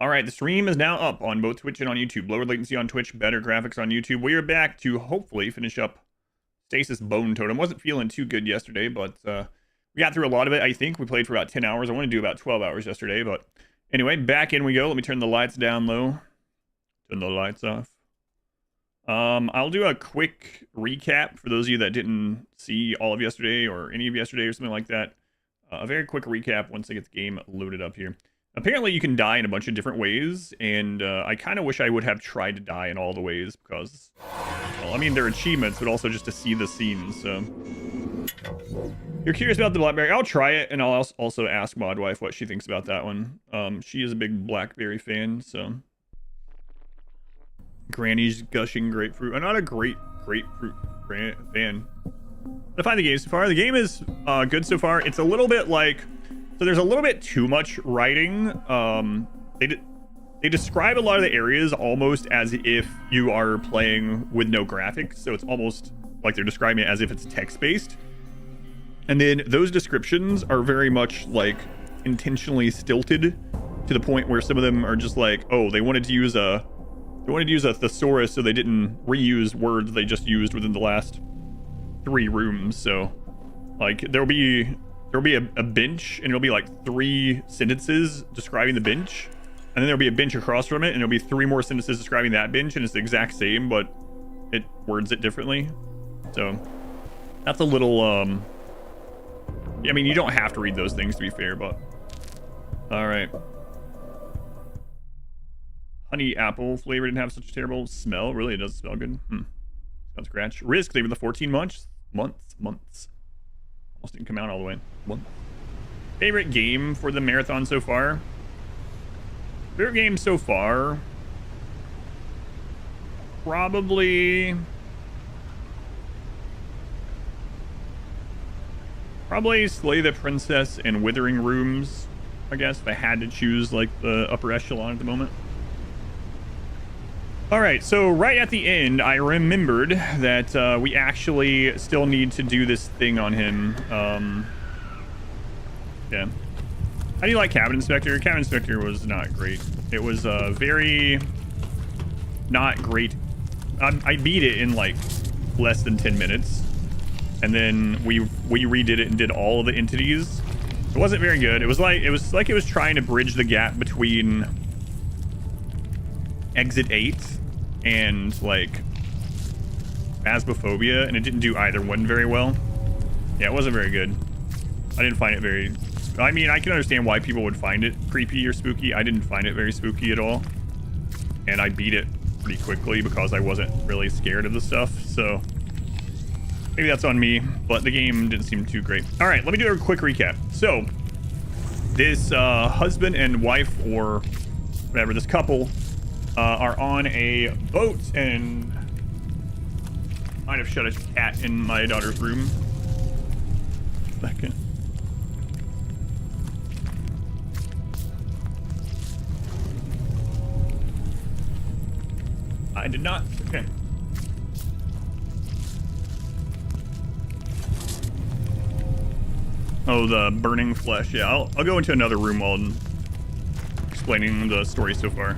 All right, the stream is now up on both Twitch and on YouTube. Lower latency on Twitch, better graphics on YouTube. We are back to hopefully finish up Stasis Bone Totem. Wasn't feeling too good yesterday, but we got through a lot of it. I think we played for about 10 hours. I want to do about 12 hours yesterday, but anyway, back in we go. Let me turn the lights down low. Turn the lights off. I'll do a quick recap for those of you that didn't see all of yesterday or any of yesterday or something like that. A very quick recap once I get the game loaded up here. Apparently you can die in a bunch of different ways, and I kind of wish I would have tried to die in all the ways because, well, I mean, they're achievements, but also just to see the scenes, so. You're curious about the Blackberry? I'll try it, and I'll also ask Modwife what she thinks about that one. She is a big Blackberry fan, so. Granny's gushing grapefruit. I'm not a great grapefruit fan. I find the game so far. The game is good so far. It's a little bit like... So there's a little bit too much writing. They describe a lot of the areas almost as if you are playing with no graphics. So it's almost like they're describing it as if it's text-based. And then those descriptions are very much like intentionally stilted to the point where some of them are just like, oh, they wanted to use a thesaurus, so they didn't reuse words they just used within the last 3 rooms. So like there'll be a bench, and it'll be like 3 sentences describing the bench, and then there'll be a bench across from it, and there'll be 3 more sentences describing that bench, and it's the exact same, but it words it differently. So that's a little I mean, you don't have to read those things to be fair, but all right. Honey apple flavor didn't have such a terrible smell. Really, it does smell good. Sounds scratch. Risk, they were the 14 months. Almost didn't come out all the way. Favorite game for the marathon so far? Favorite game so far? Probably Slay the Princess and Withering Rooms, I guess, if I had to choose like the upper echelon at the moment. All right, so right at the end, I remembered that we actually still need to do this thing on him. Yeah. How do you like Cabin Inspector? Cabin Inspector was not great. It was very not great. I beat it in like less than 10 minutes. And then we redid it and did all of the entities. It wasn't very good. It was like it was trying to bridge the gap between Exit 8 and like Phasmophobia, and it didn't do either one very well. Yeah, it wasn't very good. I didn't find it very... I mean, I can understand why people would find it creepy or spooky. I didn't find it very spooky at all. And I beat it pretty quickly because I wasn't really scared of the stuff, so maybe that's on me, but the game didn't seem too great. All right, let me do a quick recap. So this husband and wife, or whatever, this couple are on a boat, and might have shut a cat in my daughter's room. Second. I did not. Okay. Oh, the burning flesh. Yeah, I'll go into another room while I'm explaining the story so far.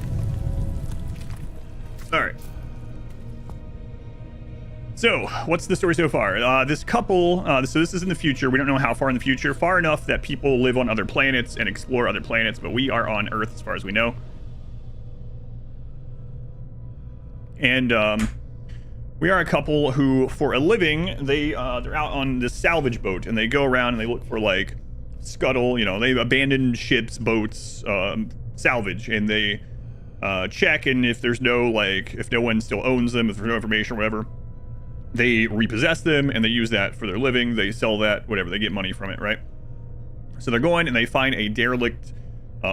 All right. So, what's the story so far? This couple, so this is in the future. We don't know how far in the future. Far enough that people live on other planets and explore other planets, but we are on Earth as far as we know. And we are a couple who, for a living, they're out on this salvage boat, and they go around and they look for like scuttle, you know, they abandoned ships, boats, salvage, and they check, and if there's no if no one still owns them, if there's no information or whatever, they repossess them and they use that for their living. They sell that, whatever, they get money from it, right? So they're going and they find a derelict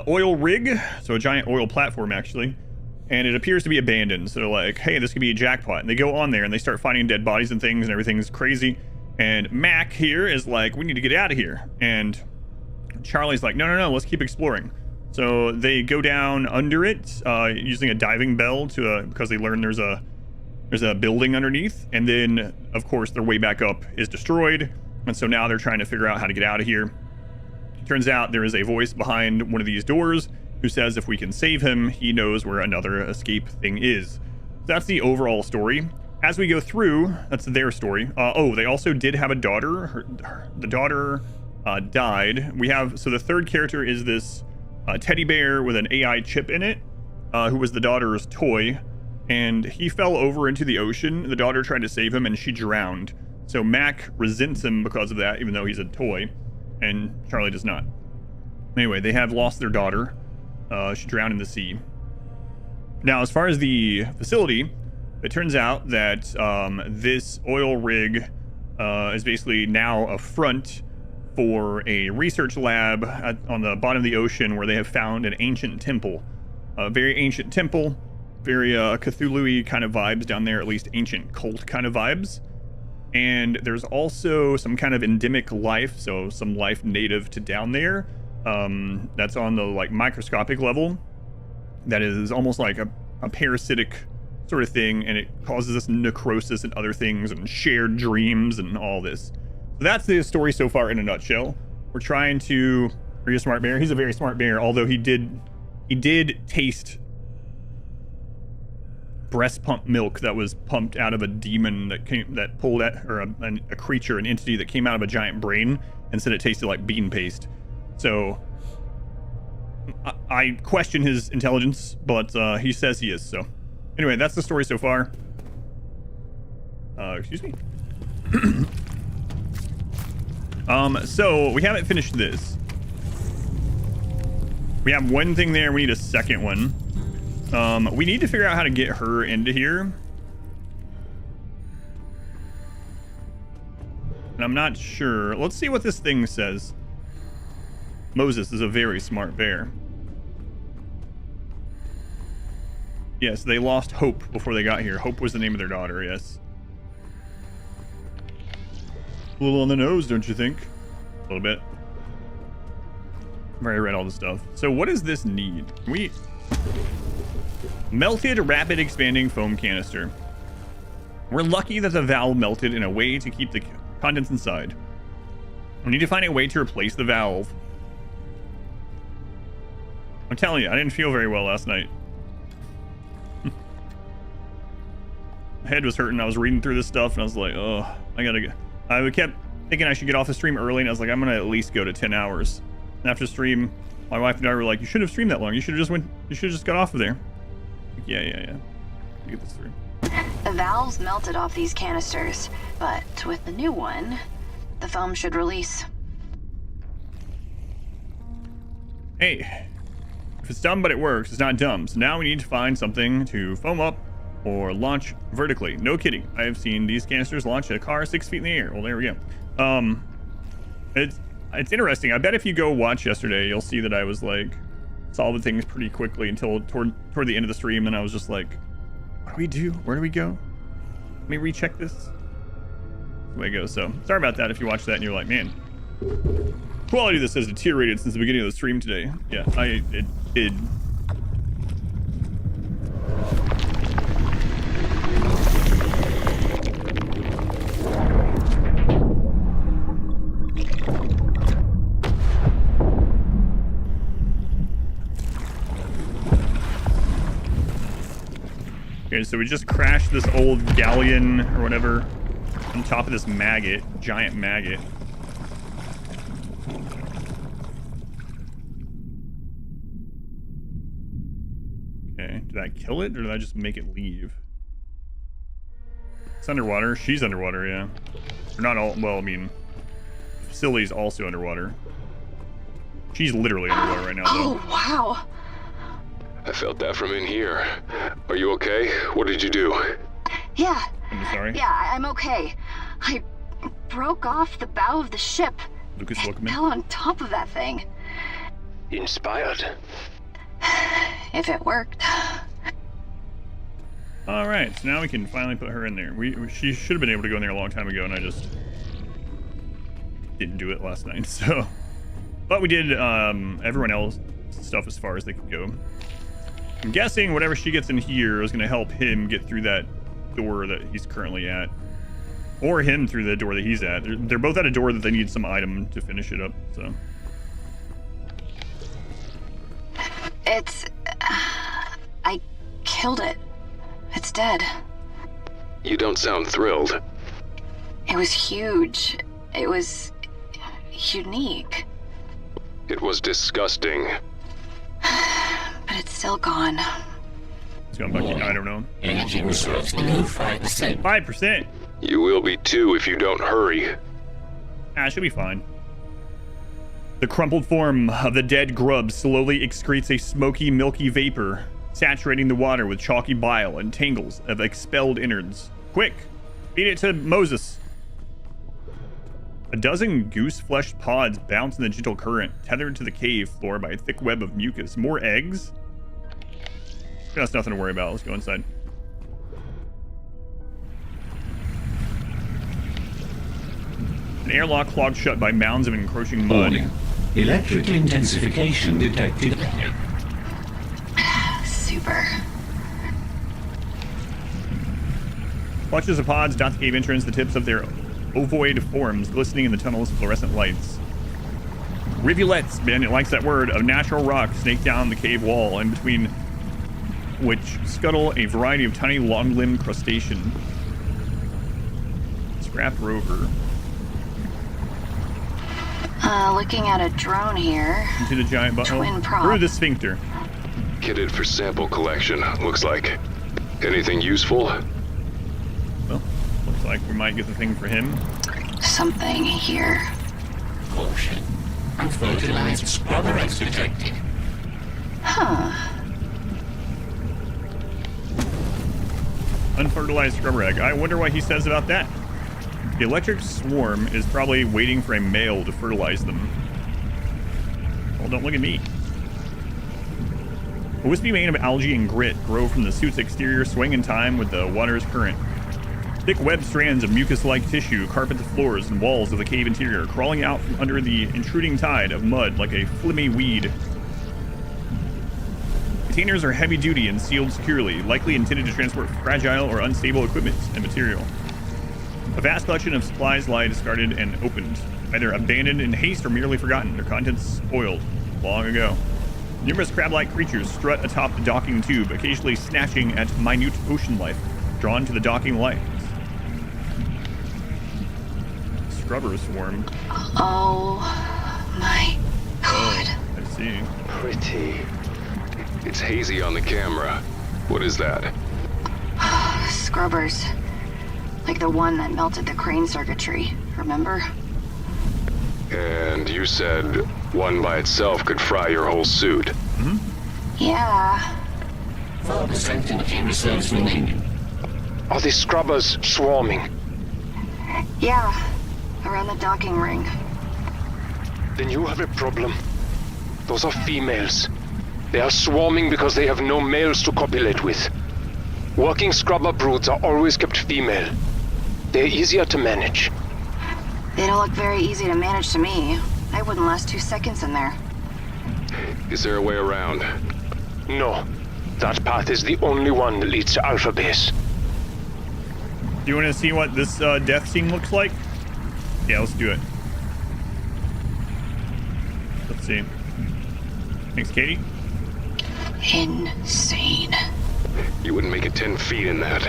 oil rig, so a giant oil platform actually, and it appears to be abandoned. So they're like, hey, this could be a jackpot. And they go on there and they start finding dead bodies and things, and everything's crazy. And Mac here is like, we need to get out of here. And Charlie's like, no, let's keep exploring. So they go down under it using a diving bell because they learn there's a building underneath. And then, of course, their way back up is destroyed. And so now they're trying to figure out how to get out of here. It turns out there is a voice behind one of these doors, who says if we can save him, he knows where another escape thing is. So that's the overall story. As we go through, that's their story. Oh, they also did have a daughter. The daughter died. So the third character is this teddy bear with an AI chip in it, who was the daughter's toy. And he fell over into the ocean. The daughter tried to save him and she drowned. So Mac resents him because of that, even though he's a toy. And Charlie does not. Anyway, they have lost their daughter. She drowned in the sea. Now, as far as the facility, it turns out that this oil rig is basically now a front for a research lab on the bottom of the ocean where they have found an ancient temple. A very ancient temple, very Cthulhu-y kind of vibes down there, at least ancient cult kind of vibes. And there's also some kind of endemic life, so some life native to down there. That's on the like microscopic level. That is almost like a parasitic sort of thing, and it causes us necrosis and other things and shared dreams and all this. So that's the story so far in a nutshell. We're trying to... Are you a smart bear? He's a very smart bear, although he did taste breast pump milk that was pumped out of a demon that pulled at, or a creature, an entity that came out of a giant brain, and said it tasted like bean paste. So I question his intelligence, but he says he is. So anyway, that's the story so far. Excuse me. So we haven't finished this. We have one thing there. We need a second one. We need to figure out how to get her into here. And I'm not sure. Let's see what this thing says. Moses is a very smart bear. Yes, they lost Hope before they got here. Hope was the name of their daughter, yes. A little on the nose, don't you think? A little bit. I've already read all this stuff. So what does this need? Melted rapid expanding foam canister. We're lucky that the valve melted in a way to keep the contents inside. We need to find a way to replace the valve. I'm telling you, I didn't feel very well last night. My head was hurting. I was reading through this stuff and I was like, oh, I kept thinking I should get off the stream early, and I was like, I'm gonna at least go to 10 hours. And after stream, my wife and I were like, you shouldn't have streamed that long. You should have just got off of there. Like, yeah. Get this through. The valves melted off these canisters, but with the new one, the foam should release. Hey, if it's dumb but it works, it's not dumb. So now we need to find something to foam up or launch vertically. No kidding. I have seen these canisters launch a car 6 feet in the air. Well, there we go. It's interesting. I bet if you go watch yesterday, you'll see that I was like solving things pretty quickly until toward the end of the stream. Then I was just like, what do we do? Where do we go? Let me recheck this. Way it goes. So sorry about that if you watch that and you're like, man, quality of this has deteriorated since the beginning of the stream today. Yeah, it did. Okay, so we just crashed this old galleon or whatever on top of this maggot, giant maggot. Okay, did I kill it or did I just make it leave? It's underwater. She's underwater, yeah. Or not all, well, I mean, the facility's also underwater. She's literally underwater right now, though. Oh, wow. I felt that from in here. Are you okay? What did you do? Yeah. I'm sorry. Yeah, I'm okay. I broke off the bow of the ship. Lucas, and welcome in. fell on top of that thing. Inspired. If it worked. All right, so now we can finally put her in there. She should have been able to go in there a long time ago, and I just didn't do it last night. So, but we did everyone else stuff as far as they could go. I'm guessing whatever she gets in here is going to help him get through that door that he's currently at, or him through the door that he's at. They're both at a door that they need some item to finish it up. So It's... I killed it. It's dead. You don't sound thrilled. It was huge. It was... unique. It was disgusting. But it's still gone. It's gone back. I don't know. Energy reserves below 5%. 5%. You will be too if you don't hurry. It should be fine. The crumpled form of the dead grub slowly excretes a smoky, milky vapor, saturating the water with chalky bile and tangles of expelled innards. Quick! Feed it to Moses. A dozen goose-fleshed pods bounce in the gentle current, tethered to the cave floor by a thick web of mucus. More eggs? That's nothing to worry about. Let's go inside. An airlock clogged shut by mounds of encroaching mud. Warning. Electrical intensification detected. Super. Clutches of pods dot the cave entrance, the tips of their ovoid forms glistening in the tunnel's fluorescent lights. Rivulets, Bandit likes that word, of natural rock snake down the cave wall, in between which scuttle a variety of tiny long-limbed crustacean. Scrapped rover. Looking at a drone here. Into the giant butthole. Twin prop. Through the sphincter. Kitted for sample collection, looks like. Anything useful? Well, looks like we might get the thing for him. Something here. Caution. Unfertilized scrubber eggs detected. Huh. Unfertilized scrubber egg. I wonder what he says about that. The electric swarm is probably waiting for a male to fertilize them. Well, don't look at me. A wispy mane of algae and grit grow from the suit's exterior, swing in time with the water's current. Thick webbed strands of mucus-like tissue carpet the floors and walls of the cave interior, crawling out from under the intruding tide of mud like a flimmy weed. Containers are heavy-duty and sealed securely, likely intended to transport fragile or unstable equipment and material. A vast collection of supplies lie discarded and opened, either abandoned in haste or merely forgotten, their contents spoiled long ago. Numerous crab-like creatures strut atop the docking tube, occasionally snatching at minute ocean life, drawn to the docking lights. Scrubber swarm. Oh my god. Oh, I see. Pretty. It's hazy on the camera. What is that? Scrubbers. Like the one that melted the crane circuitry, remember? And you said one by itself could fry your whole suit. Mm-hmm. Yeah. 4% energy reserves remaining. Are the scrubbers swarming? Yeah. Around the docking ring. Then you have a problem. Those are females. They are swarming because they have no males to copulate with. Working scrubber broods are always kept female. They're easier to manage. They don't look very easy to manage to me. I wouldn't last 2 seconds in there. Is there a way around? No. That path is the only one that leads to Alpha Base. Do you want to see what this death scene looks like? Yeah, let's do it. Let's see. Thanks, Katie. Insane. You wouldn't make it 10 feet in that.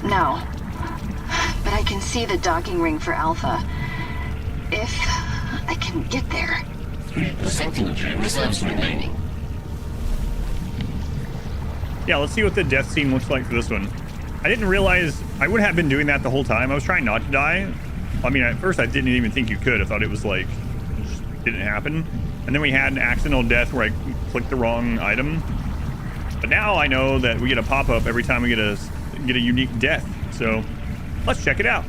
No. But I can see the docking ring for Alpha. If I can get there. 3% energy reserves remaining. Yeah, let's see what the death scene looks like for this one. I didn't realize I would have been doing that the whole time. I was trying not to die. I mean, at first I didn't even think you could. I thought it was like, it just didn't happen. And then we had an accidental death where I clicked the wrong item. But now I know that we get a pop-up every time we get a unique death. So let's check it out.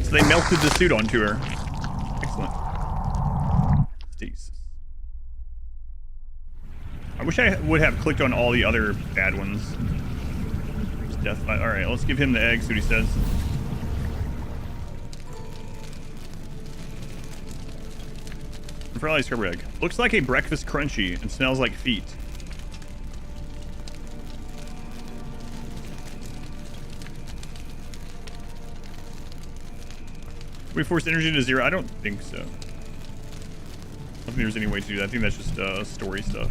So they melted the suit onto her. Excellent. Stasis. I wish I would have clicked on all the other bad ones. Just death fight. All right, let's give him the egg, see what he says. Fertilized scrubber egg. Looks like a breakfast crunchie and smells like feet. We forced energy to 0? I don't think so. I don't think there's any way to do that. I think that's just story stuff.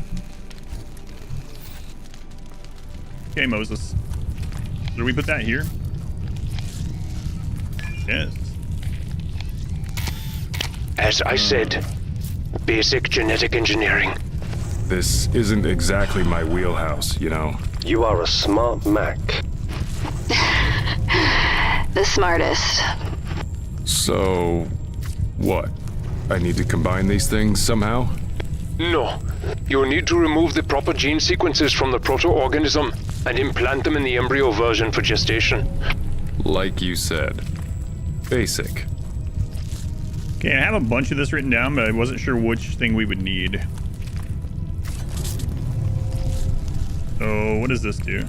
Okay, Moses. So do we put that here? Yes. As I said, basic genetic engineering. This isn't exactly my wheelhouse, you know. You are a smart Mac. The smartest. So, what? I need to combine these things somehow? No. You need to remove the proper gene sequences from the proto-organism and implant them in the embryo version for gestation. Like you said. Basic. Okay, I have a bunch of this written down, but I wasn't sure which thing we would need. So, what does this do?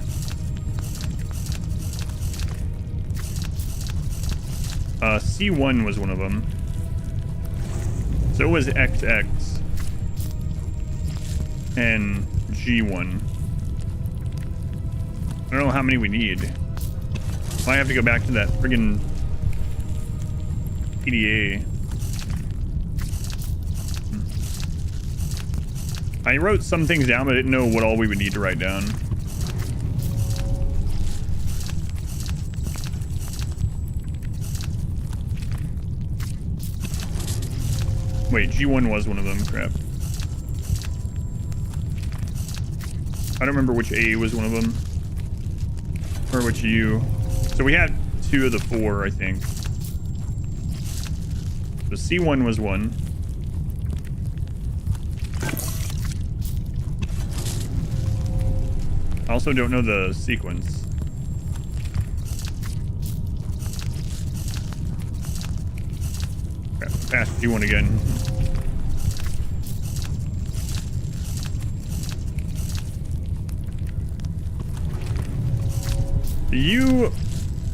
C1 was one of them. So was XX. And G1. I don't know how many we need. Might have to go back to that friggin' PDA. I wrote some things down, but I didn't know what all we would need to write down. Wait, G1 was one of them. Crap. I don't remember which A was one of them. Or which U. So we had 2 of the 4, I think. So C1 was one. I also don't know the sequence. Crap, past G1 again.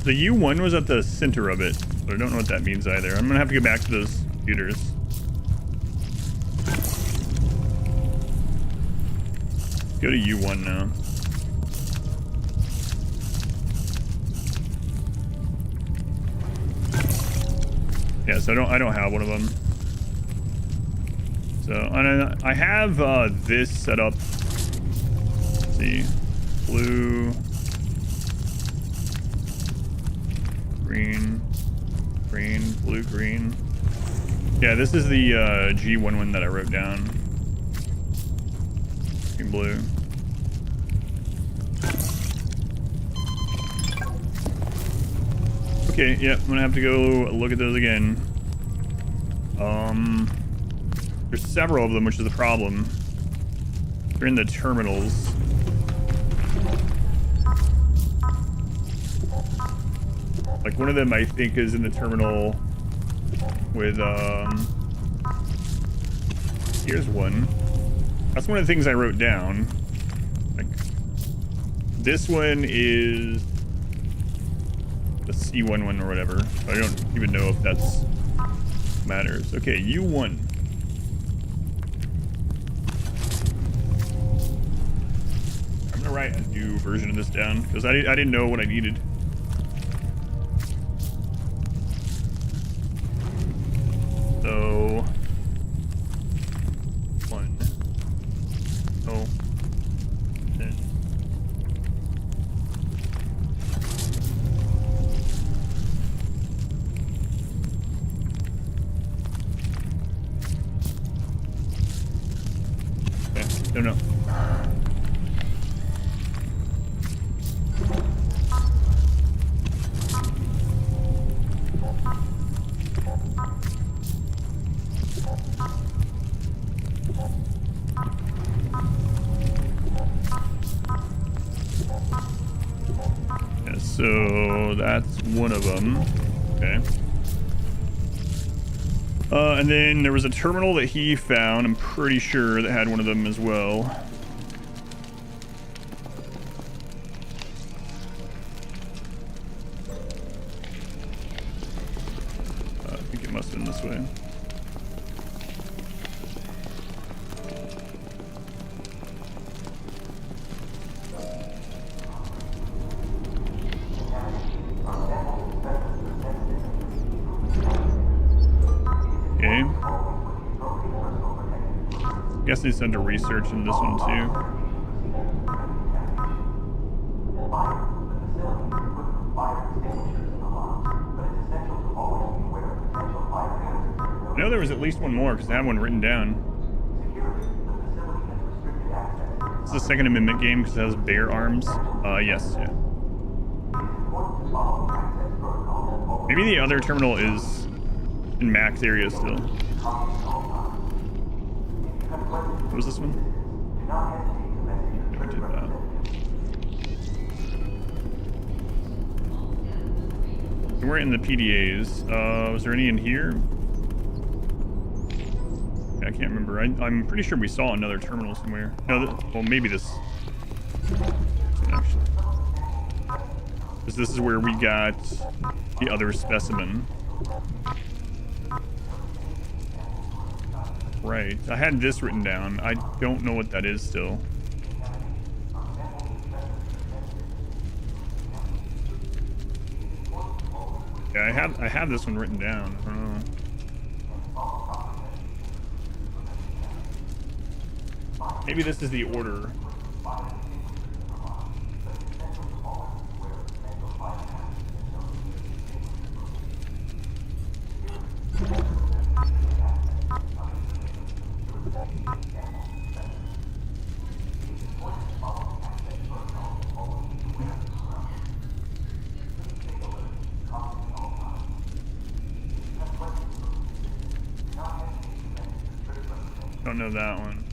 The U1 was at the center of it, but I don't know what that means either. I'm gonna have to go back to those computers. Go to U1 now. Yeah, so I don't have one of them. So I have this set up. Let's see, blue. Green, green, blue, green. Yeah, this is the G1 one that I wrote down. Green, blue. Okay, yep, I'm gonna have to go look at those again. There's several of them, which is the problem. They're in the terminals. Like one of them I think is in the terminal with here's one. That's one of the things I wrote down. Like this one is the C1 one or whatever. I don't even know if that's matters. Okay, U1. I'm gonna write a new version of this down because I didn't know what I needed. So 1. Oh. Then. Okay, don't know. So that's one of them. Okay. And then there was a terminal that he found, I'm pretty sure, that had one of them as well. must have been this way. Okay. Guess it's under research in this one too. I know there was at least one more because I have one written down. It's the second amendment game because it has bear arms. Yes, yeah. Maybe the other terminal is in max area still. What was this one? I did that. So we're in the PDAs. Was there any in here? I can't remember. I'm pretty sure we saw another terminal somewhere. No, well, maybe this. Actually, because this is where we got the other specimen. Right. I had this written down. I don't know what that is still. Yeah, I have this one written down. I don't know. Maybe this is the order. Don't know that one.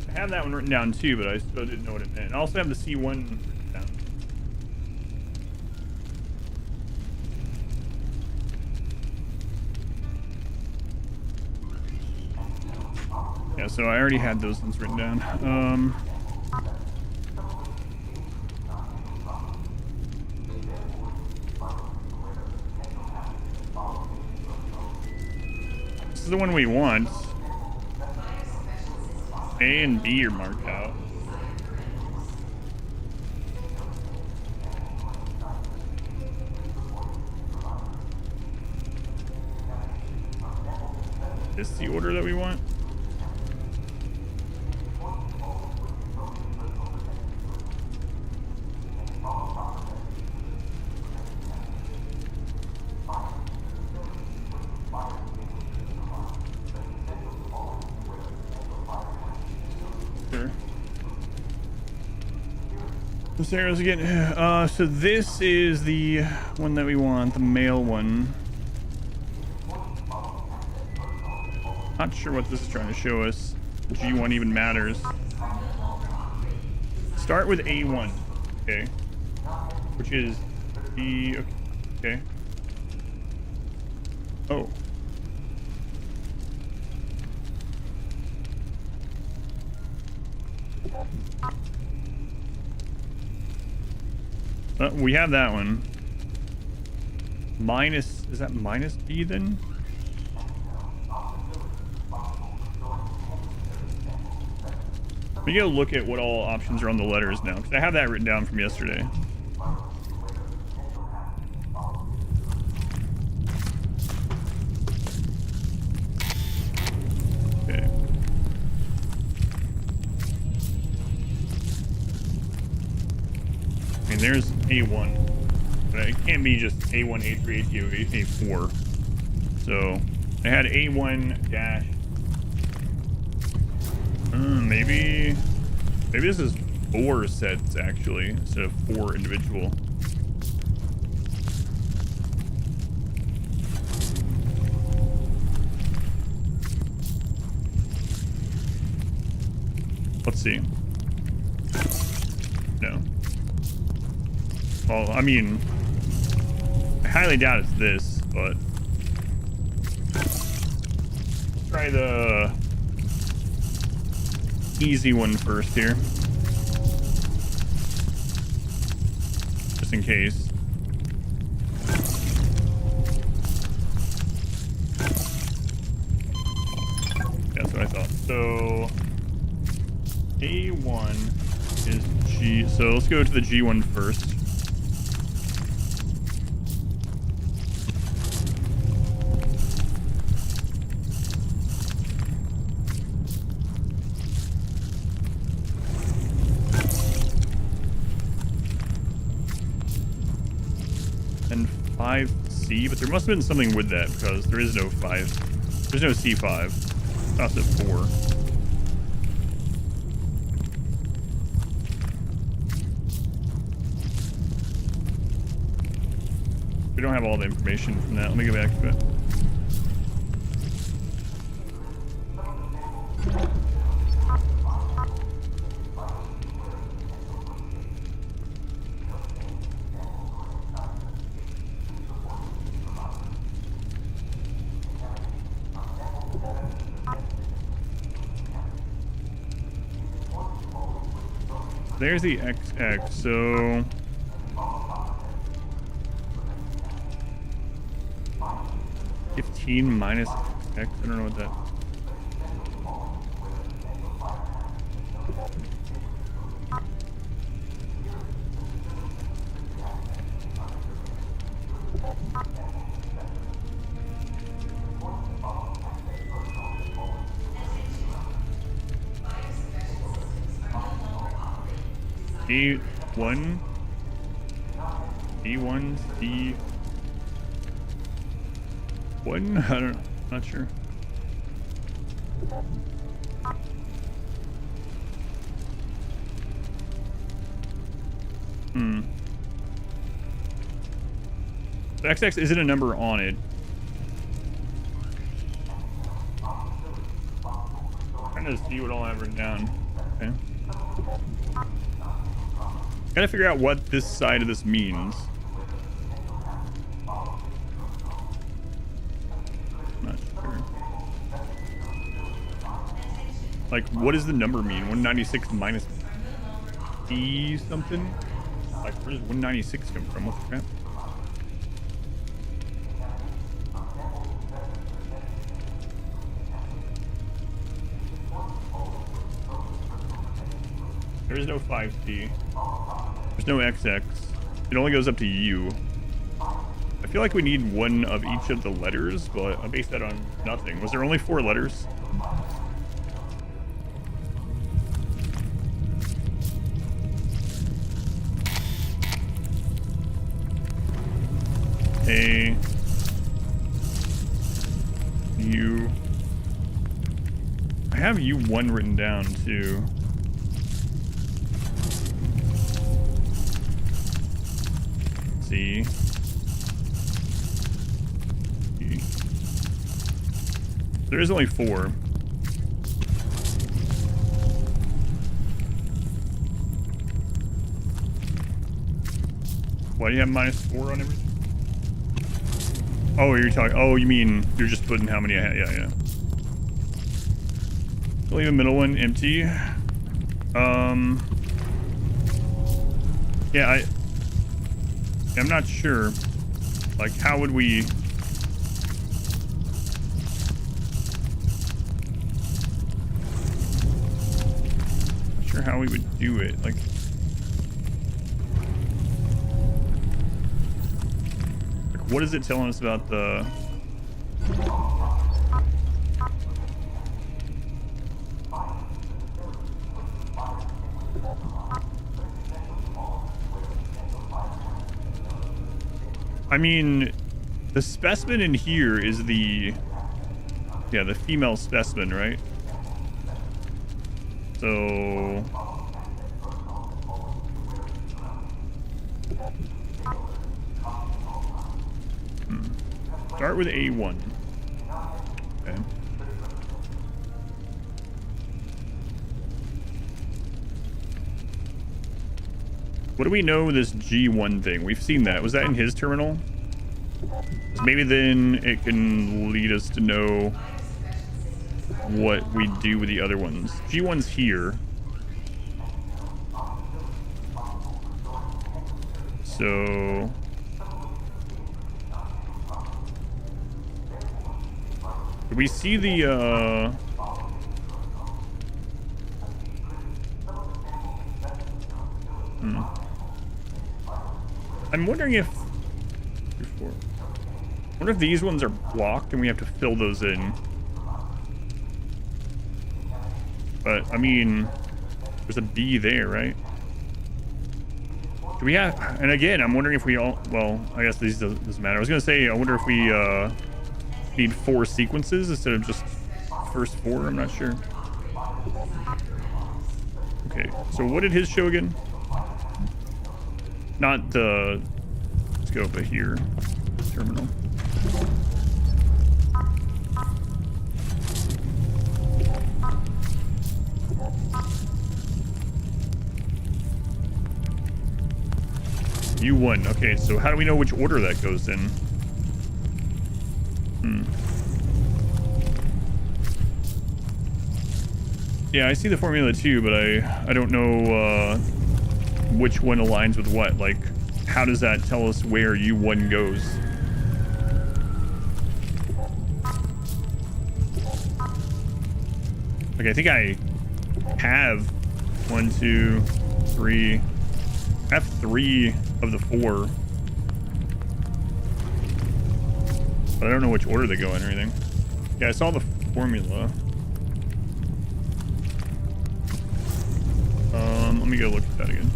I have that one written down too, but I still didn't know what it meant. I also have the C1 written down. Yeah, so I already had those ones written down. This is the one we want. A and B are marked out. Is this the order that we want? This arrow's again. So this is the one that we want, the male one. Not sure what this is trying to show us. G1 even matters. Start with A1, okay, which is the okay. Oh. We have that one. Minus, is that minus B then? Let me go look at what all options are on the letters now, because I have that written down from yesterday. Okay. I mean, there's A1, but it can't be just A1, A3, A2, A4. So I had A1 dash. Maybe this is 4 sets actually instead of 4 individual. Let's see. No. Well, I mean, I highly doubt it's this, but let's try the easy one first here. Just just in case. Yeah, that's what I thought. So A1 is G. So let's go to the G1 first. And 5C, but there must have been something with that because there is no 5. There's no C5. Stops at 4. We don't have all the information from that. Let me go back to it. There's the XX, so... -15 X. I don't know what that... A1, B1, C1. I don't know. Not sure. The XX isn't a number on it. Trying to see what all I have written down. Okay. Gotta figure out what this side of this means. Not sure. Like, what does the number mean? 196 minus D something? Like, where does 196 come from? What the crap? There is no 5D. There's no XX. It only goes up to U. I feel like we need one of each of the letters, but I based that on nothing. Was there only 4 letters? A. U. I have U1 written down, too. C. E. There is only 4. Why do you have -4 on everything? Oh, you're talking. Oh, you mean you're just putting how many I had? Yeah. I'll leave the middle one empty. Yeah, I'm not sure. Like, how would we... Not sure how we would do it. Like... What is it telling us about the... I mean, the specimen in here is the... Yeah, the female specimen, right? So... Start with A1. Okay. What do we know this G1 thing? We've seen that. Was that in his terminal? Maybe then it can lead us to know what we do with the other ones. G1's here. so do we see the I'm wondering if I wonder if these ones are blocked and we have to fill those in. But I mean, there's a B there, right? Do we have, and again, I'm wondering if we all, well, I guess these doesn't matter. I was gonna say, I wonder if we need 4 sequences instead of just first 4. I'm not sure. Okay, so what did his show again? Not the scope, but here, terminal. U1. Okay, so how do we know which order that goes in? Yeah, I see the formula too, but I don't know which one aligns with what. Like, how does that tell us where U1 goes? Like, I think I have 1, 2, 3. I have 3 of the 4. But I don't know which order they go in or anything. Yeah, I saw the formula. Let me go look at that again.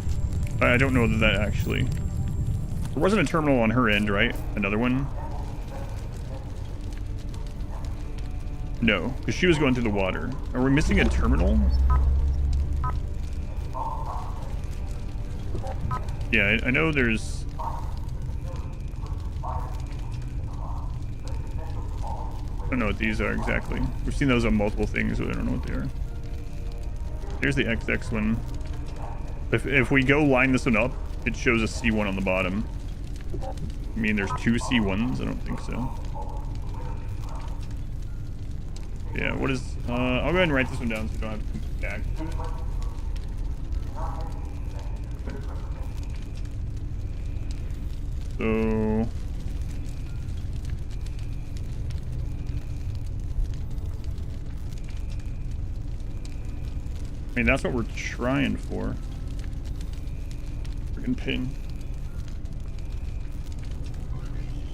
I don't know that actually... There wasn't a terminal on her end, right? Another one? No, because she was going through the water. Are we missing a terminal? Yeah, I know there's... I don't know what these are exactly. We've seen those on multiple things, but I don't know what they are. Here's the XX one. If we go line this one up, it shows a C1 on the bottom. I mean, there's 2 C1s? I don't think so. Yeah, what is... I'll go ahead and write this one down so we don't have to come back to it. So... I mean, that's what we're trying for. Freaking pin.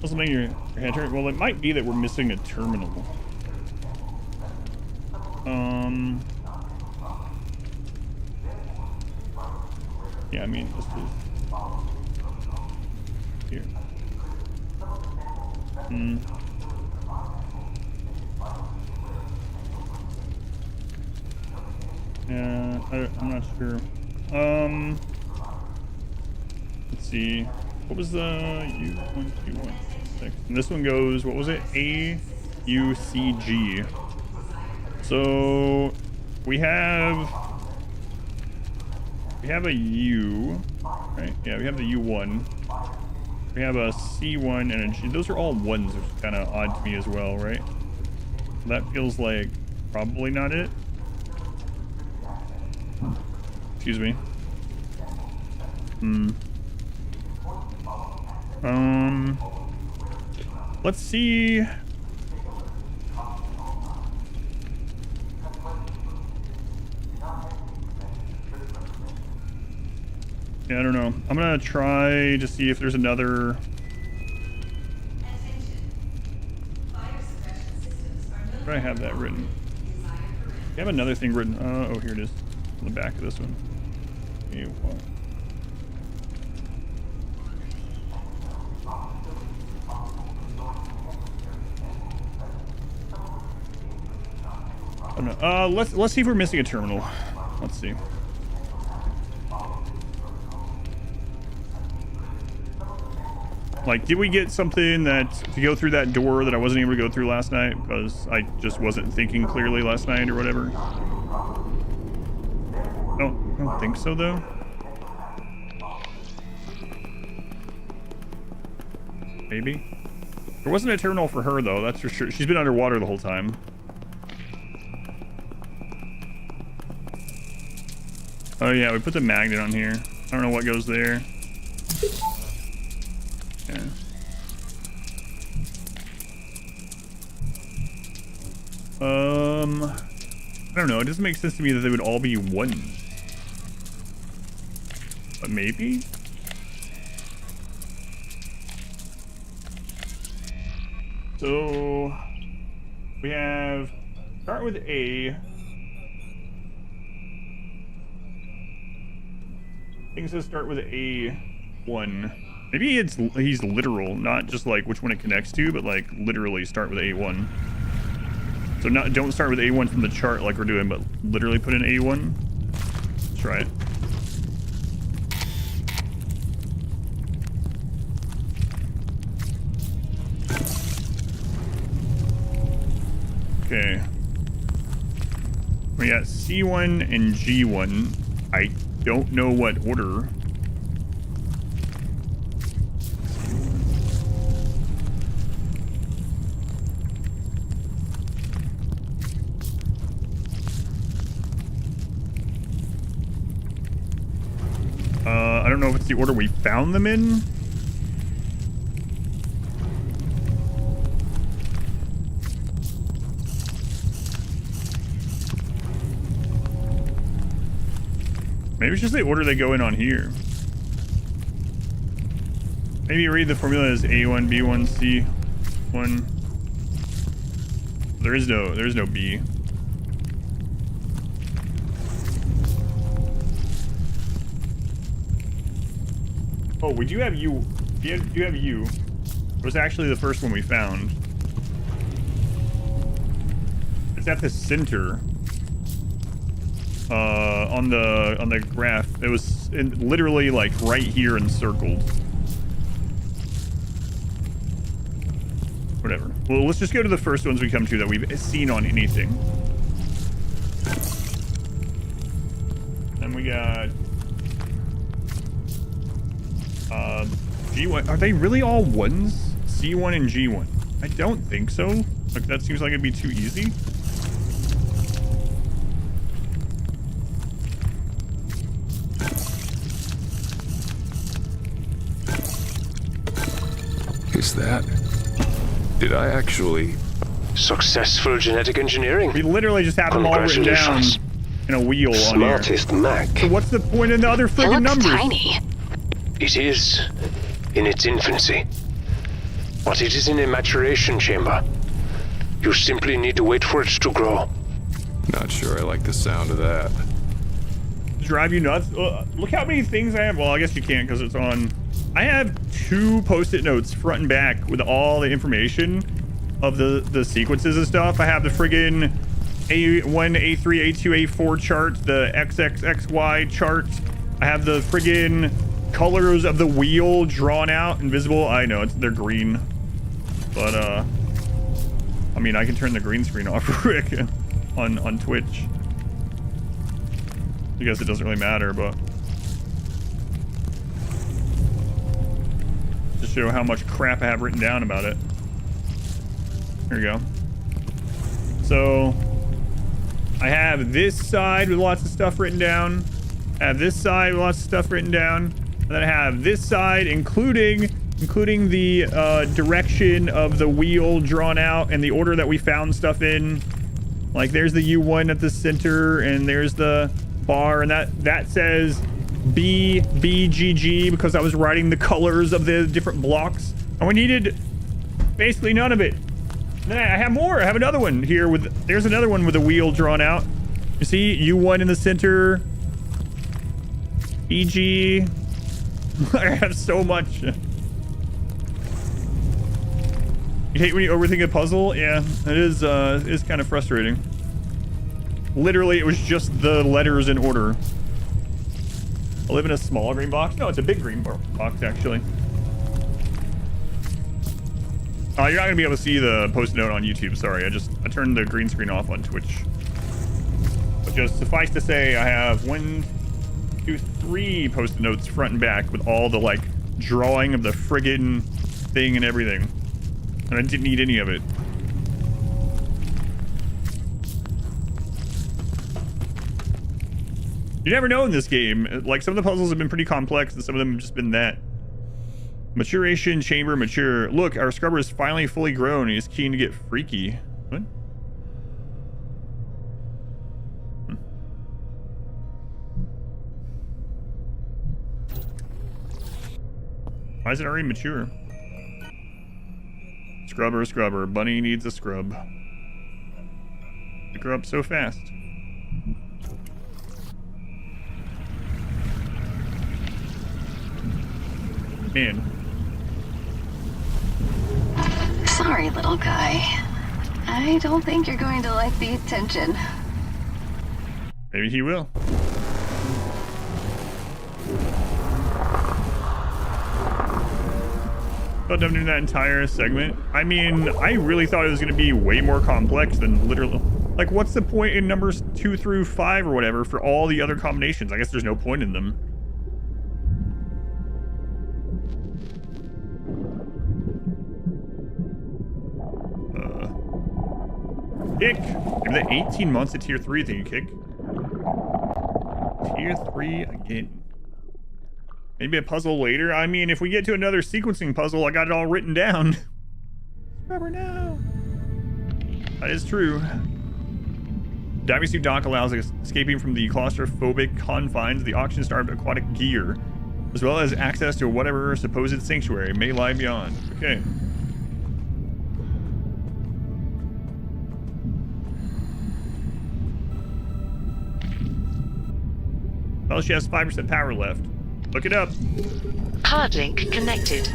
Doesn't make your head hurt. Well, it might be that we're missing a terminal. Yeah, I mean, let's do here. Yeah, I'm not sure. Let's see. What was the U1, Q1, 6? And this one goes, what was it? A, U, C, G. So we have a U, right? Yeah, we have the U1. We have a C1 and a G. Those are all 1s, which is kind of odd to me as well, right? That feels like probably not it. Excuse me. Let's see. Yeah, I don't know. I'm gonna try to see if there's another. Where do I have that written? I have another thing written. Oh, here it is. On the back of this one. A1. I don't know. Let's see if we're missing a terminal. Let's see. Like, did we get something that to go through that door that I wasn't able to go through last night because I just wasn't thinking clearly last night or whatever? I don't think so though. Maybe. There wasn't a terminal for her though, that's for sure. She's been underwater the whole time. Oh yeah, we put the magnet on here. I don't know what goes there. Yeah. I don't know. It doesn't make sense to me that they would all be ones. But maybe? So we have start with A. Things that start with A1. Maybe he's literal, not just like which one it connects to, but like literally start with A1. So don't start with A1 from the chart like we're doing, but literally put in A1. Let's try it. Okay. We got C1 and G1. I don't know what order. I don't know if it's the order we found them in. Maybe it's just the order they go in on here. Maybe you read the formula as A1, B1, C1. There is no B. Oh, we do have U. You have U. It was actually the first one we found. It's at the center. On the graph. It was literally like right here encircled. Whatever. Well, let's just go to the first ones we come to that we've seen on anything. Then we got G1. Are they really all ones? C1 and G1. I don't think so. Like that seems like it'd be too easy. Is that... Did I actually... Successful genetic engineering. We literally just have them all written down in a wheel on here. Smartest Mac. So what's the point in the other It friggin' looks numbers? tiny. It is in its infancy. But it is in a maturation chamber. You simply need to wait for it to grow. Not sure I like the sound of that. Drive you nuts? Look how many things I have. Well, I guess you can't because it's on. I have 2 post-it notes front and back with all the information of the sequences and stuff. I have the friggin' A1, A3, A2, A4 chart, the XXXY chart. I have the friggin' colors of the wheel drawn out, invisible. I know they're green, but I mean I can turn the green screen off real quick on Twitch. I guess it doesn't really matter, but to show how much crap I have written down about it. Here we go. So I have this side with lots of stuff written down. I have this side with lots of stuff written down. And then I have this side, including the direction of the wheel drawn out and the order that we found stuff in. Like there's the U1 at the center, and there's the bar, and that says BGG because I was writing the colors of the different blocks, and we needed basically none of it. And then I have more. I have another one here there's another one with a wheel drawn out. You see U1 in the center. EG. I have so much. You hate when you overthink a puzzle? Yeah, it is kind of frustrating. Literally, it was just the letters in order. I live in a small green box. No, it's a big green box, actually. Oh, you're not gonna be able to see the post note on YouTube. Sorry, I turned the green screen off on Twitch. But just suffice to say, I have 1, 2, 3 post notes front and back with all the like drawing of the friggin' thing and everything, and I didn't need any of it. You never know in this game. Like some of the puzzles have been pretty complex, and some of them have just been that. Maturation chamber mature. Look, our scrubber is finally fully grown and he's keen to get freaky. What? Why is it already mature? Scrubber, scrubber. Bunny needs a scrub. They grow up so fast. Man. Sorry, little guy. I don't think you're going to like the attention. Maybe he will. Thought I'm doing that entire segment. I mean, I really thought it was going to be way more complex than literally. Like, what's the point in numbers 2 through 5 or whatever for all the other combinations? I guess there's no point in them. Kick. Maybe the 18 months at tier 3 thing you kick. Tier 3 again. Maybe a puzzle later. I mean, if we get to another sequencing puzzle, I got it all written down. Scrubber now. That is true. Diving suit dock allows escaping from the claustrophobic confines of the oxygen-starved aquatic gear, as well as access to whatever supposed sanctuary may lie beyond. Okay. Well, she has 5% power left. Look it up. Hard link connected.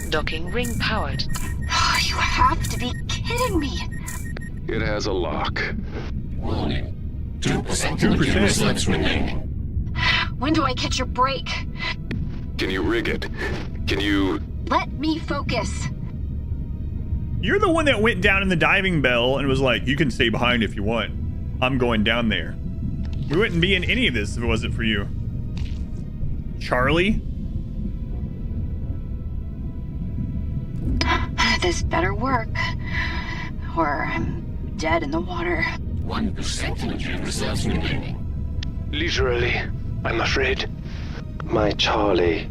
Docking ring powered. Oh, you have to be kidding me. It has a lock. Warning. 2% energy reserves remaining. When do I catch your break? Can you rig it? Can you... Let me focus. You're the one that went down in the diving bell and was like, you can stay behind if you want. I'm going down there. We wouldn't be in any of this if it wasn't for you. Charlie? This better work. Or I'm dead in the water. 1% energy reserves remaining. Literally, I'm afraid. My Charlie.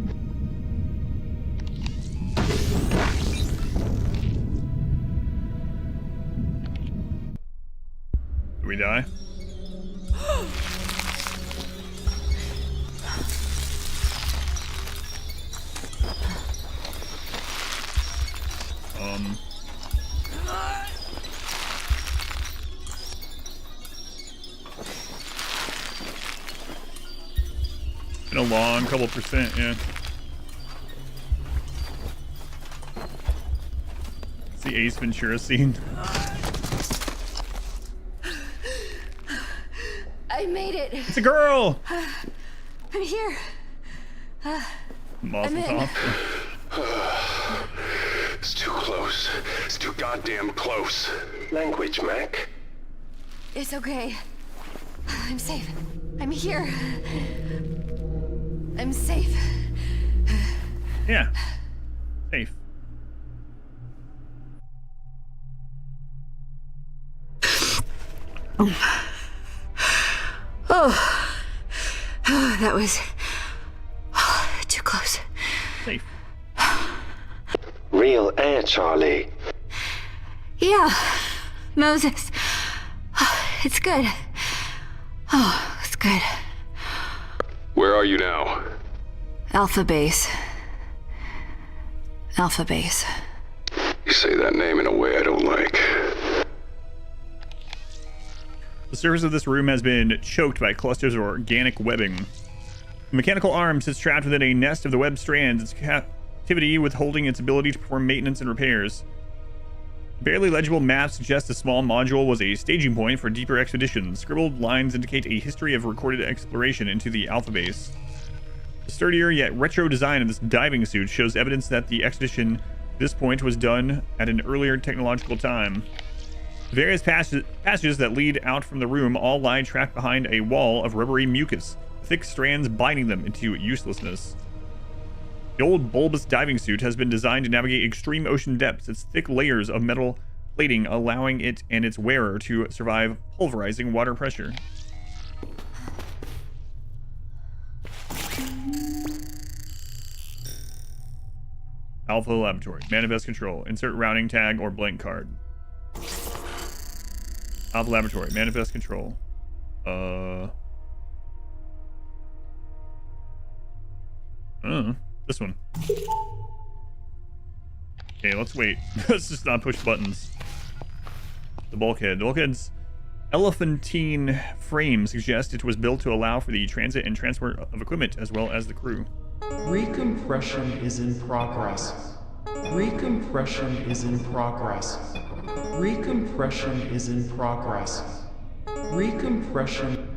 Do we die? Been a long couple percent, yeah. It's the Ace Ventura scene. I made it. It's a girl! I'm here. Mazel tov. It's too close. It's too goddamn close. Language, Mac. It's okay. I'm safe. I'm here. I'm safe. Yeah. Safe. Oh, that was too close. Safe. Real air, Charlie. Yeah, Moses. It's good. Oh, it's good. Where are you now? Alpha Base. Alpha Base. You say that name in a way I don't like. The surface of this room has been choked by clusters of organic webbing. A mechanical arm sits trapped within a nest of the web strands, its captivity withholding its ability to perform maintenance and repairs. Barely legible maps suggest a small module was a staging point for deeper expeditions. Scribbled lines indicate a history of recorded exploration into the Alpha Base. The sturdier yet retro design of this diving suit shows evidence that the expedition to this point was done at an earlier technological time. Various passages that lead out from the room all lie trapped behind a wall of rubbery mucus, thick strands binding them into uselessness. The old bulbous diving suit has been designed to navigate extreme ocean depths, its thick layers of metal plating allowing it and its wearer to survive pulverizing water pressure. Alpha Laboratory. Manifest control. Insert routing tag or blank card. Alpha Laboratory. Manifest control. This one. Okay, let's wait. Let's just not push buttons. The bulkhead. The bulkhead's elephantine frame suggests it was built to allow for the transit and transport of equipment as well as the crew. Recompression is in progress. Recompression is in progress. Recompression is in progress. Recompression.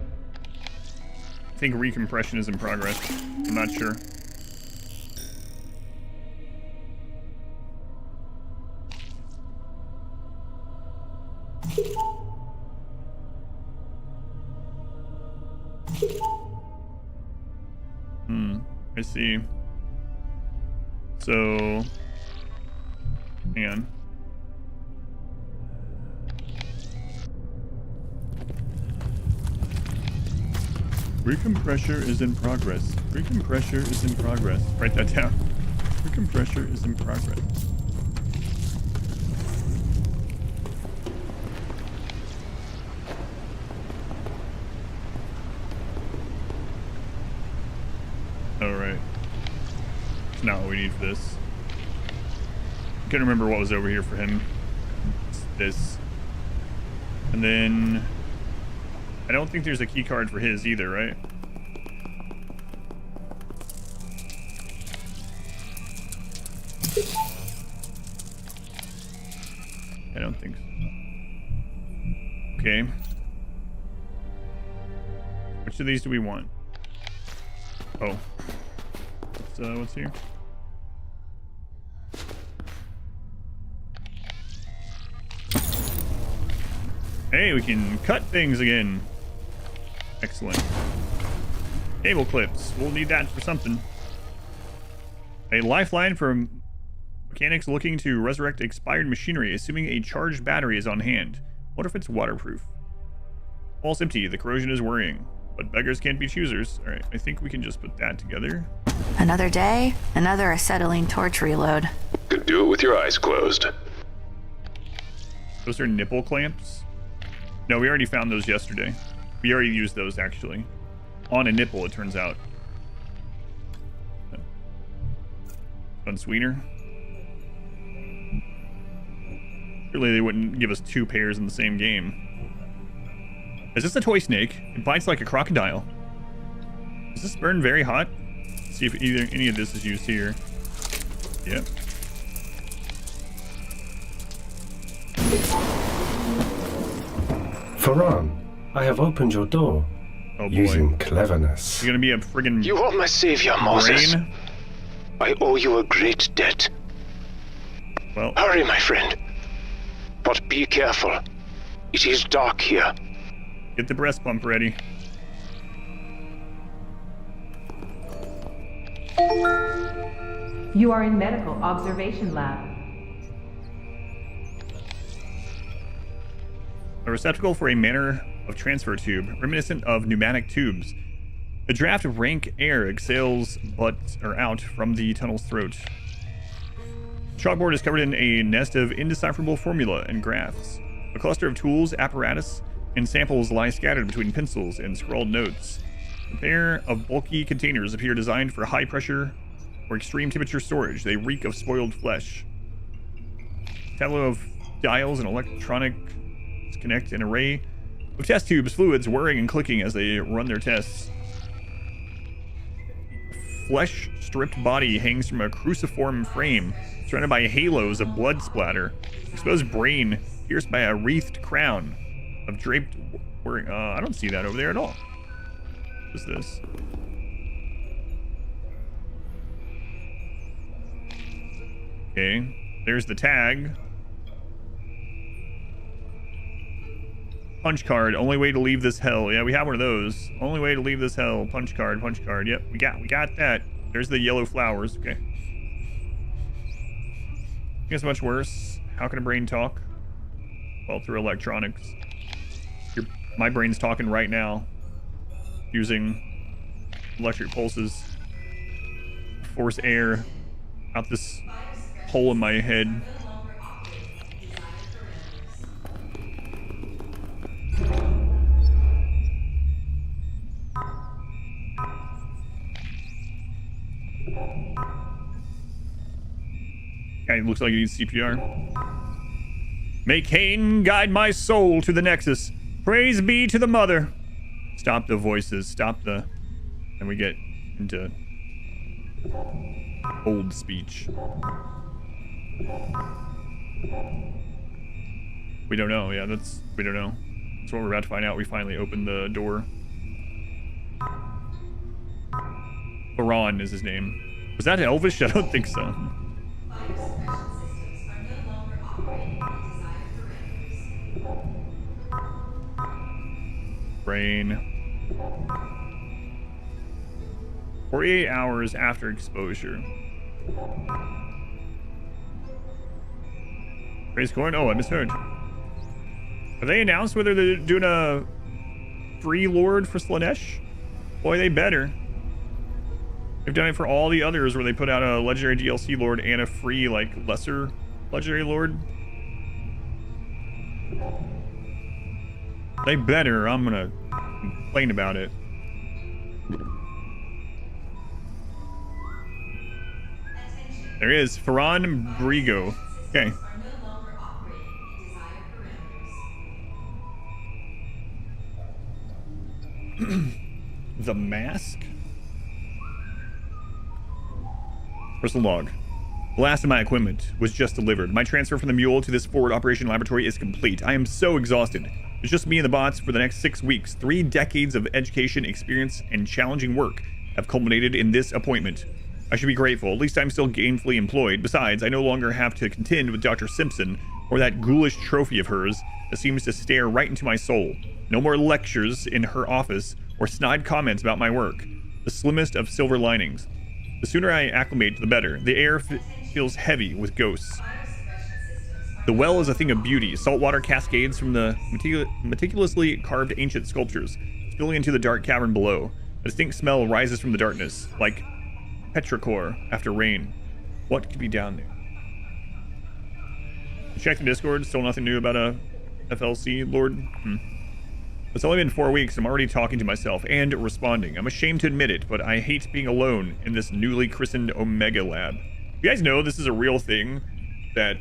I think recompression is in progress. I'm not sure. I see. So, hang on. Recompressor is in progress. Recompressor is in progress. Write that down. Recompressor is in progress. Alright. That's not what we need for this. I can't remember what was over here for him. It's this. And then I don't think there's a key card for his either, right? I don't think so. Okay. Which of these do we want? Oh. What's here? Hey, we can cut things again. Excellent. Cable clips. We'll need that for something. A lifeline for mechanics looking to resurrect expired machinery, assuming a charged battery is on hand. What if it's waterproof? Wall's empty. The corrosion is worrying. But beggars can't be choosers. Alright, I think we can just put that together. Another day, another acetylene torch reload. Could do it with your eyes closed. Those are nipple clamps? No, we already found those yesterday. We already used those, actually. On a nipple, it turns out. Fun sweetener. Surely they wouldn't give us two pairs in the same game. Is this a toy snake? It bites like a crocodile. Does this burn very hot? Let's see if either any of this is used here. Yep. Feron, I have opened your door. Oh boy. Using cleverness. You're gonna be a friggin' You are my savior, Moses. brain? I owe you a great debt. Well, Hurry, my friend. But be careful. It is dark here. get the breast pump ready. You are in medical observation lab. A receptacle for a manner of transfer tube, reminiscent of pneumatic tubes. A draft of rank air exhales out from the tunnel's throat. Chalkboard is covered in a nest of indecipherable formula and graphs. A cluster of tools, apparatus, and samples lie scattered between pencils and scrawled notes. A pair of bulky containers appear designed for high pressure or extreme temperature storage. They reek of spoiled flesh. Tableau of dials and electronic connect an array of test tubes, fluids whirring and clicking as they run their tests. Flesh-stripped body hangs from a cruciform frame, surrounded by halos of blood splatter. Exposed brain pierced by a wreathed crown of draped whirring. I don't see that over there at all. What is this? Okay, there's the tag. Punch card. Only way to leave this hell. Yeah, we have one of those. Only way to leave this hell. Punch card. Punch card. Yep, we got that. There's the yellow flowers. Okay. Guess much worse. How can a brain talk? Well, through electronics. My brain's talking right now, using electric pulses. Force air out this hole in my head. Guy looks like he needs CPR. May Cain guide my soul to the Nexus. Praise be to the Mother. Stop the voices. Stop the... And we get into old speech. We don't know. Yeah, we don't know. That's what we're about to find out. We finally opened the door. Feron is his name. Was that Elvish? I don't think so. Brain. 48 hours after exposure. Raise coin? Oh, I misheard. Have they announced whether they're doing a free lord for Slaanesh? Boy, they better. They've done it for all the others where they put out a legendary DLC lord and a free, like, lesser legendary lord. They better. I'm gonna complain about it. There is Feron Brygo. Okay. The mask? Personal log. The last of my equipment was just delivered. My transfer from the mule to this forward operation laboratory is complete. I am so exhausted. It's just me and the bots for the next 6 weeks. 3 decades of education, experience, and challenging work have culminated in this appointment. I should be grateful. At least I'm still gainfully employed. Besides, I no longer have to contend with Dr. Simpson or that ghoulish trophy of hers that seems to stare right into my soul. No more lectures in her office or snide comments about my work. The slimmest of silver linings. The sooner I acclimate, the better. The air feels heavy with ghosts. The well is a thing of beauty. Saltwater cascades from the meticulously carved ancient sculptures, spilling into the dark cavern below. A distinct smell rises from the darkness, like petrichor after rain. What could be down there? Check the Discord. Still nothing new about a FLC Lord. It's only been 4 weeks. I'm already talking to myself and responding. I'm ashamed to admit it, but I hate being alone in this newly christened Omega Lab. You guys know this is a real thing, that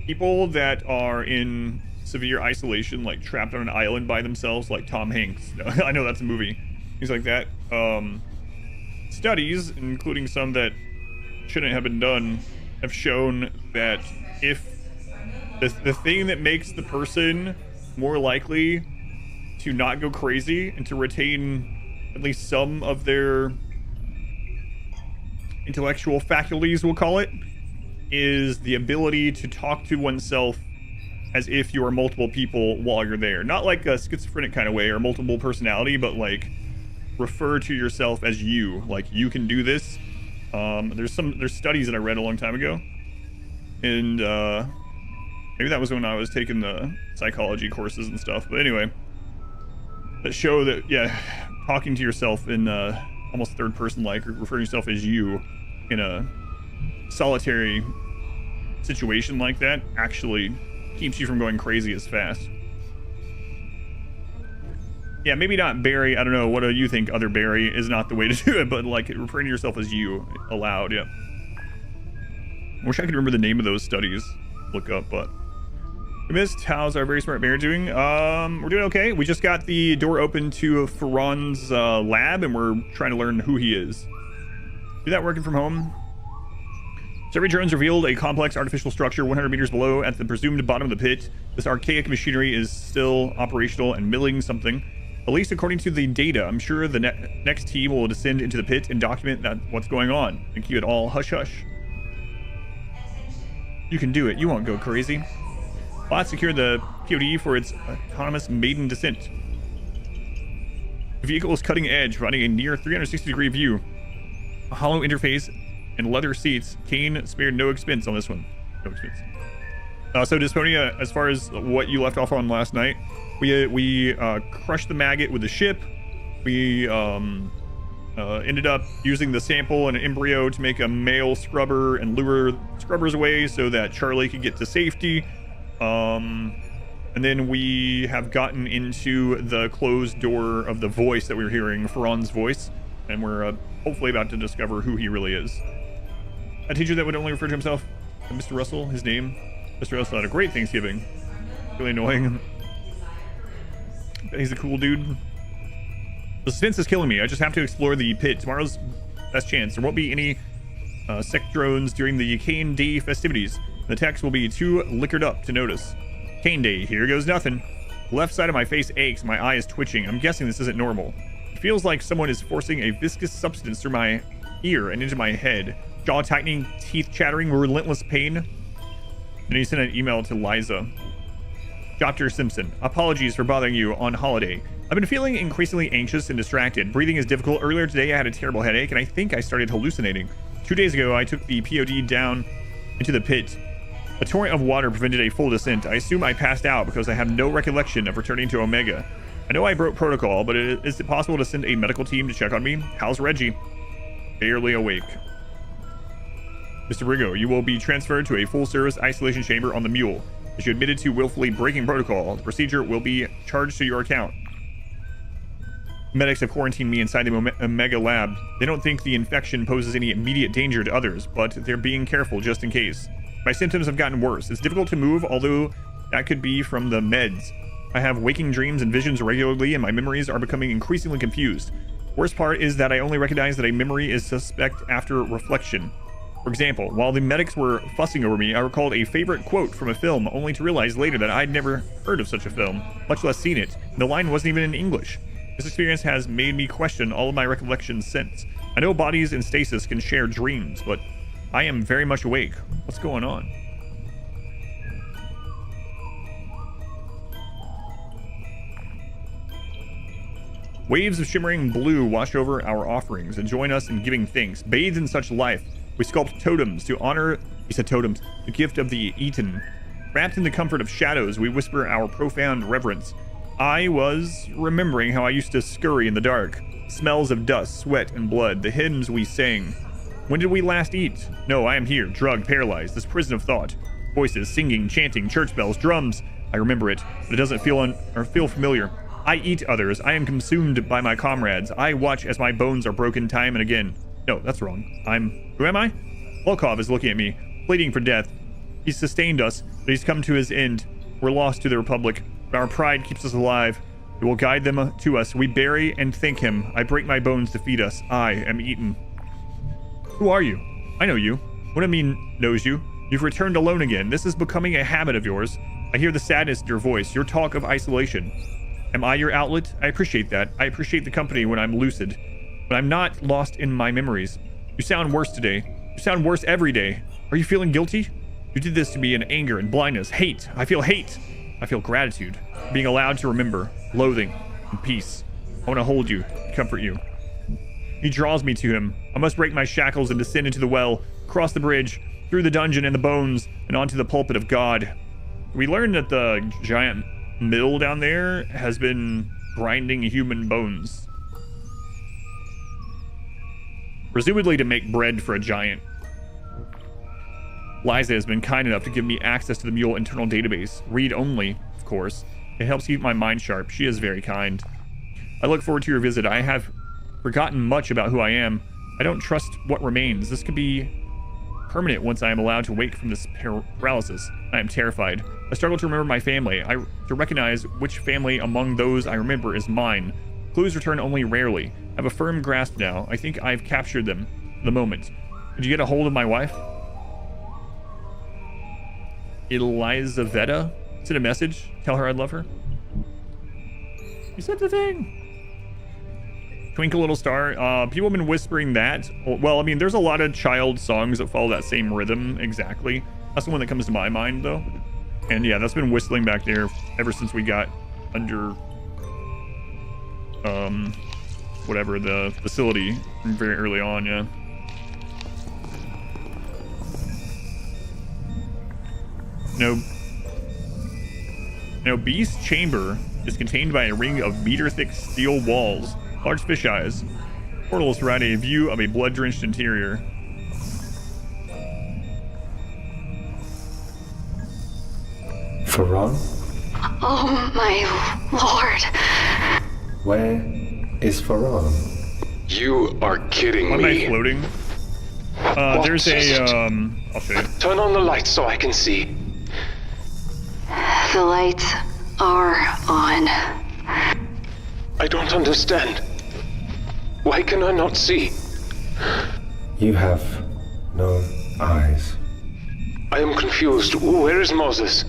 people that are in severe isolation, like trapped on an island by themselves, like Tom Hanks. I know that's a movie. Things like that. Studies, including some that shouldn't have been done, have shown that if the thing that makes the person more likely to not go crazy and to retain at least some of their intellectual faculties, we'll call it, is the ability to talk to oneself as if you are multiple people while you're there. Not like a schizophrenic kind of way or multiple personality, but like refer to yourself as you. Like, you can do this. There's studies that I read a long time ago, and maybe that was when I was taking the psychology courses and stuff. But anyway, that show that, yeah, talking to yourself in almost third person, like referring to yourself as you in a solitary situation like that, actually keeps you from going crazy as fast. Yeah, maybe not Barry. I don't know. What do you think? Other Barry is not the way to do it, but like referring to yourself as you aloud. Yeah. I wish I could remember the name of those studies. Look up, but we missed. How's our very smart bear doing? We're doing okay. We just got the door open to Feron's lab, and we're trying to learn who he is. Do that working from home. Survey drones revealed a complex artificial structure 100 meters below at the presumed bottom of the pit. This archaic machinery is still operational and milling something. At least according to the data. I'm sure the next team will descend into the pit and document what's going on and keep it all hush-hush. You can do it. You won't go crazy. Bot secured the POD for its autonomous maiden descent. The vehicle is cutting edge, running a near 360-degree view. A hollow interface and leather seats. Kane spared no expense on this one. No expense. So Dysphonia, as far as what you left off on last night, we crushed the maggot with the ship. We Ended up using the sample and an embryo to make a male scrubber and lure scrubbers away so that Charlie could get to safety. And then we have gotten into the closed door of the voice that we were hearing, Feron's voice, and we're hopefully about to discover who he really is. A teacher that would only refer to himself as Mr. Russell, his name. Mr. Russell had a great Thanksgiving. Really annoying. But he's a cool dude. The suspense is killing me. I just have to explore the pit. Tomorrow's best chance. There won't be any sect drones during the Cane Day festivities. The techs will be too liquored up to notice. Cane Day, here goes nothing. The left side of my face aches. My eye is twitching. I'm guessing this isn't normal. It feels like someone is forcing a viscous substance through my ear and into my head. Jaw tightening, teeth chattering, relentless pain. And he sent an email to Liza. Dr. Simpson, apologies for bothering you on holiday. I've been feeling increasingly anxious and distracted. Breathing is difficult. Earlier today, I had a terrible headache, and I think I started hallucinating. 2 days ago, I took the POD down into the pit. A torrent of water prevented a full descent. I assume I passed out because I have no recollection of returning to Omega. I know I broke protocol, but is it possible to send a medical team to check on me? How's Reggie? Barely awake. Mr. Brygo, you will be transferred to a full-service isolation chamber on the Mule. As you admitted to willfully breaking protocol, the procedure will be charged to your account. Medics have quarantined me inside the Omega lab. They don't think the infection poses any immediate danger to others, but they're being careful just in case. My symptoms have gotten worse. It's difficult to move, although that could be from the meds. I have waking dreams and visions regularly, and my memories are becoming increasingly confused. Worst part is that I only recognize that a memory is suspect after reflection. For example, while the medics were fussing over me, I recalled a favorite quote from a film, only to realize later that I'd never heard of such a film, much less seen it, and the line wasn't even in English. This experience has made me question all of my recollections since. I know bodies in stasis can share dreams, but I am very much awake. What's going on? Waves of shimmering blue wash over our offerings and join us in giving thanks. Bathed in such life, we sculpt totems to honor, he said totems, the gift of the eaten. Wrapped in the comfort of shadows, we whisper our profound reverence. I was remembering how I used to scurry in the dark. Smells of dust, sweat, and blood, the hymns we sang. When did we last eat? No, I am here, drugged, paralyzed, this prison of thought. Voices, singing, chanting, church bells, drums. I remember it, but it doesn't feel familiar. I eat others. I am consumed by my comrades. I watch as my bones are broken time and again. No, that's wrong. Who am I? Volkov is looking at me, pleading for death. He's sustained us, but he's come to his end. We're lost to the Republic. But our pride keeps us alive. It will guide them to us. We bury and thank him. I break my bones to feed us. I am eaten. Who are you? I know you. What do I mean, knows you? You've returned alone again. This is becoming a habit of yours. I hear the sadness in your voice, your talk of isolation. Am I your outlet? I appreciate that. I appreciate the company when I'm lucid. But I'm not lost in my memories. You sound worse today. You sound worse every day. Are you feeling guilty? You did this to me in anger and blindness. Hate. I feel hate. I feel gratitude. Being allowed to remember. Loathing. And peace. I want to hold you. Comfort you. He draws me to him. I must break my shackles and descend into the well. Cross the bridge. Through the dungeon and the bones. And onto the pulpit of God. We learned that the giant mill down there has been grinding human bones. Presumably to make bread for a giant. Liza has been kind enough to give me access to the Mule internal database. Read only, of course. It helps keep my mind sharp. She is very kind. I look forward to your visit. I have forgotten much about who I am. I don't trust what remains. This could be permanent once I am allowed to wake from this paralysis. I am terrified. I struggle to remember my family. To recognize which family among those I remember is mine. Clues return only rarely. I have a firm grasp now. I think I've captured them for the moment. Did you get a hold of my wife? Elizaveta? Send a message. Tell her I love her. You said the thing. Twinkle Little Star. People have been whispering that. Well, I mean, there's a lot of child songs that follow that same rhythm exactly. That's the one that comes to my mind, though. And yeah, that's been whistling back there ever since we got under, whatever, the facility very early on, yeah. Now, Beast's chamber is contained by a ring of meter-thick steel walls, large fish eyes. Portals provide a view of a blood-drenched interior. Feron? Oh, my lord. Where is Feron? You are kidding Why am I me. floating? There's a, I'll show you. Turn on the lights so I can see. The lights are on. I don't understand. Why can I not see? You have no eyes. I am confused. Where is Moses?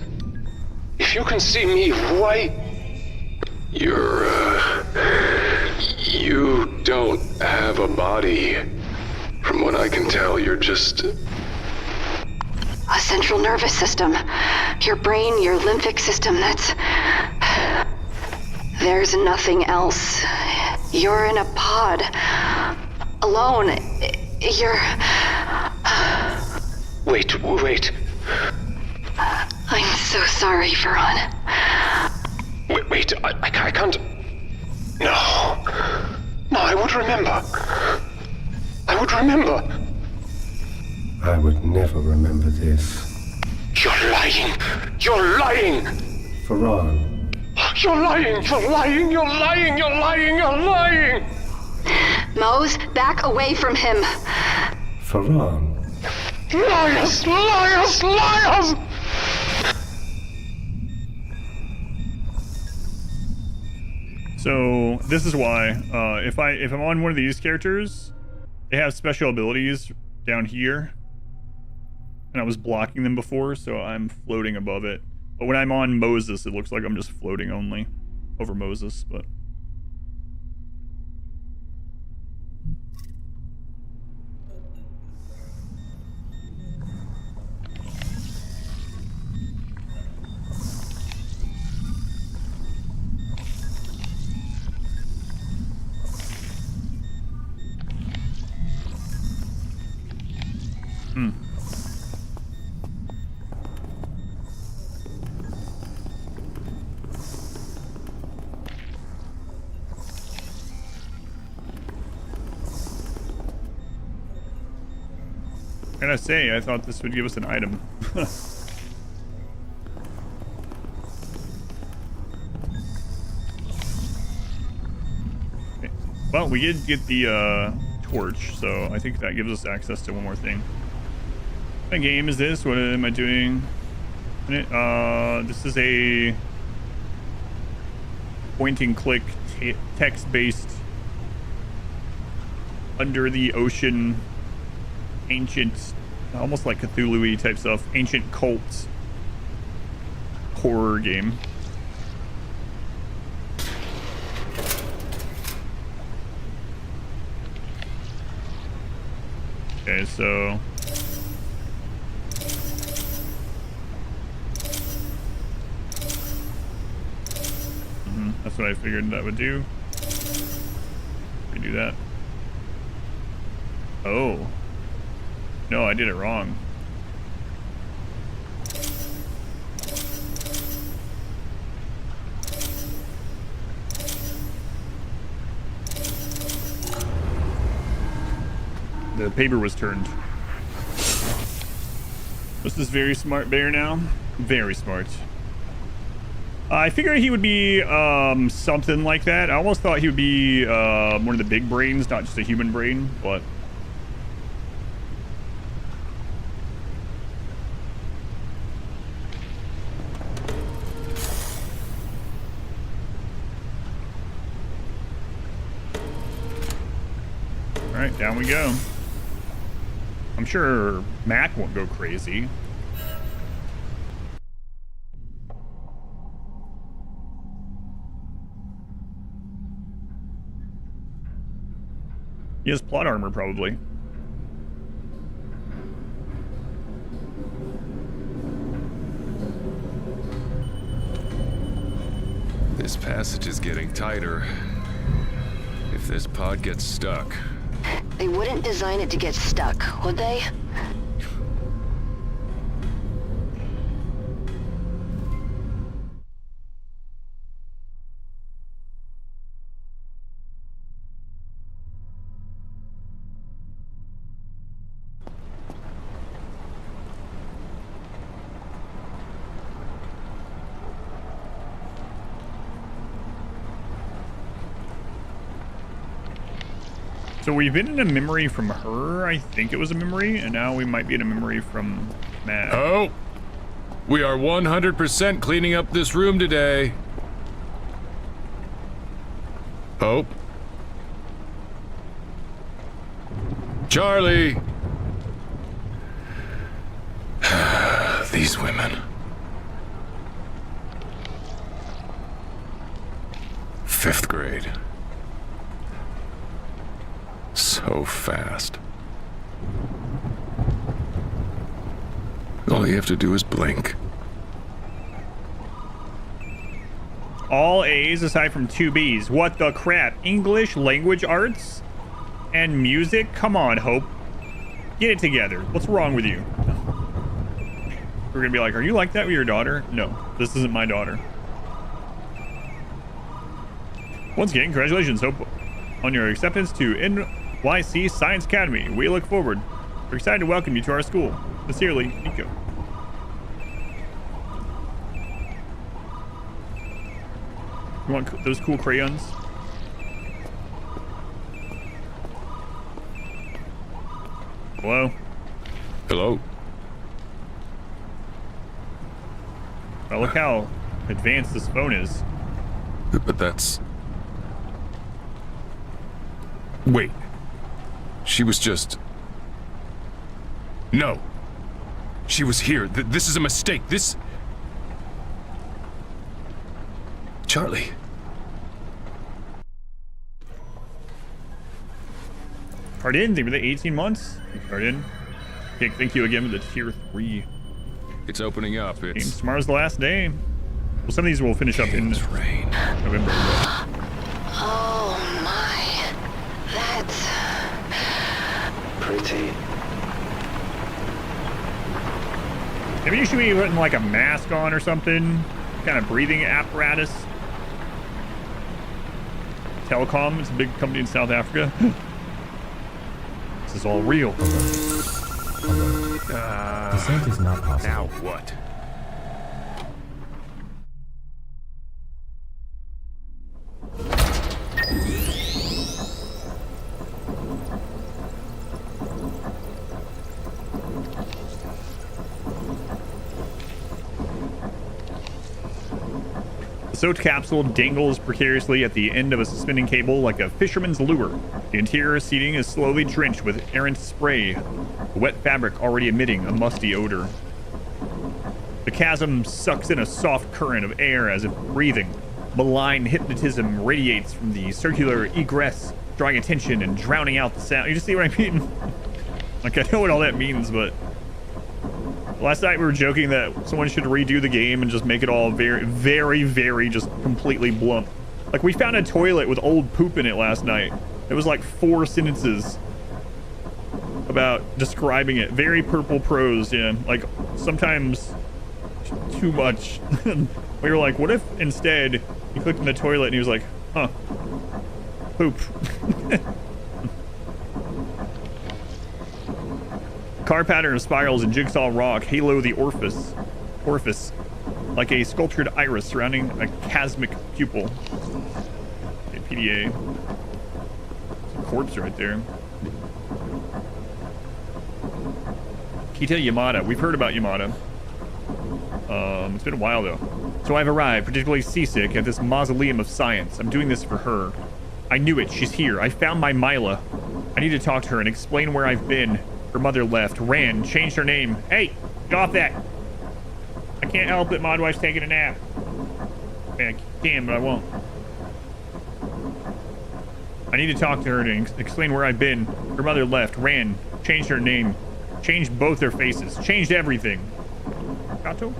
If you can see me, why? You don't have a body. From what I can tell, you're just... A central nervous system. Your brain, your lymphic system, that's... There's nothing else. You're in a pod. Alone. You're... Wait. I'm so sorry, Feron. Wait, I can't... No, I would remember. I would never remember this. You're lying. Feron, You're lying. Mose, back away from him. Feron. Liars! So this is why, if I'm on one of these characters, they have special abilities down here, and I was blocking them before, so I'm floating above it. But when I'm on Moses, it looks like I'm just floating only over Moses, but... Can I say, I thought this would give us an item. Okay. Well, we did get the torch, so I think that gives us access to one more thing. What game is this? What am I doing? This is a point and click text-based under the ocean ancient, almost like Cthulhu-y type stuff, ancient cult horror game. Okay, so that's what I figured that would do. We do that. Oh. No, I did it wrong. The paper was turned. What's this very smart bear now? Very smart. I figured he would be something like that. I almost thought he would be one of the big brains, not just a human brain, but... Alright, down we go. I'm sure Mac won't go crazy. He has plot armor, probably. This passage is getting tighter. If this pod gets stuck... They wouldn't design it to get stuck, would they? So we've been in a memory from her. I think it was a memory, and now we might be in a memory from Matt. Oh, we are 100% cleaning up this room today. Hope. Charlie. These women. 5th grade. So fast. All you have to do is blink. All A's aside from 2 B's. What the crap? English, language arts, and music? Come on, Hope. Get it together. What's wrong with you? We're gonna be like, are you like that with your daughter? No, this isn't my daughter. Once again, congratulations, Hope, on your acceptance to NYC Science Academy. We look forward. We're excited to welcome you to our school. Sincerely, Nico. You want those cool crayons? Hello? Hello? Oh, look how advanced this phone is. But that's... Wait. She was just... No. She was here. This is a mistake. This... Charlie. Pardon? Thank you for the 18 months. Pardon. Okay, thank you again for the tier 3. It's opening up. It's... Tomorrow's the last day. Well, some of these will finish up in November. Oh my. That's pretty. Maybe you should be putting like a mask on or something. Kind of breathing apparatus. Telecom, it's a big company in South Africa. This is all real. Ascent is not possible. Now what? The soaked capsule dangles precariously at the end of a suspending cable like a fisherman's lure. The interior seating is slowly drenched with errant spray, the wet fabric already emitting a musty odor. The chasm sucks in a soft current of air as if breathing. Malign hypnotism radiates from the circular egress, drawing attention and drowning out the sound. You just see what I mean? Like, I know what all that means, but... Last night we were joking that someone should redo the game and just make it all very, very, very just completely blunt. Like, we found a toilet with old poop in it last night. It was like 4 sentences about describing it. Very purple prose, yeah. Like, sometimes too much. We were like, what if instead he clicked in the toilet and he was like, huh, poop. Car pattern of spirals and jigsaw rock halo the orifice, like a sculptured iris surrounding a chasmic pupil. Okay, PDA. There's a corpse right there. Kita Yamada. We've heard about Yamada. It's been a while though. So I've arrived, particularly seasick, at this mausoleum of science. I'm doing this for her. I knew it. She's here. I found my Mila. I need to talk to her and explain where I've been. Her mother left, ran, changed her name. Hey, get off that. I can't help it. My wife's taking a nap. I can, but I won't. I need to talk to her to explain where I've been. Her mother left, ran, changed her name, changed both their faces, changed everything. Gato?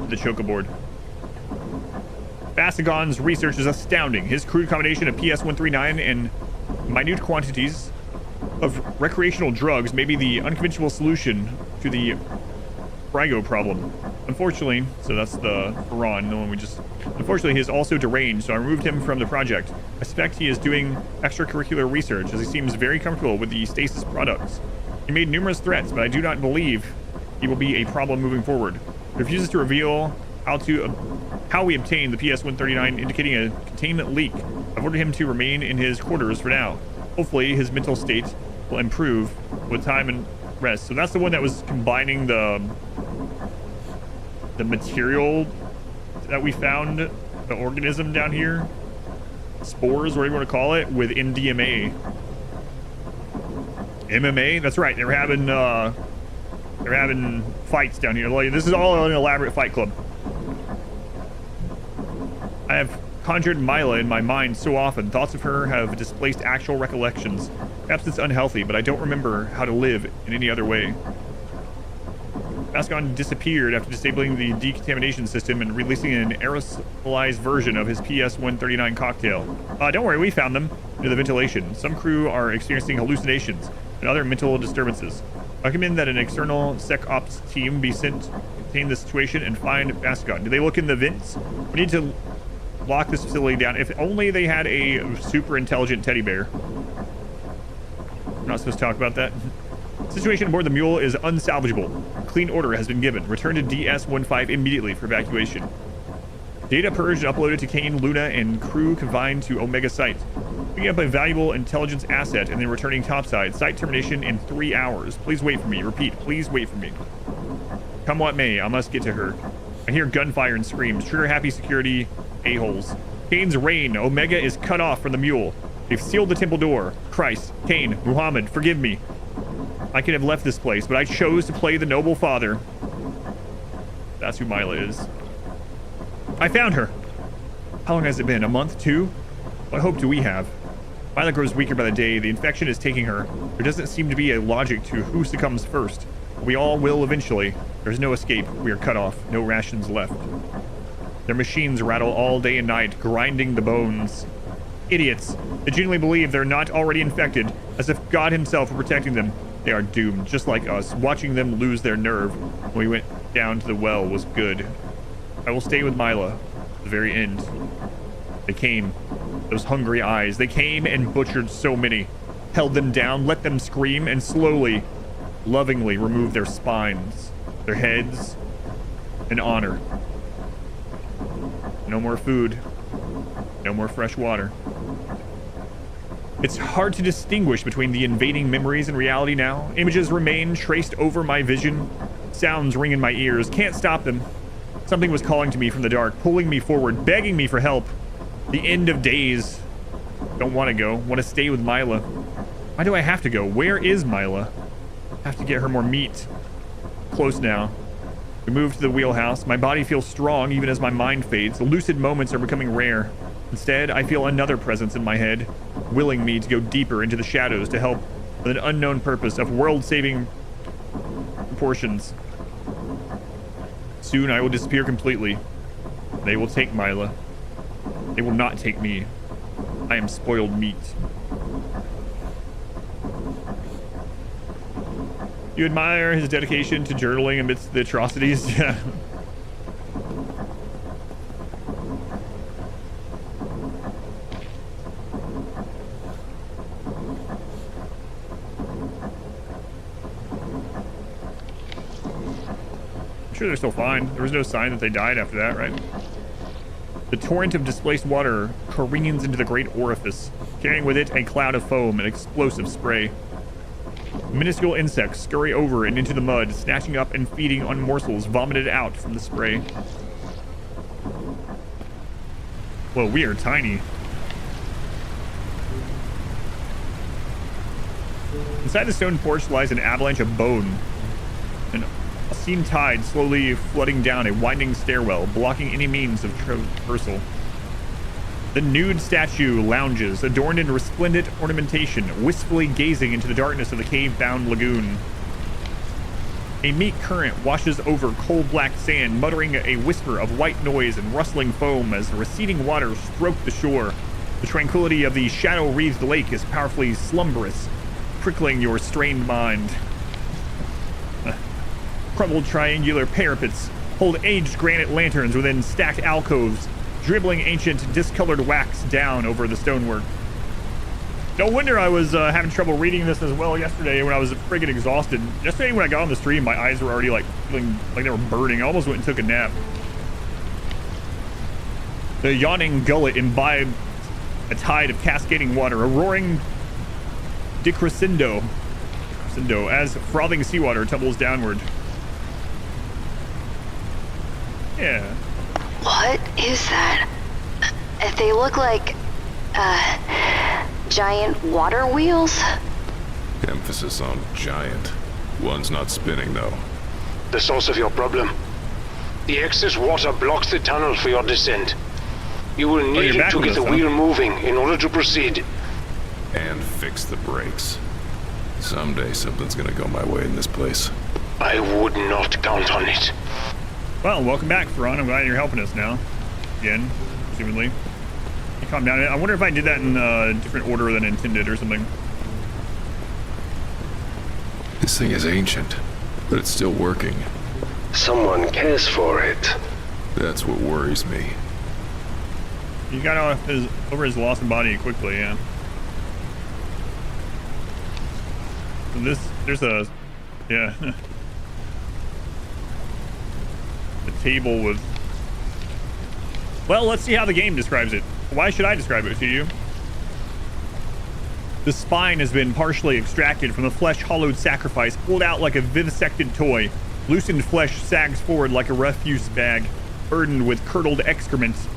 The chocoboard. Basagon's research is astounding. His crude combination of PS-139 and minute quantities of recreational drugs may be the unconventional solution to the Brygo problem. Unfortunately, so that's the Feron, the one we just... Unfortunately, he is also deranged, so I removed him from the project. I suspect he is doing extracurricular research, as he seems very comfortable with the Stasis products. He made numerous threats, but I do not believe he will be a problem moving forward. He refuses to reveal how we obtained the PS-139, indicating a containment leak. I've ordered him to remain in his quarters for now. Hopefully his mental state will improve with time and rest. So that's the one that was combining the material that we found, the organism down here, spores, whatever you want to call it, with MDMA. MMA? That's right. They were having fights down here. Like, this is all an elaborate fight club. I have conjured Mila in my mind so often. Thoughts of her have displaced actual recollections. Perhaps it's unhealthy, but I don't remember how to live in any other way. Vascon disappeared after disabling the decontamination system and releasing an aerosolized version of his PS-139 cocktail. Don't worry, we found them near the ventilation. Some crew are experiencing hallucinations and other mental disturbances. I recommend that an external sec ops team be sent to contain the situation and find Vascon. Do they look in the vents? We need to lock this facility down. If only they had a super intelligent teddy bear. I'm not supposed to talk about that. Situation aboard the mule is unsalvageable. Clean order has been given. Return to DS-15 immediately for evacuation. Data purged and uploaded to Kane, Luna, and crew confined to Omega site. Picking up a valuable intelligence asset and then returning topside. Site termination in 3 hours. Please wait for me. Repeat, please wait for me. Come what may, I must get to her. I hear gunfire and screams. Trigger happy security a-holes. Kane's reign. Omega is cut off from the mule. They've sealed the temple door. Christ, Kane, Muhammad, forgive me. I could have left this place, but I chose to play the noble father. That's who Mila is. I found her. How long has it been? A month? 2? What hope do we have? Mila grows weaker by the day. The infection is taking her. There doesn't seem to be a logic to who succumbs first. We all will eventually. There's no escape. We are cut off. No rations left. Their machines rattle all day and night, grinding the bones. Idiots. They genuinely believe they're not already infected, as if God himself were protecting them. They are doomed, just like us. Watching them lose their nerve when we went down to the well was good. I will stay with Mila to the very end. They came. Those hungry eyes. They came and butchered so many. Held them down, let them scream, and slowly, lovingly removed their spines, their heads, and honor. No more food. No more fresh water. It's hard to distinguish between the invading memories and reality now. Images remain traced over my vision. Sounds ring in my ears. Can't stop them. Something was calling to me from the dark, pulling me forward, begging me for help. The end of days. Don't want to go. Want to stay with Mila. Why do I have to go? Where is Mila? Have to get her more meat. Close now. We move to the wheelhouse. My body feels strong even as my mind fades. The lucid moments are becoming rare. Instead, I feel another presence in my head, willing me to go deeper into the shadows to help with an unknown purpose of world-saving proportions. Soon I will disappear completely. They will take Mila. They will not take me. I am spoiled meat. You admire his dedication to journaling amidst the atrocities? Yeah. I'm sure they're still fine. There was no sign that they died after that, right? The torrent of displaced water careens into the great orifice, carrying with it a cloud of foam and explosive spray. Minuscule insects scurry over and into the mud, snatching up and feeding on morsels vomited out from the spray. Whoa, we are tiny. Inside the stone porch lies an avalanche of bone. An obscene tide slowly flooding down a winding stairwell, blocking any means of traversal. The nude statue lounges, adorned in resplendent ornamentation, wistfully gazing into the darkness of the cave-bound lagoon. A meek current washes over coal-black sand, muttering a whisper of white noise and rustling foam as the receding waters stroke the shore. The tranquility of the shadow-wreathed lake is powerfully slumberous, prickling your strained mind. Crumbled triangular parapets hold aged granite lanterns within stacked alcoves, dribbling ancient discolored wax down over the stonework. No wonder I was having trouble reading this as well yesterday when I was friggin' exhausted. Yesterday when I got on the stream, my eyes were already like feeling like they were burning. I almost went and took a nap. The yawning gullet imbibed a tide of cascading water, a roaring decrescendo. As frothing seawater tumbles downward. Yeah. What is that? They look like, giant water wheels? Emphasis on giant. One's not spinning, though. The source of your problem. The excess water blocks the tunnel for your descent. You will need it to get the wheel moving in order to proceed. And fix the brakes. Someday something's gonna go my way in this place. I would not count on it. Well, welcome back, Feron. I'm glad you're helping us now. Again, presumably. You calm down. I wonder if I did that in a different order than intended or something. This thing is ancient, but it's still working. Someone cares for it. That's what worries me. He got over his lost body quickly, yeah. So there's a, yeah. A table with, well, let's see how the game describes it. Why should I describe it to you? The spine has been partially extracted from the flesh-hollowed sacrifice, pulled out like a vivisected toy. Loosened flesh sags forward like a refuse bag, burdened with curdled excrements.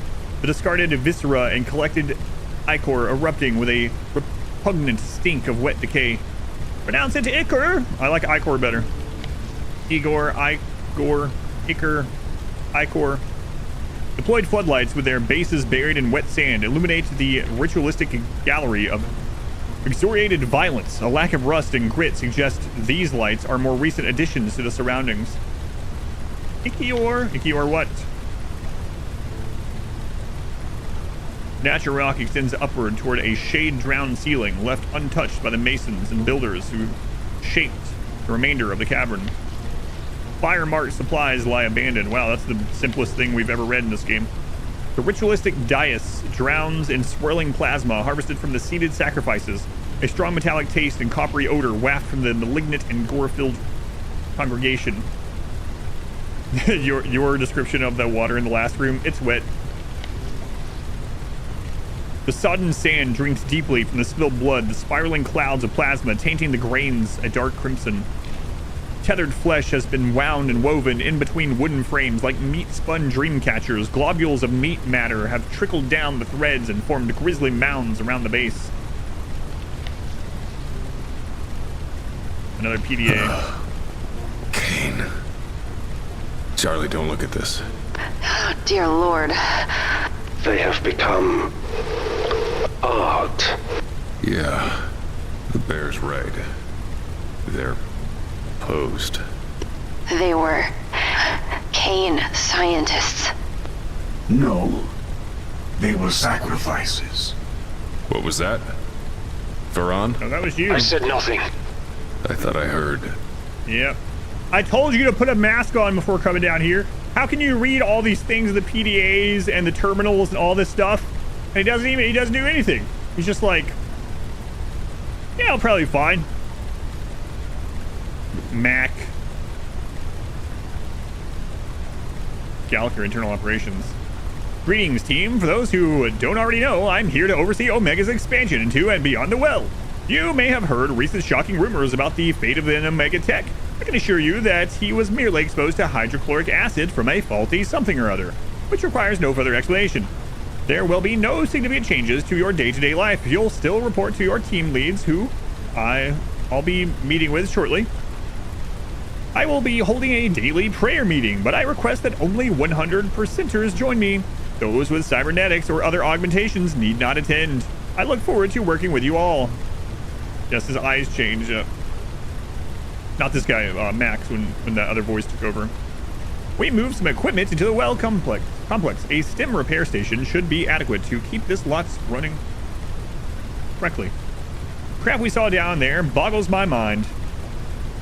The discarded viscera and collected ichor erupting with a repugnant stink of wet decay. Pronounce it ichor. I like ichor better. Igor, ichor, ichor. Deployed floodlights with their bases buried in wet sand illuminate the ritualistic gallery of excoriated violence. A lack of rust and grit suggests these lights are more recent additions to the surroundings. Ichor what? Natural rock extends upward toward a shade-drowned ceiling, left untouched by the masons and builders who shaped the remainder of the cavern. Fire-marked supplies lie abandoned. Wow, that's the simplest thing we've ever read in this game. The ritualistic dais drowns in swirling plasma harvested from the seated sacrifices. A strong metallic taste and coppery odor waft from the malignant and gore-filled congregation. Your description of the water in the last room, it's wet. The sodden sand drinks deeply from the spilled blood, the spiraling clouds of plasma tainting the grains a dark crimson. Tethered flesh has been wound and woven in between wooden frames like meat-spun dream catchers. Globules of meat matter have trickled down the threads and formed grisly mounds around the base. Another PDA. Kane. Charlie, don't look at this. Oh, dear Lord. They have become art. Yeah, the bear's right. They're posed. They were Kane scientists. No, they were sacrifices. What was that? Feron? No, that was you. I said nothing. I thought I heard. Yep. I told you to put a mask on before coming down here. How can you read all these things, the PDAs and the terminals and all this stuff, and he doesn't do anything. He's just like, yeah, I'll probably be fine. Mac. Gallagher, Internal Operations. Greetings, team. For those who don't already know, I'm here to oversee Omega's expansion into and beyond the well. You may have heard recent shocking rumors about the fate of an Omega tech. I can assure you that he was merely exposed to hydrochloric acid from a faulty something or other, which requires no further explanation. There will be no significant changes to your day-to-day life. You'll still report to your team leads, who I'll be meeting with shortly. I will be holding a daily prayer meeting, but I request that only 100%ers join me. Those with cybernetics or other augmentations need not attend. I look forward to working with you all. Yes, his eyes change. Not this guy, Max, when that other voice took over. We moved some equipment into the well complex. A stem repair station should be adequate to keep this lot running correctly. Crap we saw down there boggles my mind.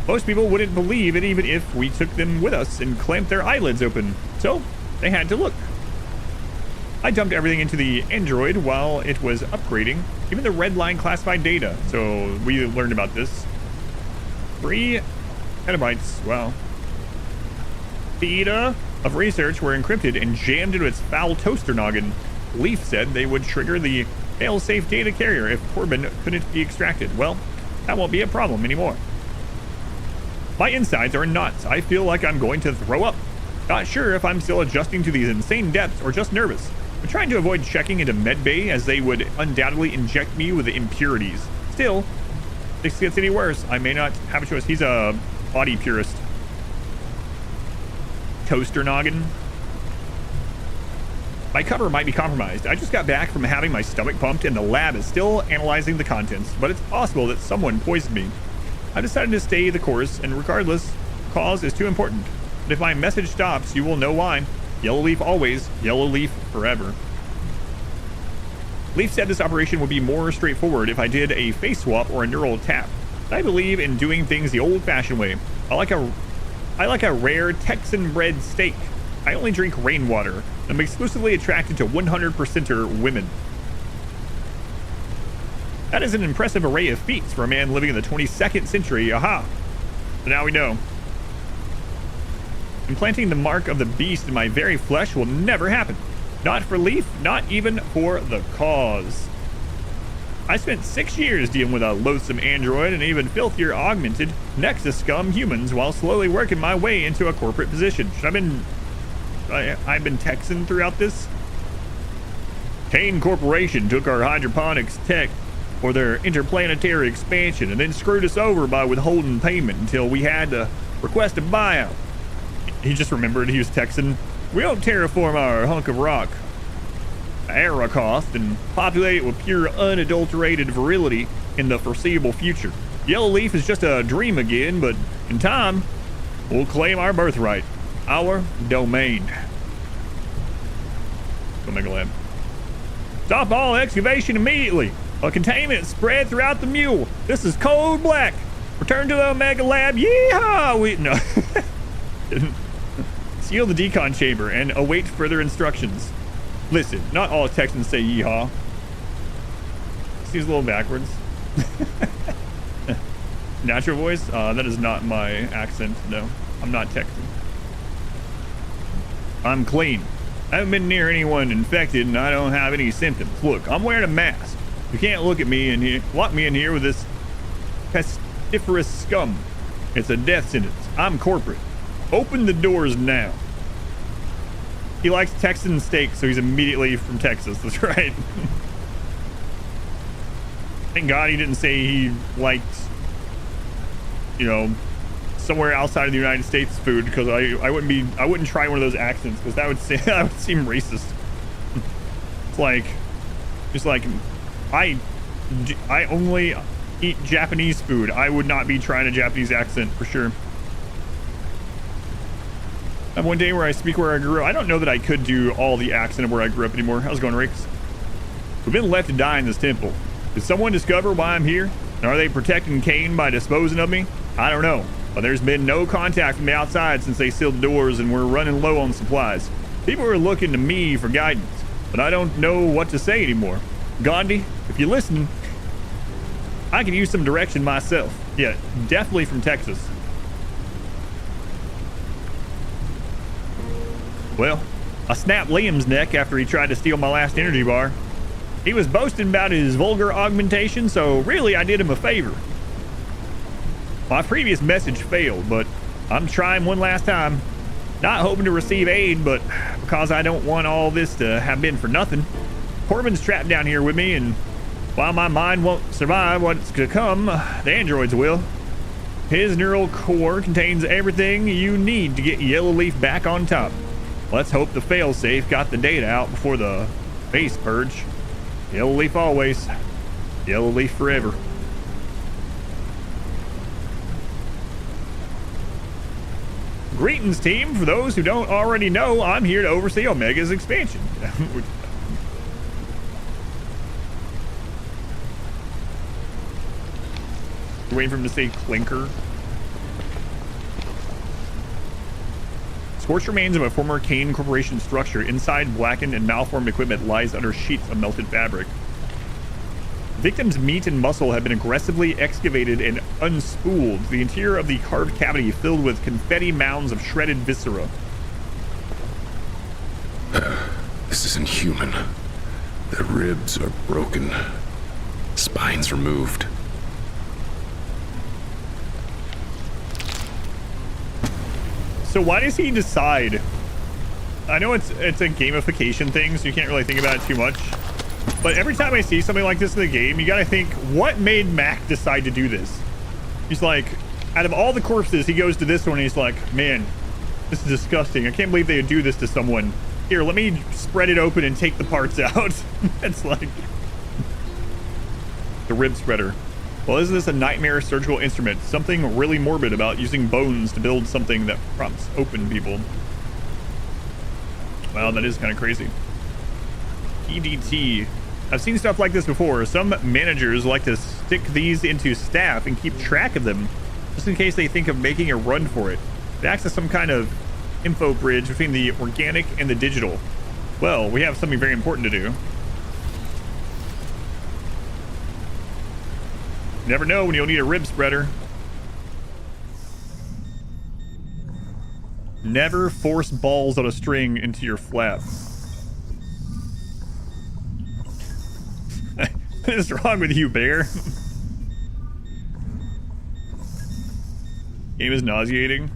Most people wouldn't believe it even if we took them with us and clamped their eyelids open. So, they had to look. I dumped everything into the Android while it was upgrading, even the red line classified data. So, we learned about this. 3 petabytes, wow. Data of research were encrypted and jammed into its foul toaster noggin. Leaf said they would trigger the fail-safe data carrier if Corbin couldn't be extracted. Well, That won't be a problem anymore. My insides are in knots. I feel like I'm going to throw up. Not sure if I'm still adjusting to these insane depths or just nervous. I'm trying to avoid checking into medbay as they would undoubtedly inject me with impurities. Still, if this gets any worse, I may not have a choice. He's a body purist. Toaster noggin. My cover might be compromised. I just got back from having my stomach pumped and the lab is still analyzing the contents, but it's possible that someone poisoned me. I decided to stay the course, and regardless, cause is too important. But if my message stops, you will know why. Yellow Leaf always, Yellow Leaf forever. Leaf said this operation would be more straightforward if I did a face swap or a neural tap. But I believe in doing things the old-fashioned way. I like a rare Texan-bred steak. I only drink rainwater. I'm exclusively attracted to 100%er women. That is an impressive array of feats for a man living in the 22nd century. Aha! So now we know. Implanting the mark of the beast in my very flesh will never happen. Not for Leaf, not even for the cause. I spent 6 years dealing with a loathsome android and even filthier augmented Nexus scum humans while slowly working my way into a corporate position. I've been Texan throughout this. Kane Corporation took our hydroponics tech for their interplanetary expansion and then screwed us over by withholding payment until we had to request a buyout. He just remembered he was Texan. We don't terraform our hunk of rock, Arakoth, and populate it with pure unadulterated virility in the foreseeable future. Yellow Leaf is just a dream again, but in time, we'll claim our birthright, our domain. Omega Lab. Stop all excavation immediately. A containment spread throughout the mule. This is Code Black. Return to the Omega Lab. Yeehaw! No. Seal the decon chamber and await further instructions. Listen, not all Texans say yeehaw. Seems a little backwards. Natural voice? That is not my accent. No, I'm not Texan. I'm clean. I haven't been near anyone infected and I don't have any symptoms. Look, I'm wearing a mask. You can't look me in here with this pestiferous scum. It's a death sentence. I'm corporate. Open the doors now. He likes Texan steak, so he's immediately from Texas. That's right. Thank God he didn't say he liked, somewhere outside of the United States food, because I wouldn't try one of those accents, because that would seem racist. It's like I only eat Japanese food. I would not be trying a Japanese accent for sure. I have one day where I speak where I grew up. I don't know that I could do all the accent of where I grew up anymore. How's it going, Ricks? We've been left to die in this temple. Did someone discover why I'm here? And are they protecting Kane by disposing of me? I don't know. But there's been no contact from the outside since they sealed the doors and we're running low on supplies. People are looking to me for guidance, but I don't know what to say anymore. Gandhi, if you listen, I could use some direction myself. Yeah, definitely from Texas. Well, I snapped Liam's neck after he tried to steal my last energy bar. He was boasting about his vulgar augmentation, so really I did him a favor. My previous message failed, but I'm trying one last time. Not hoping to receive aid, but because I don't want all this to have been for nothing. Corbin's trapped down here with me, and while my mind won't survive what's to come, the androids will. His neural core contains everything you need to get Yellow Leaf back on top. Let's hope the failsafe got the data out before the base purge. Yellow Leaf always. Yellow Leaf forever. Greetings, team. For those who don't already know, I'm here to oversee Omega's expansion. Waiting for him to say clinker. Scorched remains of a former Kane Corporation structure. Inside blackened and malformed equipment lies under sheets of melted fabric. Victims' meat and muscle have been aggressively excavated and unspooled. The interior of the carved cavity filled with confetti mounds of shredded viscera. This isn't human. Their ribs are broken. Spines removed. So why does he decide? I know it's a gamification thing, so you can't really think about it too much. But every time I see something like this in the game, you gotta think, what made Mac decide to do this? He's like, out of all the corpses, he goes to this one and he's like, man, this is disgusting. I can't believe they would do this to someone. Here, let me spread it open and take the parts out. It's like the rib spreader. Well, isn't this a nightmare surgical instrument? Something really morbid about using bones to build something that prompts open people. Wow, that is kind of crazy. EDT. I've seen stuff like this before. Some managers like to stick these into staff and keep track of them, just in case they think of making a run for it. It acts as some kind of info bridge between the organic and the digital. Well, we have something very important to do. You never know when you'll need a rib spreader. Never force balls on a string into your flap. What is wrong with you, bear? Game is nauseating.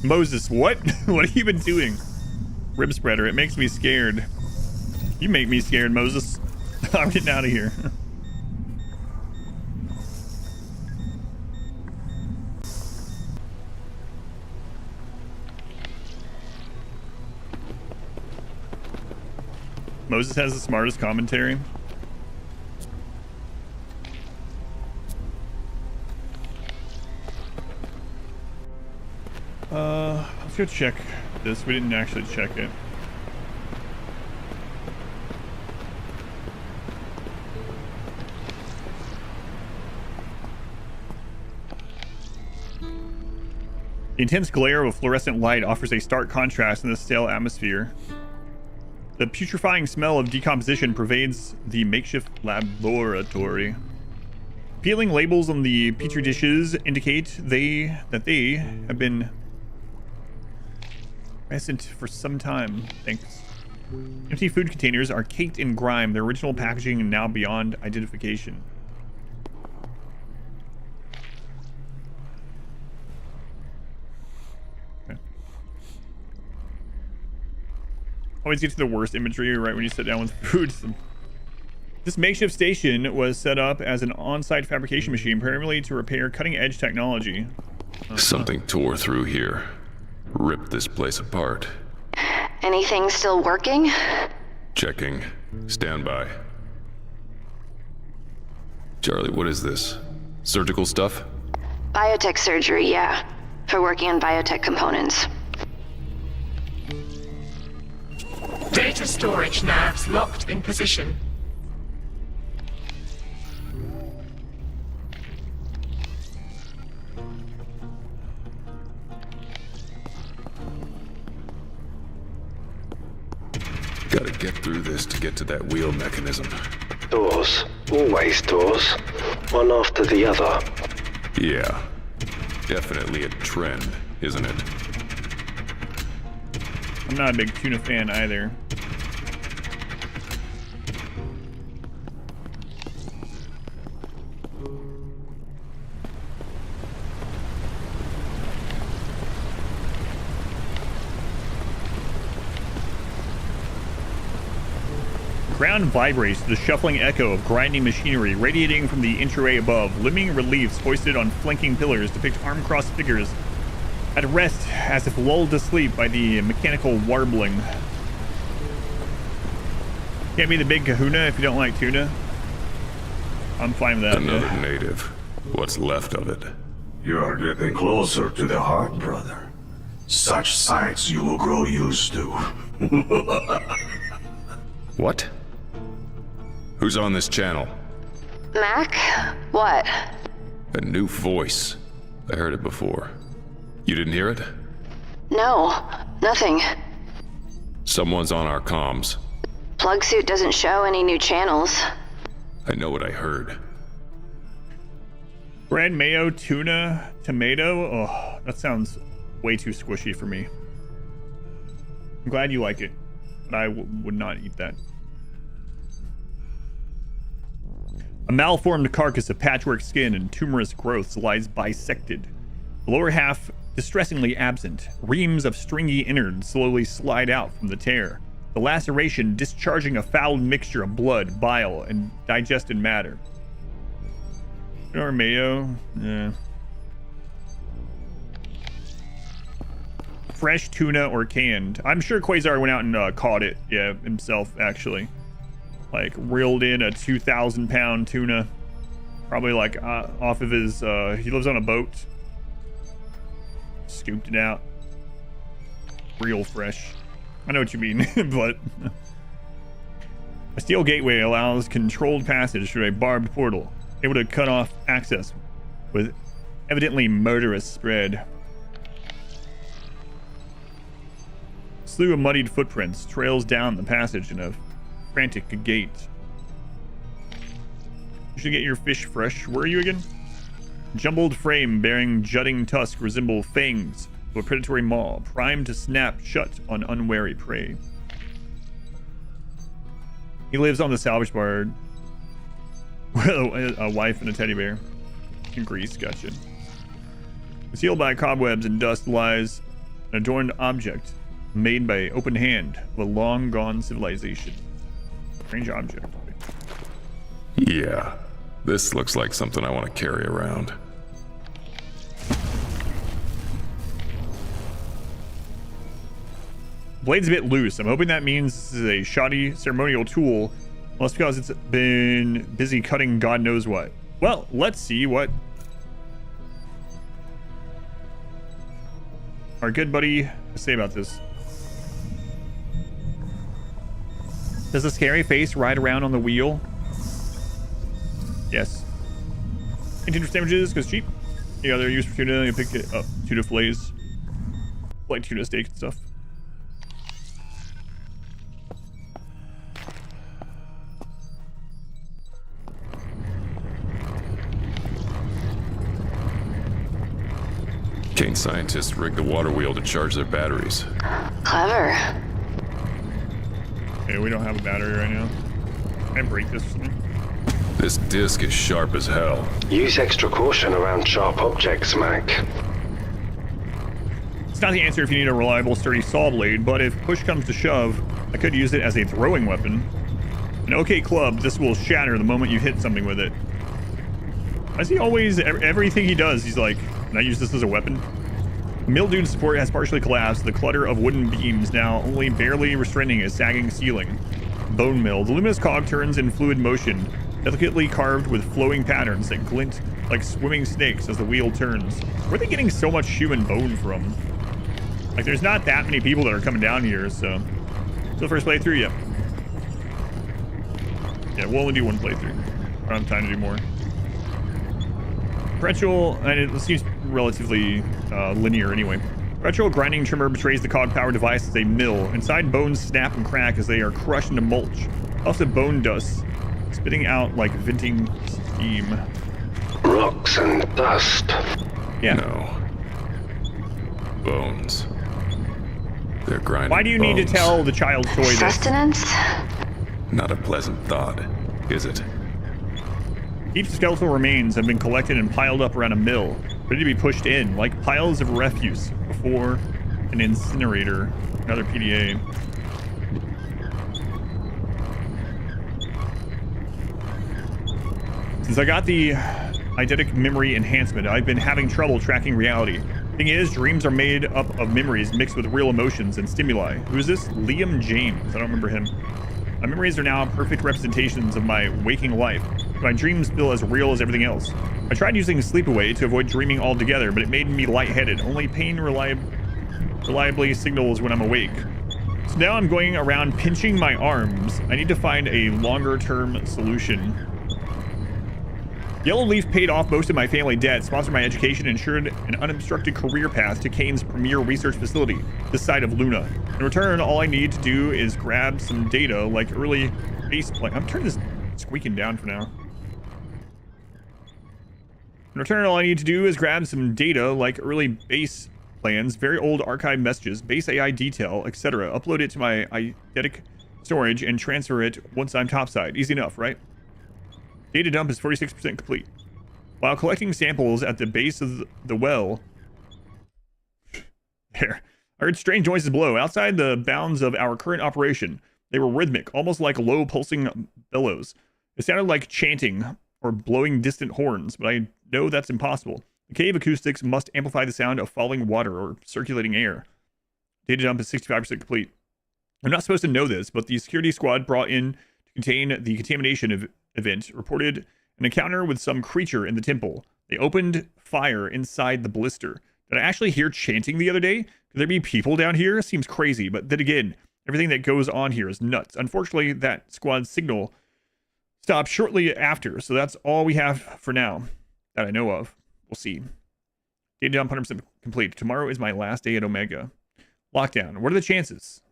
Moses, what? What have you been doing? Rib spreader, it makes me scared. You make me scared, Moses. I'm getting out of here. Moses has the smartest commentary. Let's go check this. We didn't actually check it. The intense glare of a fluorescent light offers a stark contrast in the stale atmosphere. The putrefying smell of decomposition pervades the makeshift laboratory. Peeling labels on the petri dishes indicate that they have been present for some time. Thanks. Empty food containers are caked in grime, their original packaging now beyond identification. Always get to the worst imagery right when you sit down with food. This makeshift station was set up as an on-site fabrication machine, primarily to repair cutting-edge technology. Something tore through here. Ripped this place apart. Anything still working? Checking. Stand by. Charlie, what is this? Surgical stuff? Biotech surgery, yeah. For working on biotech components. Data storage navs locked in position. Gotta get through this to get to that wheel mechanism. Doors. Always doors. One after the other. Yeah. Definitely a trend, isn't it? I'm not a big tuna fan either. Ground vibrates to the shuffling echo of grinding machinery radiating from the entryway above. Limbing reliefs hoisted on flanking pillars depict arm-crossed figures at rest as if lulled to sleep by the mechanical warbling. Can't be the big kahuna if you don't like tuna. I'm fine with that. Another native. What's left of it? You're getting closer to the heart, brother. Such sights you will grow used to. What? Who's on this channel? Mac? What? A new voice. I heard it before. You didn't hear it? No, nothing. Someone's on our comms. Plug suit doesn't show any new channels. I know what I heard. Bread, mayo, tuna, tomato. Oh, that sounds way too squishy for me. I'm glad you like it, but I would not eat that. A malformed carcass of patchwork skin and tumorous growths lies bisected. The lower half distressingly absent. Reams of stringy innards slowly slide out from the tear. The laceration discharging a foul mixture of blood, bile, and digested matter. Or mayo? Yeah. Fresh tuna or canned? I'm sure Quasar went out and caught it, yeah, himself, actually. Like, reeled in a 2,000-pound tuna. Probably, like, off of his, he lives on a boat. Scooped it out. Real fresh. I know what you mean, but... A steel gateway allows controlled passage through a barbed portal, able to cut off access with evidently murderous spread. A slew of muddied footprints trails down the passage in a frantic gait. You should get your fish fresh. Where are you again? Jumbled frame bearing jutting tusk resemble fangs of a predatory maw, primed to snap shut on unwary prey. He lives on the salvage bar with a wife and a teddy bear. In Greece, gotcha. Concealed by cobwebs and dust lies an adorned object made by open hand of a long-gone civilization. Strange object. Yeah, this looks like something I want to carry around. Blade's a bit loose. I'm hoping that means this is a shoddy ceremonial tool, unless because it's been busy cutting God knows what. Well, let's see what our good buddy has to say about this. Does a scary face ride around on the wheel? Yes. Continuous damages goes cheap. The other use for tuna, you pick it up. Tuna fillets. Like tuna steak and stuff. Kane scientists rigged the water wheel to charge their batteries. Clever. Okay, we don't have a battery right now. Can I break this or something? This disc is sharp as hell. Use extra caution around sharp objects, Mac. It's not the answer if you need a reliable, sturdy saw blade, but if push comes to shove, I could use it as a throwing weapon. An okay club, this will shatter the moment you hit something with it. Why is he always, everything he does, he's like, can I use this as a weapon? Mildewed support has partially collapsed, the clutter of wooden beams now only barely restraining a sagging ceiling. Bone mill. The luminous cog turns in fluid motion, delicately carved with flowing patterns that glint like swimming snakes as the wheel turns. Where are they getting so much human bone from? Like, there's not that many people that are coming down here, so... Still first playthrough? Yeah. Yeah, we'll only do one playthrough. I don't have time to do more. Perpetual, and it seems relatively linear anyway. Perpetual grinding trimmer betrays the cog power device as a mill. Inside, bones snap and crack as they are crushed into mulch. Also bone dust, spitting out like venting steam. Rocks and dust. Yeah. No. Bones. They're grinding. Why do you need to tell the child's toy this? Sustenance? Not a pleasant thought, is it? Heaps of skeletal remains have been collected and piled up around a mill, ready to be pushed in, like piles of refuse before an incinerator. Another PDA. Since I got the eidetic memory enhancement, I've been having trouble tracking reality. Thing is, dreams are made up of memories mixed with real emotions and stimuli. Who's this? Liam James. I don't remember him. My memories are now perfect representations of my waking life. My dreams feel as real as everything else. I tried using sleepaway to avoid dreaming altogether, but it made me lightheaded. Only pain reliably signals when I'm awake. So now I'm going around pinching my arms. I need to find a longer-term solution. Yellow Leaf paid off most of my family debt, sponsored my education, and ensured an unobstructed career path to Kane's premier research facility, this side of Luna. In return, all I need to do is grab some data like early base plan. I'm turning this squeaking down for now. In return, all I need to do is grab some data like early base plans, very old archive messages, base AI detail, etc. Upload it to my eidetic storage and transfer it once I'm topside. Easy enough, right? Data dump is 46% complete. While collecting samples at the base of the well, there, I heard strange noises below, outside the bounds of our current operation. They were rhythmic, almost like low pulsing bellows. It sounded like chanting or blowing distant horns, but I know that's impossible. The cave acoustics must amplify the sound of falling water or circulating air. Data dump is 65% complete. I'm not supposed to know this, but the security squad brought in to contain the contamination event reported an encounter with some creature in the temple. They opened fire inside the blister. Did I actually hear chanting the other day? Could there be people down here? Seems crazy, but then again, everything that goes on here is nuts. Unfortunately, that squad's signal stopped shortly after, so that's all we have for now that I know of. We'll see. Data dump 100% complete. Tomorrow is my last day at Omega. Lockdown. What are the chances?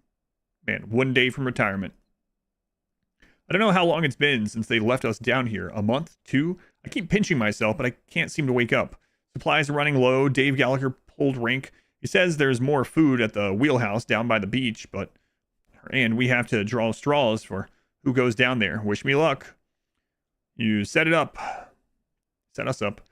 Man, 1 day from retirement. I don't know how long it's been since they left us down here. A month? 2? I keep pinching myself, but I can't seem to wake up. Supplies are running low. Dave Gallagher pulled rank. He says there's more food at the wheelhouse down by the beach, and we have to draw straws for who goes down there. Wish me luck. You set it up. Set us up.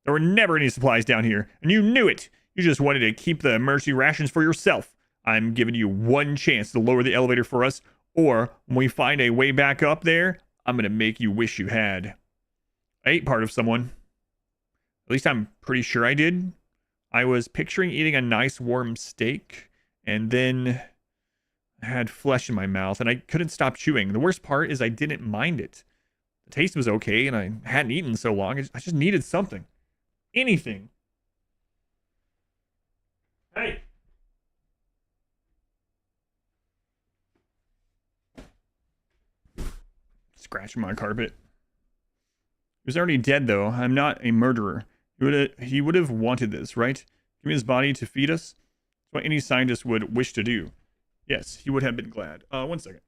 There were never any supplies down here, and you knew it. You just wanted to keep the emergency rations for yourself. I'm giving you one chance to lower the elevator for us, or when we find a way back up there, I'm going to make you wish you had. I ate part of someone. At least I'm pretty sure I did. I was picturing eating a nice warm steak, and then I had flesh in my mouth, and I couldn't stop chewing. The worst part is I didn't mind it. The taste was okay, and I hadn't eaten so long. I just needed something. Anything. Hey. Scratching my carpet. He was already dead, though. I'm not a murderer. He would have wanted this, right? Give me his body to feed us. That's what any scientist would wish to do. Yes, he would have been glad. 1 second.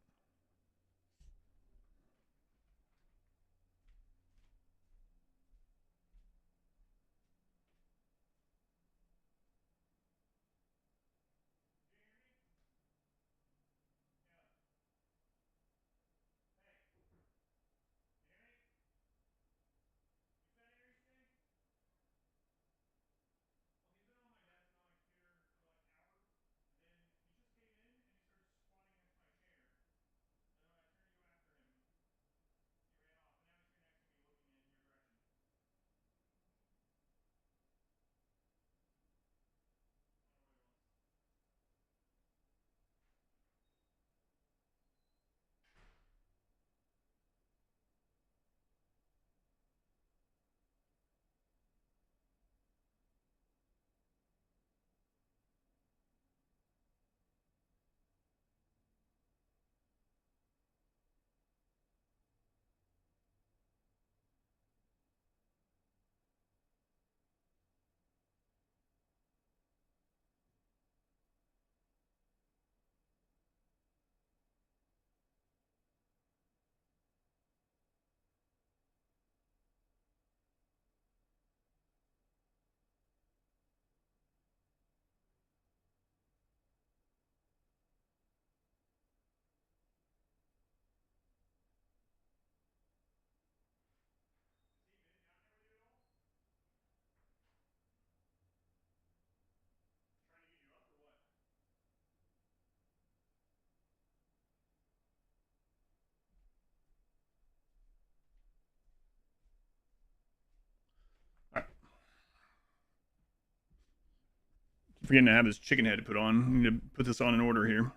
Forgetting to have this chicken head put on. I need to put this on in order here.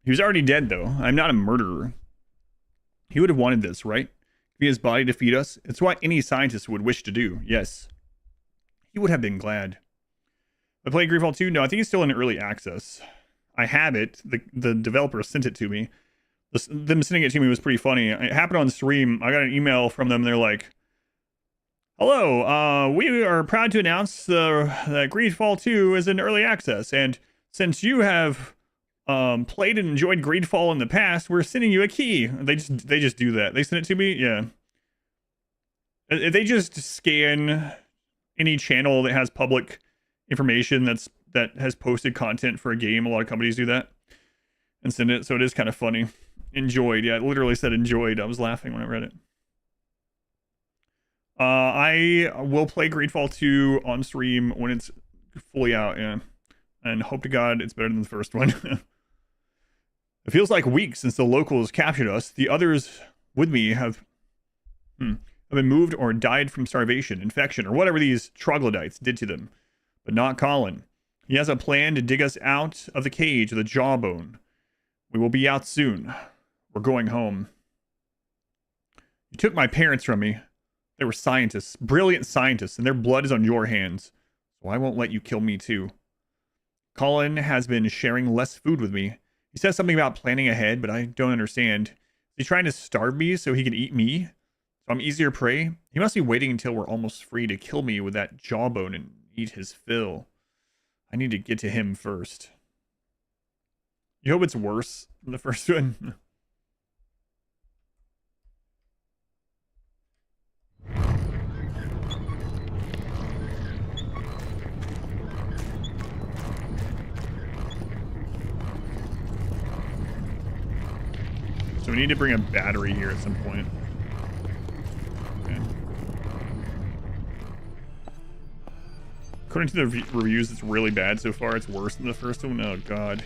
He was already dead, though. I'm not a murderer. He would have wanted this, right? Give me his body to feed us. It's what any scientist would wish to do. Yes. He would have been glad. I played Greedfall 2? No, I think it's still in early access. I have it. The developer sent it to me. Them sending it to me was pretty funny. It happened on stream. I got an email from them. They're like, hello, we are proud to announce that Greedfall 2 is in early access, and since you have played and enjoyed Greedfall in the past, we're sending you a key. They just do that. They send it to me? Yeah. They just scan any channel that has public information that has posted content for a game. A lot of companies do that. and send it. So it is kind of funny. Enjoyed. Yeah, it literally said enjoyed. I was laughing when I read it. I will play Greedfall 2 on stream when it's fully out, yeah. And hope to God it's better than the first one. It feels like weeks since the locals captured us. The others with me have been moved or died from starvation, infection, or whatever these troglodytes did to them. But not Colin. He has a plan to dig us out of the cage with a jawbone. We will be out soon. We're going home. You took my parents from me. They were scientists, brilliant scientists, and their blood is on your hands. So I won't let you kill me too. Colin has been sharing less food with me. He says something about planning ahead, but I don't understand. Is he trying to starve me so he can eat me? So I'm easier prey? He must be waiting until we're almost free to kill me with that jawbone and eat his fill. I need to get to him first. You hope it's worse than the first one? So we need to bring a battery here at some point. Okay. According to the reviews, it's really bad so far. It's worse than the first one. Oh, God.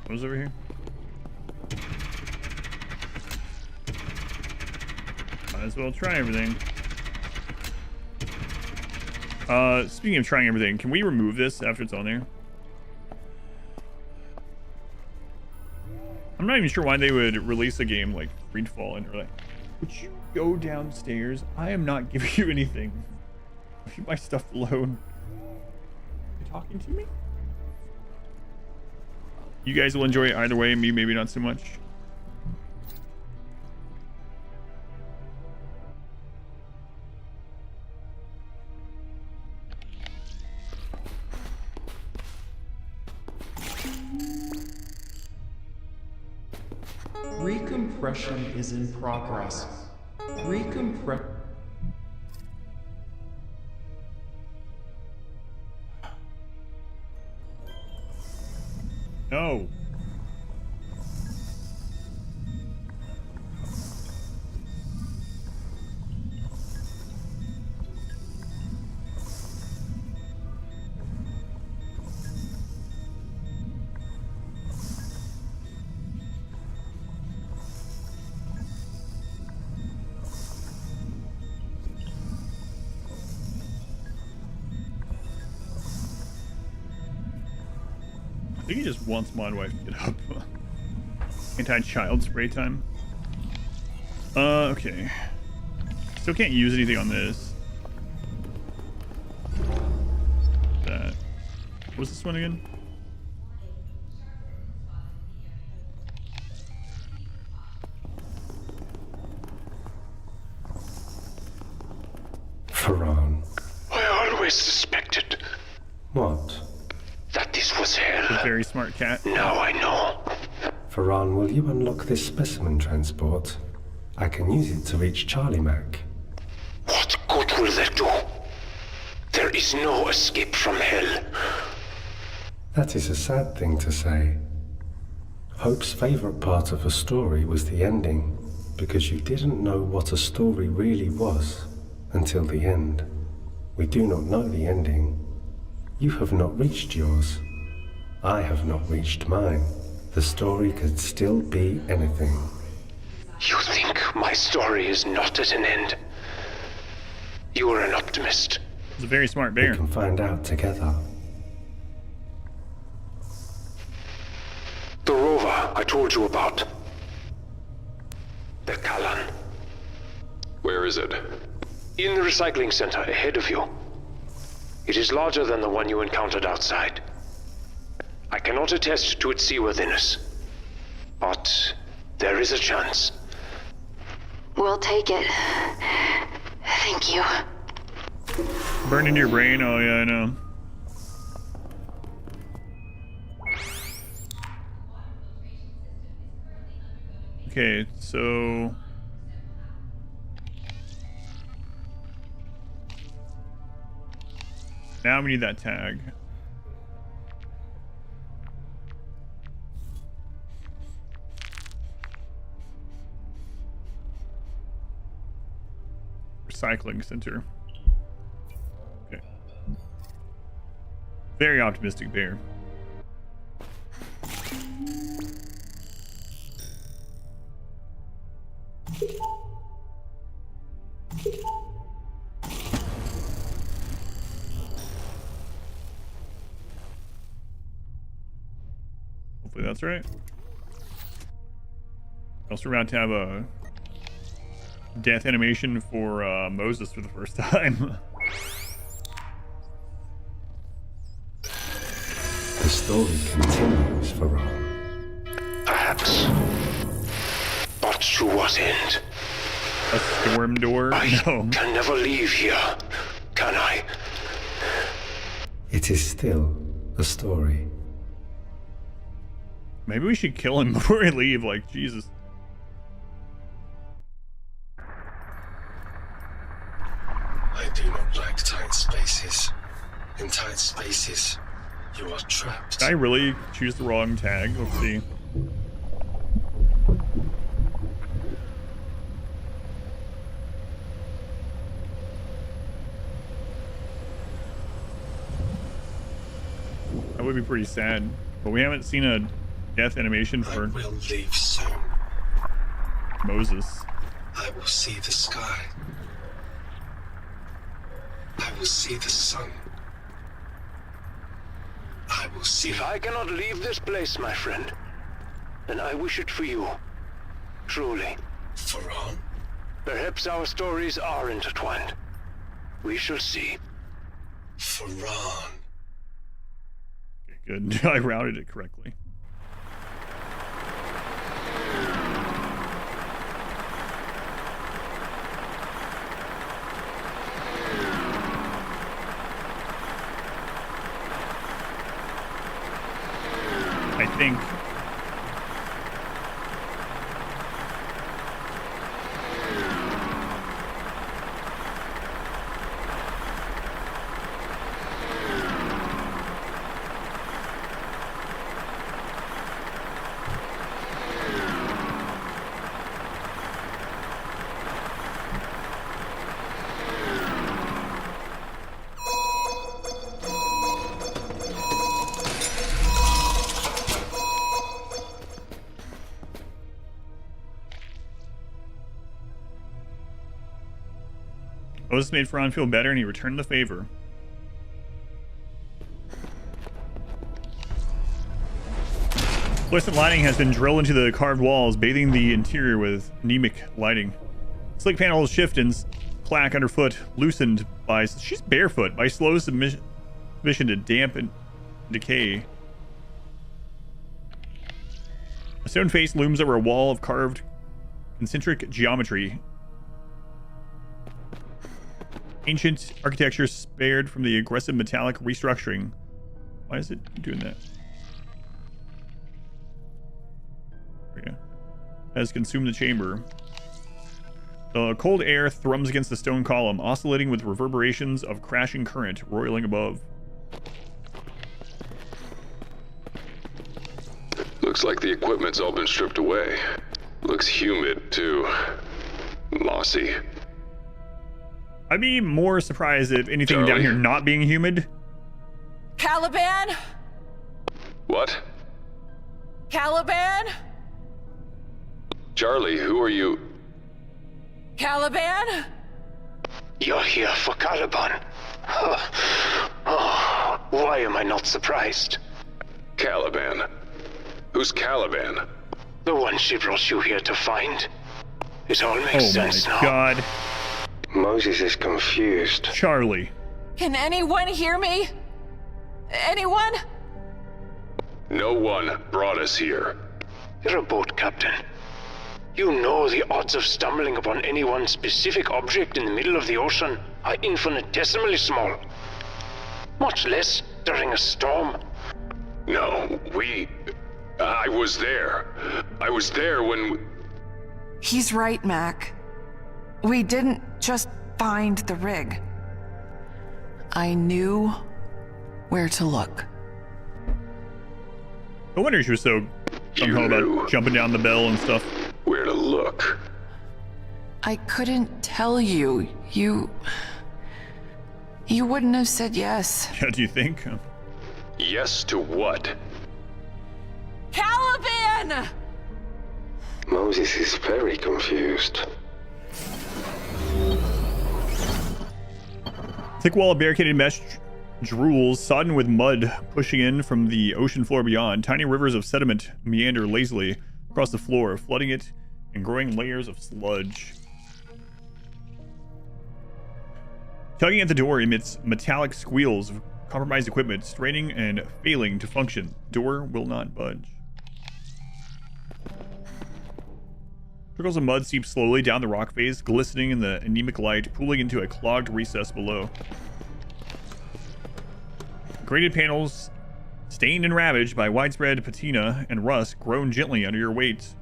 What's over here? Might as well try everything. Speaking of trying everything, can we remove this after it's on there? I'm not even sure why they would release a game like Greedfall and like, would you go downstairs? I am not giving you anything. Leave my stuff alone. Are you talking to me? You guys will enjoy it either way, me maybe not so much. Recompression is in progress. No. I think he just wants my wife to get up. Anti-child spray time. Okay. Still can't use anything on this. That. What was this one again? Feron. I always suspected. What? That this was hell. A very smart cat. Now I know. Feron, will you unlock this specimen transport? I can use it to reach Charlie Mac. What good will that do? There is no escape from hell. That is a sad thing to say. Hope's favorite part of a story was the ending, because you didn't know what a story really was until the end. We do not know the ending. You have not reached yours. I have not reached mine. The story could still be anything. You think my story is not at an end? You are an optimist. He's a very smart bear. We can find out together. The rover I told you about. The Callan. Where is it? In the recycling center ahead of you. It is larger than the one you encountered outside. I cannot attest to its seaworthiness, but there is a chance. We'll take it. Thank you. Burned into your brain? Oh yeah, I know. Okay, so... now we need that tag. Recycling center. Okay. Very optimistic there. Hopefully that's right. Also around to have a death animation for Moses for the first time. The story continues, Feron. Perhaps. But to what end? A storm door? I No. can never leave here, can I? It is still a story. Maybe we should kill him before we leave, like, Jesus. I do not like tight spaces. In tight spaces, you are trapped. Did I really choose the wrong tag? Let's see. That would be pretty sad. But we haven't seen a death animation for... I will leave soon. Moses. I will see the sky. I will see the sun. I will see... If I cannot leave this place, my friend, then I wish it for you. Truly. Feron? Perhaps our stories are intertwined. We shall see. Feron. Okay, good. I routed it correctly. I think. Moses made Feron feel better and he returned the favor. Fluorescent lighting has been drilled into the carved walls, bathing the interior with anemic lighting. Slick panels shift and clack underfoot, loosened by... she's barefoot, by slow submission to damp and decay. A stone face looms over a wall of carved concentric geometry. Ancient architecture spared from the aggressive metallic restructuring. Why is it doing that? There we go. Has consumed the chamber. The cold air thrums against the stone column, oscillating with reverberations of crashing current roiling above. Looks like the equipment's all been stripped away. Looks humid, too. Mossy. I'd be more surprised if anything Charlie? down here not being humid. Caliban? What? Caliban? Charlie, who are you? Caliban? You're here for Caliban. Oh, why am I not surprised? Caliban. Who's Caliban? The one she brought you here to find. It all makes Oh sense my now. god. Moses is confused. Charlie. Can anyone hear me? Anyone? No one brought us here. You're a boat captain. You know the odds of stumbling upon any one specific object in the middle of the ocean are infinitesimally small. Much less during a storm. No, I was there. I was there when... He's right, Mac. We didn't just find the rig. I knew where to look. No wonder she was so gung-ho about jumping down the bell and stuff. Where to look? I couldn't tell you. You wouldn't have said yes. Yeah, do you think? Yes to what? Caliban! Moses is very confused. Thick wall of barricaded mesh drools, sodden with mud pushing in from the ocean floor beyond. Tiny rivers of sediment meander lazily across the floor, flooding it and growing layers of sludge. Tugging at the door emits metallic squeals of compromised equipment, straining and failing to function. Door will not budge. Trickles of mud seep slowly down the rock face, glistening in the anemic light, pooling into a clogged recess below. Grated panels, stained and ravaged by widespread patina and rust, groan gently under your weight.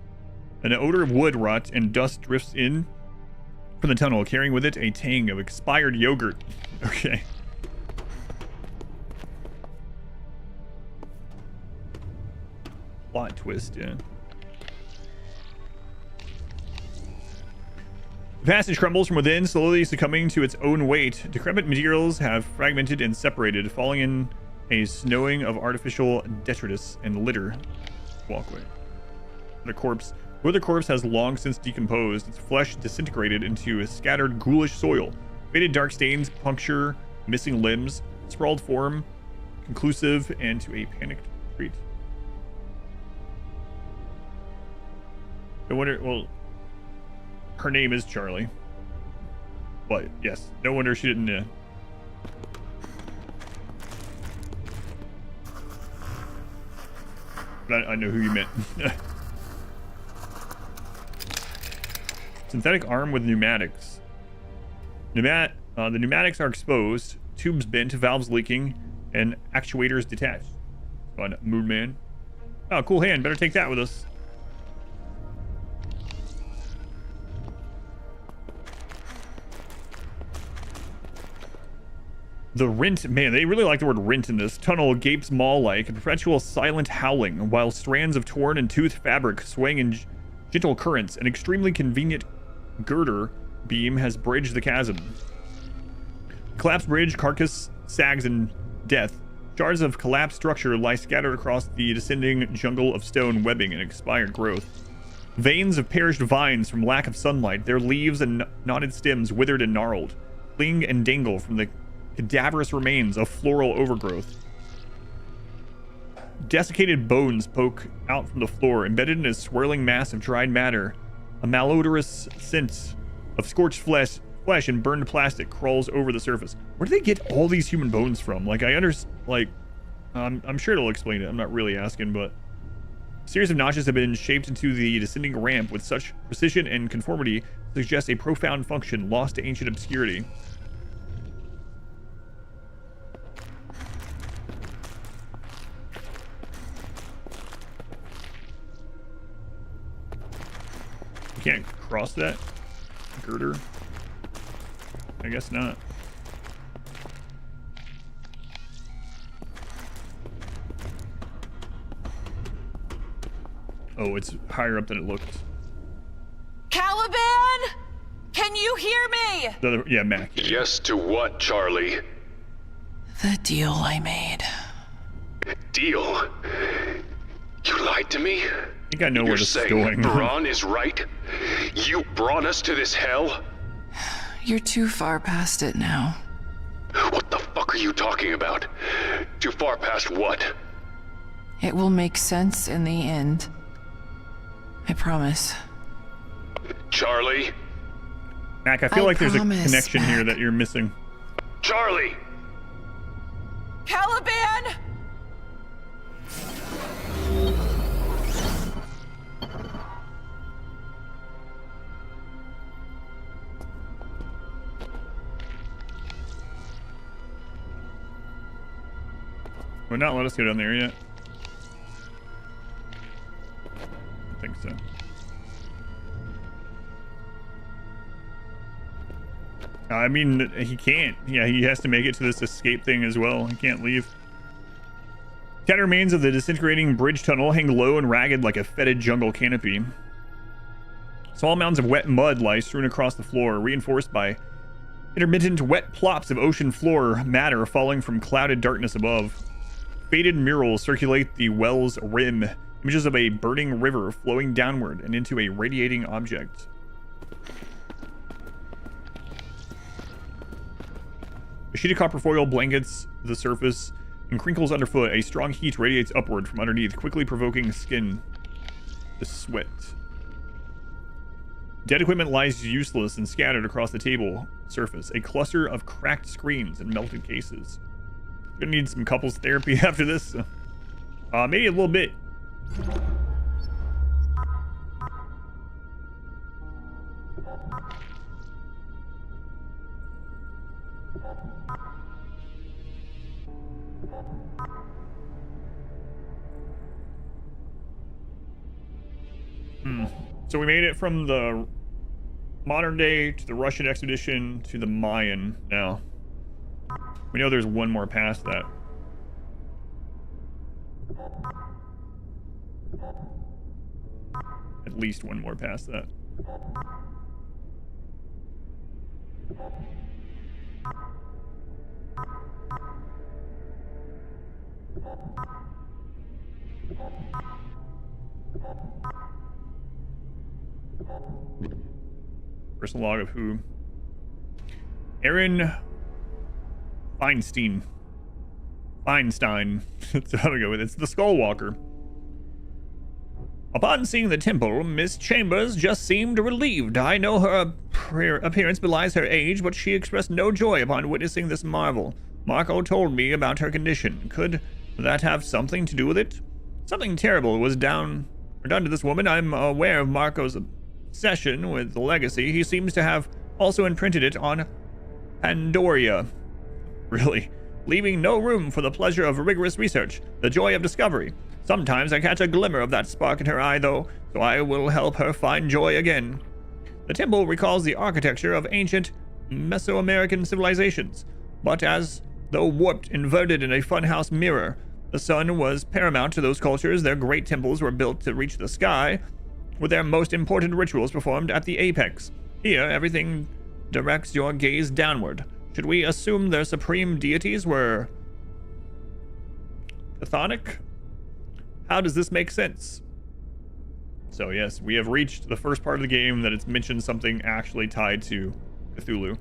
An odor of wood rot and dust drifts in from the tunnel, carrying with it a tang of expired yogurt. Okay. Plot twist, yeah. The passage crumbles from within, slowly succumbing to its own weight. Decrepit materials have fragmented and separated, falling in a snowing of artificial detritus and litter. Walkway. The corpse has long since decomposed, its flesh disintegrated into a scattered ghoulish soil. Faded dark stains puncture missing limbs, sprawled form, conclusive and to a panicked retreat. I wonder, well, her name is Charlie. But yes, no wonder she didn't. But I know who you meant. Synthetic arm with pneumatics. The pneumatics are exposed, tubes bent, valves leaking, and actuators detached. Fun, Moon Man. Oh, cool hand. Better take that with us. The rent, man, they really like the word rent in this. Tunnel gapes maw-like, a perpetual silent howling, while strands of torn and toothed fabric swaying in gentle currents. An extremely convenient girder beam has bridged the chasm. Collapsed bridge, carcass sags in death. Shards of collapsed structure lie scattered across the descending jungle of stone webbing and expired growth. Veins of perished vines from lack of sunlight, their leaves and knotted stems withered and gnarled, cling and dangle from the cadaverous remains of floral overgrowth. Desiccated bones poke out from the floor, embedded in a swirling mass of dried matter. A malodorous scent of scorched flesh and burned plastic crawls over the surface. Where do they get all these human bones from? Like, I'm sure it'll explain it. I'm not really asking, but a series of notches have been shaped into the descending ramp with such precision and conformity suggests a profound function lost to ancient obscurity. You can't cross that girder? I guess not. Oh, it's higher up than it looked. Caliban! Can you hear me? Yeah, Mac. Yes to what, Charlie? The deal I made. Deal? You lied to me? I think I know where this is going. Feron is right? You brought us to this hell? You're too far past it now. What the fuck are you talking about? Too far past what? It will make sense in the end. I promise. Charlie? Mac, I feel like there's a connection here that you're missing. Charlie! Caliban! Would not let us go down there yet. I think so. I mean, he can't. Yeah, he has to make it to this escape thing as well. He can't leave. Tattered remains of the disintegrating bridge tunnel hang low and ragged like a fetid jungle canopy. Small mounds of wet mud lie strewn across the floor, reinforced by intermittent wet plops of ocean floor matter falling from clouded darkness above. Faded murals circulate the well's rim, images of a burning river flowing downward and into a radiating object. A sheet of copper foil blankets the surface and crinkles underfoot. A strong heat radiates upward from underneath, quickly provoking skin to sweat. Dead equipment lies useless and scattered across the table surface. A cluster of cracked screens and melted cases. Gonna need some couples therapy after this. Maybe a little bit. So we made it from the modern day to the Russian expedition to the Mayan now. We know there's one more past that. At least one more past that. Personal log of who? Aaron Feinstein. That's how to go with it. It's the Skullwalker. Upon seeing the temple, Miss Chambers just seemed relieved. I know her appearance belies her age, but she expressed no joy upon witnessing this marvel. Marco told me about her condition. Could that have something to do with it? Something terrible was done to this woman. I'm aware of Marco's obsession with the legacy. He seems to have also imprinted it on Pandoria. Really, leaving no room for the pleasure of rigorous research, the joy of discovery. Sometimes I catch a glimmer of that spark in her eye, though, so I will help her find joy again. The temple recalls the architecture of ancient Mesoamerican civilizations, but as though warped, inverted in a funhouse mirror. The sun was paramount to those cultures. Their great temples were built to reach the sky, with their most important rituals performed at the apex. Here, everything directs your gaze downward. Should we assume their supreme deities were chthonic? How does this make sense? So yes, we have reached the first part of the game that it's mentioned something actually tied to Cthulhu.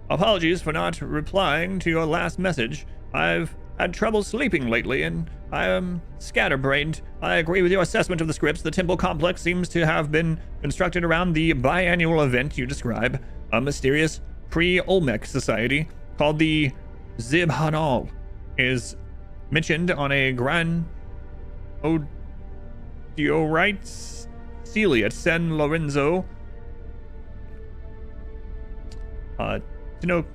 Apologies for not replying to your last message. I've had trouble sleeping lately, and I am scatterbrained. I agree with your assessment of the scripts. The temple complex seems to have been constructed around the biannual event you describe, a mysterious pre-Olmec society called the Zibhanal is mentioned on a Gran Odioite Sealy at San Lorenzo. Tenochtitlan?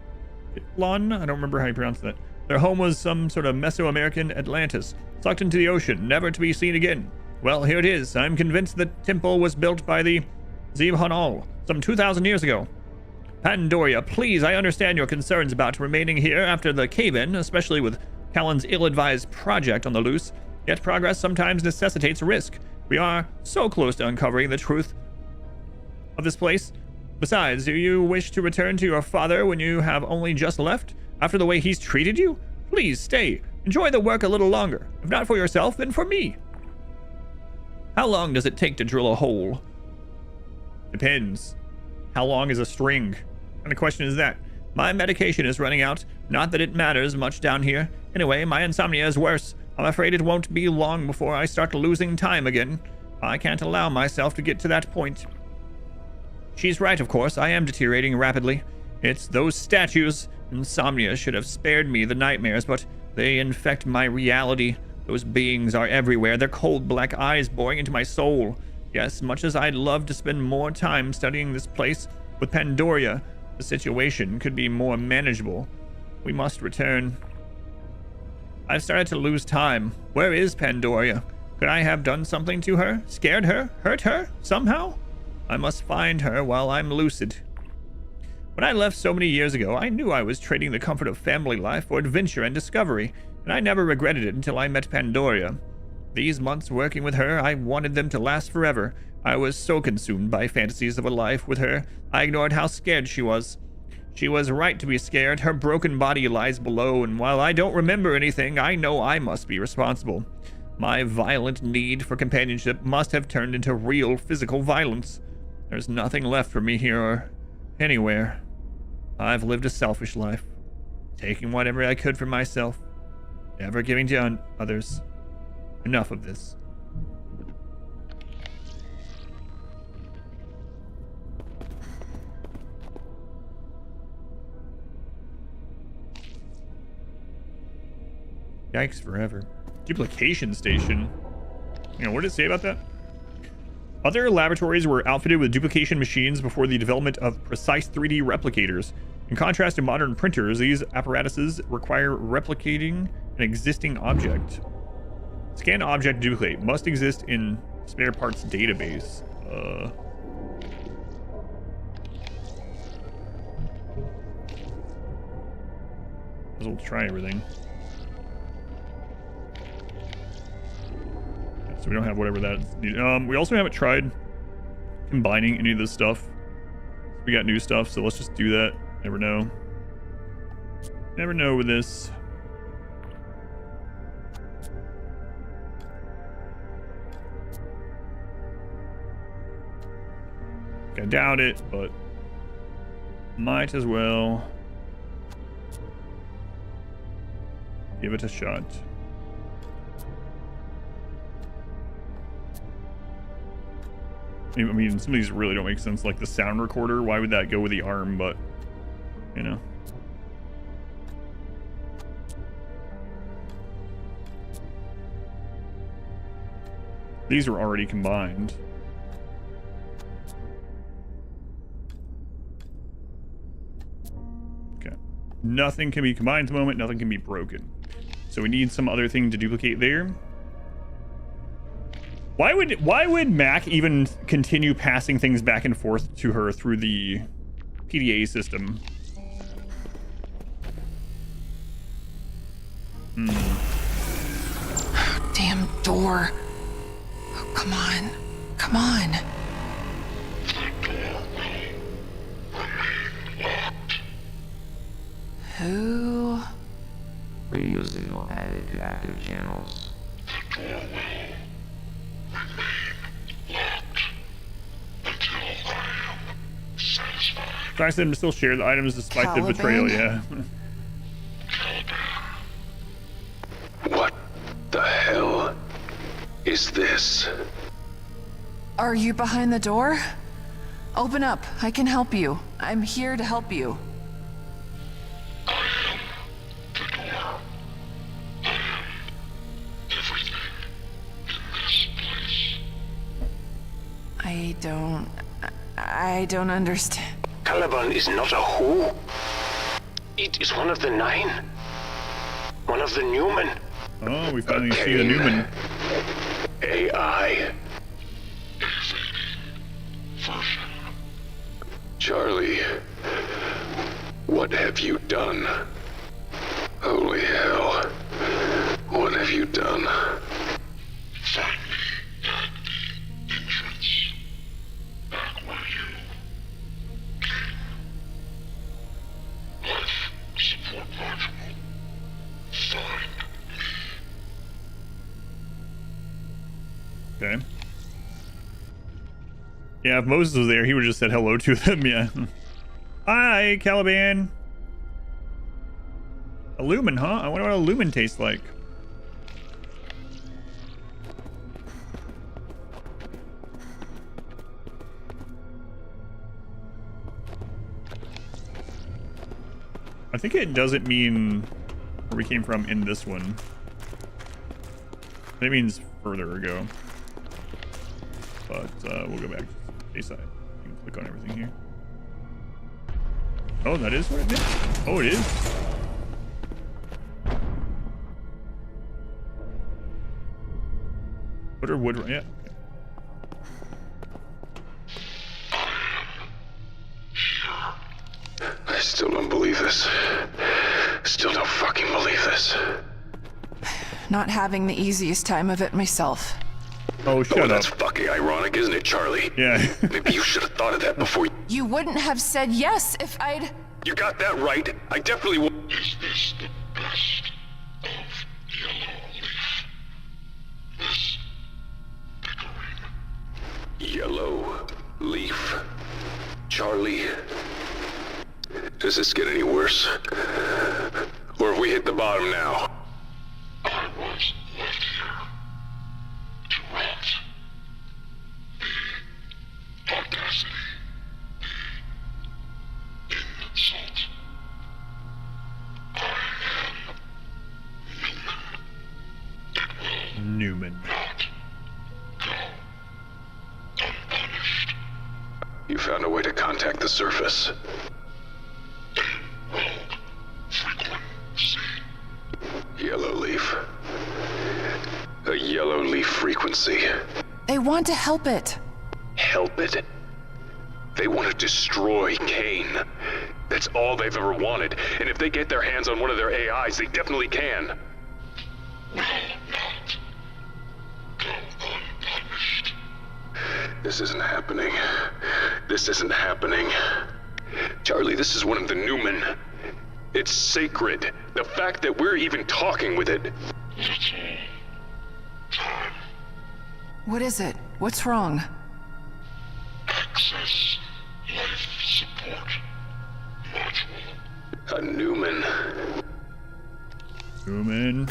I don't remember how you pronounce that. Their home was some sort of Mesoamerican Atlantis, sucked into the ocean, never to be seen again. Well, here it is. I'm convinced the temple was built by the Zibhanal some 2,000 years ago. Pandoria, please, I understand your concerns about remaining here after the cave-in, especially with Callan's ill-advised project on the loose. Yet progress sometimes necessitates risk. We are so close to uncovering the truth of this place. Besides, do you wish to return to your father when you have only just left? After the way he's treated you? Please stay. Enjoy the work a little longer. If not for yourself, then for me. How long does it take to drill a hole? Depends. How long is a string? What kind of question is that? My medication is running out. Not that it matters much down here. Anyway, my insomnia is worse. I'm afraid it won't be long before I start losing time again. I can't allow myself to get to that point. She's right, of course. I am deteriorating rapidly. It's those statues. Insomnia should have spared me the nightmares, but they infect my reality. Those beings are everywhere, their cold black eyes boring into my soul. Yes, much as I'd love to spend more time studying this place, with Pandoria, the situation could be more manageable. We must return. I've started to lose time. Where is Pandora? Could I have done something to her? Scared her? Hurt her? Somehow? I must find her while I'm lucid. When I left so many years ago, I knew I was trading the comfort of family life for adventure and discovery, and I never regretted it until I met Pandora. These months working with her, I wanted them to last forever. I was so consumed by fantasies of a life with her, I ignored how scared she was. She was right to be scared. Her broken body lies below, and while I don't remember anything, I know I must be responsible. My violent need for companionship must have turned into real physical violence. There's nothing left for me here or anywhere. I've lived a selfish life, taking whatever I could for myself, never giving to others. Enough of this. Yikes forever. Duplication station. You know, what did it say about that? Other laboratories were outfitted with duplication machines before the development of precise 3D replicators. In contrast to modern printers, these apparatuses require replicating an existing object. Scan object duplicate. Must exist in spare parts database. We'll try everything. So we don't have whatever that's needed. We also haven't tried combining any of this stuff. We got new stuff, so let's just do that. Never know. Never know with this. I doubt it, but might as well give it a shot. I mean, some of these really don't make sense, like the sound recorder. Why would that go with the arm? But, you know. These were already combined. Okay. Nothing can be combined at the moment. Nothing can be broken. So we need some other thing to duplicate there. Why would Mac even continue passing things back and forth to her through the PDA system? Damn door. Oh, come on. Come on. Who? Reusing will added to active channels. Tries them to still share the items despite Caliban? the betrayal, yeah. What the hell is this? Are you behind the door? Open up. I can help you. I'm here to help you. I don't understand. Caliban is not a who. It is one of the 9. One of the Newman. Oh, we finally see the Newman. AI. Charlie, what have you done? Holy hell. What have you done? Okay. Yeah, if Moses was there, he would have just said hello to them, yeah. Hi, Caliban. A lumen, huh? I wonder what a lumen tastes like. I think it doesn't mean where we came from in this one. It means further ago. But we'll go back to A-side. You can click on everything here. Oh, that is what it is? Oh, it is? Wood or wood? Yeah. I still don't believe this. Still don't fucking believe this. Not having the easiest time of it myself. Oh, shut up. That's fucking ironic, isn't it, Charlie? Yeah. Maybe you should have thought of that before. You wouldn't have said yes if I'd... You got that right. I definitely will. Is this the best of Yellow Leaf? This bickering. Yellow Leaf. Charlie. Does this get any worse? Or have we hit the bottom now? I was left here to rot. The audacity. The insult. I am Newman. not go unpunished. You found a way to contact the surface. Yellow Leaf. A Yellow Leaf frequency. They want to help it. Help it? They want to destroy Kane. That's all they've ever wanted. And if they get their hands on one of their AIs, they definitely can. Will not go unpunished. This isn't happening. This isn't happening. Charlie, this is one of the Newman. It's sacred. The fact that we're even talking with it. What is it? What's wrong? Access life support module. A Newman. Newman.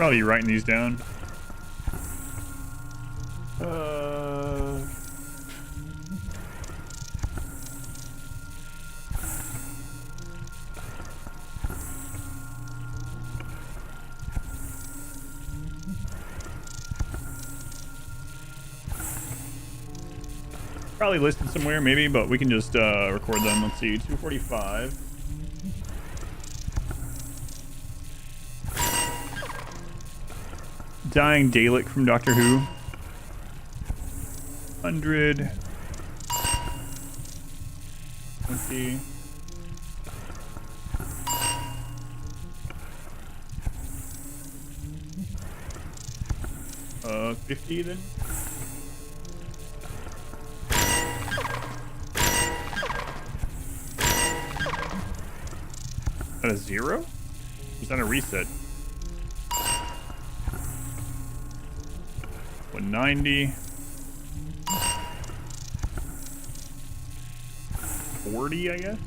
Probably writing these down. Probably listed somewhere, maybe, but we can just record them. Let's see, 245. Dying Dalek from Doctor Who. 100. 20. Uh, 50 then. Is that a 0? Or is that a reset? 190. 40, I guess.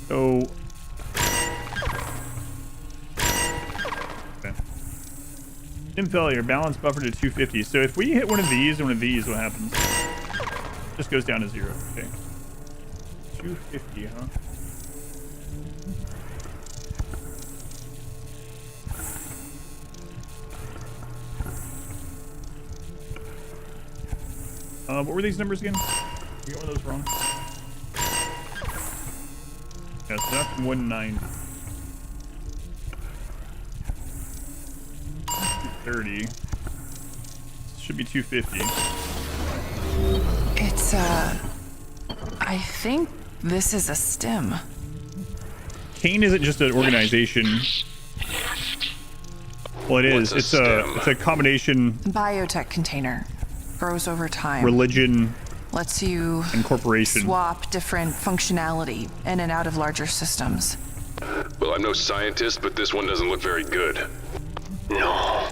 So okay. Stim failure, balance buffer to 250. So if we hit one of these and one of these, what happens? Just goes down to 0. Okay. 250, huh? What were these numbers again? You got one of those wrong. Yeah, so that's 190. 230. Should be 250. It's, I think this is a stim. Kane isn't just an organization. Well, it is. It's a combination. Biotech container. Grows over time. Religion. Lets you and corporation. Swap different functionality in and out of larger systems. Well, I'm no scientist, but this one doesn't look very good. No.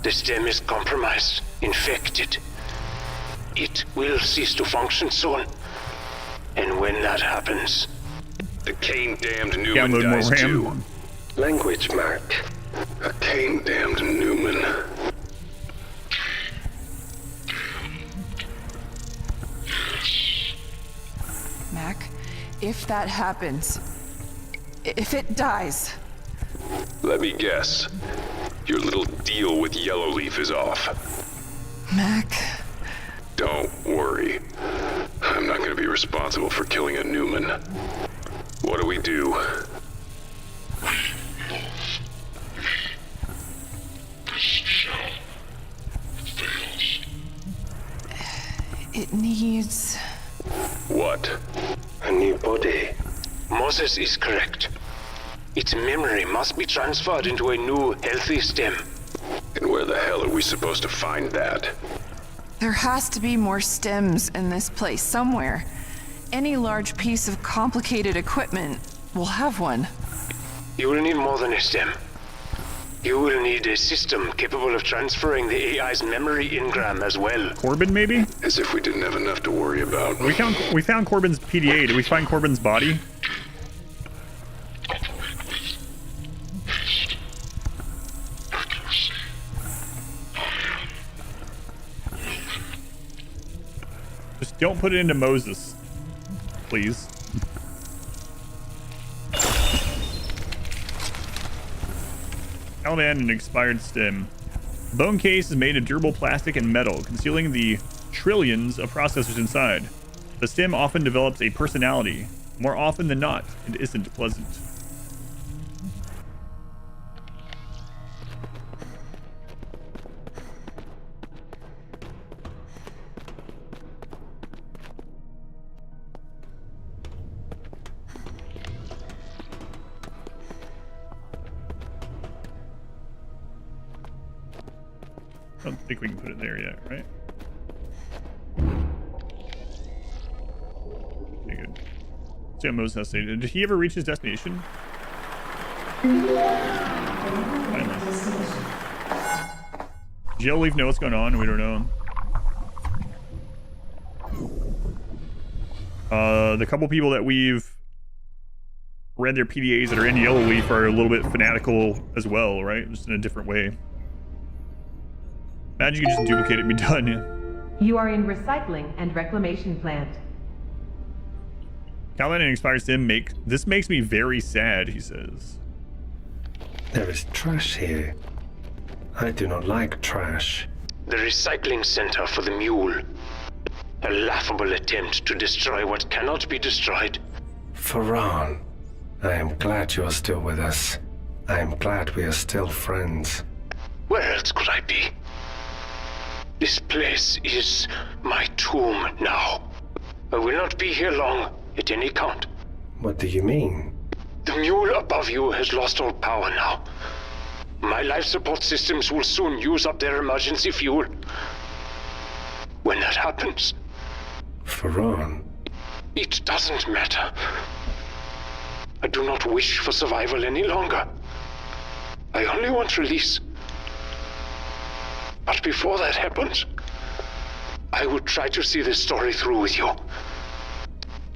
The stem is compromised, infected. It will cease to function soon. And when that happens, The cane-damned Newman Download more dies RAM. too. Language, Mark. A cane-damned Newman. Mac, if that happens, if it dies... Let me guess. Your little deal with Yellowleaf is off. Mac... Don't worry. I'm not going to be responsible for killing a Newman. What do we do? It needs... What? A new body. Moses is correct. Its memory must be transferred into a new, healthy stem. And where the hell are we supposed to find that? There has to be more stems in this place somewhere. Any large piece of complicated equipment will have one. You will need more than a stem. You will need a system capable of transferring the AI's memory engram as well. Corbin, maybe? As if we didn't have enough to worry about. We found Corbin's PDA. Did we find Corbin's body? Just don't put it into Moses, please. Caliban, an expired stem. Bone case is made of durable plastic and metal, concealing the trillions of processors inside. The stem often develops a personality. More often than not, it isn't pleasant. I don't think we can put it there yet, right? Okay, good. See how Moses has stated. Did he ever reach his destination? Finally. Does Yellowleaf know what's going on? We don't know. The couple people that we've read their PDAs that are in Yellowleaf are a little bit fanatical as well, right? Just in a different way. Imagine you could just duplicate it and be done. You are in recycling and reclamation plant. Caliban and expired sim this makes me very sad, he says. There is trash here. I do not like trash. The recycling center for the mule. A laughable attempt to destroy what cannot be destroyed. Feron, I am glad you are still with us. I am glad we are still friends. Where else could I be? This place is my tomb now. I will not be here long, at any count. What do you mean? The mule above you has lost all power now. My life support systems will soon use up their emergency fuel. When that happens... Feron. It doesn't matter. I do not wish for survival any longer. I only want release. But before that happens, I would try to see this story through with you.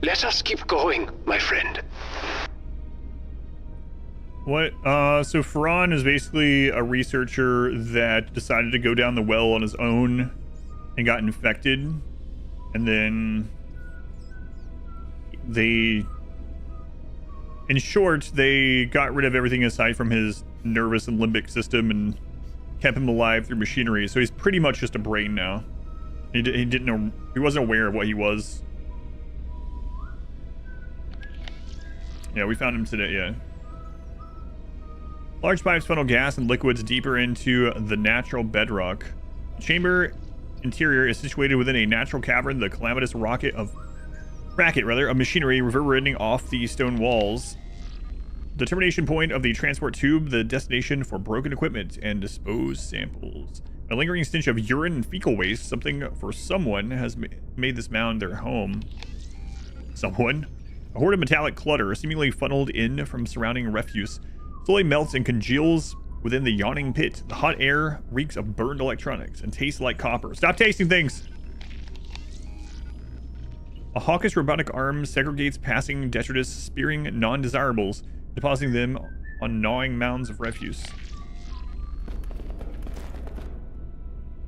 Let us keep going, my friend. What? So Feron is basically a researcher that decided to go down the well on his own and got infected. And then they, in short, they got rid of everything aside from his nervous and limbic system and kept him alive through machinery. So he's pretty much just a brain now. He didn't know, he wasn't aware of what he was. Yeah, we found him today, yeah. Large pipes funnel gas and liquids deeper into the natural bedrock. The chamber interior is situated within a natural cavern, the calamitous racket of machinery reverberating off the stone walls. The termination point of the transport tube, the destination for broken equipment and disposed samples. A lingering stench of urine and fecal waste, something for someone has made this mound their home. Someone? A horde of metallic clutter, seemingly funneled in from surrounding refuse, slowly melts and congeals within the yawning pit. The hot air reeks of burned electronics and tastes like copper. Stop tasting things! A hawkish robotic arm segregates passing detritus, spearing non-desirables, depositing them on gnawing mounds of refuse.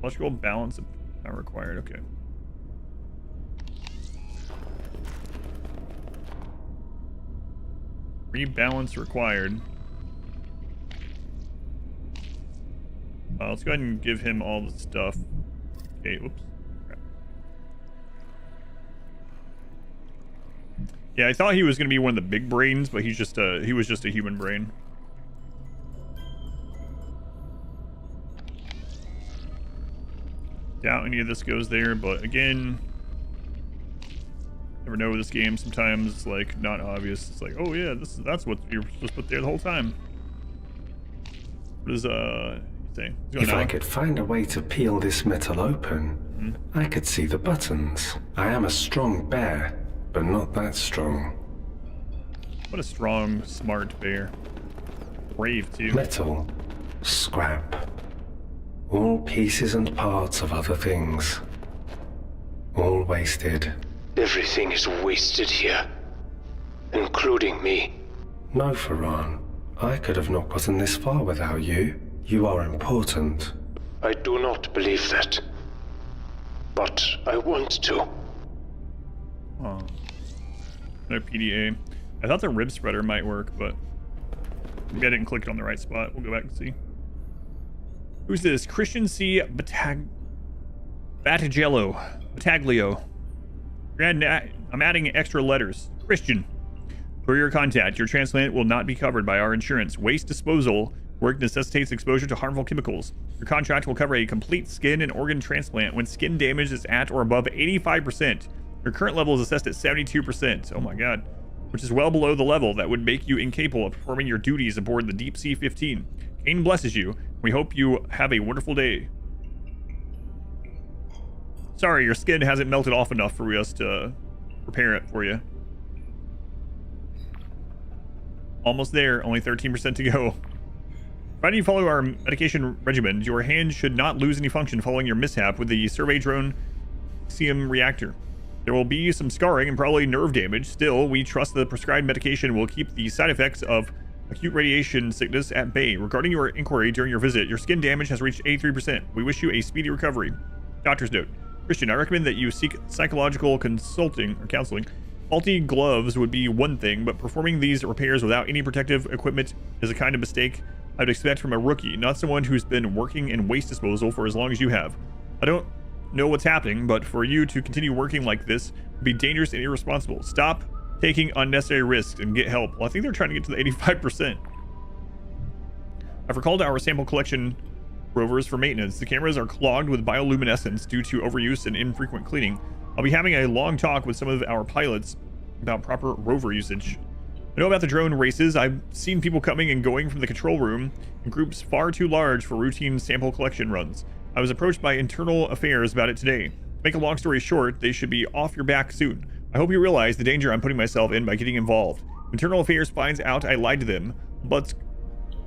Electrical balance not required. Okay. Rebalance required. Let's go ahead and give him all the stuff. Okay, whoops. Crap. Yeah, I thought he was going to be one of the big brains, but he was just a human brain. Doubt any of this goes there, but again, never know with this game. Sometimes it's like not obvious. It's like, oh yeah, that's what you're supposed to put there the whole time. What is say? If I could find a way to peel this metal open, I could see the buttons. I am a strong bear, but not that strong. What a strong, smart bear. Brave too. Metal, scrap, all pieces and parts of other things. All wasted. Everything is wasted here, including me. No, Feron. I could have not gotten this far without you. You are important. I do not believe that. But I want to. Oh. No PDA. I thought the rib spreader might work, but maybe I didn't click it on the right spot. We'll go back and see. Who's this? Christian C. Battaglio. I'm adding extra letters. Christian. Per your contact, your transplant will not be covered by our insurance. Waste disposal work necessitates exposure to harmful chemicals. Your contract will cover a complete skin and organ transplant when skin damage is at or above 85%. Your current level is assessed at 72%. Oh my god. Which is well below the level that would make you incapable of performing your duties aboard the Deep Sea 15. Kane blesses you. We hope you have a wonderful day. Sorry, your skin hasn't melted off enough for us to repair it for you. Almost there. Only 13% to go. Provided you follow our medication regimen, your hand should not lose any function following your mishap with the survey drone CM reactor. There will be some scarring and probably nerve damage. Still, we trust the prescribed medication will keep the side effects of acute radiation sickness at bay. Regarding your inquiry during your visit, your skin damage has reached 83%. We wish you a speedy recovery. Doctor's note. Christian, I recommend that you seek psychological consulting or counseling. Faulty gloves would be one thing, but performing these repairs without any protective equipment is a kind of mistake I'd expect from a rookie, not someone who's been working in waste disposal for as long as you have. I don't know what's happening, but for you to continue working like this would be dangerous and irresponsible. Stop taking unnecessary risks and get help. Well, I think they're trying to get to the 85%. I've recalled our sample collection rovers for maintenance. The cameras are clogged with bioluminescence due to overuse and infrequent cleaning. I'll be having a long talk with some of our pilots about proper rover usage. I know about the drone races. I've seen people coming and going from the control room in groups far too large for routine sample collection runs. I was approached by internal affairs about it today. To make a long story short, they should be off your back soon. I hope you realize the danger I'm putting myself in by getting involved. Internal affairs finds out I lied to them, but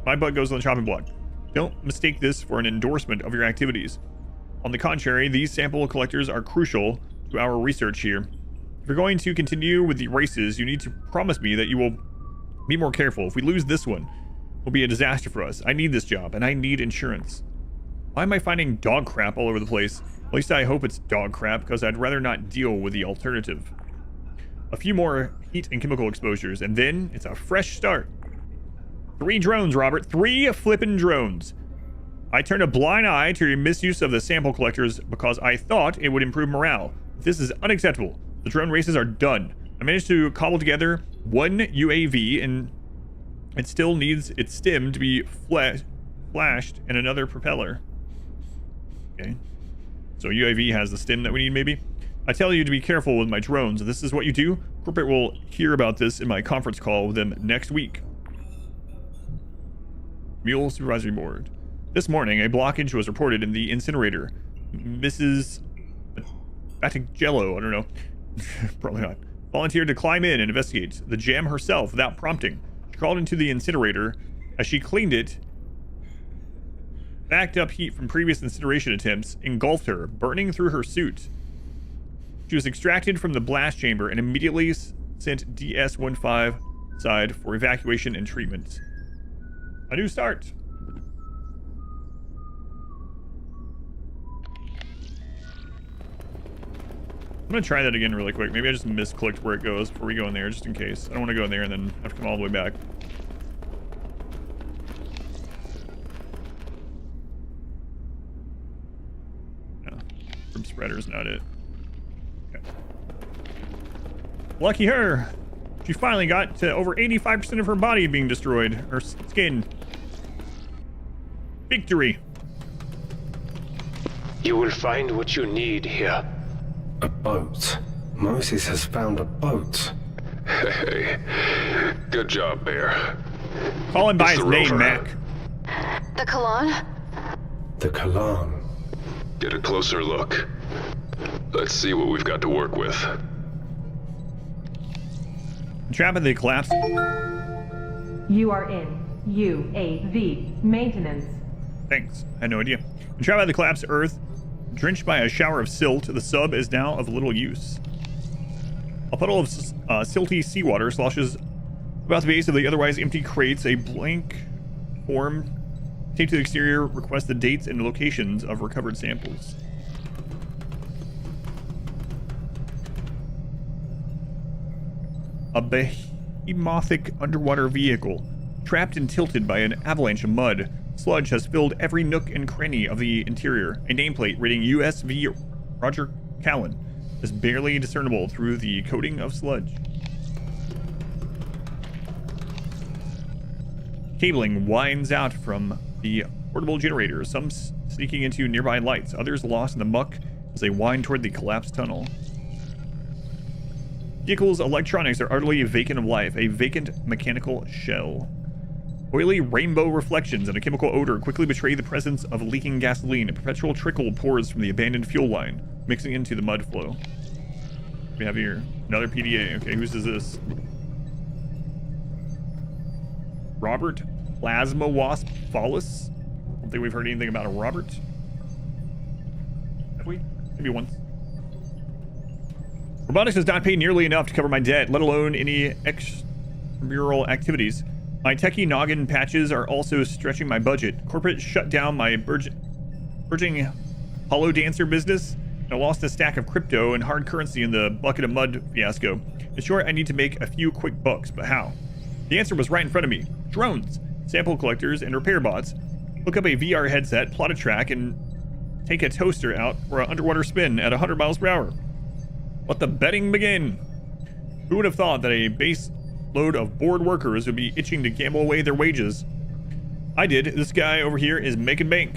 my butt goes on the chopping block. Don't mistake this for an endorsement of your activities. On the contrary, these sample collectors are crucial to our research here. If you're going to continue with the races, you need to promise me that you will be more careful. If we lose this one, it will be a disaster for us. I need this job, and I need insurance. Why am I finding dog crap all over the place? At least I hope it's dog crap, because I'd rather not deal with the alternative. A few more heat and chemical exposures, and then it's a fresh start. 3 drones, Robert. 3 flippin' drones. I turned a blind eye to your misuse of the sample collectors because I thought it would improve morale. This is unacceptable. The drone races are done. I managed to cobble together one UAV, and it still needs its stem to be flashed and another propeller. Okay. So UAV has the stem that we need, maybe? I tell you to be careful with my drones. If this is what you do, Corporate will hear about this in my conference call with them next week. Mule Supervisory Board. This morning, a blockage was reported in the incinerator. Mrs. Battaglio, I don't know. Probably not. Volunteered to climb in and investigate the jam herself without prompting. She crawled into the incinerator. As she cleaned it, backed up heat from previous incineration attempts engulfed her, burning through her suit. She was extracted from the blast chamber and immediately sent DS-15 side for evacuation and treatment. A new start. I'm gonna try that again really quick. Maybe I just misclicked where it goes before we go in there, just in case. I don't want to go in there and then have to come all the way back. No, from spreader's not it. Okay. Lucky her. She finally got to over 85% of her body being destroyed. Her skin. Victory. You will find what you need here. A boat. Moses has found a boat. Hey, good job, Bear. Call him by his name, rover. Mac. The Kalan? The Kalan. Get a closer look. Let's see what we've got to work with. Trap at the collapse. You are in UAV maintenance. Thanks. I had no idea. Trap at the collapsed Earth. Drenched by a shower of silt, the sub is now of little use. A puddle of silty seawater sloshes about the base of the otherwise empty crates. A blank form taped to the exterior requests the dates and locations of recovered samples. A behemoths underwater vehicle, trapped and tilted by an avalanche of mud. Sludge has filled every nook and cranny of the interior. A nameplate reading USV Roger Callan is barely discernible through the coating of sludge. Cabling winds out from the portable generator, some sneaking into nearby lights, others lost in the muck as they wind toward the collapsed tunnel. Vehicle's electronics are utterly vacant of life, a vacant mechanical shell. Oily rainbow reflections and a chemical odor quickly betray the presence of leaking gasoline. A perpetual trickle pours from the abandoned fuel line, mixing into the mud flow. What do we have here? Another PDA. Okay, whose is this? Robert Plasma Wasp Follis? I don't think we've heard anything about a Robert. Have we? Maybe once. Robotics does not pay nearly enough to cover my debt, let alone any extramural activities. My techie noggin patches are also stretching my budget. Corporate shut down my burgeoning hollow dancer business, and I lost a stack of crypto and hard currency in the bucket of mud fiasco. In short, I need to make a few quick bucks, but how? The answer was right in front of me. Drones, sample collectors, and repair bots. Hook up a VR headset, plot a track, and take a toaster out for an underwater spin at 100 miles per hour. Let the betting begin. Who would have thought that a base load of bored workers would be itching to gamble away their wages? I did. This guy over here is making bank.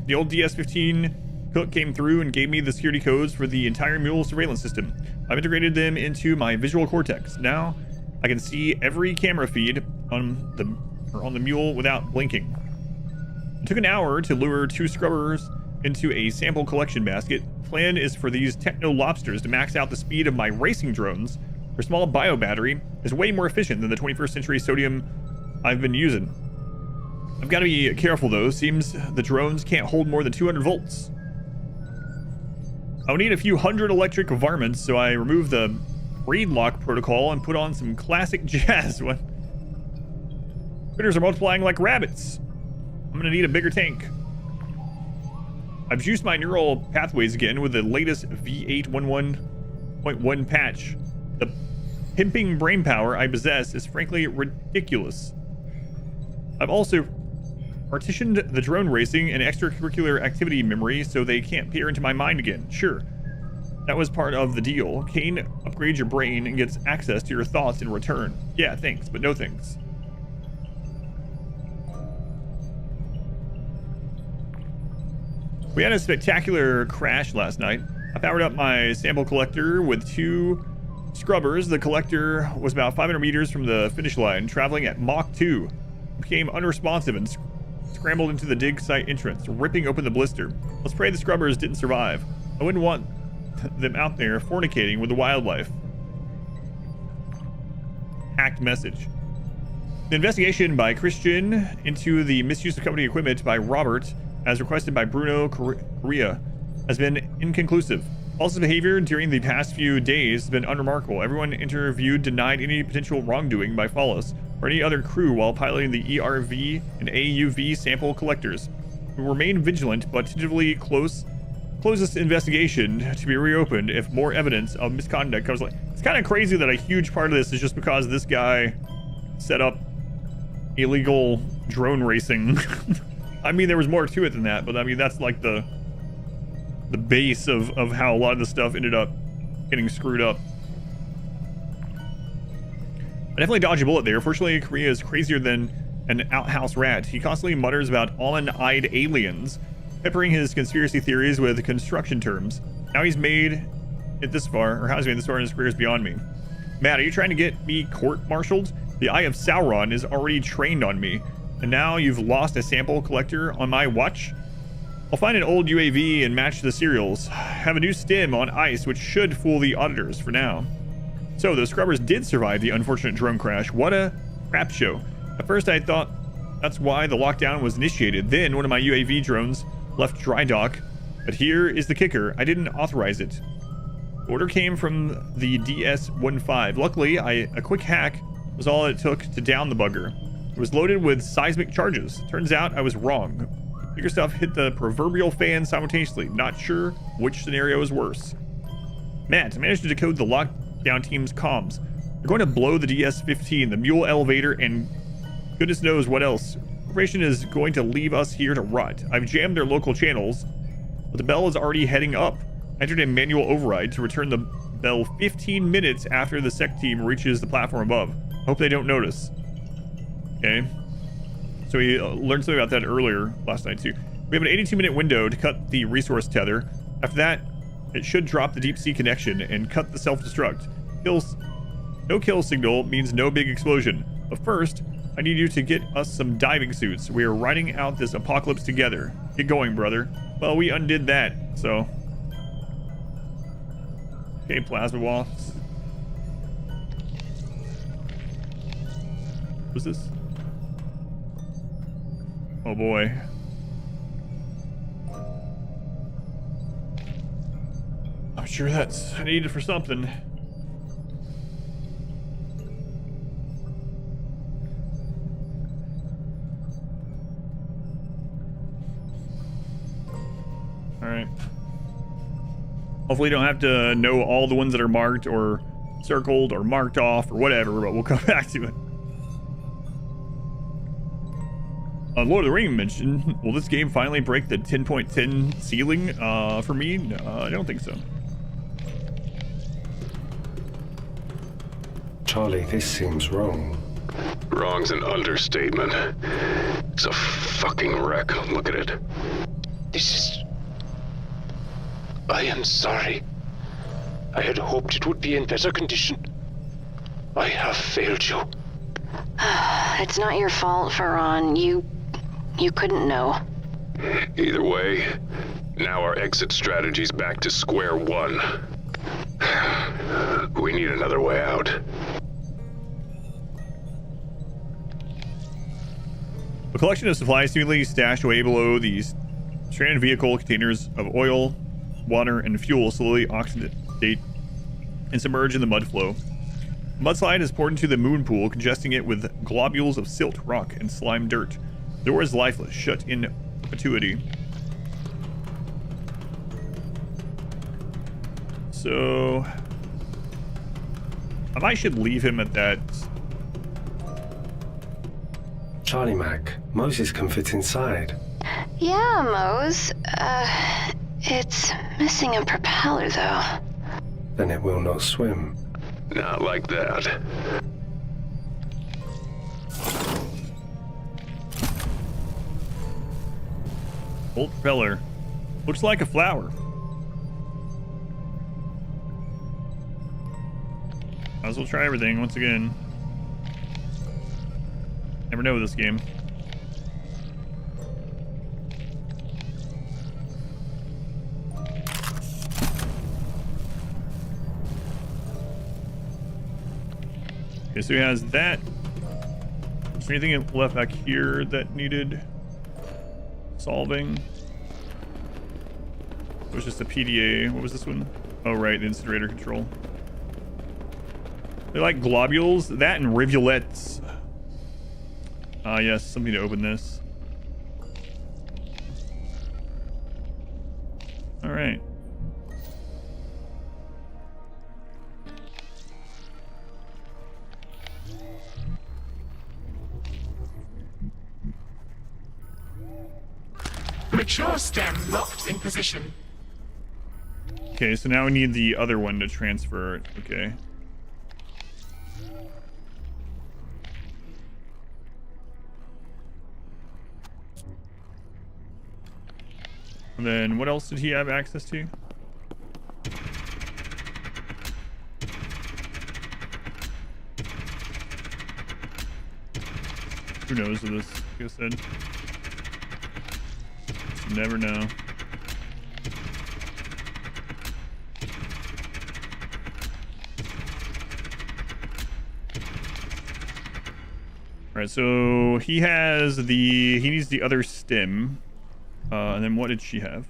The old DS-15 cook came through and gave me the security codes for the entire mule surveillance system. I've integrated them into my visual cortex. Now I can see every camera feed on the mule without blinking. It took an hour to lure 2 scrubbers into a sample collection basket. Plan is for these techno lobsters to max out the speed of my racing drones. Their small bio battery is way more efficient than the 21st century sodium I've been using. I've got to be careful though. Seems the drones can't hold more than 200 volts. I'll need a few hundred electric varmints, so I remove the breed lock protocol and put on some classic jazz. What? Critters are multiplying like rabbits. I'm gonna need a bigger tank. I've juiced my neural pathways again with the latest V811.1 patch. The pimping brain power I possess is frankly ridiculous. I've also partitioned the drone racing and extracurricular activity memory so they can't peer into my mind again. Sure, that was part of the deal. Kane upgrades your brain and gets access to your thoughts in return. Yeah, thanks, but no thanks. We had a spectacular crash last night. I powered up my sample collector with 2 scrubbers. The collector was about 500 meters from the finish line, traveling at Mach 2. It became unresponsive and scrambled into the dig site entrance, ripping open the blister. Let's pray the scrubbers didn't survive. I wouldn't want them out there fornicating with the wildlife. Hacked message. The investigation by Christian into the misuse of company equipment by Robert, as requested by Bruno Correa, has been inconclusive. Paul's behavior during the past few days has been unremarkable. Everyone interviewed denied any potential wrongdoing by Follis or any other crew while piloting the ERV and AUV sample collectors. We remain vigilant, but tentatively close this investigation to be reopened if more evidence of misconduct comes. It's kind of crazy that a huge part of this is just because this guy set up illegal drone racing. I mean, there was more to it than that, but I mean, that's like the base of how a lot of the stuff ended up getting screwed up. I definitely dodged a bullet there. Fortunately, Korea is crazier than an outhouse rat. He constantly mutters about almond-eyed aliens, peppering his conspiracy theories with construction terms. Now he's made it this far, or how he's made this far in his career is beyond me. Matt, are you trying to get me court-martialed? The Eye of Sauron is already trained on me, and now you've lost a sample collector on my watch? I'll find an old UAV and match the serials. Have a new stim on ice, which should fool the auditors for now. So, those scrubbers did survive the unfortunate drone crash. What a crap show. At first, I thought that's why the lockdown was initiated. Then, one of my UAV drones left dry dock. But here is the kicker. I didn't authorize it. The order came from the DS-15. Luckily, a quick hack was all it took to down the bugger. It was loaded with seismic charges. Turns out I was wrong. Bigger stuff hit the proverbial fan simultaneously. Not sure which scenario is worse. Matt, I managed to decode the lockdown team's comms. They're going to blow the DS-15, the mule elevator, and goodness knows what else. The operation is going to leave us here to rot. I've jammed their local channels, but the bell is already heading up. I entered a manual override to return the bell 15 minutes after the sec team reaches the platform above. Hope they don't notice. Okay. So we learned something about that earlier last night too. We have an 82-minute window to cut the resource tether. After that, it should drop the deep sea connection and cut the self-destruct. No kill signal means no big explosion. But first, I need you to get us some diving suits. We are riding out this apocalypse together. Get going, brother. Well, we undid that, so. Okay, plasma wasps. What's this? Oh boy. I'm sure that's needed for something. Alright. Hopefully you don't have to know all the ones that are marked or circled or marked off or whatever, but we'll come back to it. Lord of the Ring mentioned, will this game finally break the 10.10 ceiling for me? No, I don't think so. Charlie, this seems wrong. Wrong's an understatement. It's a fucking wreck. Look at it. This is... I am sorry. I had hoped it would be in better condition. I have failed you. It's not your fault, Feron. You couldn't know. Either way, now our exit strategy's back to square one. We need another way out. A collection of supplies seemingly stashed away below these stranded vehicle containers of oil, water, and fuel slowly oxidate and submerge in the mud flow. A mudslide is poured into the moon pool, congesting it with globules of silt, rock, and slime dirt. The door is lifeless, shut in perpetuity. So I might should leave him at that. Charlie Mac, Moses can fit inside. Yeah, Mose. It's missing a propeller, though. Then it will not swim. Not like that. Old propeller. Looks like a flower. Might as well try everything once again. Never know with this game. Okay, so he has that. Is there anything left back here that needed solving? It was just a PDA. What was this one? Oh, right, the incinerator control. They like globules. That and rivulets. Ah, yes, something to open this. All right. Mature stem locked in position. Okay, so now we need the other one to transfer it. Okay. And then what else did he have access to? Who knows with this, like I said. Just never know. Alright, so he needs the other stem. And then what did she have?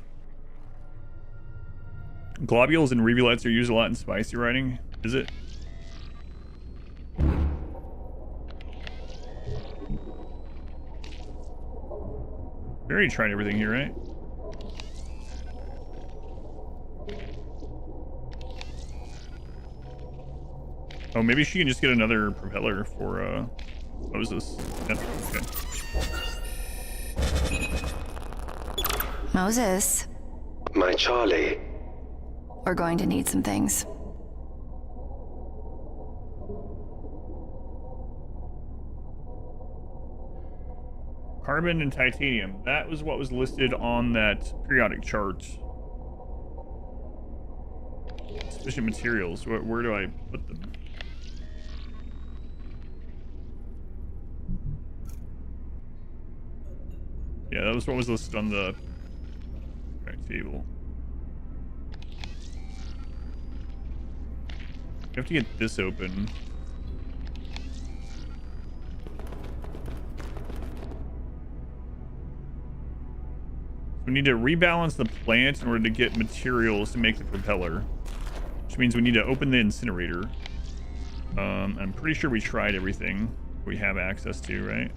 Globules and rivulets are used a lot in spicy writing. Is it? We already tried everything here, right? Oh, maybe she can just get another propeller for, what was this? Yep, okay. Moses, My Charlie. we're going to need some things. Carbon and titanium. That was what was listed on that periodic chart. Sufficient materials. Where do I put them? Yeah, that was what was listed on the table. You have to get this open. We need to rebalance the plant in order to get materials to make the propeller, which means we need to open the incinerator. I'm pretty sure we tried everything we have access to, right?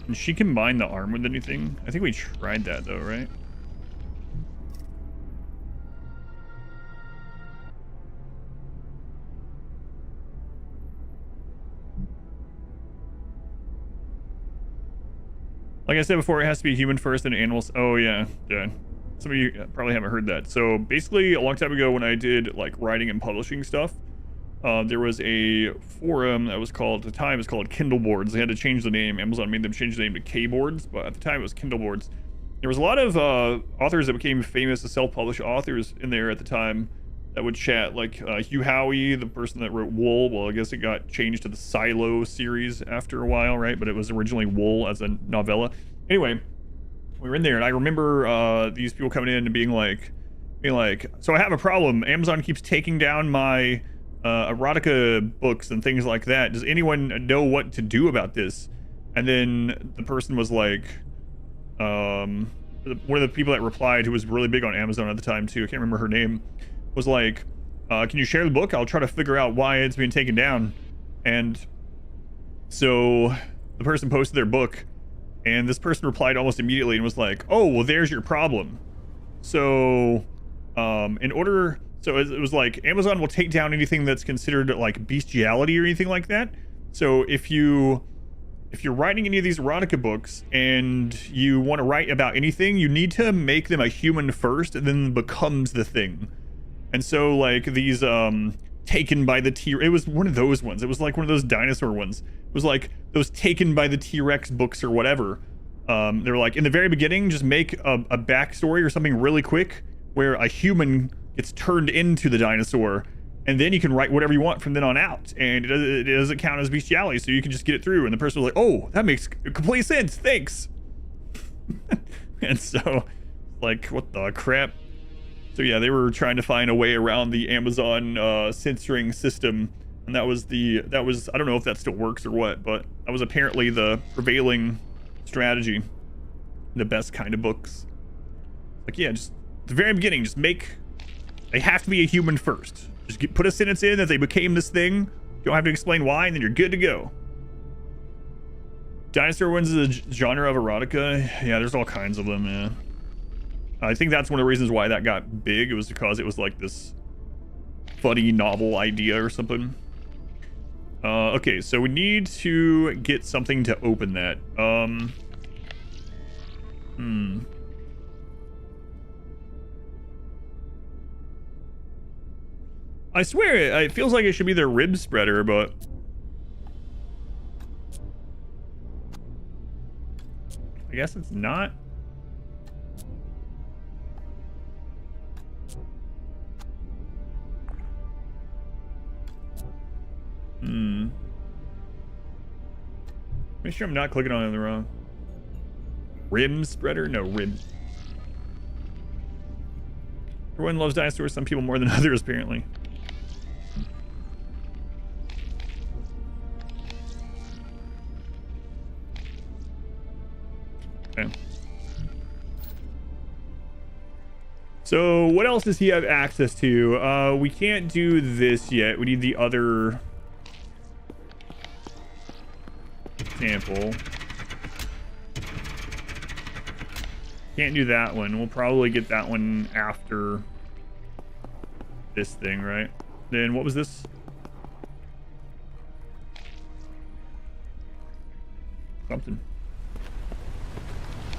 Can she combine the arm with anything? I think we tried that though, right? Like I said before, it has to be human first and animals. Oh yeah, yeah. Some of you probably haven't heard that. So basically, a long time ago when I did like writing and publishing stuff, there was a forum that was called, at the time it was called Kindle Boards. They had to change the name. Amazon made them change the name to K-Boards, but at the time it was Kindle Boards. There was a lot of authors that became famous as self-published authors in there at the time that would chat, like Hugh Howey, the person that wrote Wool. Well, I guess it got changed to the Silo series after a while, right? But it was originally Wool as a novella. Anyway, we were in there, and I remember these people coming in and being like, so I have a problem. Amazon keeps taking down my erotica books and things like that. Does anyone know what to do about this? And then the person was like, one of the people that replied, who was really big on Amazon at the time too, I can't remember her name, was like, can you share the book? I'll try to figure out why it's being taken down. And so the person posted their book, and this person replied almost immediately and was like, oh, well, there's your problem. So so it was like, Amazon will take down anything that's considered like bestiality or anything like that. So if you're writing any of these erotica books and you want to write about anything, you need to make them a human first, and then becomes the thing. And so like these Taken by the T, it was one of those ones. It was like one of those dinosaur ones. It was like those Taken by the T-Rex books or whatever. They were like, in the very beginning, just make a backstory or something really quick where a human gets turned into the dinosaur, and then you can write whatever you want from then on out, and it doesn't count as bestiality, so you can just get it through. And the person was like, oh, that makes complete sense, thanks. And so, like, what the crap? So yeah, they were trying to find a way around the Amazon censoring system, and that was I don't know if that still works or what, but that was apparently the prevailing strategy. The best kind of books. Like, yeah, just at the very beginning, just they have to be a human first. Just put a sentence in that they became this thing. You don't have to explain why, and then you're good to go. Dinosaur Ones is a genre of erotica. Yeah, there's all kinds of them, yeah. I think that's one of the reasons why that got big. It was because it was like this funny novel idea or something. Okay, so we need to get something to open that. I swear it feels like it should be their rib spreader, but I guess it's not. Make sure I'm not clicking on it the wrong. Rim spreader? No, rib. Everyone loves dinosaurs, some people more than others, apparently. Okay. So, what else does he have access to? We can't do this yet. We need the other sample. Can't do that one. We'll probably get that one after this thing, right? Then what was this? Something.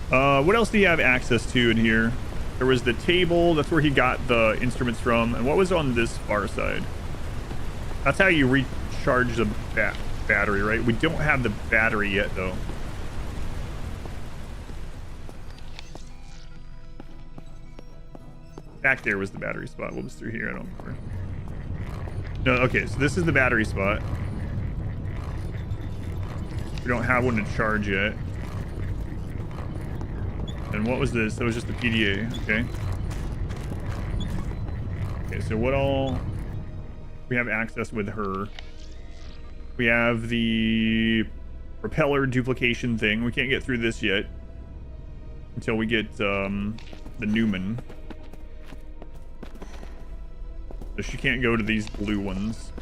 What else do you have access to in here? There was the table. That's where he got the instruments from. And what was on this far side? That's how you recharge the battery, right? We don't have the battery yet, though. Back there was the battery spot. What was through here? I don't remember. No, okay, so this is the battery spot. We don't have one to charge yet. And what was this? That was just the PDA. Okay. Okay, so what all... We have access with her. We have the propeller duplication thing. We can't get through this yet until we get the Newman. So she can't go to these blue ones.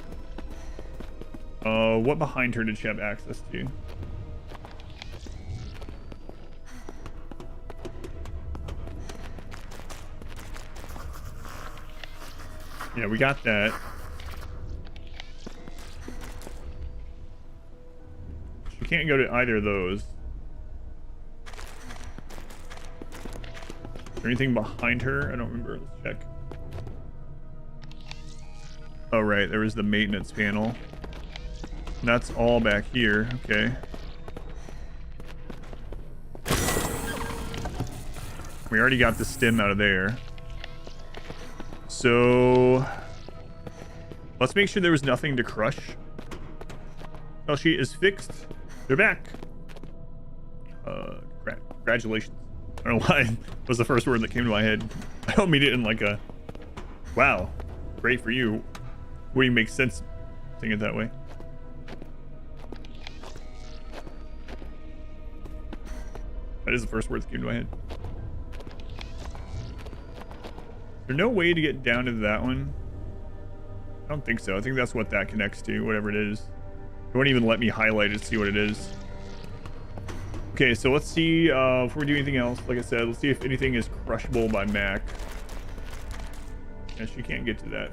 What behind her did she have access to? Yeah, we got that. She can't go to either of those. Is there anything behind her? I don't remember. Let's check. Oh, right. There was the maintenance panel. And that's all back here. Okay. We already got the stem out of there. So let's make sure there was nothing to crush. Well, she is fixed. They're back. Congratulations. I don't know why was the first word that came to my head. I don't mean it in like a wow, great for you. Wouldn't make sense saying it that way. That is the first word that came to my head. Is there no way to get down to that one? I don't think so. I think that's what that connects to, whatever it is. It won't even let me highlight it to see what it is. Okay, so let's see if we do anything else. Like I said, let's see if anything is crushable by Mac. Yeah, she can't get to that.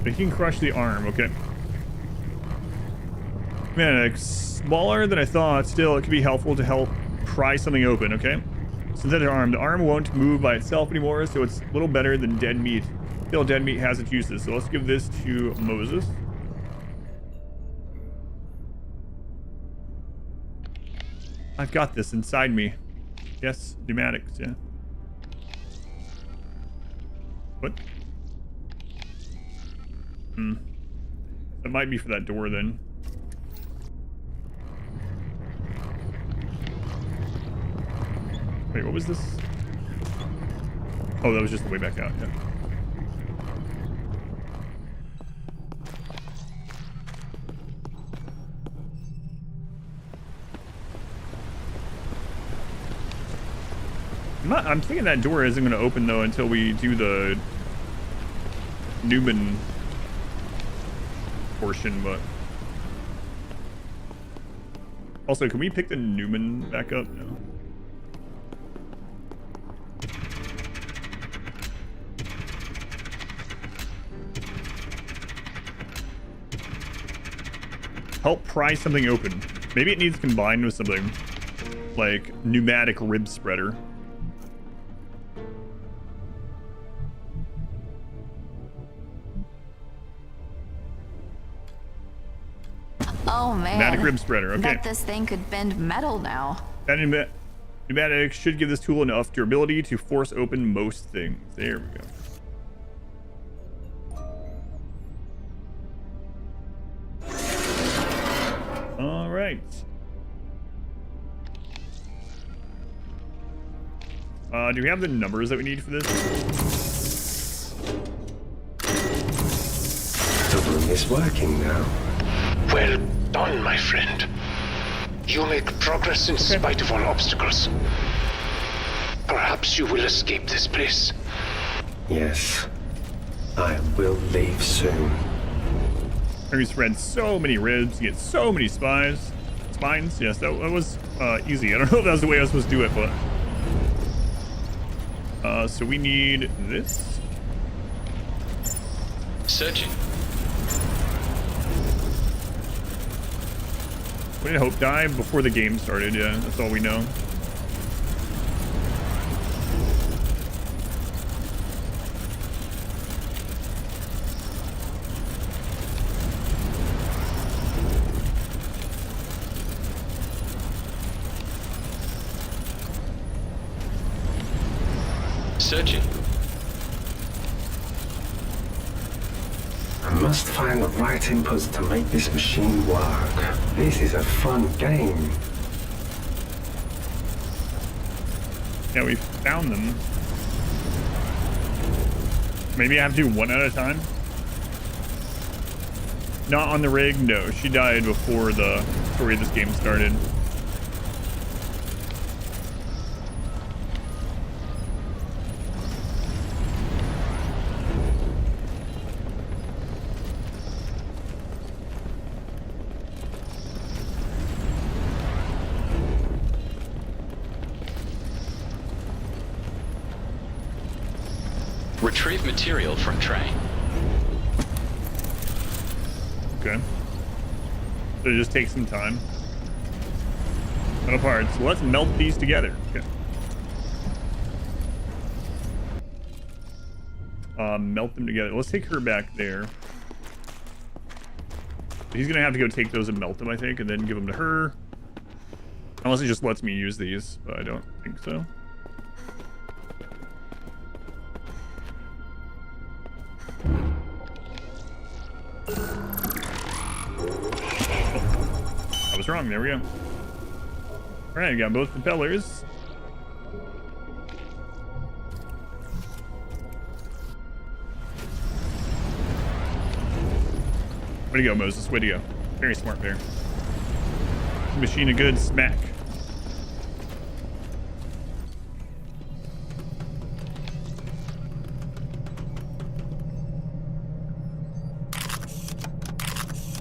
He can crush the arm, okay. Man, it's smaller than I thought. Still, it could be helpful to help pry something open, okay? Synthetic arm. The arm won't move by itself anymore, so it's a little better than dead meat. Still, dead meat has its uses, so let's give this to Moses. I've got this inside me. Yes, pneumatics, yeah. What? That might be for that door then. Wait, what was this? Oh, that was just the way back out, yeah. I'm thinking that door isn't going to open though until we do the Newman portion, but also, can we pick the Newman back up? No. Help pry something open. Maybe it needs combined with something like pneumatic rib spreader. Oh man. Pneumatic rib spreader, okay. Bet this thing could bend metal now. That pneumatic should give this tool enough durability to force open most things. There we go. All right. Do we have the numbers that we need for this? The room is working now. Well done, my friend. You make progress in spite of all obstacles. Perhaps you will escape this place. Yes. I will leave soon. We spread so many ribs, get so many spines. Yes, that was easy. I don't know if that was the way I was supposed to do it, but so we need this. Searching. We did Hope die before the game started. Yeah, that's all we know. Searching. I must find the right inputs to make this machine work. This is a fun game. Yeah, we found them. Maybe I have to do one at a time? Not on the rig? No, she died before the story of this game started. Retrieve material from train. Okay. So just take some time. Metal parts. Let's melt these together. Okay. Melt them together. Let's take her back there. He's gonna have to go take those and melt them, I think, and then give them to her. Unless he just lets me use these, but I don't think so. I was wrong. There we go. All right, got both propellers. Way to go, Moses. Way to go. Very smart there. Machine of good smack.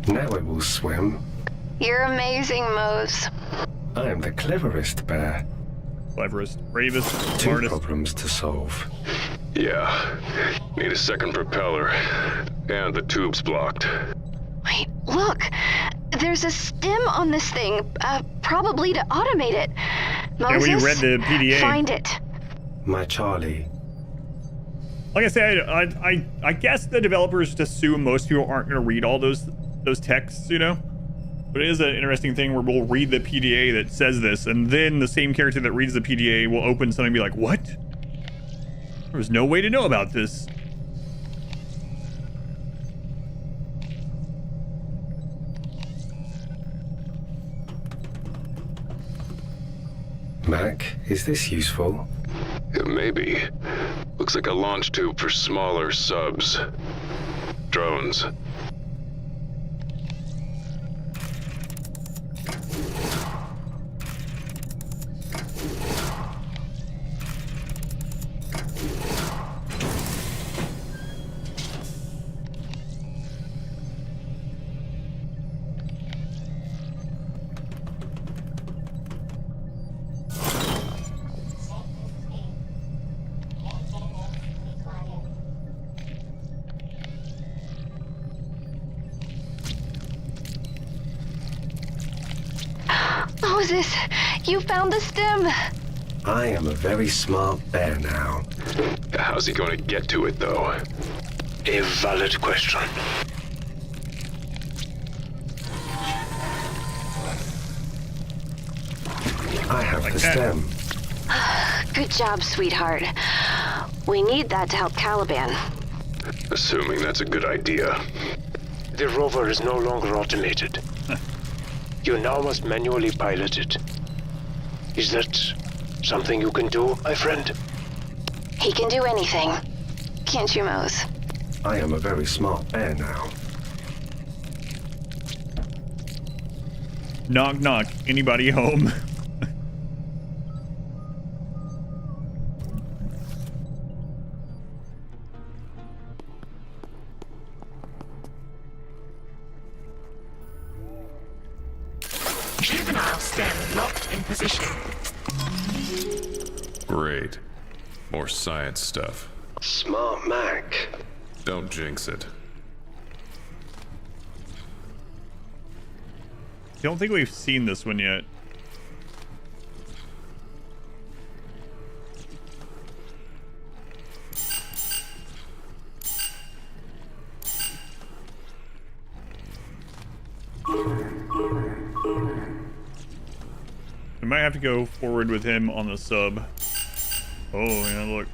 Now it will swim. You're amazing, Mose. I am the cleverest bear. Cleverest, bravest, Two smartest. problems to solve. Yeah. Need a second propeller. And the tube's blocked. Wait, look. There's a stem on this thing, probably to automate it. Moses, yeah, we read the PDA. Find it. My Charlie. Like I said, I guess the developers just assume most people aren't going to read all those texts, you know? But it is an interesting thing where we'll read the PDA that says this, and then the same character that reads the PDA will open something and be like, what? There was no way to know about this. Mac, is this useful? Maybe. Looks like a launch tube for smaller subs. Drones. Moses, you found the stem. I am a very smart bear now. How's he going to get to it, though? A valid question. I have the stem. Good job, sweetheart. We need that to help Caliban. Assuming that's a good idea. The rover is no longer automated. You now must manually pilot it. Is that something you can do, my friend? He can do anything. Can't you, Mose? I am a very smart bear now. Knock, knock. Anybody home? Juvenile stem locked in position. Great. More science stuff. Smart Mac. Don't jinx it. Don't think we've seen this one yet. We might have to go forward with him on the sub. Oh, yeah, look.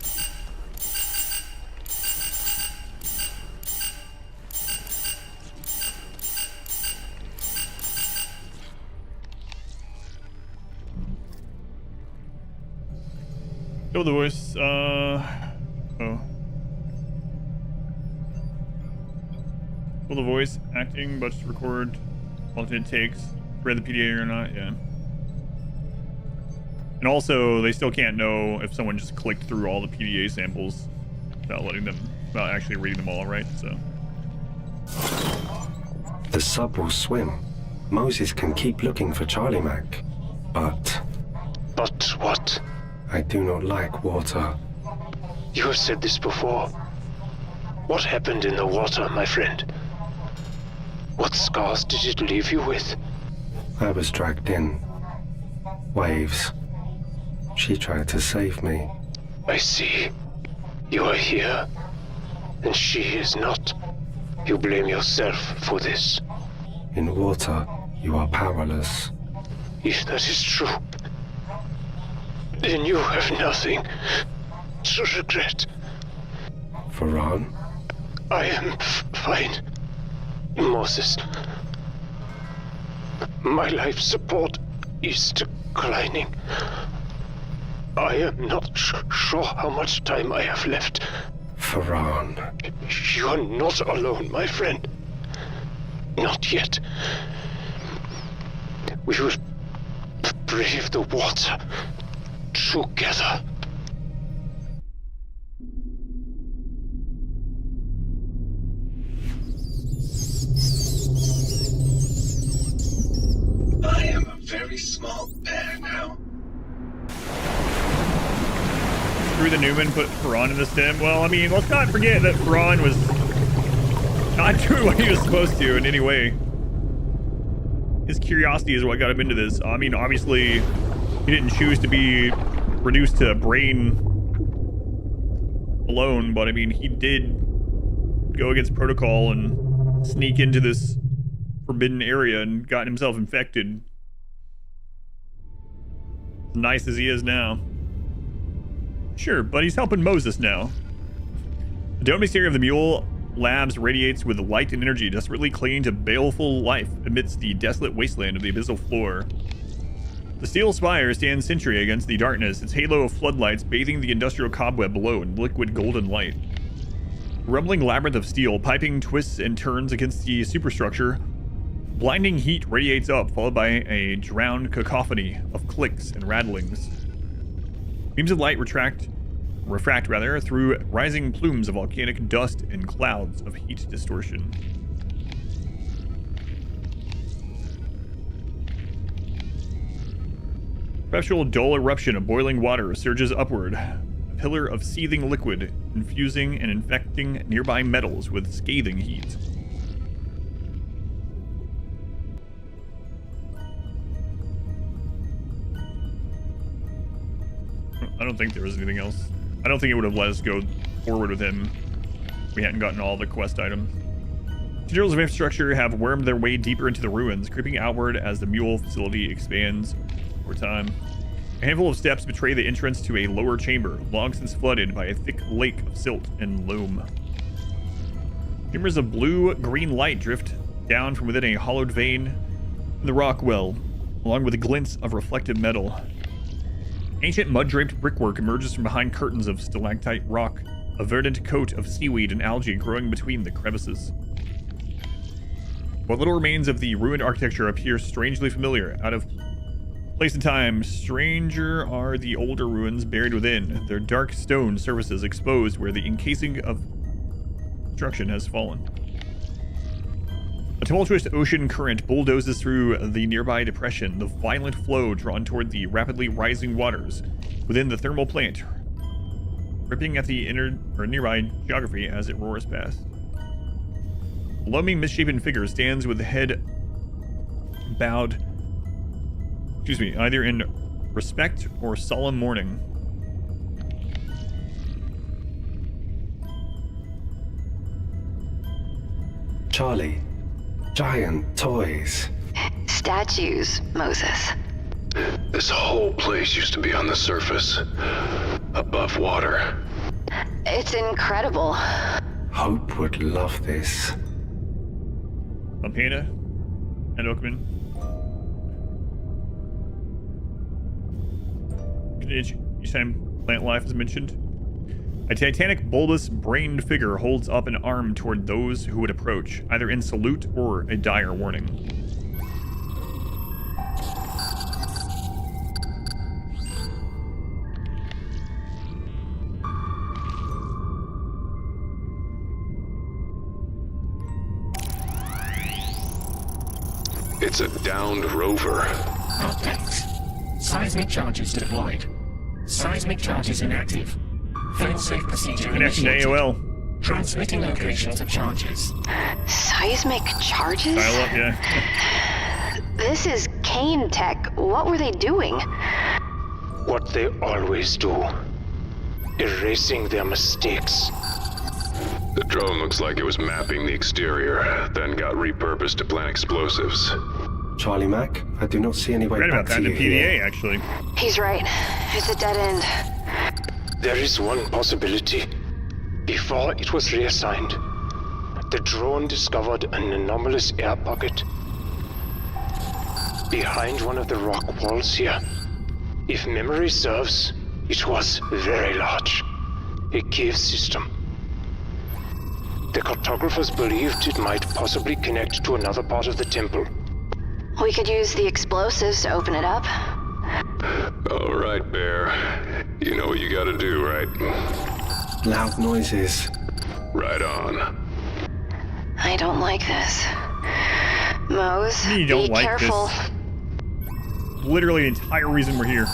Kill the voice, oh. Kill the voice acting, but just record alternate takes. Read the PDA or not, yeah. And also, they still can't know if someone just clicked through all the PDA samples without without actually reading them all, right? So. The sub will swim. Moses can keep looking for Charlie Mac. But what? I do not like water. You have said this before. What happened in the water, my friend? What scars did it leave you with? I was dragged in. Waves. She tried to save me. I see. You are here, and she is not. You blame yourself for this. In water, you are powerless. If that is true, then you have nothing to regret. Feron? I am fine, Moses. My life support is declining. I am not sure how much time I have left. Feron. You are not alone, my friend. Not yet. We will brave the water together. I am a very smart bear now. Through the Newman, put Feron in the stem. Well, I mean, let's not forget that Feron was not doing what he was supposed to in any way. His curiosity is what got him into this. I mean, obviously, he didn't choose to be reduced to brain alone, but I mean, he did go against protocol and sneak into this forbidden area and gotten himself infected. As nice as he is now. Sure, but he's helping Moses now. The dome exterior of the Mule Labs radiates with light and energy, desperately clinging to baleful life amidst the desolate wasteland of the abyssal floor. The steel spire stands sentry against the darkness, its halo of floodlights bathing the industrial cobweb below in liquid golden light. A rumbling labyrinth of steel, piping twists and turns against the superstructure. Blinding heat radiates up, followed by a drowned cacophony of clicks and rattlings. Beams of light refract through rising plumes of volcanic dust and clouds of heat distortion. Perpetual dull eruption of boiling water surges upward, a pillar of seething liquid, infusing and infecting nearby metals with scathing heat. I don't think there was anything else. I don't think it would have let us go forward with him if we hadn't gotten all the quest items. Tendrils of infrastructure have wormed their way deeper into the ruins, creeping outward as the Mule facility expands over time. A handful of steps betray the entrance to a lower chamber, long since flooded by a thick lake of silt and loam. Shimmers of blue-green light drift down from within a hollowed vein in the rock well, along with glints of reflective metal. Ancient mud-draped brickwork emerges from behind curtains of stalactite rock, a verdant coat of seaweed and algae growing between the crevices. What little remains of the ruined architecture appears strangely familiar, out of place and time. Stranger are the older ruins buried within, their dark stone surfaces exposed where the encasing of construction has fallen. A tumultuous ocean current bulldozes through the nearby depression, the violent flow drawn toward the rapidly rising waters within the thermal plant, ripping at the nearby geography as it roars past. A looming, misshapen figure stands with the head bowed, either in respect or solemn mourning. Charlie, giant toys. Statues, Moses. This whole place used to be on the surface, above water. It's incredible. Hope would love this. Panda and Oakman. Each time plant life is mentioned. A titanic, bulbous-brained figure holds up an arm toward those who would approach, either in salute or a dire warning. It's a downed rover. Updates. Seismic charges deployed. Seismic charges inactive. Failsafe procedure Connection to initiated. AOL. Transmitting locations of charges. Seismic charges? Dial up, yeah. This is Kane Tech. What were they doing? What they always do. Erasing their mistakes. The drone looks like it was mapping the exterior, then got repurposed to plant explosives. Charlie Mac, I do not see any way Right back about that to in the you PDA, here. actually. He's right. It's a dead end. There is one possibility. Before it was reassigned, the drone discovered an anomalous air pocket behind one of the rock walls here. If memory serves, it was very large. A cave system. The cartographers believed it might possibly connect to another part of the temple. We could use the explosives to open it up. All right, Bear. You know what you gotta do, right? Loud noises. Right on. I don't like this. Mose, You don't be like careful. this. Literally the entire reason we're here.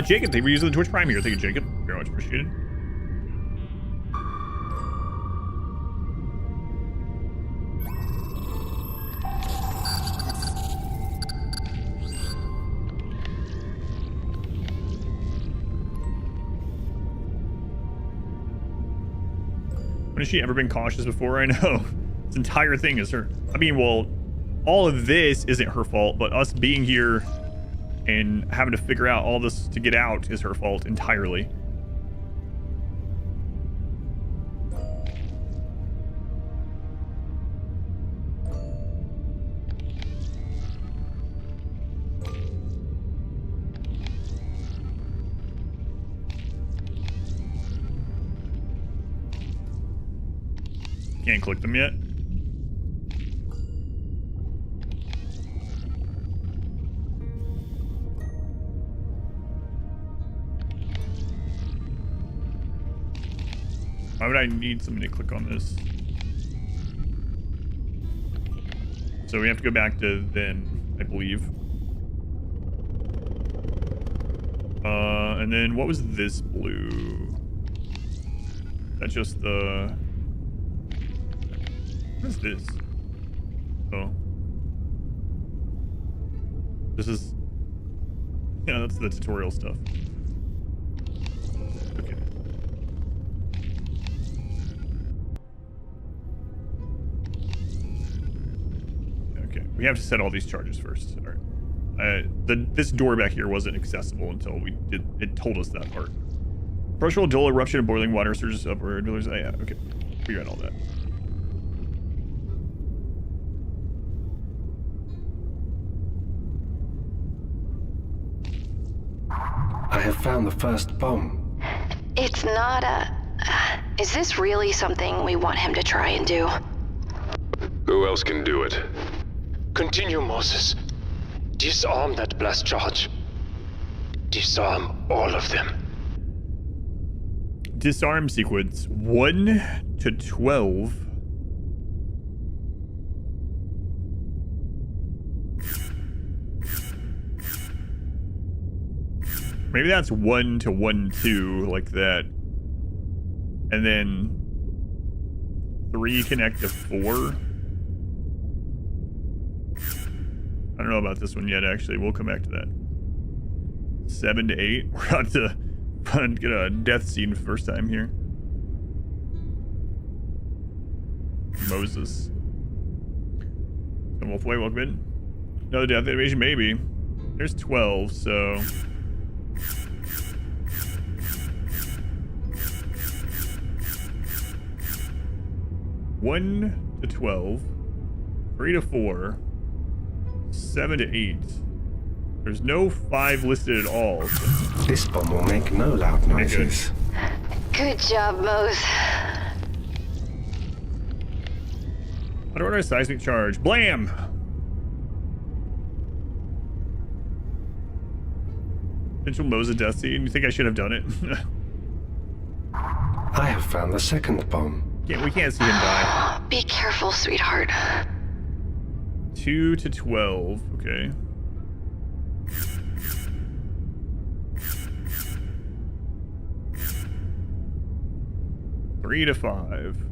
Jacob, thank you for using the Twitch Prime here. Thank you, Jacob. Very much appreciated. When has she ever been cautious before? I know. This entire thing is her. I mean, well, all of this isn't her fault, but us being here and having to figure out all this to get out is her fault entirely. Can't click them yet. Why would I need somebody to click on this? So we have to go back to then, I believe. And then what was this blue? That's just the... What is this? Oh. This is... Yeah, that's the tutorial stuff. Okay. Okay, we have to set all these charges first. All right. This door back here wasn't accessible until it told us that part. Partial dual eruption of boiling water surges upward. Oh, yeah, okay. We got all that. I have found the first bomb. It's not a... Is this really something we want him to try and do? Who else can do it? Continue, Moses. Disarm that blast charge. Disarm all of them. Disarm sequence 1 to 12. Maybe that's 1 to 1-2, like that. And then 3 connect to 4. I don't know about this one yet, actually. We'll come back to that. 7 to 8. We're about to get a death scene first time here. Moses. Wolfway, welcome in. Another death animation, maybe. There's 12, so... One to 12, 3 to 4, 7 to 8. There's no 5 listed at all. So. This bomb will make no loud noises. Good job, Mose. Auto order seismic charge. Blam! Potential Moses death scene. You think I should have done it? I have found the second bomb. We can't see him die. Be careful, sweetheart. 2 to 12. Okay. Three to 5.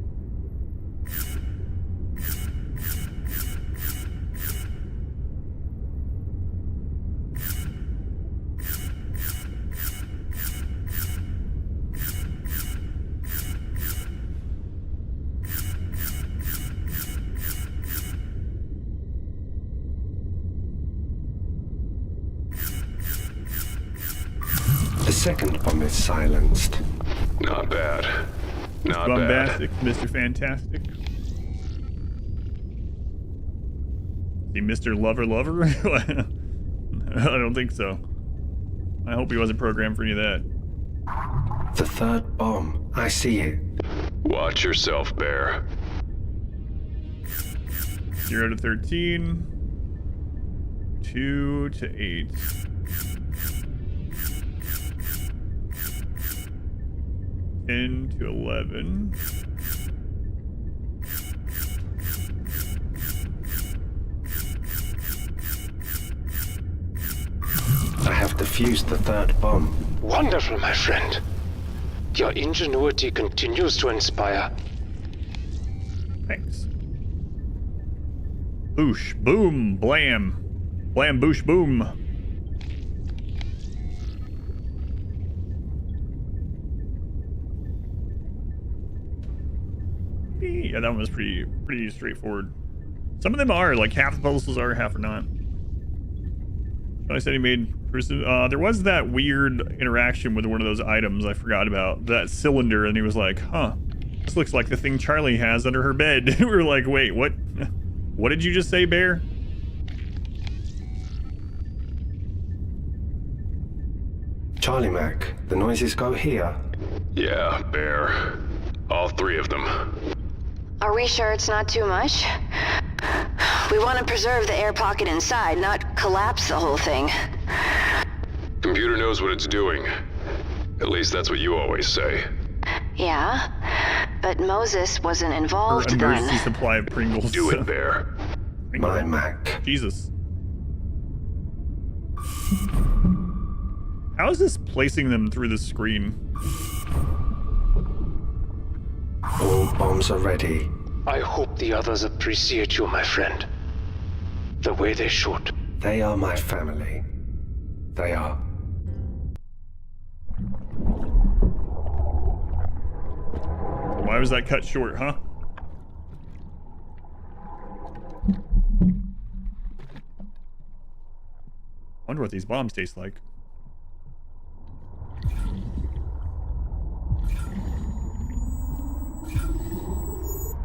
The second bomb is silenced. Not bad. Not bombastic, bad. Mr. Fantastic. See, Mr. Lover? I don't think so. I hope he wasn't programmed for any of that. The third bomb. I see it. Watch yourself, Bear. 0 to 13. 2 to 8. 10 to 11. I have defused the third bomb. Wonderful, my friend. Your ingenuity continues to inspire. Thanks. Boosh, boom, blam. Blam, boosh, boom. Yeah, that one was pretty straightforward. Some of them are, like half the puzzles are, half are not. I said he made... there was that weird interaction with one of those items I forgot about. That cylinder, and he was like, huh, this looks like the thing Charlie has under her bed. We were like, wait, what? What did you just say, Bear? Charlie Mac, the noises go here. Yeah, Bear. All 3 of them. Are we sure it's not too much? We want to preserve the air pocket inside, not collapse the whole thing. Computer knows what it's doing. At least that's what you always say. Yeah, but Moses wasn't involved then. Emergency supply of Pringles. Do it, Bear. My Mac. Jesus. How is this placing them through the screen? All bombs are ready. I hope the others appreciate you, my friend. The way they should. They are my family. They are. Why was that cut short, huh? Wonder what these bombs taste like.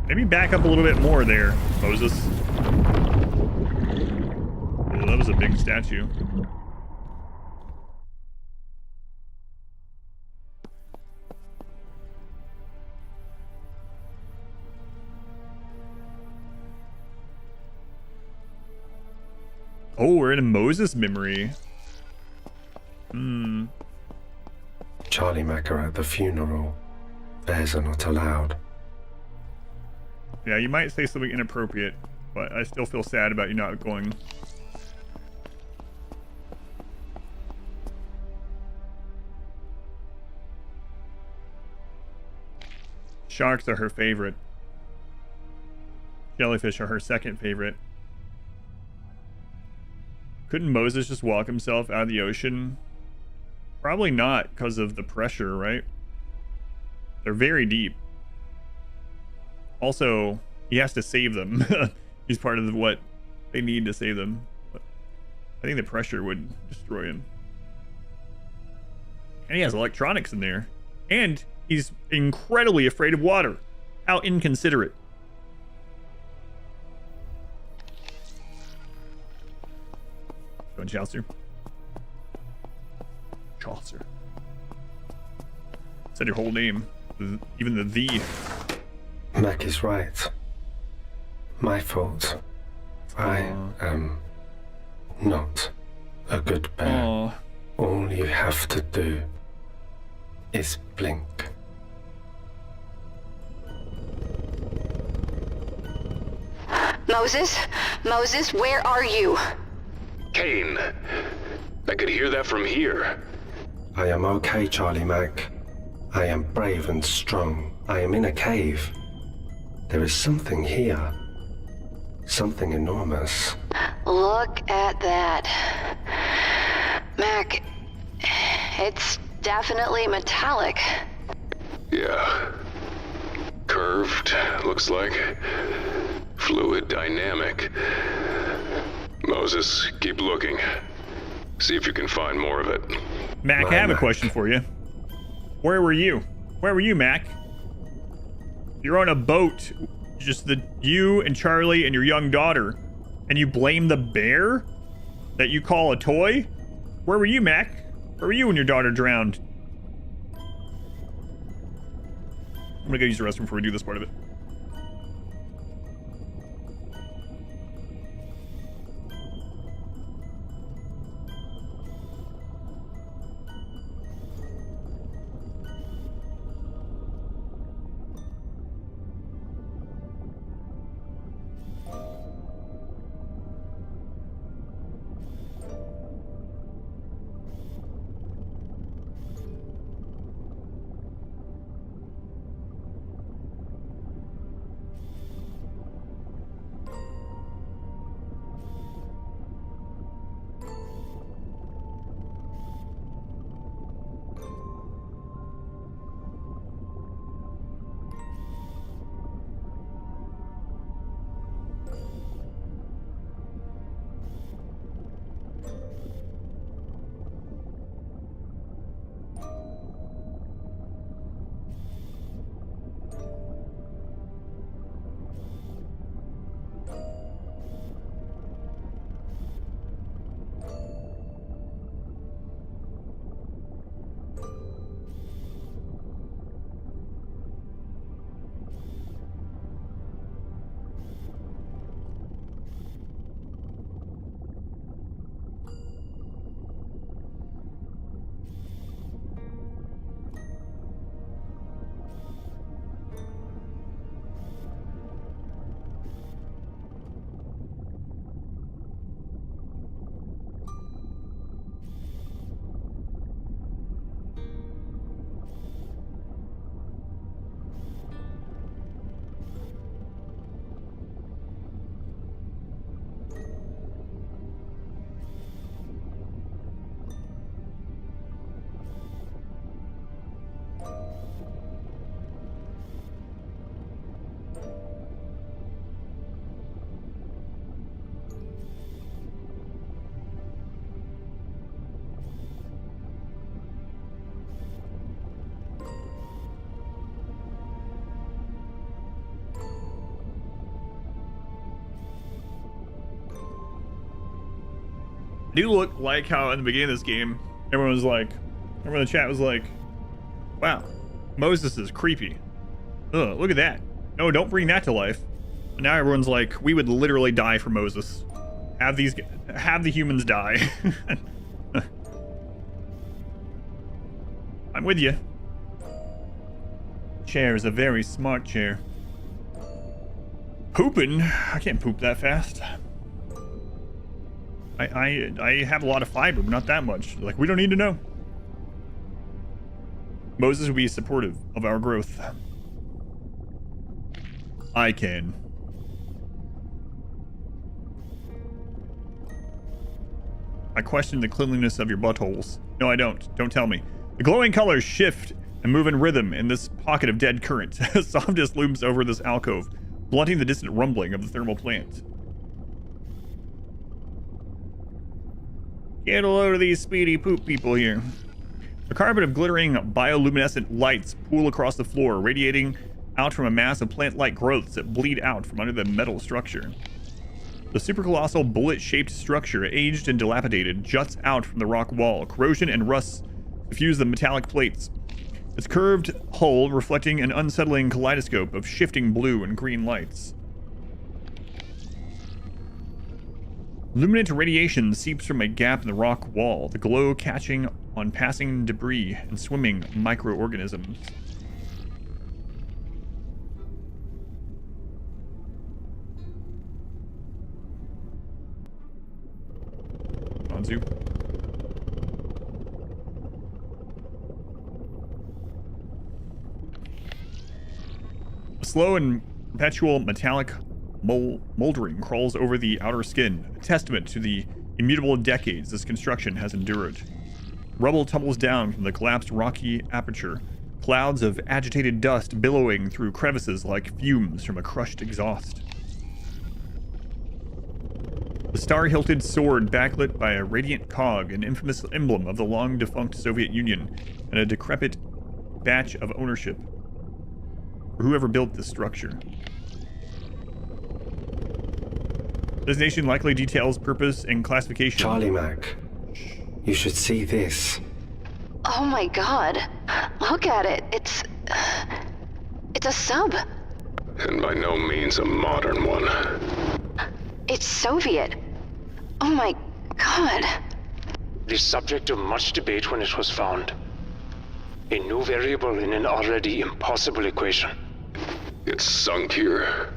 Maybe back up a little bit more there, Moses. Oh, that was a big statue. Oh, we're in a Moses memory. Charlie Mac are at the funeral. Bears are not allowed. Yeah, you might say something inappropriate, but I still feel sad about you not going. Sharks are her favorite. Jellyfish are her second favorite. Couldn't Moses just walk himself out of the ocean? Probably not, because of the pressure, right? They're very deep. Also, he has to save them. He's part of what they need to save them. But I think the pressure would destroy him. And he has electronics in there. And he's incredibly afraid of water. How inconsiderate. Going Chaucer. Chaucer. Said your whole name. Even the "the." Mac is right. My fault. I am not a good bear. All you have to do is blink. Moses? Moses, where are you? Kane, I could hear that from here. I am okay, Charlie Mac. I am brave and strong. I am in a cave. There is something here. Something enormous. Look at that. Mac, it's definitely metallic. Yeah. Curved, looks like. Fluid dynamic. Moses, keep looking. See if you can find more of it. Mac, I have a question for you. Where were you? Where were you, Mac? You're on a boat, just you and Charlie and your young daughter, and you blame the bear that you call a toy? Where were you, Mac? Where were you when your daughter drowned? I'm gonna go use the restroom before we do this part of it. do look like how in the beginning of this game, everyone in the chat was like, wow, Moses is creepy. Ugh, look at that. No, don't bring that to life. And now everyone's like, we would literally die for Moses. Have the humans die. I'm with you. Chair is a very smart chair. Pooping? I can't poop that fast. I have a lot of fiber, but not that much. Like, we don't need to know. Moses will be supportive of our growth. I can. I question the cleanliness of your buttholes. No, I don't. Don't tell me. The glowing colors shift and move in rhythm in this pocket of dead current. Softness looms over this alcove, blunting the distant rumbling of the thermal plant. Get a load of these speedy poop people here. A carpet of glittering bioluminescent lights pool across the floor, radiating out from a mass of plant-like growths that bleed out from under the metal structure. The supercolossal bullet-shaped structure, aged and dilapidated, juts out from the rock wall. Corrosion and rust suffuse the metallic plates, its curved hull reflecting an unsettling kaleidoscope of shifting blue and green lights. Luminant radiation seeps from a gap in the rock wall, the glow catching on passing debris and swimming microorganisms. Anzu. A slow and perpetual metallic moldering crawls over the outer skin, a testament to the immutable decades this construction has endured. Rubble tumbles down from the collapsed rocky aperture, clouds of agitated dust billowing through crevices like fumes from a crushed exhaust. The star-hilted sword backlit by a radiant cog, an infamous emblem of the long-defunct Soviet Union, and a decrepit batch of ownership for whoever built this structure. Designation likely details purpose and classification. Charlie Mac, you should see this. Oh my god. Look at it. It's a sub. And by no means a modern one. It's Soviet. Oh my god. The subject of much debate when it was found. A new variable in an already impossible equation. It's sunk here.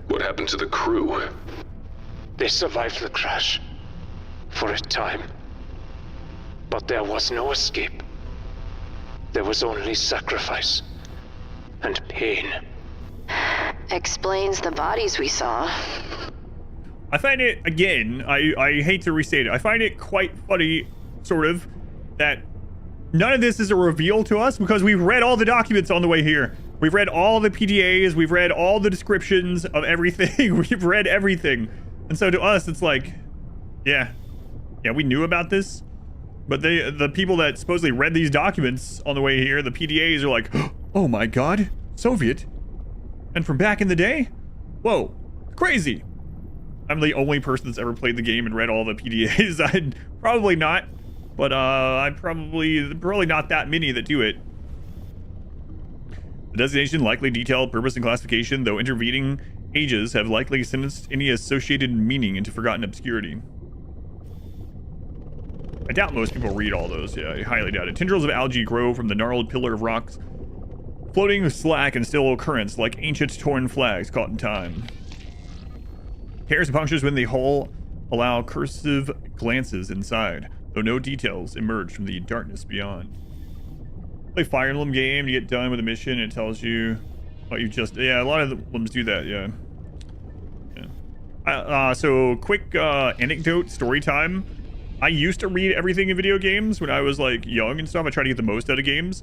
What happened to the crew? They survived the crash. For a time. But there was no escape. There was only sacrifice. And pain. Explains the bodies we saw. I find it, again, I hate to restate it, I find it quite funny, sort of, that none of this is a reveal to us because we've read all the documents on the way here. We've read all the PDAs, we've read all the descriptions of everything, we've read everything. And so to us, it's like, yeah, we knew about this, but the people that supposedly read these documents on the way here, the PDAs, are like, oh my god, Soviet? And from back in the day? Whoa, crazy. I'm the only person that's ever played the game and read all the PDAs. I'd probably not, but I'm probably not that many that do it. The designation likely detailed purpose and classification, though intervening ages have likely sentenced any associated meaning into forgotten obscurity. I doubt most people read all those. Yeah, I highly doubt it. Tendrils of algae grow from the gnarled pillar of rocks, floating slack and still currents like ancient torn flags caught in time. Tears and punctures when the hull allow cursive glances inside, though no details emerge from the darkness beyond. Play Fire Emblem game, you get done with a mission, and it tells you what you just... Yeah, a lot of the emblems do that, yeah. So, quick anecdote, story time. I used to read everything in video games when I was, like, young and stuff. I tried to get the most out of games.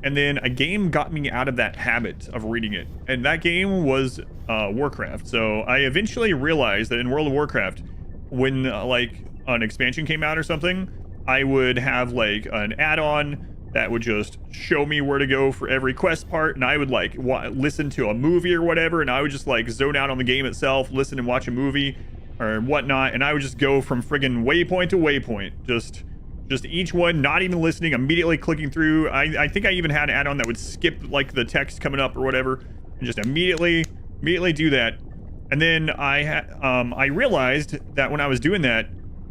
And then a game got me out of that habit of reading it. And that game was Warcraft. So I eventually realized that in World of Warcraft, when like an expansion came out or something, I would have like an add-on that would just show me where to go for every quest part. And I would like listen to a movie or whatever. And I would just like zone out on the game itself, listen and watch a movie. or whatnot, and I would just go from friggin' waypoint to waypoint, just each one, not even listening, immediately clicking through. I think I even had an add-on that would skip like the text coming up or whatever, and just immediately do that. And then I realized that when I was doing that,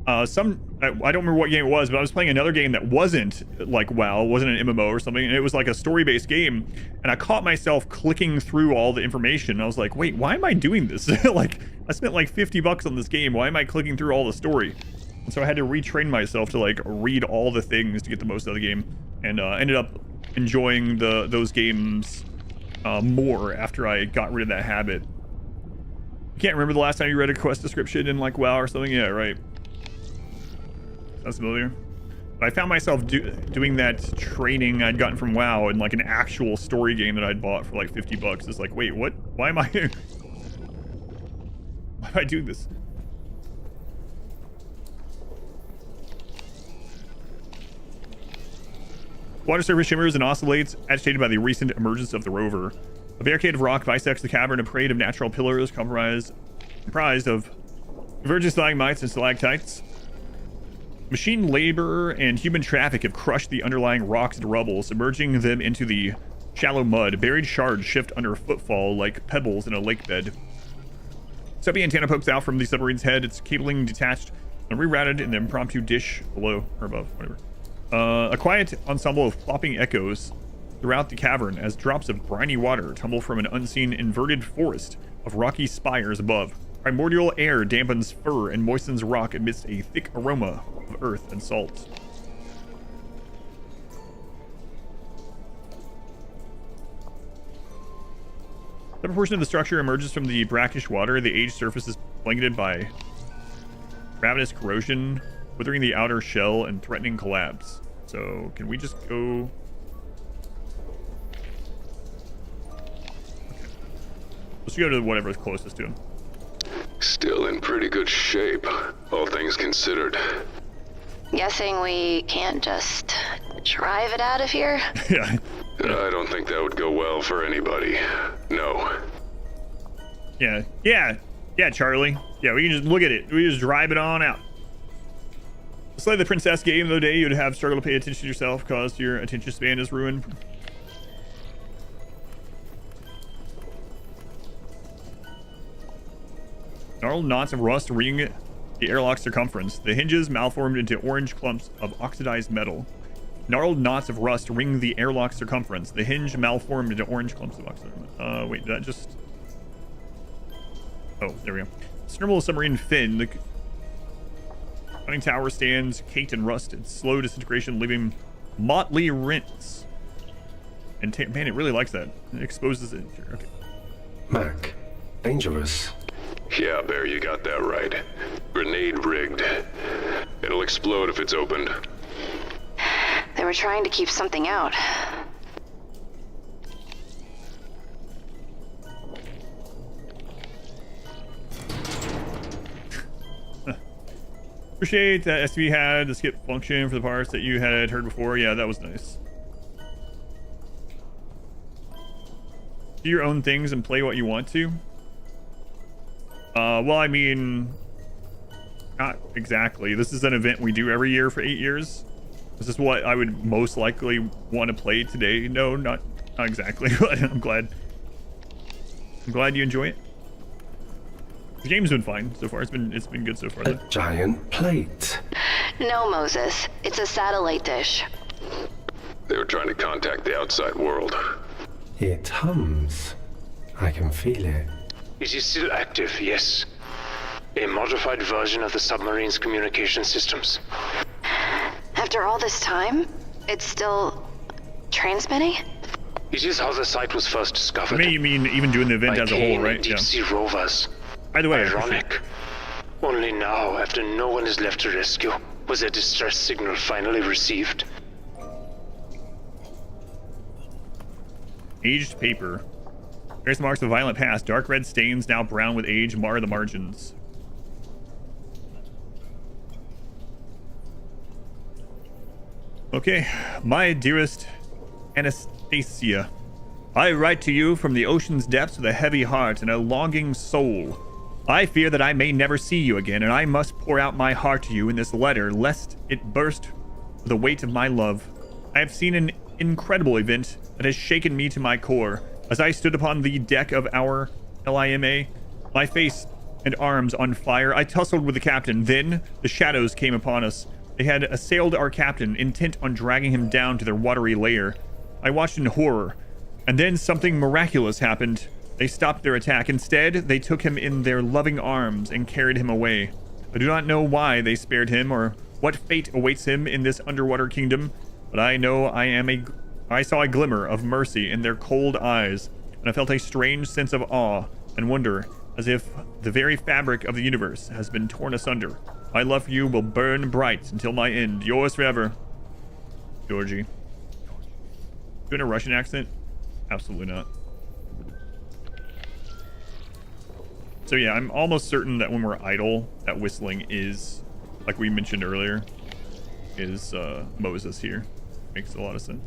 I don't remember what game it was, but I was playing another game that wasn't like WoW, wasn't an MMO or something, and it was like a story-based game, and I caught myself clicking through all the information, and I was like, wait, why am I doing this? Like, I spent like $50 on this game, why am I clicking through all the story? And so I had to retrain myself to like read all the things to get the most out of the game, and ended up enjoying those games more after I got rid of that habit. You can't remember the last time you read a quest description in like WoW or something? Yeah, right. Sounds familiar. But I found myself doing that training I'd gotten from WoW in like an actual story game that I'd bought for like $50. It's like, wait, what? Why am I here? Why am I doing this? Water surface shimmers and oscillates, agitated by the recent emergence of the rover. A barricade of rock bisects the cavern, a parade of natural pillars comprised of converging stalagmites and stalactites. Machine labor and human traffic have crushed the underlying rocks and rubble, submerging them into the shallow mud. Buried shards shift under footfall like pebbles in a lake bed. Stubby antenna pokes out from the submarine's head, its cabling detached and rerouted in an impromptu dish below or above, whatever. A quiet ensemble of plopping echoes throughout the cavern as drops of briny water tumble from an unseen inverted forest of rocky spires above. Primordial air dampens fur and moistens rock amidst a thick aroma of earth and salt. Some portion of the structure emerges from the brackish water. The aged surface is blanketed by ravenous corrosion, withering the outer shell and threatening collapse. So, can we just go... Okay. Let's go to whatever's closest to him. Still in pretty good shape, all things considered. Guessing we can't just drive it out of here? Yeah. I don't think that would go well for anybody. No. Yeah, Charlie. Yeah, we can just look at it. We just drive it on out. It's like the Princess game the other day. You'd have struggle to pay attention to yourself because your attention span is ruined. Gnarled knots of rust ring the airlock circumference. The hinges malformed into orange clumps of oxidized metal. Gnarled knots of rust ring the airlock circumference. The hinge malformed into orange clumps of oxidized metal. Wait, did that just... Oh, there we go. Snurble submarine fin. The conning tower stands caked in rust and slow disintegration, leaving motley rents. And man, it really likes that. It exposes it. Okay. Mac, dangerous. Yeah, Bear, you got that right. Grenade rigged. It'll explode if it's opened. They were trying to keep something out. Appreciate that STV had the skip function for the parts that you had heard before. Yeah, that was nice. Do your own things and play what you want to. Well, I mean, not exactly. This is an event we do every year for 8 years. This is what I would most likely want to play today. No, not exactly, but I'm glad you enjoy it. The game's been fine so far. It's been good so far. A giant plate. No, Moses. It's a satellite dish. They were trying to contact the outside world. It hums. I can feel it. It is still active, yes. A modified version of the submarine's communication systems. After all this time, it's still transmitting? It is how the site was first discovered. You mean even doing the event as a whole, right? Deep sea rovers. By the way, ironic. Only now, after no one is left to rescue, was a distress signal finally received. Aged paper. There's marks of violent past. Dark red stains, now brown with age, mar the margins. Okay, my dearest Anastasia, I write to you from the ocean's depths with a heavy heart and a longing soul. I fear that I may never see you again, and I must pour out my heart to you in this letter, lest it burst with the weight of my love. I have seen an incredible event that has shaken me to my core. As I stood upon the deck of our LIMA, my face and arms on fire, I tussled with the captain. Then the shadows came upon us. They had assailed our captain, intent on dragging him down to their watery lair. I watched in horror, and then something miraculous happened. They stopped their attack. Instead, they took him in their loving arms and carried him away. I do not know why they spared him or what fate awaits him in this underwater kingdom, but I know I saw a glimmer of mercy in their cold eyes, and I felt a strange sense of awe and wonder, as if the very fabric of the universe has been torn asunder. My love for you will burn bright until my end. Yours forever, Georgie. Doing a Russian accent? Absolutely not. So yeah, I'm almost certain that when we're idle, that whistling is, like we mentioned earlier, is Moses here. Makes a lot of sense.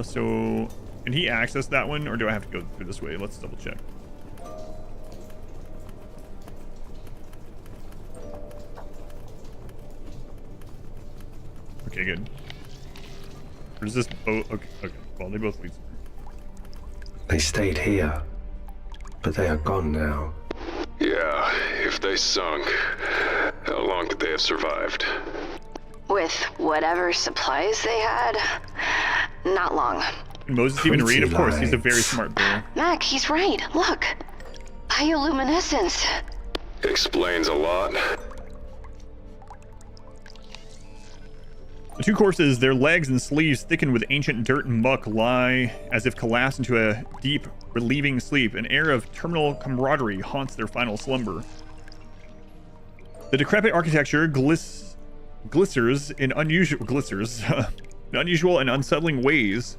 So can he access that one, or do I have to go through this way? Let's double check. Okay, good. Or is this boat? Okay. Well, they both lead. They stayed here, but they are gone now. Yeah, if they sunk, how long could they have survived? With whatever supplies they had, not long. Can Moses even read? Of course, he's a very smart bear. Mac, he's right. Look, bioluminescence. Explains a lot. The two corpses, their legs and sleeves thickened with ancient dirt and muck, lie as if collapsed into a deep, relieving sleep. An air of terminal camaraderie haunts their final slumber. The decrepit architecture glisters in unusual and unsettling ways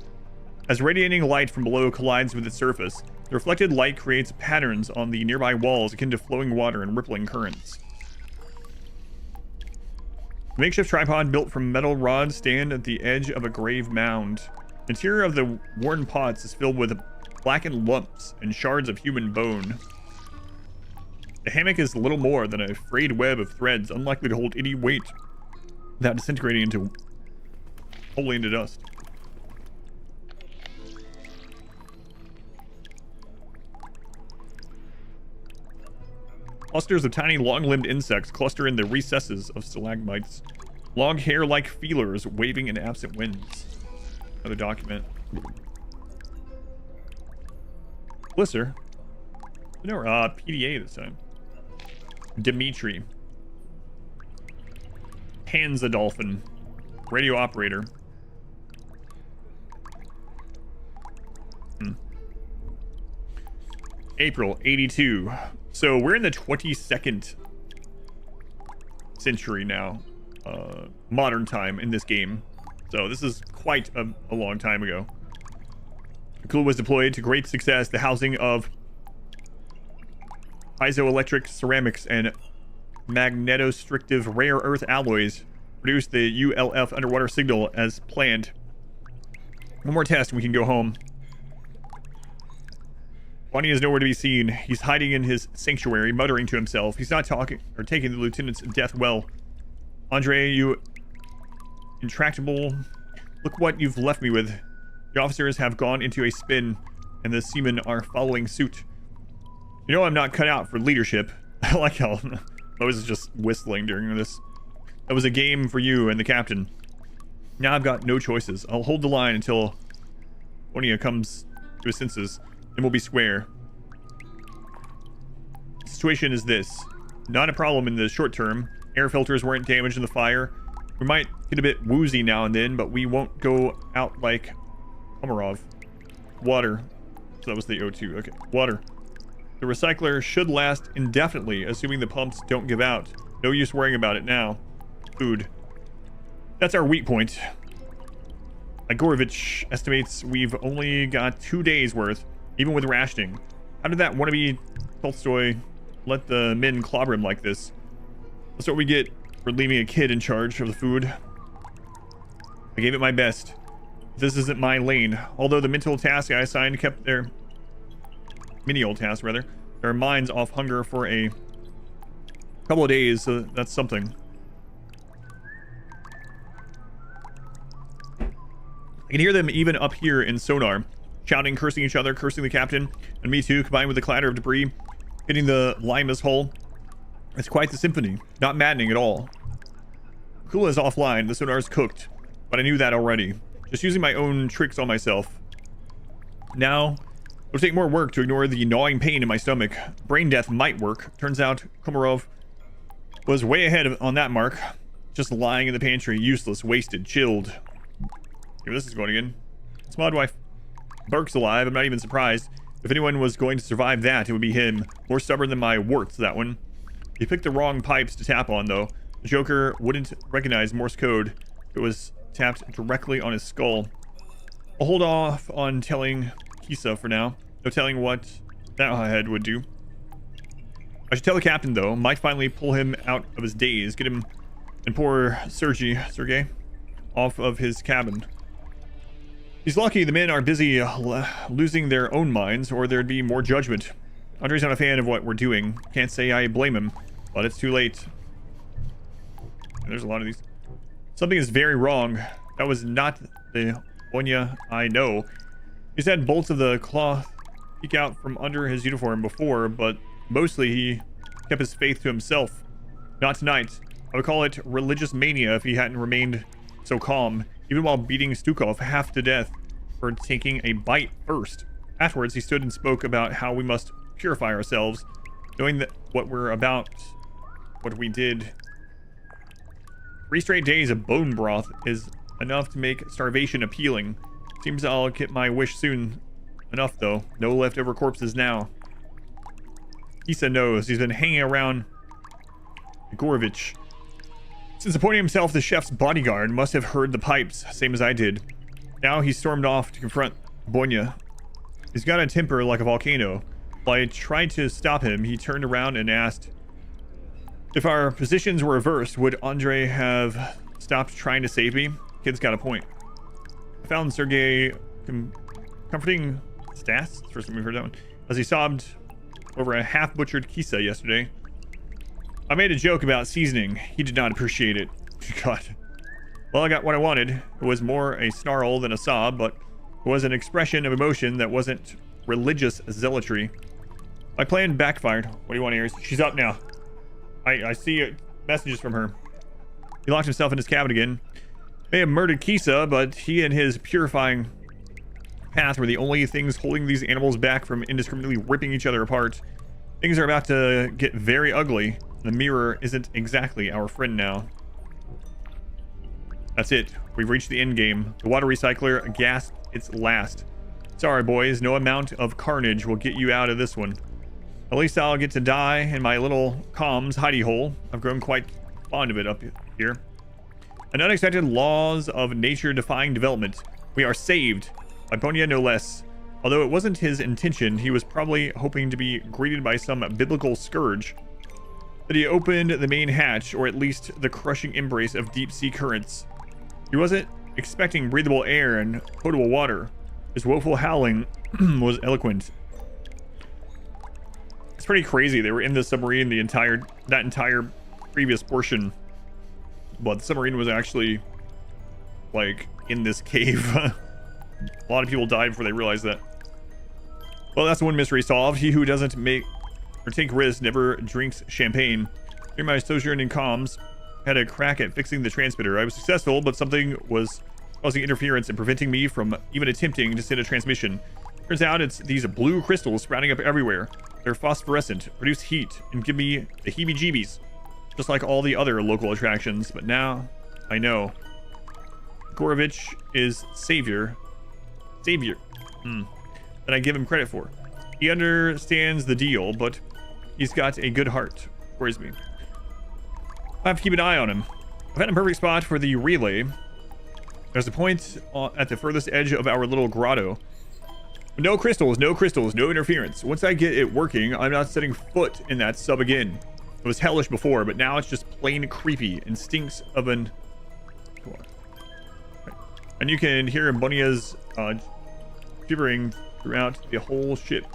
as radiating light from below collides with its surface. The reflected light creates patterns on the nearby walls akin to flowing water and rippling currents. The makeshift tripod built from metal rods stand at the edge of a grave mound. The interior of the worn pots is filled with blackened lumps and shards of human bone. The hammock is little more than a frayed web of threads, unlikely to hold any weight without disintegrating wholly into dust. Clusters of tiny, long-limbed insects cluster in the recesses of stalagmites. Long hair-like feelers waving in absent winds. Another document. Glisser. No, PDA this time. Dimitri. Hansa Dolphin. Radio operator. April 82. So we're in the 22nd century now, modern time in this game. So this is quite a long time ago. The Clue was deployed to great success. The housing of piezoelectric ceramics and magnetostrictive rare earth alloys produced the ULF underwater signal as planned. One more test and we can go home. Bonnie is nowhere to be seen. He's hiding in his sanctuary, muttering to himself. He's not talking or taking the lieutenant's death well. Andre, you intractable. Look what you've left me with. The officers have gone into a spin, and the seamen are following suit. You know I'm not cut out for leadership. I like how Moses is just whistling during this. That was a game for you and the captain. Now I've got no choices. I'll hold the line until Bonia comes to his senses. Then we'll be square. The situation is this. Not a problem in the short term. Air filters weren't damaged in the fire. We might get a bit woozy now and then, but we won't go out like Komarov. Water. So that was the O2. Okay. Water. The recycler should last indefinitely, assuming the pumps don't give out. No use worrying about it now. Food. That's our weak point. Igorovich estimates we've only got 2 days worth, even with rationing. How did that wannabe Tolstoy let the men clobber him like this? That's what we get for leaving a kid in charge of the food. I gave it my best. This isn't my lane. Although the mental task I assigned kept menial tasks rather. Their minds off hunger for a couple of days, so that's something. I can hear them even up here in sonar, shouting, cursing each other, cursing the captain, and me too, combined with the clatter of debris hitting the Lima's hull. It's quite the symphony, not maddening at all. Kula is offline, the sonar is cooked, but I knew that already. Just using my own tricks on myself. Now, it'll take more work to ignore the gnawing pain in my stomach. Brain death might work. Turns out Komarov was way ahead on that mark. Just lying in the pantry, useless, wasted, chilled. Here, this is going again. It's my wife. Burke's alive, I'm not even surprised. If anyone was going to survive that, it would be him. More stubborn than my warts, that one. He picked the wrong pipes to tap on, though. The Joker wouldn't recognize Morse code if it was tapped directly on his skull. I'll hold off on telling Kisa for now. No telling what that head would do. I should tell the captain, though. Might finally pull him out of his daze. Get him and poor Sergei off of his cabin. He's lucky the men are busy losing their own minds, or there'd be more judgment. Andre's not a fan of what we're doing. Can't say I blame him, but it's too late. And there's a lot of these. Something is very wrong. That was not the Bonya I know. He's had bolts of the cloth peek out from under his uniform before, but mostly he kept his faith to himself. Not tonight. I would call it religious mania if he hadn't remained so calm, even while beating Stukov half to death for taking a bite first. Afterwards, he stood and spoke about how we must purify ourselves, knowing that what we're about, what we did. 3 straight days of bone broth is enough to make starvation appealing. Seems I'll get my wish soon enough, though. No leftover corpses now. Isa knows. He's been hanging around Gorovich. Since appointing himself the chef's bodyguard, must have heard the pipes, same as I did. Now he stormed off to confront Bonya. He's got a temper like a volcano. While I tried to stop him, he turned around and asked, if our positions were reversed, would Andre have stopped trying to save me? Kid's got a point. I found Sergei comforting Stasis, first time we've heard that one, as he sobbed over a half-butchered Kisa yesterday. I made a joke about seasoning. He did not appreciate it. God. Well, I got what I wanted. It was more a snarl than a sob, but it was an expression of emotion that wasn't religious zealotry. My plan backfired. What do you want, Ares? She's up now. I see messages from her. He locked himself in his cabin again. May have murdered Kisa, but he and his purifying path were the only things holding these animals back from indiscriminately ripping each other apart. Things are about to get very ugly. The mirror isn't exactly our friend now. That's it. We've reached the end game. The water recycler gasped its last. Sorry, boys. No amount of carnage will get you out of this one. At least I'll get to die in my little comms hidey hole. I've grown quite fond of it up here. An unexpected laws of nature defying development. We are saved. By Bonya no less. Although it wasn't his intention, he was probably hoping to be greeted by some biblical scourge. That he opened the main hatch, or at least the crushing embrace of deep sea currents. He wasn't expecting breathable air and potable water. His woeful howling was eloquent. It's pretty crazy. They were in the submarine that entire previous portion, but the submarine was actually like in this cave. A lot of people died before they realized that. Well, that's one mystery solved. He who doesn't make or take risks never drinks champagne. During my sojourn in comms, I had a crack at fixing the transmitter. I was successful, but something was causing interference and preventing me from even attempting to send a transmission. Turns out it's these blue crystals sprouting up everywhere. They're phosphorescent, produce heat, and give me the heebie-jeebies, just like all the other local attractions. But now I know. Gorovich is savior than I give him credit for. He understands the deal, but he's got a good heart. Worries me. I have to keep an eye on him. I've had a perfect spot for the relay. There's a point at the furthest edge of our little grotto. No crystals, no interference. Once I get it working, I'm not setting foot in that sub again. It was hellish before, but now it's just plain creepy and stinks of an... Come on. Right. And you can hear Bonya's shivering throughout the whole ship.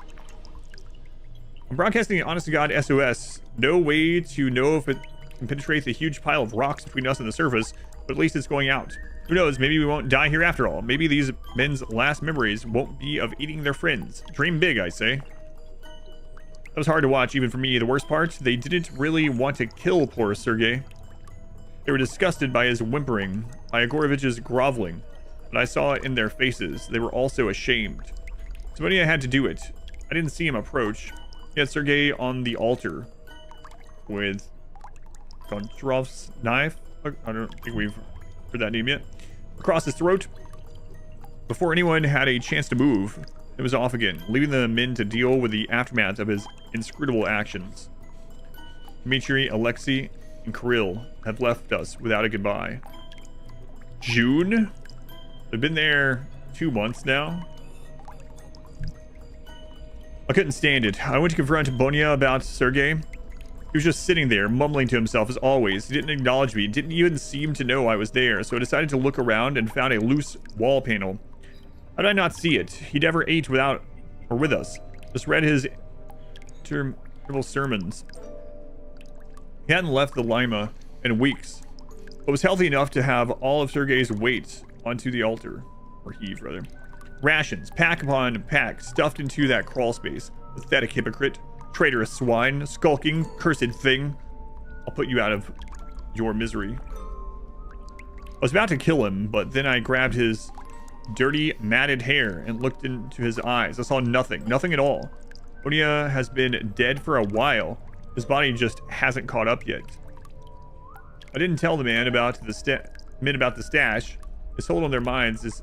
I'm broadcasting an honest-to-God SOS. No way to know if it can penetrate the huge pile of rocks between us and the surface, but at least it's going out. Who knows, maybe we won't die here after all. Maybe these men's last memories won't be of eating their friends. Dream big, I say. That was hard to watch, even for me. The worst part, they didn't really want to kill poor Sergei. They were disgusted by his whimpering, by Egorovich's groveling, but I saw it in their faces. They were also ashamed. Somebody had to do it. I didn't see him approach. He had Sergei on the altar with Goncharov's knife. I don't think we've heard that name yet. Across his throat. Before anyone had a chance to move, it was off again, leaving the men to deal with the aftermath of his inscrutable actions. Dmitri, Alexei, and Kirill have left us without a goodbye. June? They've been there 2 months now. I couldn't stand it. I went to confront Bonya about Sergei. He was just sitting there, mumbling to himself as always. He didn't acknowledge me, didn't even seem to know I was there, so I decided to look around and found a loose wall panel. How did I not see it? He never ate without or with us. Just read his interminable sermons. He hadn't left the Lima in weeks, but was healthy enough to have all of Sergei's weight onto the altar, or heave rather. Rations, pack upon pack, stuffed into that crawl space. Pathetic hypocrite. Traitorous swine, skulking, cursed thing. I'll put you out of your misery. I was about to kill him, but then I grabbed his dirty, matted hair and looked into his eyes. I saw nothing, nothing at all. Bonya has been dead for a while. His body just hasn't caught up yet. I didn't tell the man about the stash. His hold on their minds is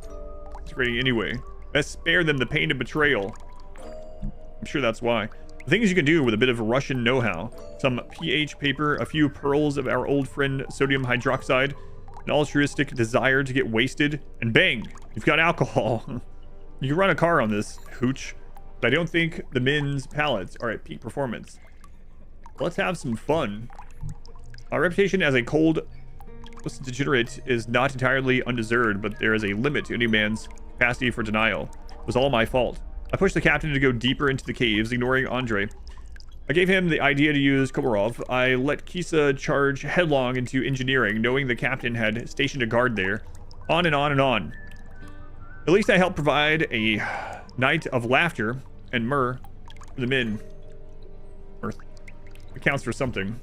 ready anyway. Best spare them the pain of betrayal. I'm sure that's why. The things you can do with a bit of Russian know-how. Some pH paper, a few pearls of our old friend sodium hydroxide, an altruistic desire to get wasted, and bang, you've got alcohol. You can run a car on this, hooch, but I don't think the men's palates are at peak performance. Let's have some fun. Our reputation as a cold degenerate is not entirely undeserved, but there is a limit to any man's capacity for denial. It was all my fault. I pushed the captain to go deeper into the caves, ignoring Andre. I gave him the idea to use Komarov. I let Kisa charge headlong into engineering, knowing the captain had stationed a guard there. On and on and on. At least I helped provide a night of laughter and myrrh for the men. Mirth. It counts for something.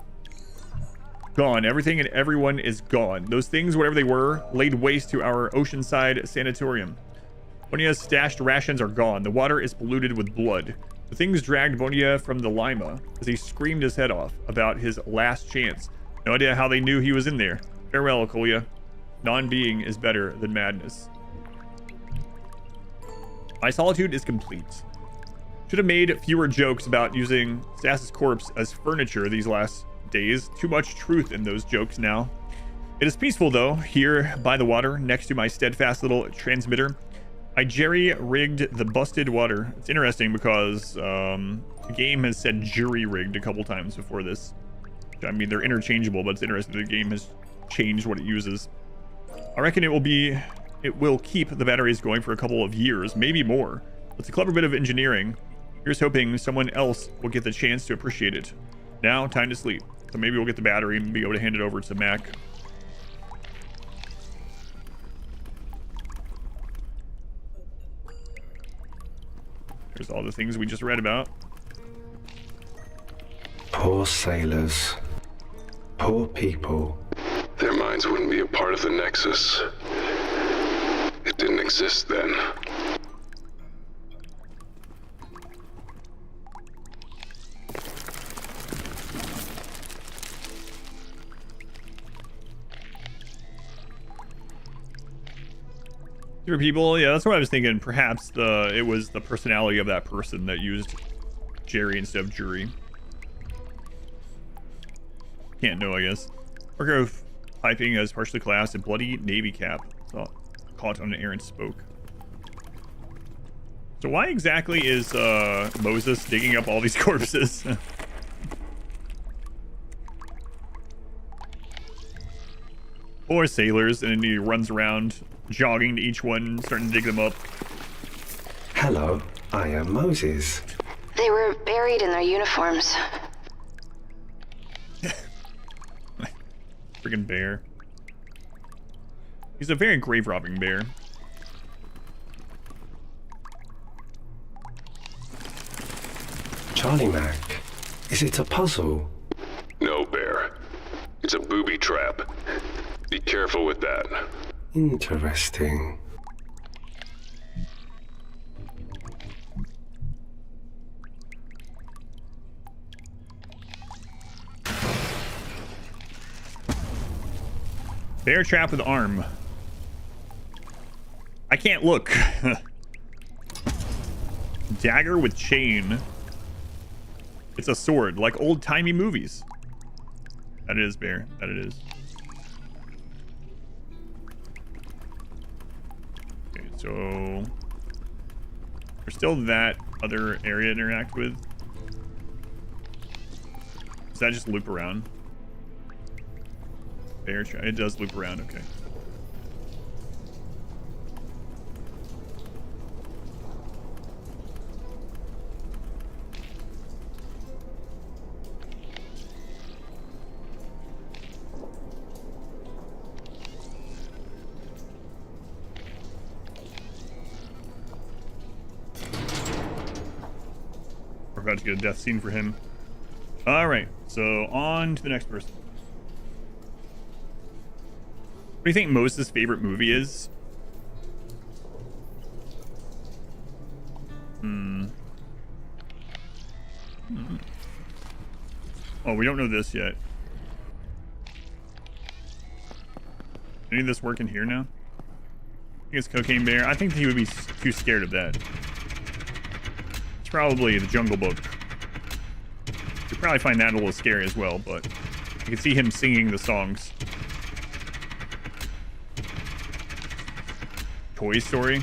Gone. Everything and everyone is gone. Those things, whatever they were, laid waste to our oceanside sanatorium. Bonya's stashed rations are gone. The water is polluted with blood. The things dragged Bonya from the Lima as he screamed his head off about his last chance. No idea how they knew he was in there. Farewell, Kolya. Non-being is better than madness. My solitude is complete. Should have made fewer jokes about using Stasis' corpse as furniture these last days. Too much truth in those jokes now. It is peaceful though, here by the water, next to my steadfast little transmitter. I jerry-rigged the busted water. It's interesting because the game has said jury-rigged a couple times before this. I mean, they're interchangeable, but it's interesting the game has changed what it uses. I reckon it will keep the batteries going for a couple of years, maybe more. It's a clever bit of engineering. Here's hoping someone else will get the chance to appreciate it. Now, time to sleep. So maybe we'll get the battery and be able to hand it over to Mac. There's all the things we just read about. Poor sailors. Poor people. Their minds wouldn't be a part of the Nexus. It didn't exist then. Different people, yeah, that's what I was thinking. Perhaps it was the personality of that person that used Jerry instead of Jury. Can't know, I guess. Brygo piping has partially collapsed, a bloody navy cap. So, caught on an errant spoke. So why exactly is Moses digging up all these corpses? Poor sailors, and he runs around jogging to each one, starting to dig them up. Hello, I am Moses. They were buried in their uniforms. Friggin' bear. He's a very grave robbing bear. Charlie Mac, is it a puzzle? No, Bear. It's a booby trap. Be careful with that. Interesting. Bear trap with arm. I can't look. Dagger with chain. It's a sword, like old-timey movies. That it is, Bear. That it is. Okay, so... there's still that other area to interact with. Does that just loop around? Bear trap. It does loop around, okay. We're about to get a death scene for him. All right, so on to the next person. What do you think Moses' favorite movie is? Oh, we don't know this yet. Any of this work in here now? I think it's Cocaine Bear. I think he would be too scared of that. It's probably the Jungle Book. You'd probably find that a little scary as well, but you can see him singing the songs. Toy Story.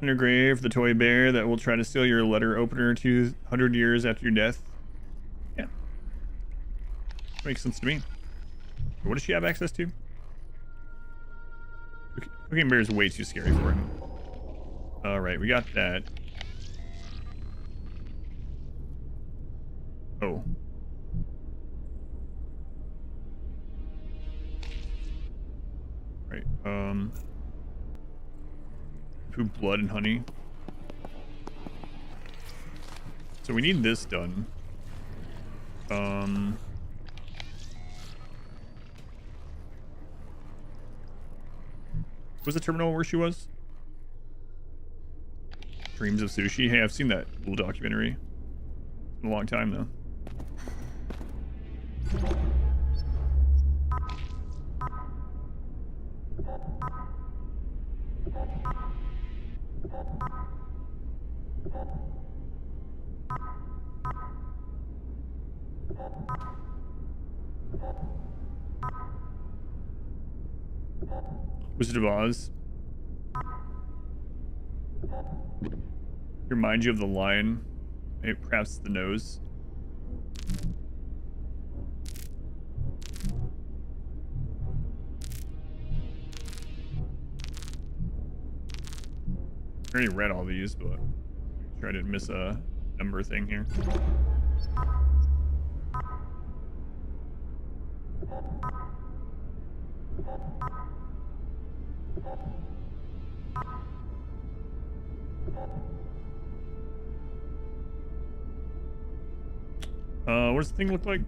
Undergrave, the toy bear that will try to steal your letter opener 200 years after your death. Yeah. Makes sense to me. What does she have access to? Cocaine Bear is way too scary for him. Alright, we got that. Oh. Right, food, blood, and honey. So we need this done. Was the terminal where she was? Dreams of Sushi? Hey, I've seen that little documentary. It's been a long time, though. Wizard of Oz. Remind you of the lion. Maybe perhaps the nose. I already read all these, but try to miss a number thing here. What does the thing look like?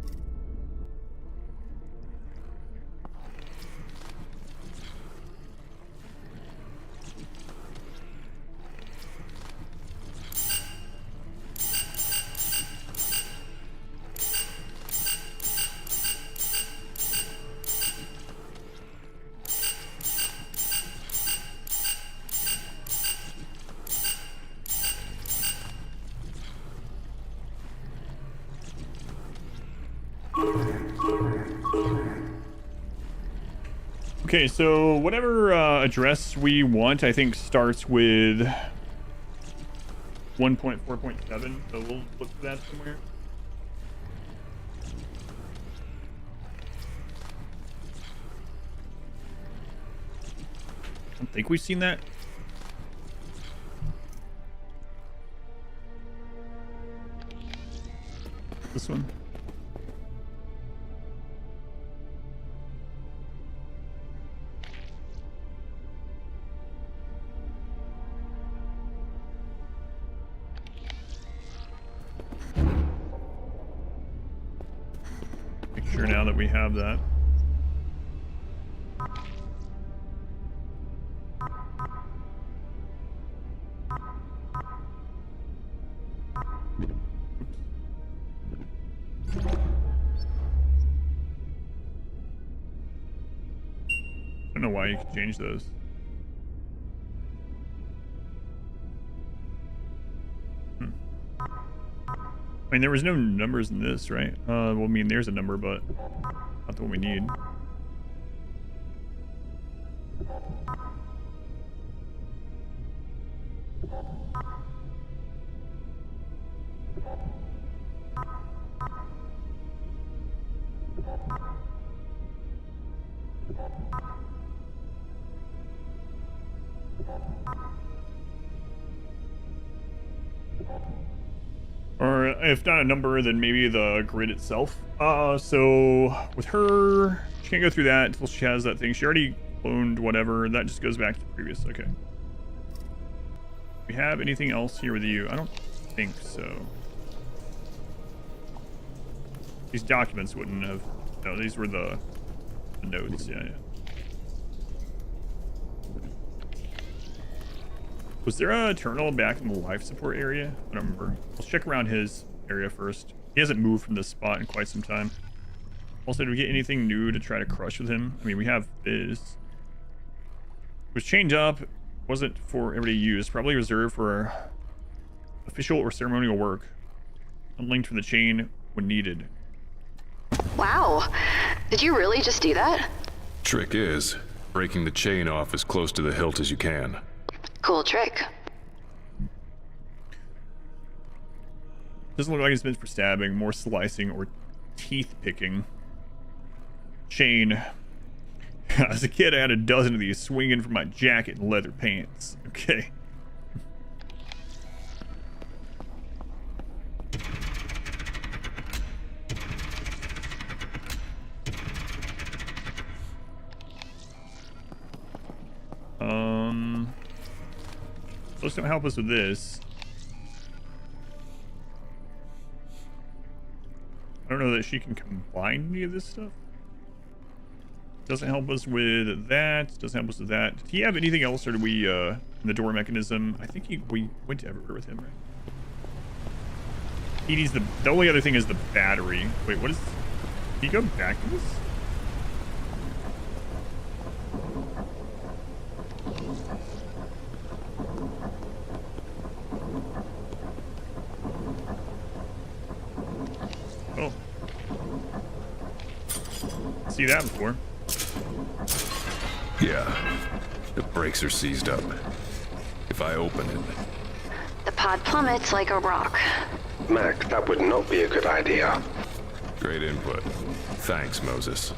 Okay, so whatever address we want, I think starts with 1.4.7, so we'll look for that somewhere. I don't think we've seen that. one. Make sure now that we have that. I don't know why you can change those. I mean, there was no numbers in this, right? Well, I mean, there's a number, but not the one we need. Or if not a number, then maybe the grid itself. So with her, she can't go through that until she has that thing. She already cloned whatever. That just goes back to the previous. Okay. We have anything else here with you? I don't think so. These documents wouldn't have. No, these were the notes. Yeah. Was there a terminal back in the life support area? I don't remember. Let's check around his area first. He hasn't moved from this spot in quite some time. Also, did we get anything new to try to crush with him? I mean, we have this. It was chained up. Wasn't for everybody to use. Probably reserved for official or ceremonial work. Unlinked from the chain when needed. Wow. Did you really just do that? Trick is, breaking the chain off as close to the hilt as you can. Cool trick. Doesn't look like it's meant for stabbing, more slicing or teeth picking. Chain. As a kid, I had a dozen of these swinging from my jacket and leather pants. Okay. Those don't help us with this. I don't know that she can combine any of this stuff. Doesn't help us with that. Doesn't help us with that. Did he have anything else, or did we, in the door mechanism? I think we went everywhere with him, right? He needs the only other thing is the battery. Wait, what is... Did he go back to this? Oh. See that before. Yeah. The brakes are seized up. If I open it... The pod plummets like a rock. Mac, that would not be a good idea. Great input. Thanks, Moses.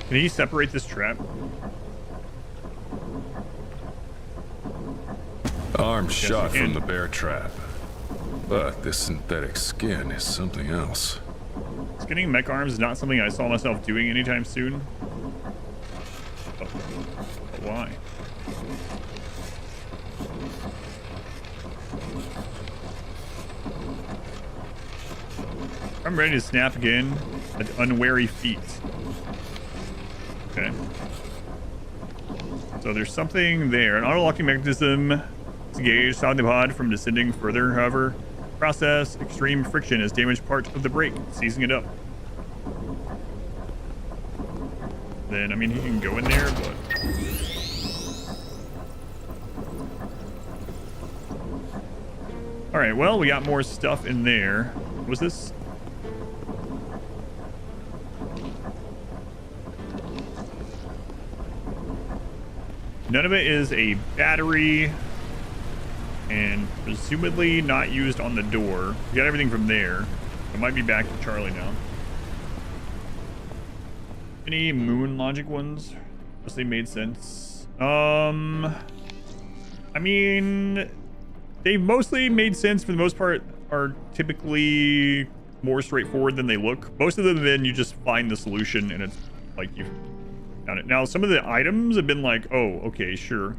Can he separate this trap? Arm shot from the bear trap. But this synthetic skin is something else. Skinning mech arms is not something I saw myself doing anytime soon. But why? I'm ready to snap again at unwary feet. Okay. So there's something there. An auto-locking mechanism is engaged, stopping the pod from descending further. However, process extreme friction has damaged part of the brake, seizing it up. Then, I mean, he can go in there, but... Alright, well, we got more stuff in there. What was this? None of it is a battery, and presumably not used on the door. We got everything from there. It might be back to Charlie now. Any moon logic ones? Mostly made sense. I mean, they mostly made sense for the most part. Are typically more straightforward than they look. Most of them, then you just find the solution and it's like you found it. Now, some of the items have been like, oh, okay, sure.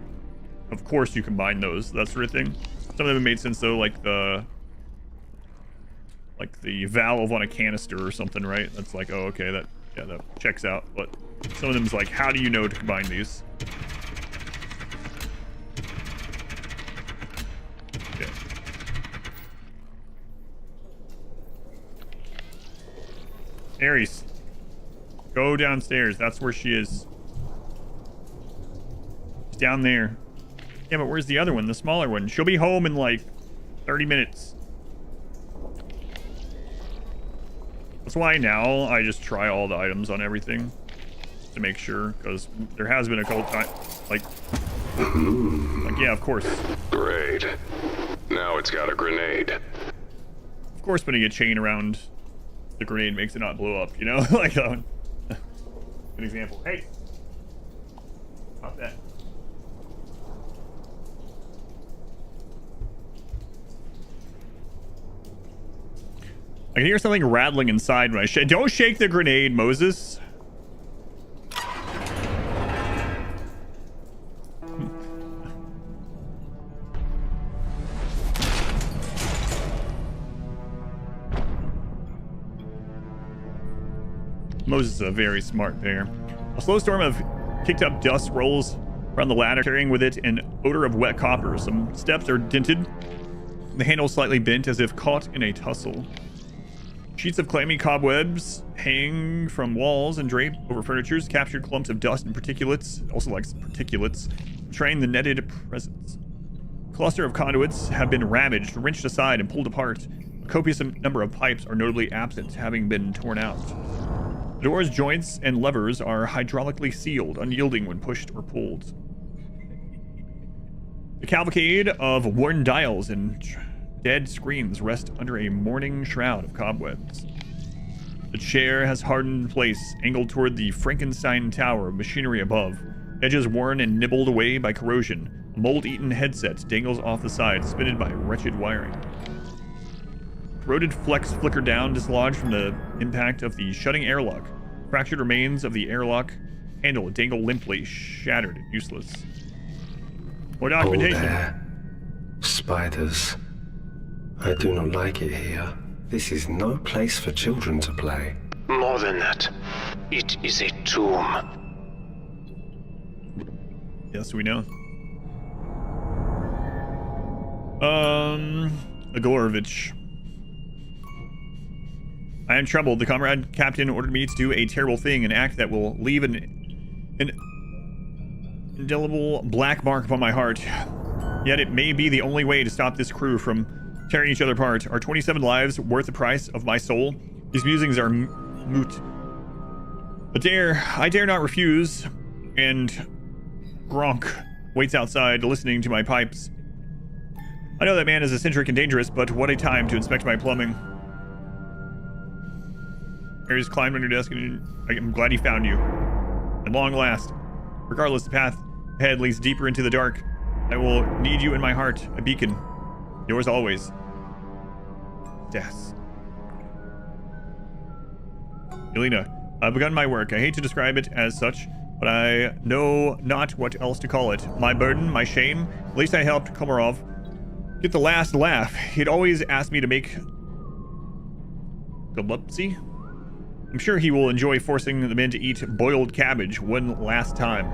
Of course you combine those, that sort of thing. Some of them made sense though, like the valve on a canister or something, right? That's like, oh, okay, that checks out. But some of them's like, how do you know to combine these? Okay. Ares, go downstairs. That's where she is. She's down there. Yeah, but where's the other one? The smaller one. She'll be home in like 30 minutes. That's why now I just try all the items on everything to make sure, because there has been a couple times, like yeah, of course. Great. Now it's got a grenade. Of course, putting a chain around the grenade makes it not blow up, you know? Like that one. Good example. Hey, stop that. I can hear something rattling inside when I shake. Don't shake the grenade, Moses. Moses is a very smart bear. A slow storm of kicked up dust rolls around the ladder, carrying with it an odor of wet copper. Some steps are dented, the handle slightly bent as if caught in a tussle. Sheets of clammy cobwebs hang from walls and drape over furnitures, captured clumps of dust and particulates, also like particulates, betraying the netted presence. A cluster of conduits have been ravaged, wrenched aside, and pulled apart. A copious number of pipes are notably absent, having been torn out. The door's joints and levers are hydraulically sealed, unyielding when pushed or pulled. The cavalcade of worn dials and dead screens rest under a mourning shroud of cobwebs. The chair has hardened in place, angled toward the Frankenstein tower of machinery above. Edges worn and nibbled away by corrosion. A mold-eaten headset dangles off the side, spinning by wretched wiring. Corroded flecks flicker down, dislodged from the impact of the shutting airlock. Fractured remains of the airlock handle dangle limply, shattered and useless. More documentation. Oh, there. Spiders. I do not like it here. This is no place for children to play. More than that, it is a tomb. Yes, we know. Agorovich. I am troubled. The comrade captain ordered me to do a terrible thing, an act that will leave an indelible black mark upon my heart. Yet it may be the only way to stop this crew from tearing each other apart. Are 27 lives worth the price of my soul? These musings are moot. I dare not refuse, and Gronk waits outside, listening to my pipes. I know that man is eccentric and dangerous, but what a time to inspect my plumbing. Ares climbed on your desk, and I'm glad he found you. At long last. Regardless, the path ahead leads deeper into the dark. I will need you in my heart, a beacon. Yours always. Death. Yelena, I've begun my work. I hate to describe it as such, but I know not what else to call it. My burden, my shame. At least I helped Komarov get the last laugh. He'd always asked me to make galupsi. I'm sure he will enjoy forcing the men to eat boiled cabbage one last time.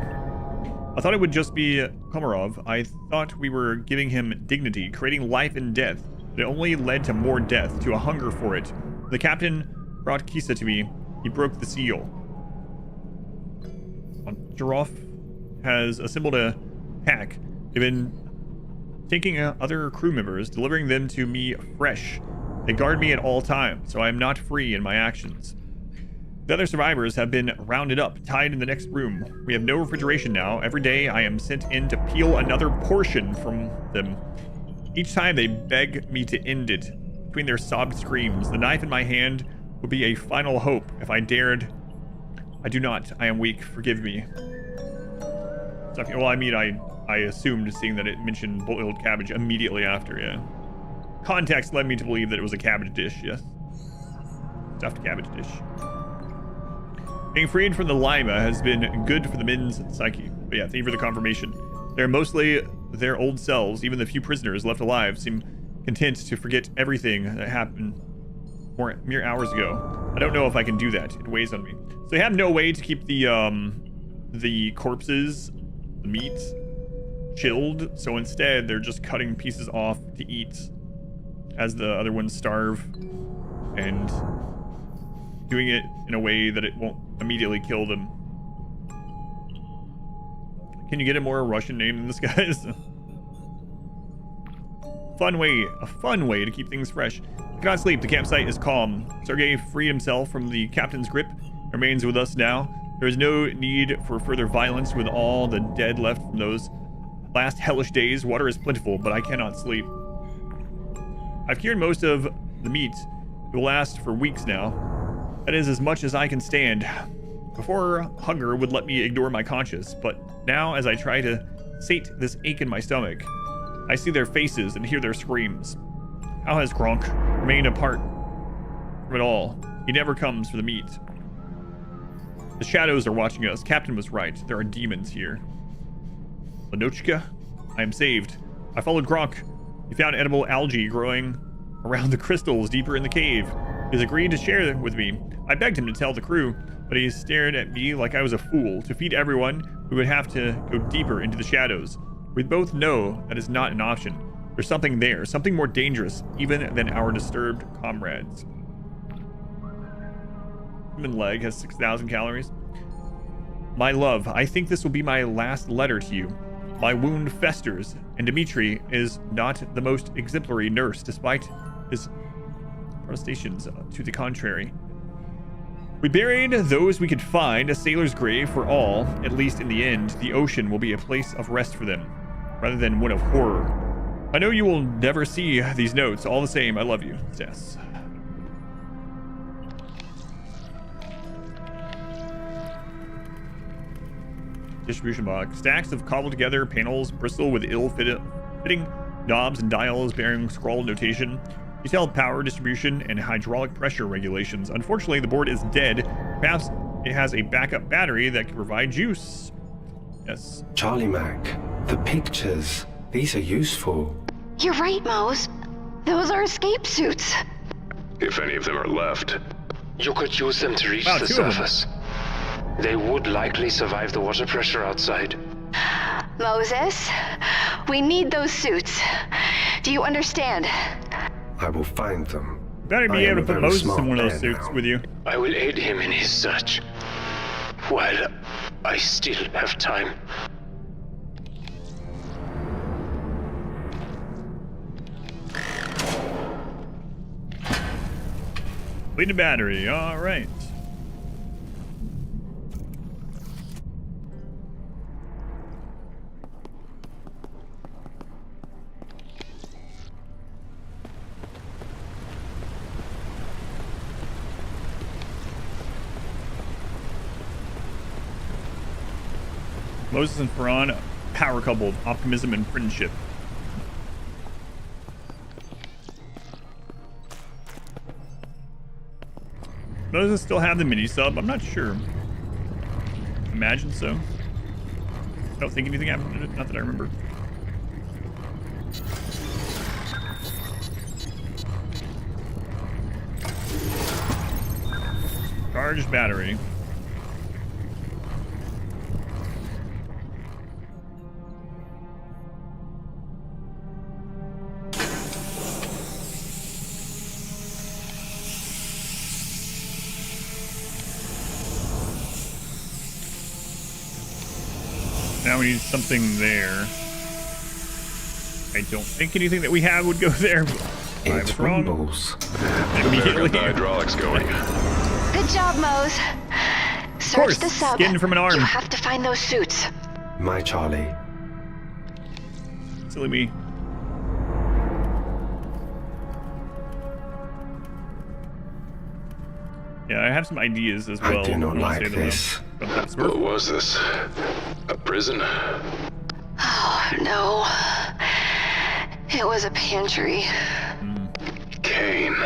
I thought it would just be Komarov. I thought we were giving him dignity, creating life and death. But it only led to more death, to a hunger for it. The captain brought Kisa to me. He broke the seal. Jirov has assembled a pack. They've been taking other crew members, delivering them to me fresh. They guard me at all times, so I am not free in my actions. The other survivors have been rounded up, tied in the next room. We have no refrigeration now. Every day I am sent in to peel another portion from them. Each time they beg me to end it. Between their sobbed screams, the knife in my hand would be a final hope if I dared. I do not. I am weak. Forgive me. Well, I mean, I assumed, seeing that it mentioned boiled cabbage immediately after, yeah. Context led me to believe that it was a cabbage dish, yes. Stuffed cabbage dish. Being freed from the Lima has been good for the men's psyche. But yeah, thank you for the confirmation. They're mostly their old selves. Even the few prisoners left alive seem content to forget everything that happened mere hours ago. I don't know if I can do that. It weighs on me. So they have no way to keep the corpses, the meat, chilled. So instead, they're just cutting pieces off to eat as the other ones starve, and doing it in a way that it won't immediately kill them. Can you get a more Russian name than this guy's? A fun way to keep things fresh. I cannot sleep. The campsite is calm. Sergei freed himself from the captain's grip. Remains with us now. There is no need for further violence with all the dead left from those last hellish days. Water is plentiful, but I cannot sleep. I've cured most of the meat. It will last for weeks now. That is as much as I can stand. Before, hunger would let me ignore my conscience, but now as I try to sate this ache in my stomach, I see their faces and hear their screams. How has Gronk remained apart from it all? He never comes for the meat. The shadows are watching us. Captain was right. There are demons here. Lenochka, I am saved. I followed Gronk. He found edible algae growing around the crystals deeper in the cave. He has agreed to share them with me. I begged him to tell the crew, but he stared at me like I was a fool. To feed everyone, we would have to go deeper into the shadows. We both know that is not an option. There's something there, something more dangerous even than our disturbed comrades. Human leg has 6,000 calories. My love, I think this will be my last letter to you. My wound festers, and Dmitri is not the most exemplary nurse, despite his protestations to the contrary. We buried those we could find, a sailor's grave for all. At least in the end, the ocean will be a place of rest for them, rather than one of horror. I know you will never see these notes. All the same, I love you, Jess. Distribution box. Stacks of cobbled together panels bristle with ill-fitting knobs and dials bearing scrawled notation. Detailed power distribution and hydraulic pressure regulations. Unfortunately, the board is dead. Perhaps it has a backup battery that can provide juice. Yes. Charlie Mac, the pictures. These are useful. You're right, Mose. Those are escape suits. If any of them are left. You could use them to reach the surface. They would likely survive the water pressure outside. Moses, we need those suits. Do you understand? I will find them. Better be able to put Moses in one of those suits with you. I will aid him in his search. While I still have time. Lead a battery, alright. Moses and Feron, power coupled, optimism and friendship. Moses still have the mini sub? I'm not sure. Imagine so. I don't think anything happened to it, not that I remember. Charged battery. Now we need something there. I don't think anything that we have would go there, but I was wrong. Immediately. The hydraulics going. Good job, Mose. Search the sub. Skin from an arm. You have to find those suits. My Charlie. Silly me. Yeah, I have some ideas as well. I do not I'll like say them this. now. What was this? A prison? Oh, no. It was a pantry. Kane.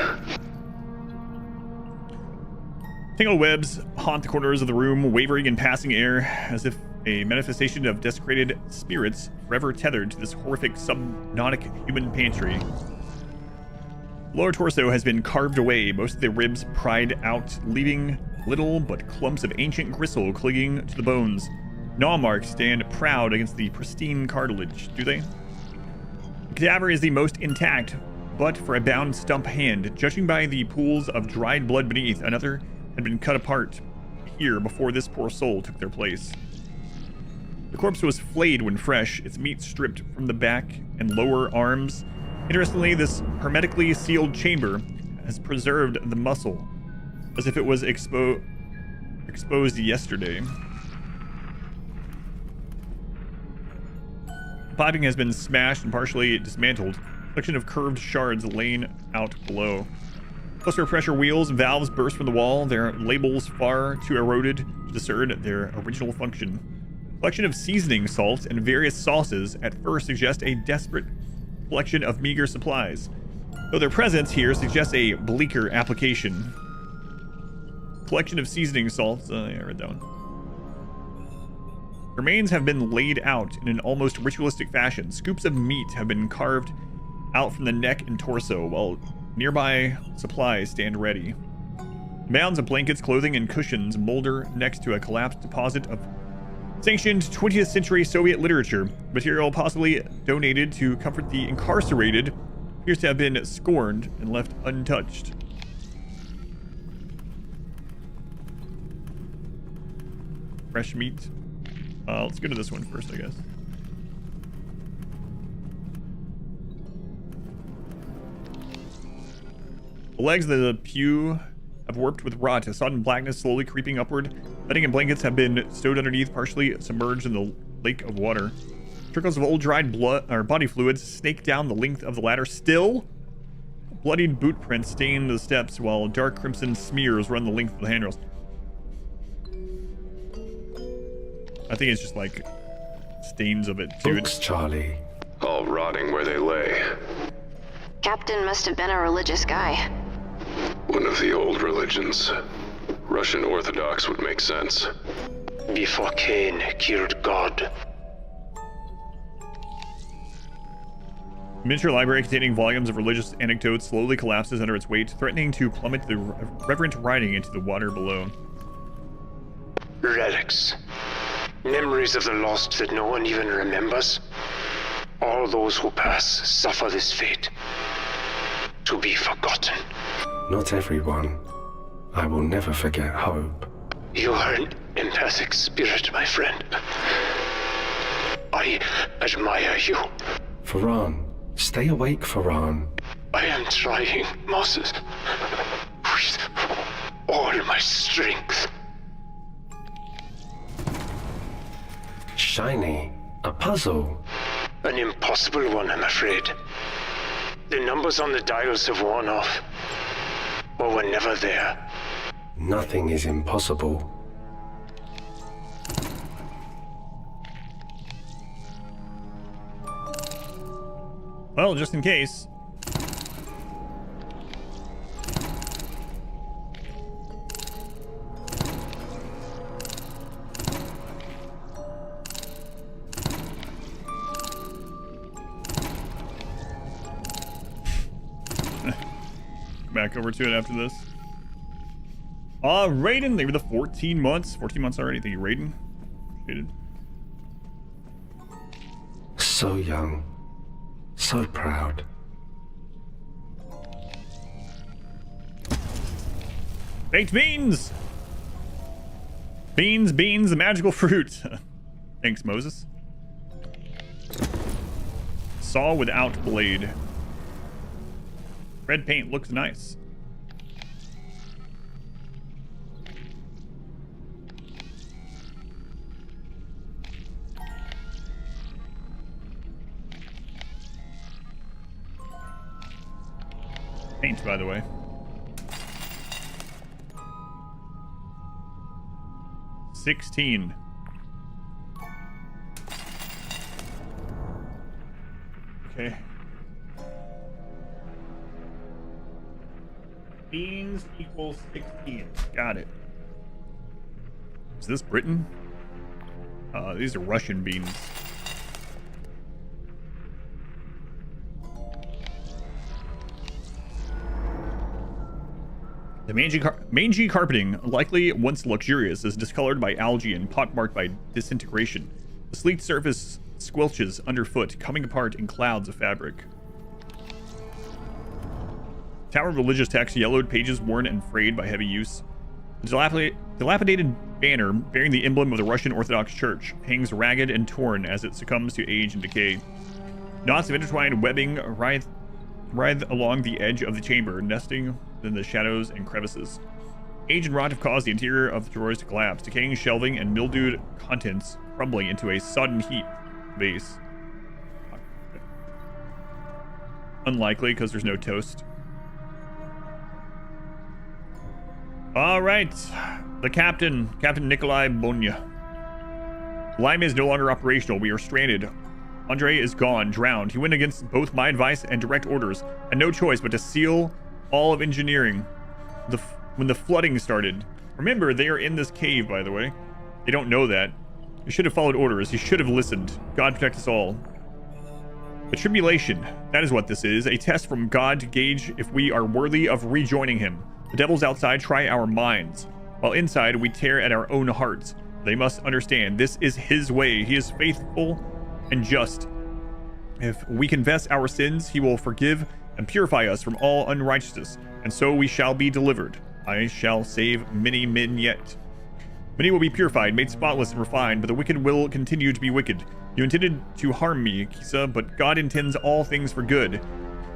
Tangled webs haunt the corners of the room, wavering in passing air, as if a manifestation of desecrated spirits forever tethered to this horrific subnautic human pantry. The lower torso has been carved away, most of the ribs pried out, leaving little but clumps of ancient gristle clinging to the bones. Gnaw marks stand proud against the pristine cartilage, do they? The cadaver is the most intact, but for a bound stump hand, judging by the pools of dried blood beneath, another had been cut apart here before this poor soul took their place. The corpse was flayed when fresh, its meat stripped from the back and lower arms. Interestingly, this hermetically sealed chamber has preserved the muscle, as if it was exposed yesterday. The piping has been smashed and partially dismantled, a collection of curved shards laying out below. Cluster pressure wheels and valves burst from the wall, their labels far too eroded to discern their original function. A collection of seasoning salts and various sauces at first suggest a desperate collection of meager supplies, though their presence here suggests a bleaker application. Collection of seasoning salts, I read that one. Remains have been laid out in an almost ritualistic fashion. Scoops of meat have been carved out from the neck and torso, while nearby supplies stand ready. Mounds of blankets, clothing, and cushions molder next to a collapsed deposit of sanctioned 20th century Soviet literature. Material possibly donated to comfort the incarcerated appears to have been scorned and left untouched. Fresh meat. Let's go to this one first, I guess. The legs of the pew have warped with rot, a sodden blackness slowly creeping upward. Bedding and blankets have been stowed underneath, partially submerged in the lake of water. Trickles of old dried blood or body fluids snake down the length of the ladder. Still, bloodied boot prints stain the steps, while dark crimson smears run the length of the handrails. I think it's just like stains of it too. Books, Charlie. All rotting where they lay. Captain must have been a religious guy. One of the old religions. Russian Orthodox would make sense. Before Cain killed God. Miniature library containing volumes of religious anecdotes slowly collapses under its weight, threatening to plummet the reverent writing into the water below. Relics. Memories of the lost that no one even remembers. All those who pass suffer this fate. To be forgotten. Not everyone. I will never forget hope. You are an empathic spirit, my friend. I admire you. Feron, stay awake, Feron. I am trying, Moses. With all my strength. Shiny, a puzzle. An impossible one, I'm afraid. The numbers on the dials have worn off. Or were never there. Nothing is impossible. Well, just in case. Back over to it after this. Raiden, they were the 14 months. 14 months already. Thank you, Raiden. Appreciate it. So young. So proud. Baked beans! Beans, the magical fruit. Thanks, Moses. Saw without blade. Red paint looks nice. Paint, by the way. 16. Okay. Beans equals 16. Got it. Is this Britain? These are Russian beans. The mangy carpeting, likely once luxurious, is discolored by algae and pockmarked by disintegration. The sleek surface squelches underfoot, coming apart in clouds of fabric. Tower of religious text, yellowed pages worn and frayed by heavy use. The dilapidated banner bearing the emblem of the Russian Orthodox Church hangs ragged and torn as it succumbs to age and decay. Knots of intertwined webbing writhe along the edge of the chamber, nesting in the shadows and crevices. Age and rot have caused the interior of the drawers to collapse, decaying shelving and mildewed contents crumbling into a sodden heap base. Unlikely, because there's no toast. All right, the Captain Nikolai Bonya. Lime is no longer operational. We are stranded. Andre is gone, drowned. He went against both my advice and direct orders, and no choice but to seal all of engineering when the flooding started. Remember, they are in this cave, by the way. They don't know that. He should have followed orders. He should have listened. God protect us all. A tribulation. That is what this is. A test from God to gauge if we are worthy of rejoining him. The devils outside try our minds, while inside we tear at our own hearts. They must understand this is his way. He is faithful and just. If we confess our sins, he will forgive and purify us from all unrighteousness, and so we shall be delivered. I shall save many men yet. Many will be purified, made spotless and refined, but the wicked will continue to be wicked. You intended to harm me, Kisa, but God intends all things for good.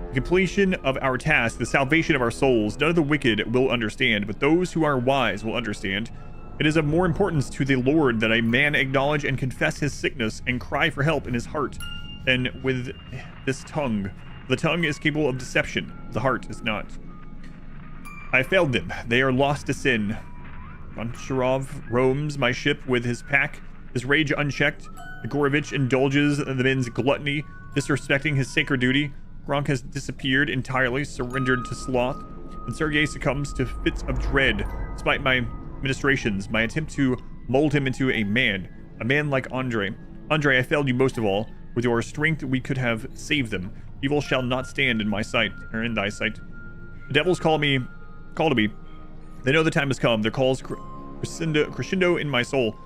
The completion of our task, the salvation of our souls, none of the wicked will understand, but those who are wise will understand. It is of more importance to the Lord that a man acknowledge and confess his sickness and cry for help in his heart than with this tongue. The tongue is capable of deception, the heart is not. I failed them. They are lost to sin. Goncharov roams my ship with his pack, his rage unchecked. Gorovich indulges the men's gluttony, disrespecting his sacred duty. Gronk has disappeared entirely, surrendered to sloth, and Sergei succumbs to fits of dread, despite my ministrations, my attempt to mold him into a man like Andre. Andre, I failed you most of all. With your strength, we could have saved them. Evil shall not stand in my sight, or in thy sight. The devils call to me. They know the time has come. Their calls crescendo in my soul.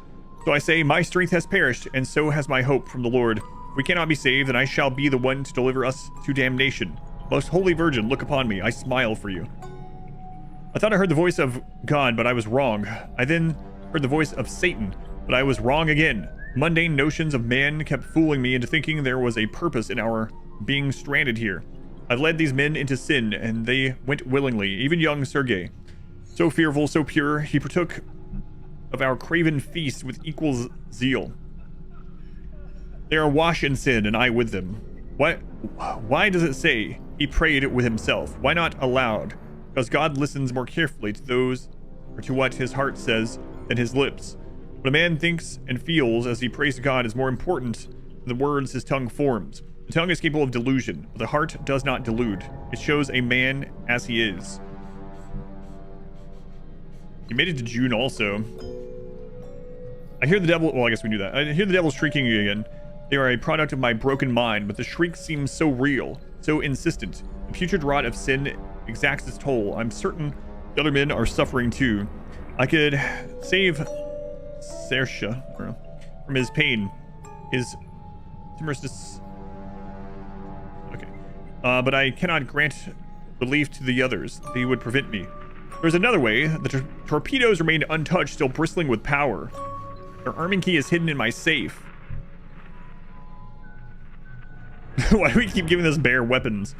So I say, my strength has perished, and so has my hope from the Lord. If we cannot be saved, then I shall be the one to deliver us to damnation. Most Holy Virgin, look upon me. I smile for you. I thought I heard the voice of God, but I was wrong. I then heard the voice of Satan, but I was wrong again. Mundane notions of man kept fooling me into thinking there was a purpose in our being stranded here. I've led these men into sin, and they went willingly, even young Sergei. So fearful, so pure, he partook of our craven feast with equal zeal. They are awash in sin, and I with them. Why does it say he prayed with himself? Why not aloud? Because God listens more carefully to those, or to what his heart says, than his lips. What a man thinks and feels as he prays to God is more important than the words his tongue forms. The tongue is capable of delusion, but the heart does not delude. It shows a man as he is. You made it to June also. I hear the devil... Well, I guess we knew that. I hear the devil shrieking again. They are a product of my broken mind, but the shriek seems so real, so insistent. The putrid rot of sin exacts its toll. I'm certain the other men are suffering too. I could save Sersha from his pain, his timorousness. Okay. But I cannot grant relief to the others. They would prevent me. There's another way. The torpedoes remained untouched, still bristling with power. Their arming key is hidden in my safe. Why do we keep giving this bear weapons?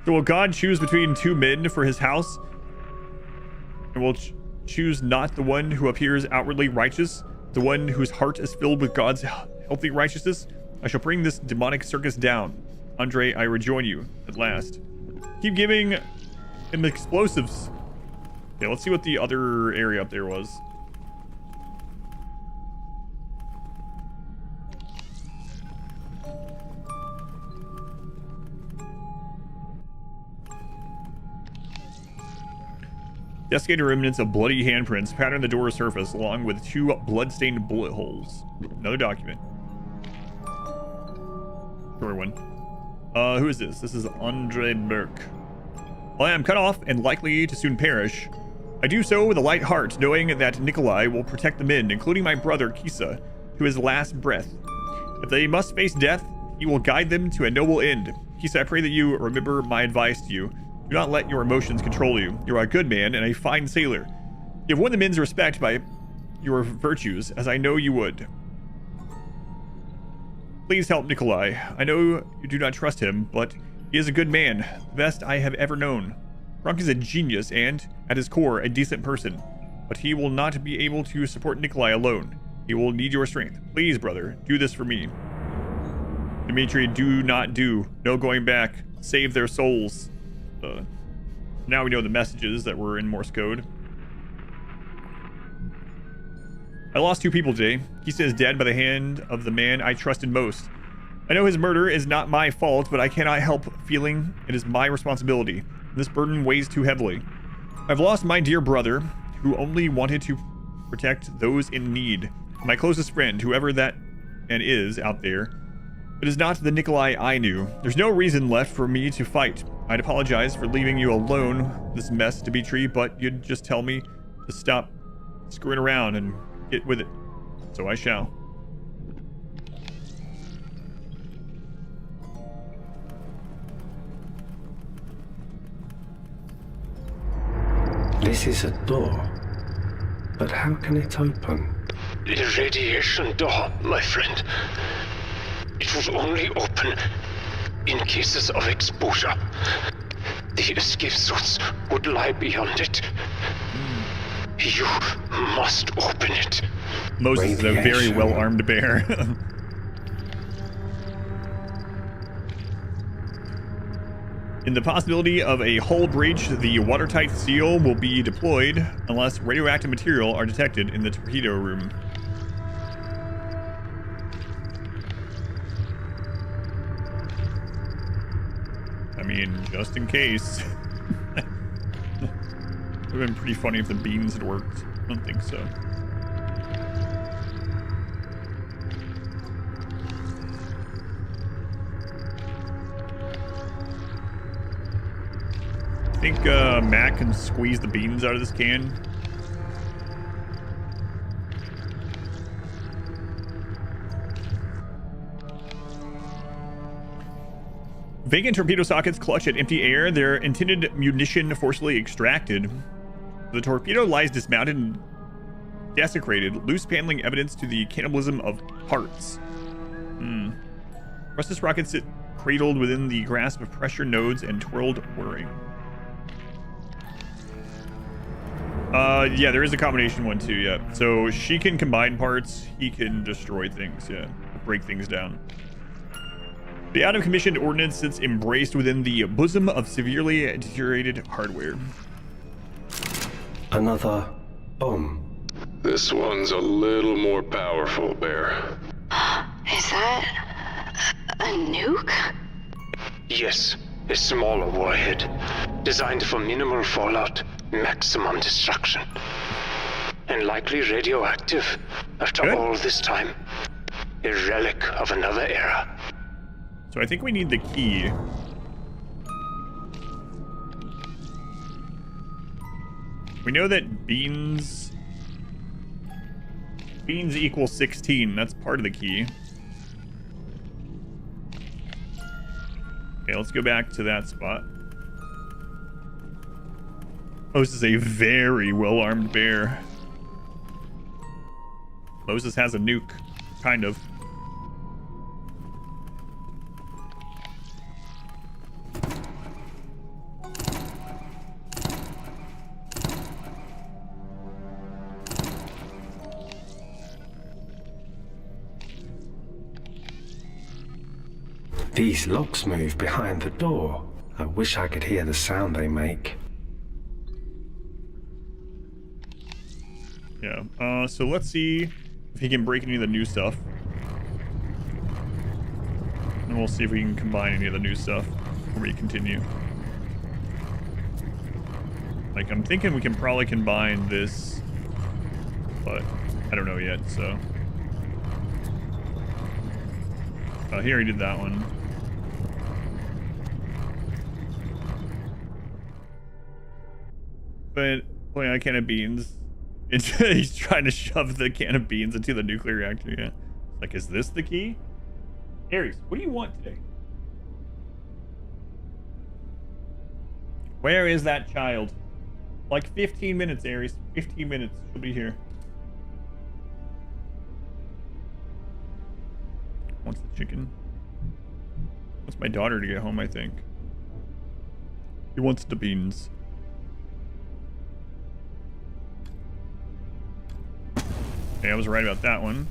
So will God choose between two men for his house? And will choose not the one who appears outwardly righteous, the one whose heart is filled with God's healthy righteousness? I shall bring this demonic circus down. Andre, I rejoin you at last. Keep giving him explosives. Okay, let's see what the other area up there was. Desiccated remnants of bloody handprints pattern the door's surface, along with 2 blood-stained bullet holes. Another document. Short one. Who is this? This is Andre Burke. While I am cut off and likely to soon perish, I do so with a light heart, knowing that Nikolai will protect the men, including my brother Kisa, to his last breath. If they must face death, he will guide them to a noble end. Kisa, I pray that you remember my advice to you. Do not let your emotions control you. You are a good man and a fine sailor. You have won the men's respect by your virtues, as I know you would. Please help Nikolai. I know you do not trust him, but he is a good man, the best I have ever known. Frank is a genius and, at his core, a decent person, but he will not be able to support Nikolai alone. He will need your strength. Please, brother, do this for me. Dmitri, do not do. No going back. Save their souls. Now we know the messages that were in Morse code. I lost 2 people today. Kisa is dead by the hand of the man I trusted most. I know his murder is not my fault, but I cannot help feeling it is my responsibility. This burden weighs too heavily. I've lost my dear brother, who only wanted to protect those in need. My closest friend, whoever that and is out there. It is not the Nikolai I knew. There's no reason left for me to fight. I'd apologize for leaving you alone this mess, Dmitri, but you'd just tell me to stop screwing around and get with it. So I shall. This is a door, but how can it open? The radiation door, my friend. It would only open in cases of exposure. The escape suits would lie beyond it. You must open it. Moses is a very well-armed bear. In the possibility of a hull breach, the watertight seal will be deployed unless radioactive material are detected in the torpedo room. I mean, just in case. It would have been pretty funny if the beans had worked. I don't think so. I think Matt can squeeze the beans out of this can. Vacant torpedo sockets clutch at empty air, their intended munition forcibly extracted. The torpedo lies dismounted and desecrated, loose paneling evidence to the cannibalism of parts. Rustus rockets sit cradled within the grasp of pressure nodes and twirled whirring. Yeah, there is a combination one too, yeah. So she can combine parts, he can destroy things, yeah. Break things down. The out-of-commissioned ordnance sits embraced within the bosom of severely deteriorated hardware. Another bomb. This one's a little more powerful, Bear. Is that a nuke? Yes, a smaller warhead, designed for minimal fallout, maximum destruction. And likely radioactive after all this time. A relic of another era. So I think we need the key. We know that beans equal 16. That's part of the key. Okay, let's go back to that spot. Oh, this is a very well-armed bear. Moses has a nuke, kind of. These locks move behind the door. I wish I could hear the sound they make. Yeah, so let's see if he can break any of the new stuff. And we'll see if we can combine any of the new stuff before we continue. Like, I'm thinking we can probably combine this, but I don't know yet, so. Oh, he already did that one. But pulling out a can of beans. He's trying to shove the can of beans into the nuclear reactor, yeah. Like, is this the key? Ares, what do you want today? Where is that child? Like 15 minutes, Ares. 15 minutes. She'll be here. Wants the chicken. Wants my daughter to get home, I think. He wants the beans. Okay, I was right about that one.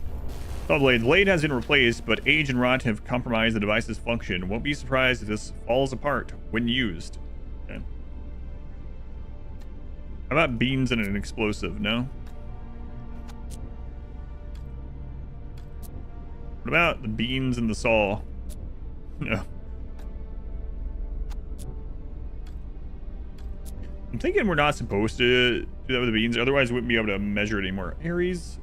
Oh, Blade has been replaced, but age and rot have compromised the device's function. Won't be surprised if this falls apart when used. Okay. How about beans and an explosive? No? What about the beans and the saw? No. I'm thinking we're not supposed to do that with the beans, otherwise we wouldn't be able to measure it anymore. Ares?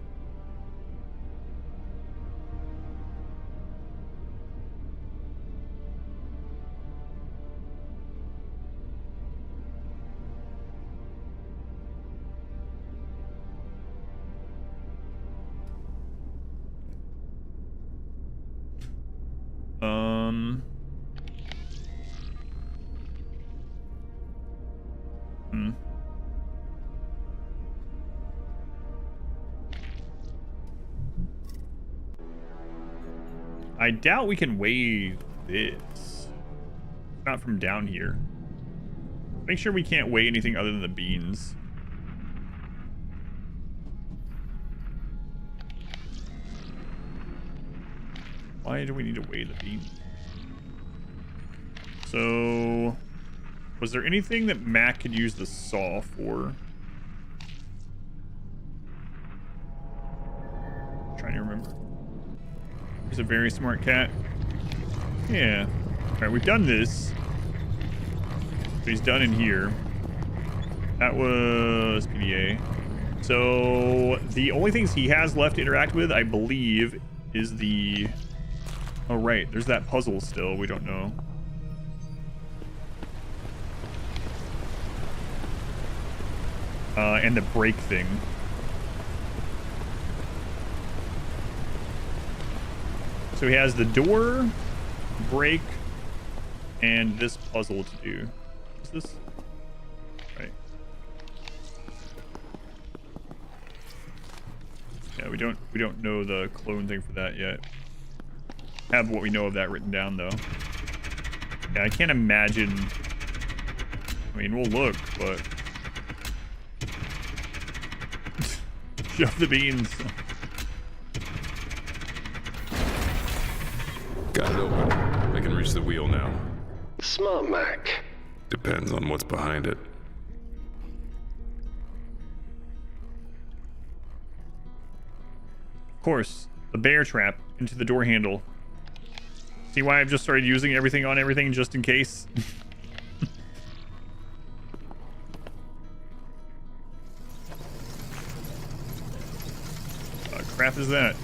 I doubt we can weigh this. Not from down here. Make sure we can't weigh anything other than the beans. Why do we need to weigh the beans? So, was there anything that Mac could use the saw for? I'm trying to remember. He's a very smart cat. Yeah. Alright, we've done this. So he's done in here. That was PDA. So the only things he has left to interact with, I believe, is the... Oh, right. There's that puzzle still. We don't know. And the brake thing. So he has the door, brake, and this puzzle to do. What's this? Right. Yeah, we don't know the clone thing for that yet. Have what we know of that written down though. Yeah, I can't imagine. I mean, we'll look, but shove the beans. Got it open. I can reach the wheel now. Smart, Mac. Depends on what's behind it. Of course, the bear trap into the door handle. See why I've just started using everything on everything just in case? What crap is that?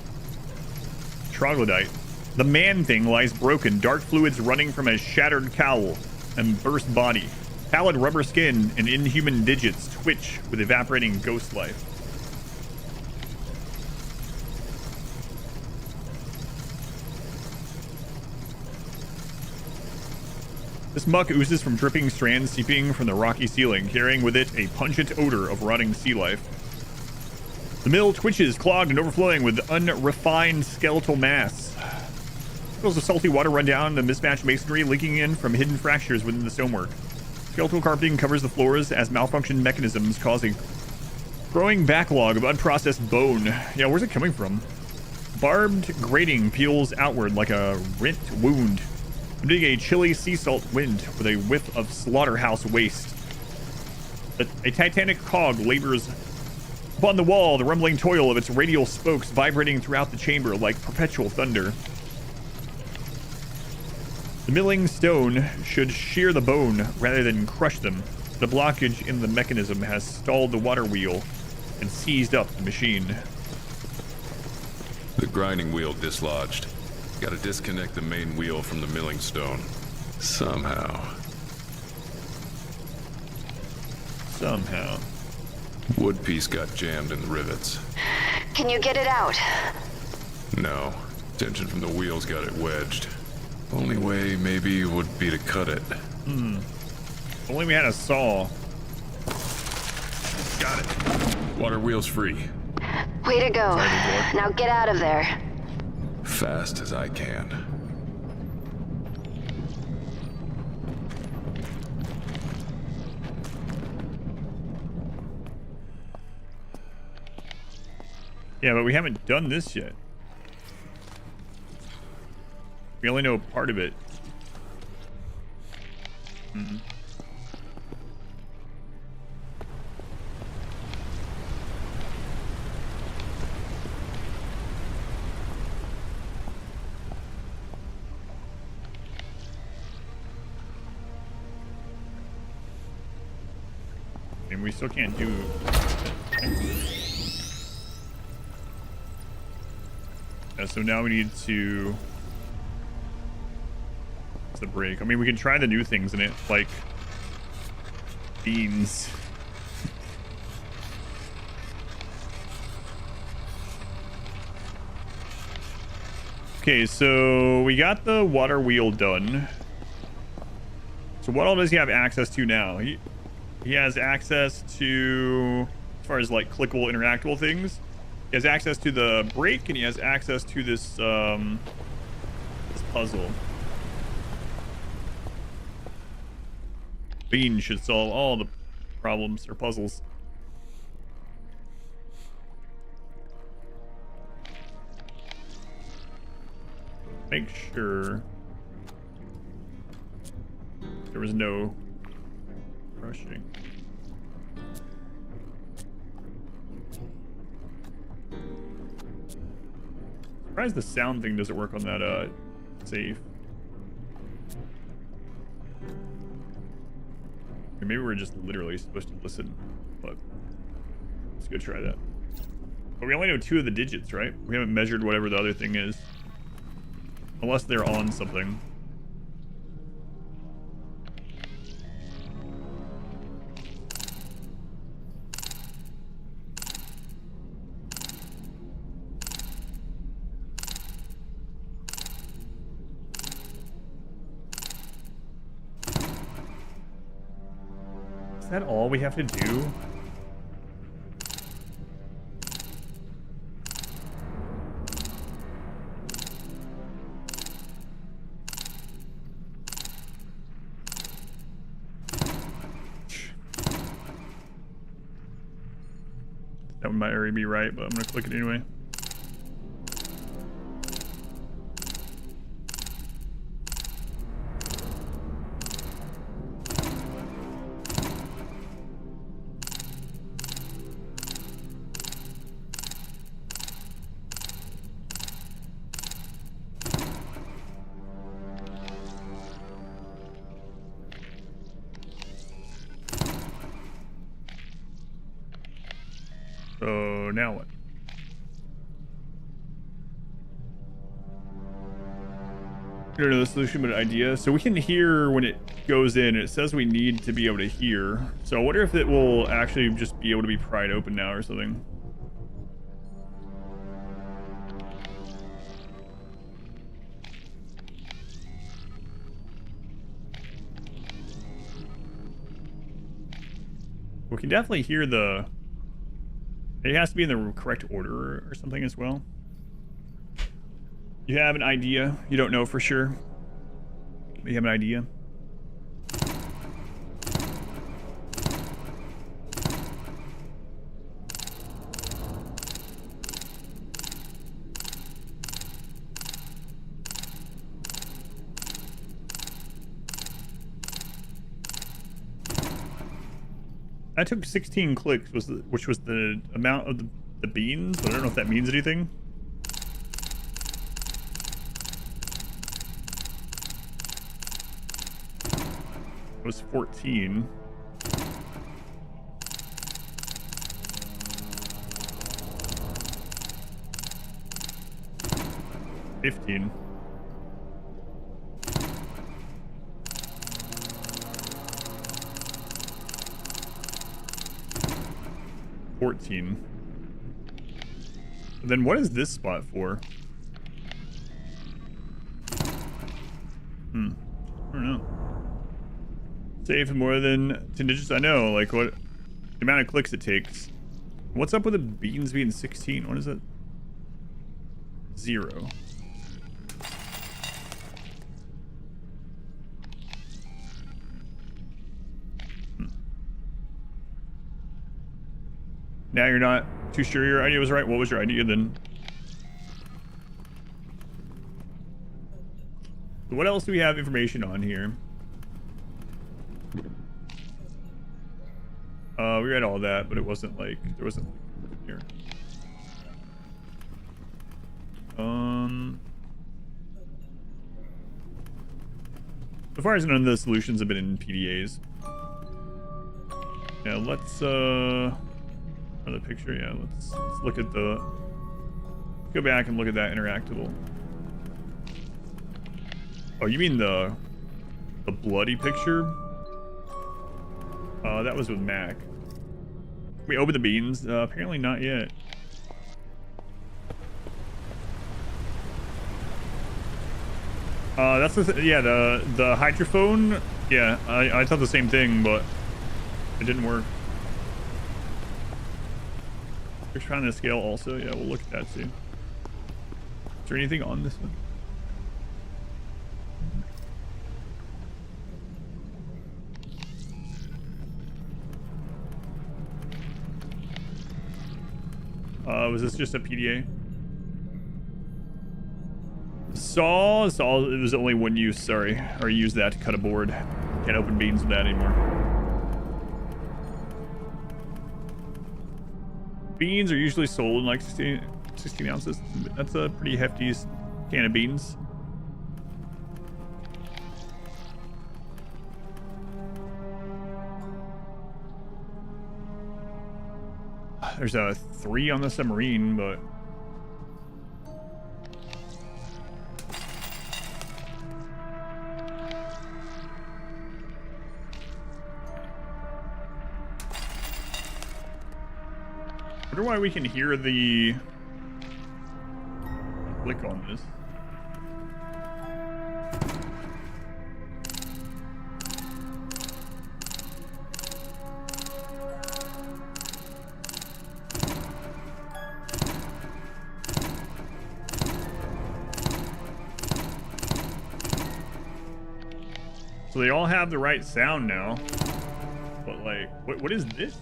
Troglodyte. The man thing lies broken, dark fluids running from a shattered cowl and burst body. Pallid rubber skin and inhuman digits twitch with evaporating ghost life. This muck oozes from dripping strands seeping from the rocky ceiling, carrying with it a pungent odor of rotting sea life. The mill twitches, clogged and overflowing with unrefined skeletal mass. Trickles of salty water run down the mismatched masonry, leaking in from hidden fractures within the stonework. Skeletal carpeting covers the floors as malfunctioned mechanisms cause a growing backlog of unprocessed bone. Yeah, where's it coming from? Barbed grating peels outward like a rent wound, emitting a chilly sea salt wind with a whiff of slaughterhouse waste. A titanic cog labors upon the wall, the rumbling toil of its radial spokes vibrating throughout the chamber like perpetual thunder. The milling stone should shear the bone rather than crush them. The blockage in the mechanism has stalled the water wheel and seized up the machine. The grinding wheel dislodged. Gotta disconnect the main wheel from the milling stone. Somehow. Wood piece got jammed in the rivets. Can you get it out? No. Tension from the wheels got it wedged. Only way maybe would be to cut it. Only we had a saw. Got it. Water wheel's free. Way to go. Now get out of there. Fast as I can. Yeah, but we haven't done this yet. We only know part of it. And we still can't do... Yeah, so now we need to... What's the break? I mean, we can try the new things in it, like... beans. Okay, so we got the water wheel done. So what all does he have access to now? He has access to, as far as like clickable, interactable things. He has access to the brake, and he has access to this this puzzle. Bean should solve all the problems or puzzles. Make sure there was no rushing. Surprised the sound thing doesn't work on that safe. Maybe we're just literally supposed to listen, but let's go try that. But we only know 2 of the digits, right? We haven't measured whatever the other thing is. Unless they're on something. Is that all we have to do? That might already be right, but I'm gonna click it anyway. So now what? I don't know the solution, but an idea. So we can hear when it goes in. It says we need to be able to hear. So I wonder if it will actually just be able to be pried open now or something. We can definitely hear the... It has to be in the correct order or something as well. You have an idea. You don't know for sure. But you have an idea. That took 16 clicks, which was the amount of the beans. But I don't know if that means anything. It was 14. 15. $14. Then what is this spot for? I don't know. Save more than 10 digits? I know, like what the amount of clicks it takes. What's up with the beans being 16? What is it? 0. Now you're not too sure your idea was right. What was your idea then? What else do we have information on here? We read all that, but it wasn't like there wasn't here. So far as none of the solutions have been in PDAs. Yeah, let's another picture. Yeah, let's look at the. Let's go back and look at that interactable. Oh, you mean the bloody picture? That was with Mac. We opened the beans. Apparently not yet. That's the yeah, the hydrophone. Yeah, I thought the same thing, but it didn't work. We're trying to scale also. Yeah, we'll look at that too. Is there anything on this one? Was this just a PDA? Saw, it was only one use, sorry. Or use that to cut a board. Can't open beans with that anymore. Beans are usually sold in like 16 ounces. That's a pretty hefty can of beans. There's a 3 on the submarine, but I wonder why we can hear the click on this. So they all have the right sound now, but like, what is this?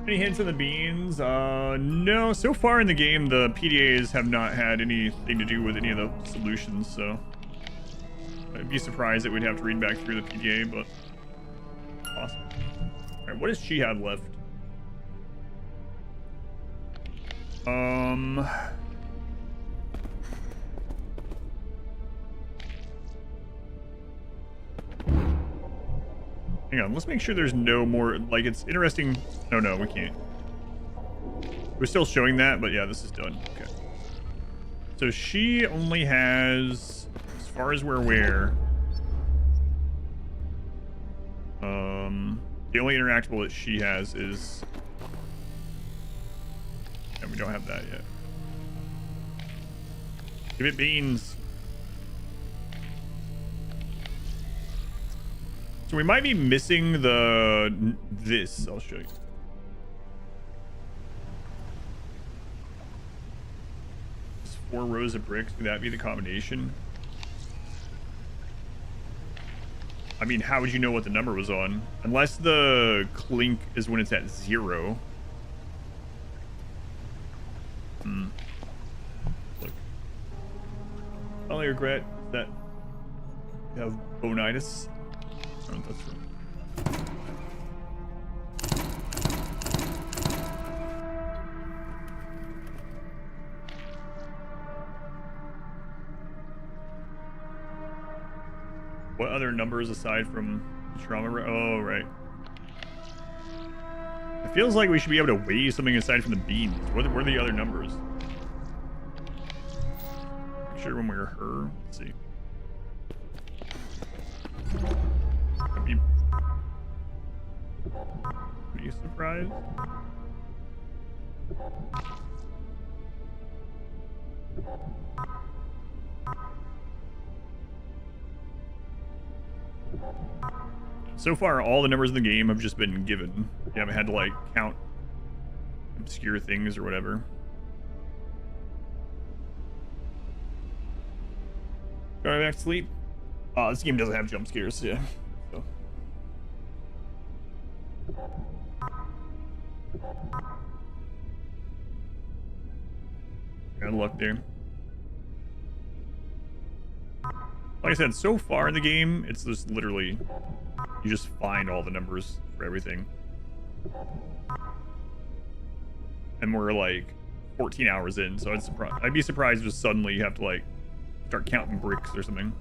Any hints on the beans? No. So far in the game, the PDAs have not had anything to do with any of the solutions, so I'd be surprised that we'd have to read back through the PDA, but awesome. All right, what does she have left? Hang on, let's make sure there's no more, like, it's interesting. No, we can't. We're still showing that, but yeah, this is done. Okay. So she only has, as far as we're aware, the only interactable that she has is, and we don't have that yet. Give it beans. So we might be missing this. I'll show you. It's 4 rows of bricks. Could that be the combination? I mean, how would you know what the number was on? Unless the clink is when it's at 0. Look. I only regret that you have bonitis. Oh, that's right. What other numbers aside from trauma? Oh, right. It feels like we should be able to weigh something aside from the beans. What are the other numbers? picture when we were her. Let's see. Are you surprised? So far, all the numbers in the game have just been given. You haven't had to like count obscure things or whatever. Going back to sleep. This game doesn't have jump scares, yeah. So. Got luck there. Like I said, so far in the game, it's just literally you just find all the numbers for everything. And we're like 14 hours in, so I'd be surprised if suddenly you have to like start counting bricks or something.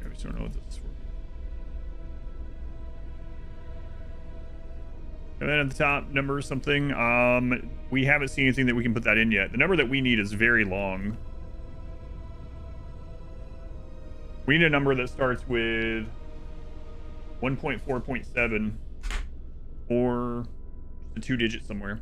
I just don't know what this is for. And then at the top, number something. We haven't seen anything that we can put that in yet. The number that we need is very long. We need a number that starts with 1.4.7 or a 2-digit somewhere.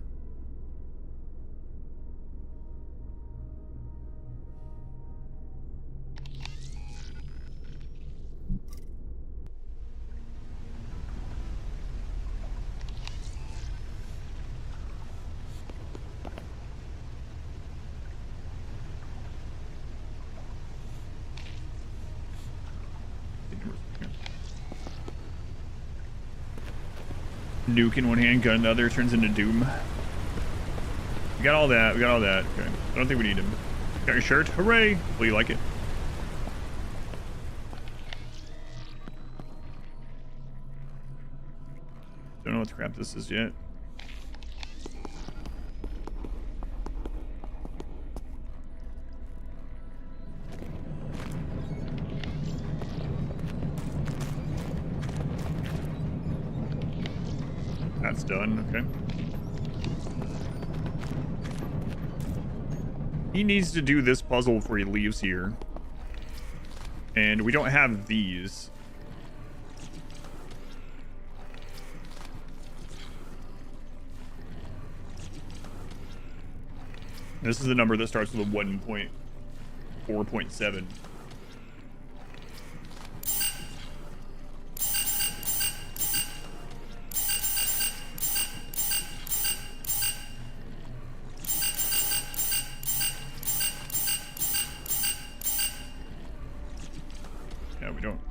Nuke in one hand, gun in the other, turns into Doom. We got all that. We got all that. Okay. I don't think we need him. Got your shirt? Hooray! Will you like it? Don't know what crap this is yet. That's done, okay. He needs to do this puzzle before he leaves here. And we don't have these. This is the number that starts with a 1.4.7.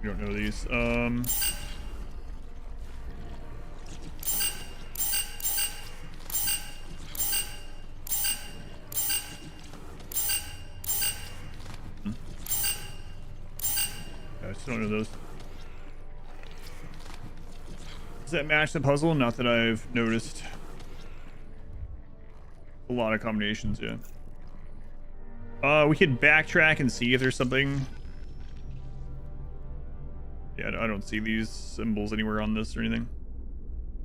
We don't know these. I still don't know those. Does that match the puzzle? Not that I've noticed. A lot of combinations, yeah. We could backtrack and see if there's something. Yeah, I don't see these symbols anywhere on this or anything.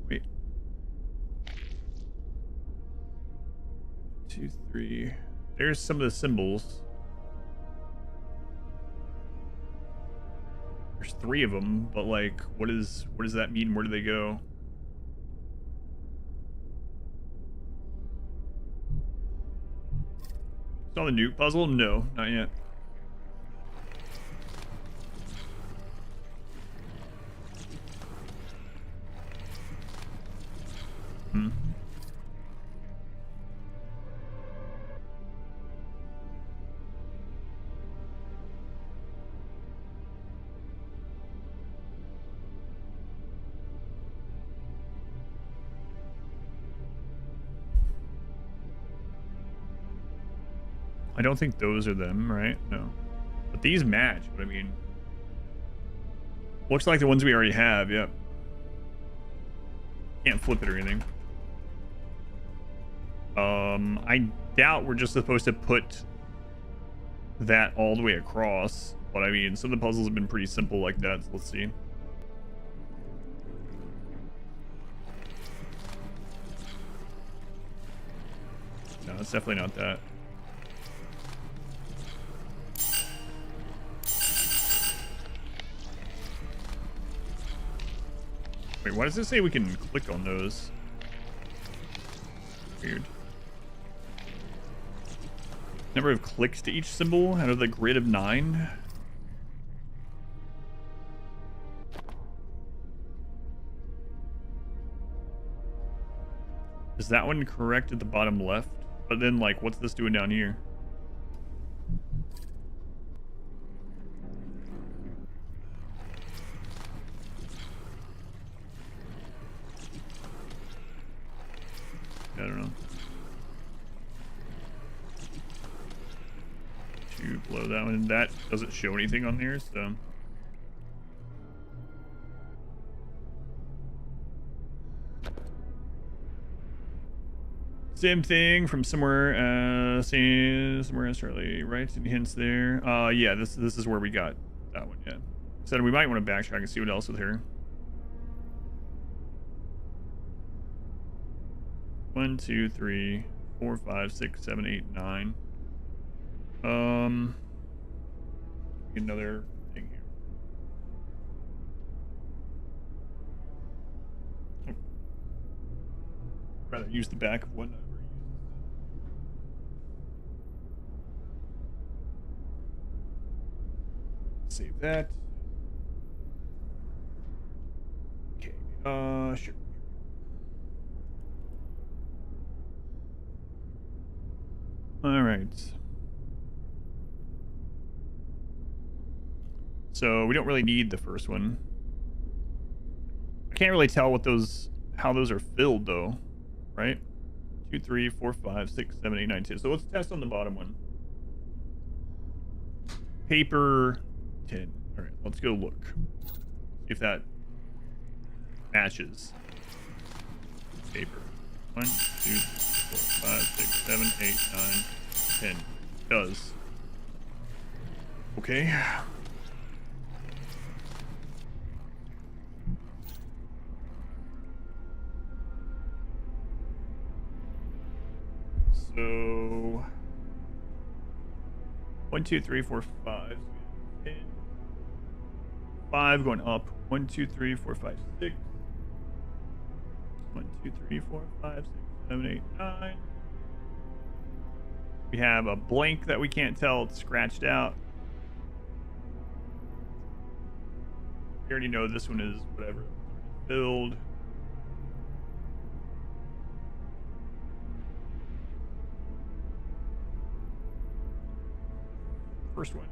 Wait. 2, 3. There's some of the symbols. There's 3 of them, but like, what does that mean? Where do they go? Saw the nuke puzzle? No, not yet. I don't think those are them, right? No. But these match, but I mean... Looks like the ones we already have, yep. Can't flip it or anything. I doubt we're just supposed to put that all the way across. But I mean, some of the puzzles have been pretty simple like that. So let's see. No, it's definitely not that. Wait, why does it say we can click on those? Weird. Number of clicks to each symbol out of the grid of 9. Is that one correct at the bottom left? But then, like, what's this doing down here? I don't know. To blow that one. That doesn't show anything on there, so. Same thing from somewhere, somewhere Australia, right? Any hints there? Yeah, this is where we got that one, yeah. So we might want to backtrack and see what else with her. 1, 2, 3, 4, 5, 6, 7, 8, 9. Another thing here. Oh. Rather use the back of one. Save that. Okay. Sure. All right. So we don't really need the first one. I can't really tell what those, how those are filled though, right? 2, 3, 4, 5, 6, 7, 8, 9, 10. So let's test on the bottom one. Paper 10. All right, let's go look. See if that matches. Paper. 1, 2, 4, 5, 6, 7, 8, 9, 10. Does. Okay. So 1, 2, 3, 4, 5. 10. 5 going up. 1, 2, 3, 4, 5, 6. 1, 2, 3, 4, 5, 6, 7, 8, 9. We have a blank that we can't tell. It's scratched out. We already know this one is whatever. Filled. First one.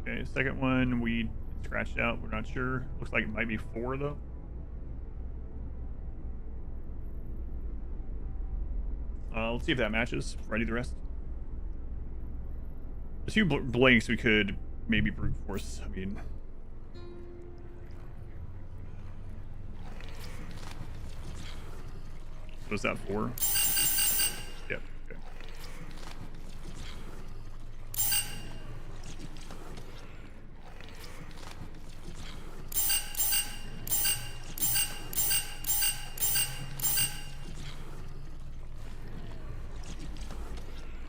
Okay, second one we scratched out. We're not sure. Looks like it might be 4 though. Let's see if that matches. Ready the rest. The 2 blanks we could maybe brute force. I mean. Was that 4? Yep. Okay.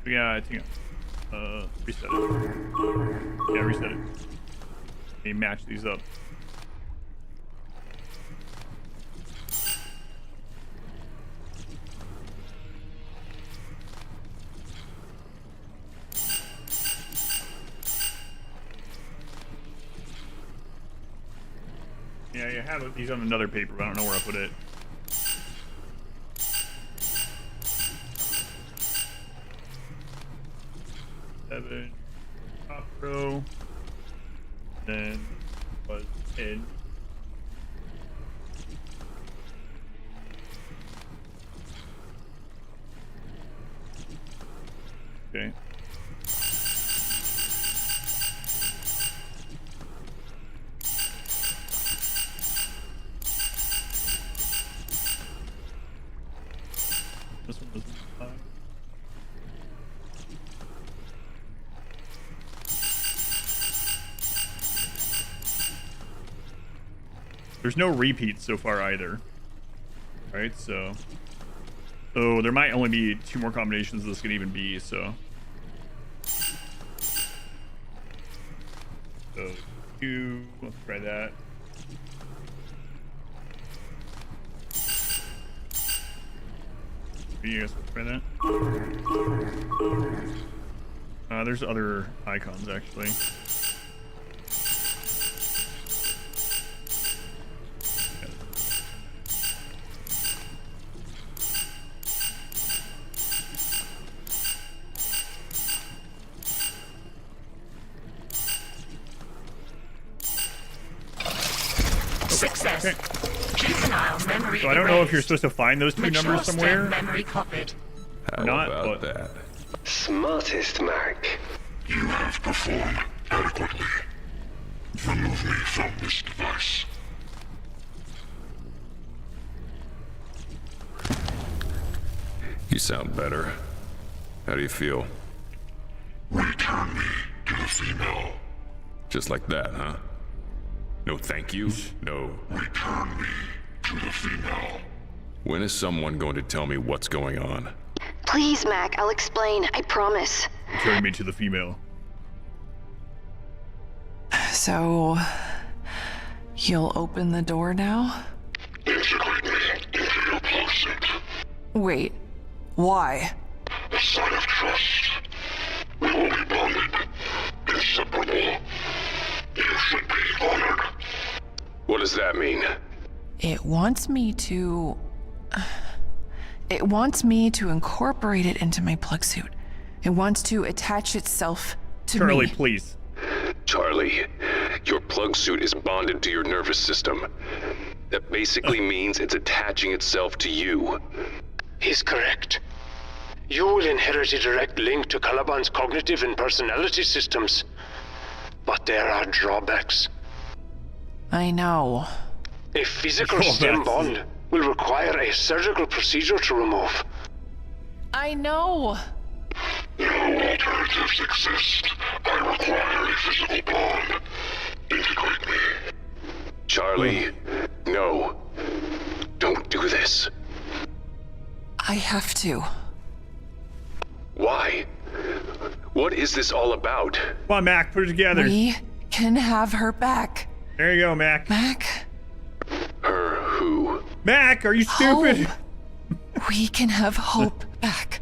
Yeah, I think reset it. Yeah, reset it. Let me match these up. Yeah, you have these on another paper, but I don't know where I put it. Seven, top row, then was 10. Okay. There's no repeats so far either. Right, so there might only be 2 more combinations this can even be, so 2, let's try that. You guys want to try that? There's other icons actually. Success. Okay. Juvenile memory So I don't know if you're supposed to find those 2 numbers somewhere. Memory copied. How not, about but that? Smartest, Mac. You have performed adequately. Remove me from this device. You sound better. How do you feel? Return me to the female. Just like that, huh? No thank you? No. Return me to the female. When is someone going to tell me what's going on? Please, Mac, I'll explain. I promise. Return me to the female. So, you'll open the door now? Integrate me into your plug. Wait, why? A sign of trust. We will be bonded, inseparable. You should be honored. What does that mean? It wants me to... It wants me to incorporate it into my plug suit. It wants to attach itself to me. Charlie, please. Charlie, your plug suit is bonded to your nervous system. That basically means it's attaching itself to you. He's correct. You will inherit a direct link to Caliban's cognitive and personality systems. But there are drawbacks. I know. A physical stem bond will require a surgical procedure to remove. I know. No alternatives exist. I require a physical bond. Integrate me. Charlie, no. Don't do this. I have to. Why? What is this all about? Come on, Mac, put it together. We can have her back. There you go, Mac. Mac? Her who? Mac, are you stupid? Hope. We can have Hope back.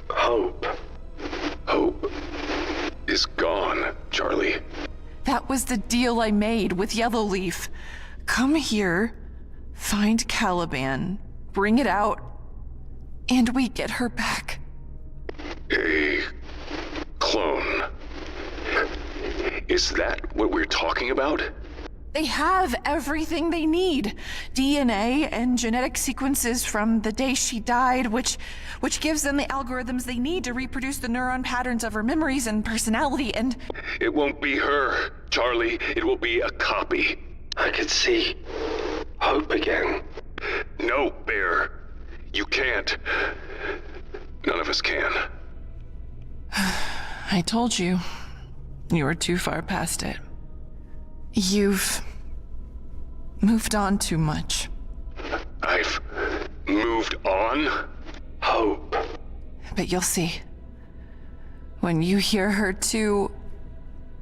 Hope. Hope is gone, Charlie. That was the deal I made with Yellowleaf. Come here, find Caliban, bring it out, and we get her back. A clone. Is that what we're talking about? They have everything they need. DNA and genetic sequences from the day she died, which gives them the algorithms they need to reproduce the neuron patterns of her memories and personality, and... It won't be her, Charlie. It will be a copy. I could see Hope again. No, Bear. You can't. None of us can. I told you. You were too far past it. You've moved on too much. I've moved on? Hope. But you'll see. When you hear her too,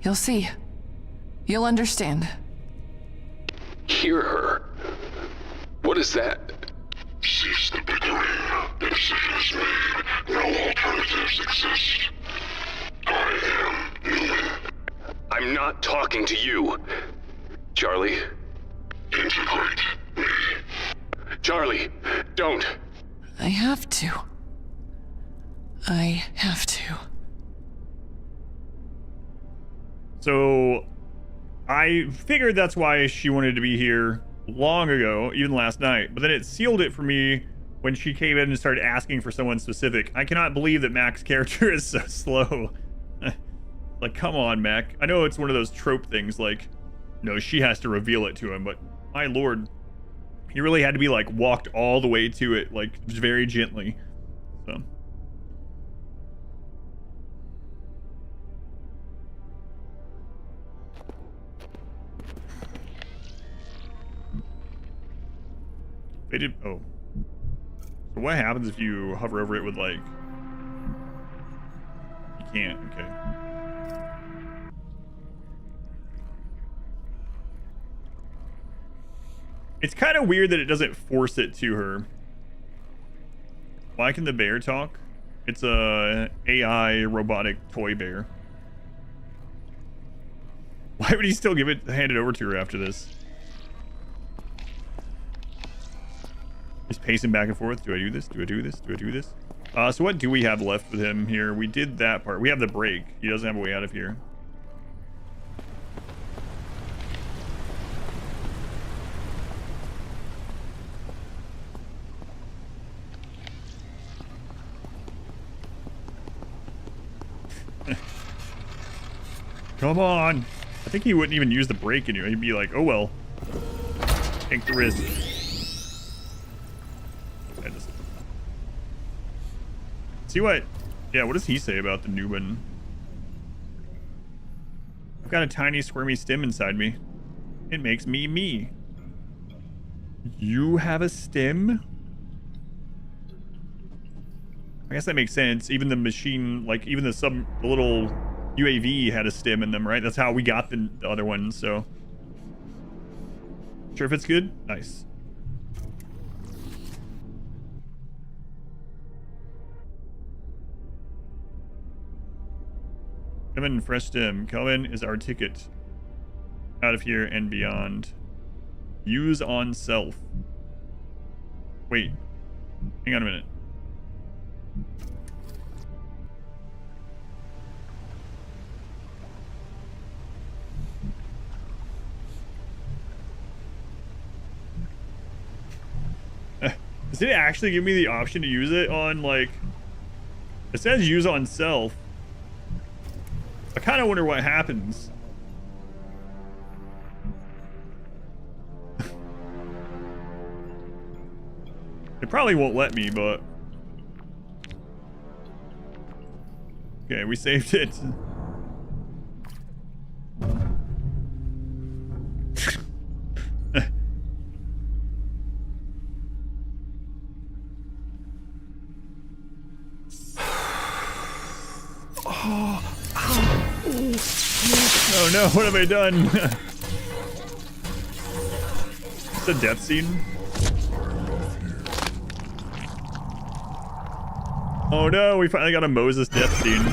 you'll see. You'll understand. Hear her? What is that? Cease the bickering. The decision is made. No alternatives exist. I am Newman. I'm not talking to you. Charlie? Integrate me. Charlie, don't. I have to. I have to. So, I figured that's why she wanted to be here long ago, even last night. But then it sealed it for me when she came in and started asking for someone specific. I cannot believe that Mac's character is so slow. Like, come on, Mac. I know it's one of those trope things, like, no, she has to reveal it to him, but my lord, he really had to be, like, walked all the way to it, like, very gently. So. They did. Oh. So what happens if you hover over it with like? You can't. Okay. It's kind of weird that it doesn't force it to her. Why can the bear talk? It's a AI robotic toy bear. Why would he still hand it over to her after this? Just pacing back and forth. Do I do this? Do I do this? Do I do this? So what do we have left with him here? We did that part. We have the break. He doesn't have a way out of here. Come on. I think he wouldn't even use the brake anyway. He'd be like, oh well. Take the risk. See what? Yeah, what does he say about the Numen? I've got a tiny squirmy stem inside me. It makes me me. You have a stem? I guess that makes sense. Even the machine, like even the little UAV had a stem in them, right? That's how we got the other one, so. Sure if it's good? Nice. Come in, fresh stem. Caliban is our ticket out of here and beyond. Use on self. Wait. Hang on a minute. Does it actually give me the option to use it on, like... It says use on self. I kind of wonder what happens. It probably won't let me, but... Okay, we saved it. Oh no, what have I done? It's a death scene. Oh no, we finally got a Moses death scene.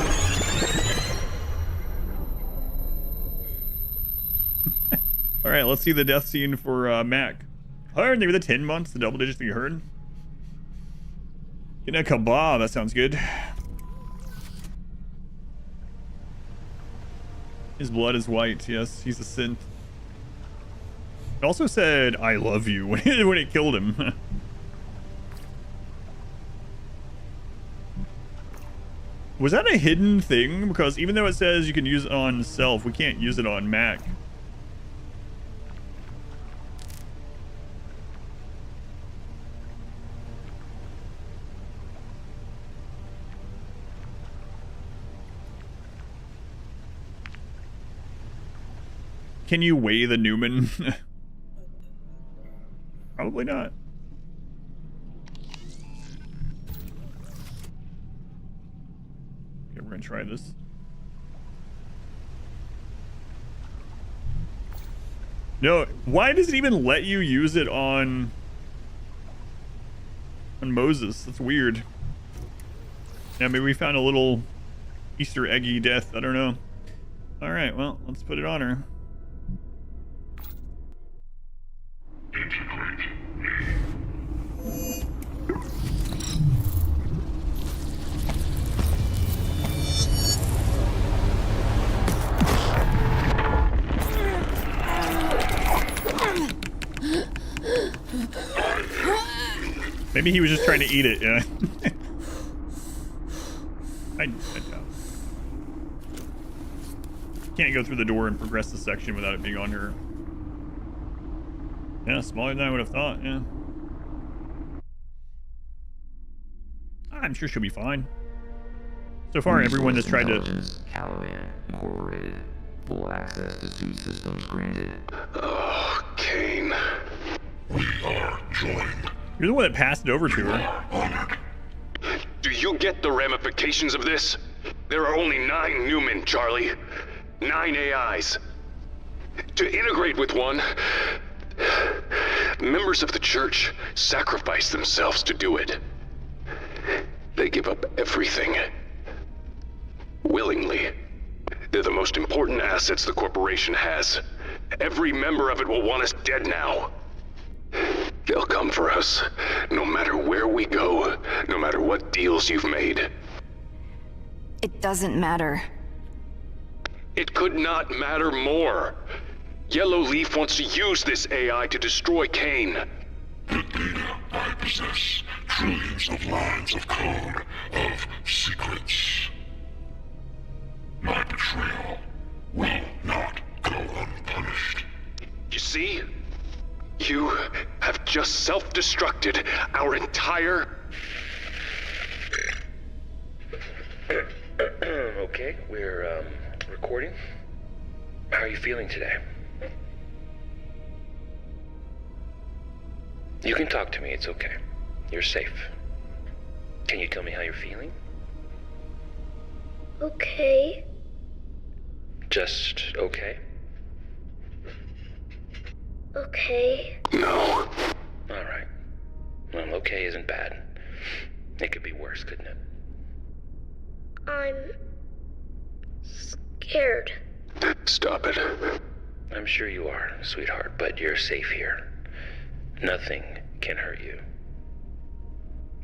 Alright, let's see the death scene for Mac. Oh, they were the 10 months, the double digits that you heard. Getting a kebab, that sounds good. His blood is white. Yes, he's a synth. It also said, I love you when it killed him. Was that a hidden thing? Because even though it says you can use it on self, we can't use it on Mac. Can you weigh the Numen? Probably not. Okay, we're gonna try this. No, why does it even let you use it on Moses? That's weird. Yeah, maybe we found a little Easter eggy death. I don't know. All right, well, let's put it on her. Maybe he was just trying to eat it, yeah. I doubt. Can't go through the door and progress the section without it being on her. Yeah, smaller than I would have thought, yeah. I'm sure she'll be fine. So far, everyone has tried to... Caliban incorporated. Full access to suit systems granted. Oh, Kane. We are joined. You're the one that passed it over to her. Do you get the ramifications of this? There are only 9 Newmen, Charlie. 9 AIs. To integrate with one, members of the church sacrifice themselves to do it. They give up everything. Willingly. They're the most important assets the corporation has. Every member of it will want us dead now. They'll come for us, no matter where we go, no matter what deals you've made. It doesn't matter. It could not matter more. Yellow Leaf wants to use this AI to destroy Kane. The data I possess, trillions of lines of code, of secrets. My betrayal will not go unpunished. You see? You have just self-destructed our entire... Okay, we're, recording. How are you feeling today? You can talk to me, it's okay. You're safe. Can you tell me how you're feeling? Okay. Just okay? Okay. No. Alright. Well, okay isn't bad. It could be worse, couldn't it? I'm scared. Stop it. I'm sure you are, sweetheart, but you're safe here. Nothing can hurt you.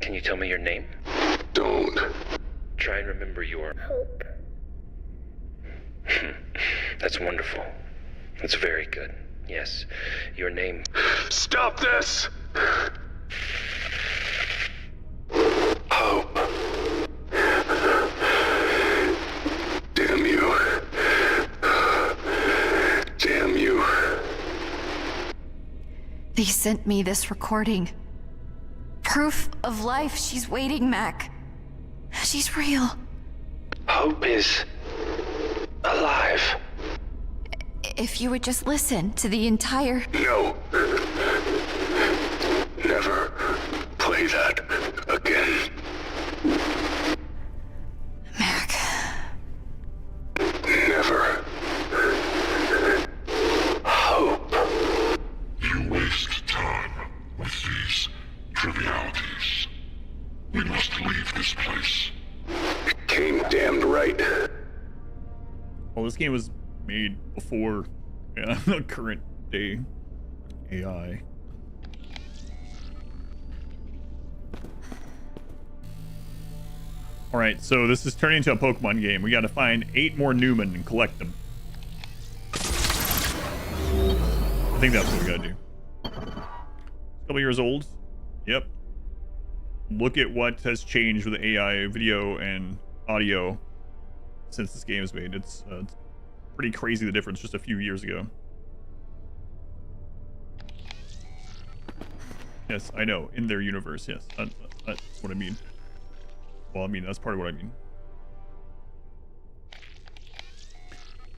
Can you tell me your name? Don't. Try and remember your... Hope. That's wonderful. That's very good. Yes, your name... Stop this! Hope. Damn you. Damn you. They sent me this recording. Proof of life. She's waiting, Mac. She's real. Hope is... alive. If you would just listen to the entire... No. Never play that again. Mac. Never. Hope. You waste time with these trivialities. We must leave this place. Came damned right. Well, this game was made before current day AI. Alright, so this is turning into a Pokemon game. We gotta find 8 more Newmen and collect them. I think that's what we gotta do. Couple years old. Yep. Look at what has changed with the AI, video, and audio since this game is made. It's pretty crazy, the difference just a few years ago. Yes, I know. In their universe, yes. That's what I mean. Well, I mean, that's part of what I mean.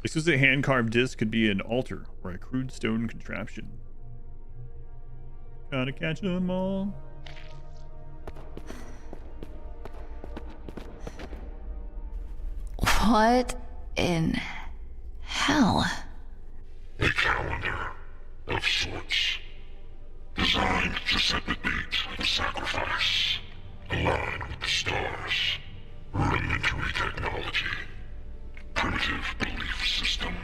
This is a hand-carved disc, could be an altar or a crude stone contraption. Gotta catch them all. What in hell? A calendar of sorts. Designed to set the date of the sacrifice. Aligned with the stars. Rudimentary technology. Primitive belief system.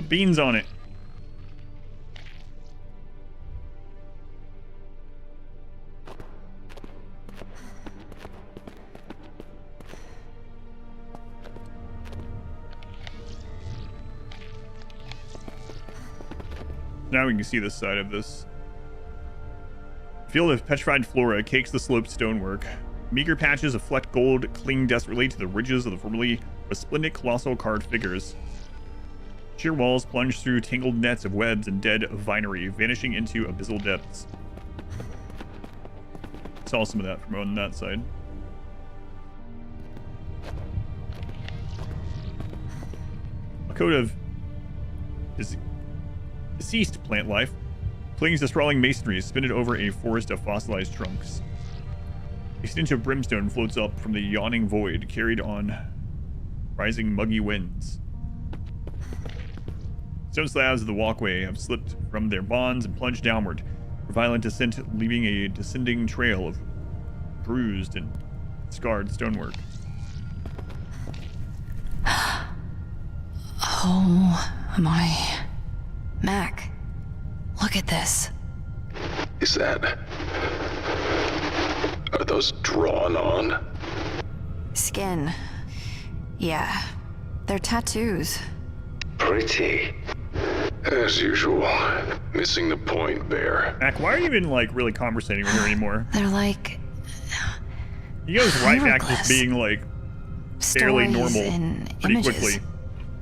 Beans on it. Now we can see this side of this. Field of petrified flora cakes the sloped stonework. Meager patches of flecked gold cling desperately to the ridges of the formerly resplendent colossal carved figures. Sheer walls plunge through tangled nets of webs and dead vinery, vanishing into abyssal depths. Saw some of that from on that side. coat of deceased plant life clings to sprawling masonry suspended over a forest of fossilized trunks. A stench of brimstone floats up from the yawning void, carried on rising muggy winds. Stone slabs of the walkway have slipped from their bonds and plunged downward for violent descent, leaving a descending trail of bruised and scarred stonework. Oh my. Mac, look at this. Is that... Are those drawn on? Skin. Yeah, they're tattoos. Pretty. As usual. Missing the point, Bear. Mac, why are you even, like, really conversating with her anymore? They're like... He goes right back to just being, like, fairly normal pretty images. quickly.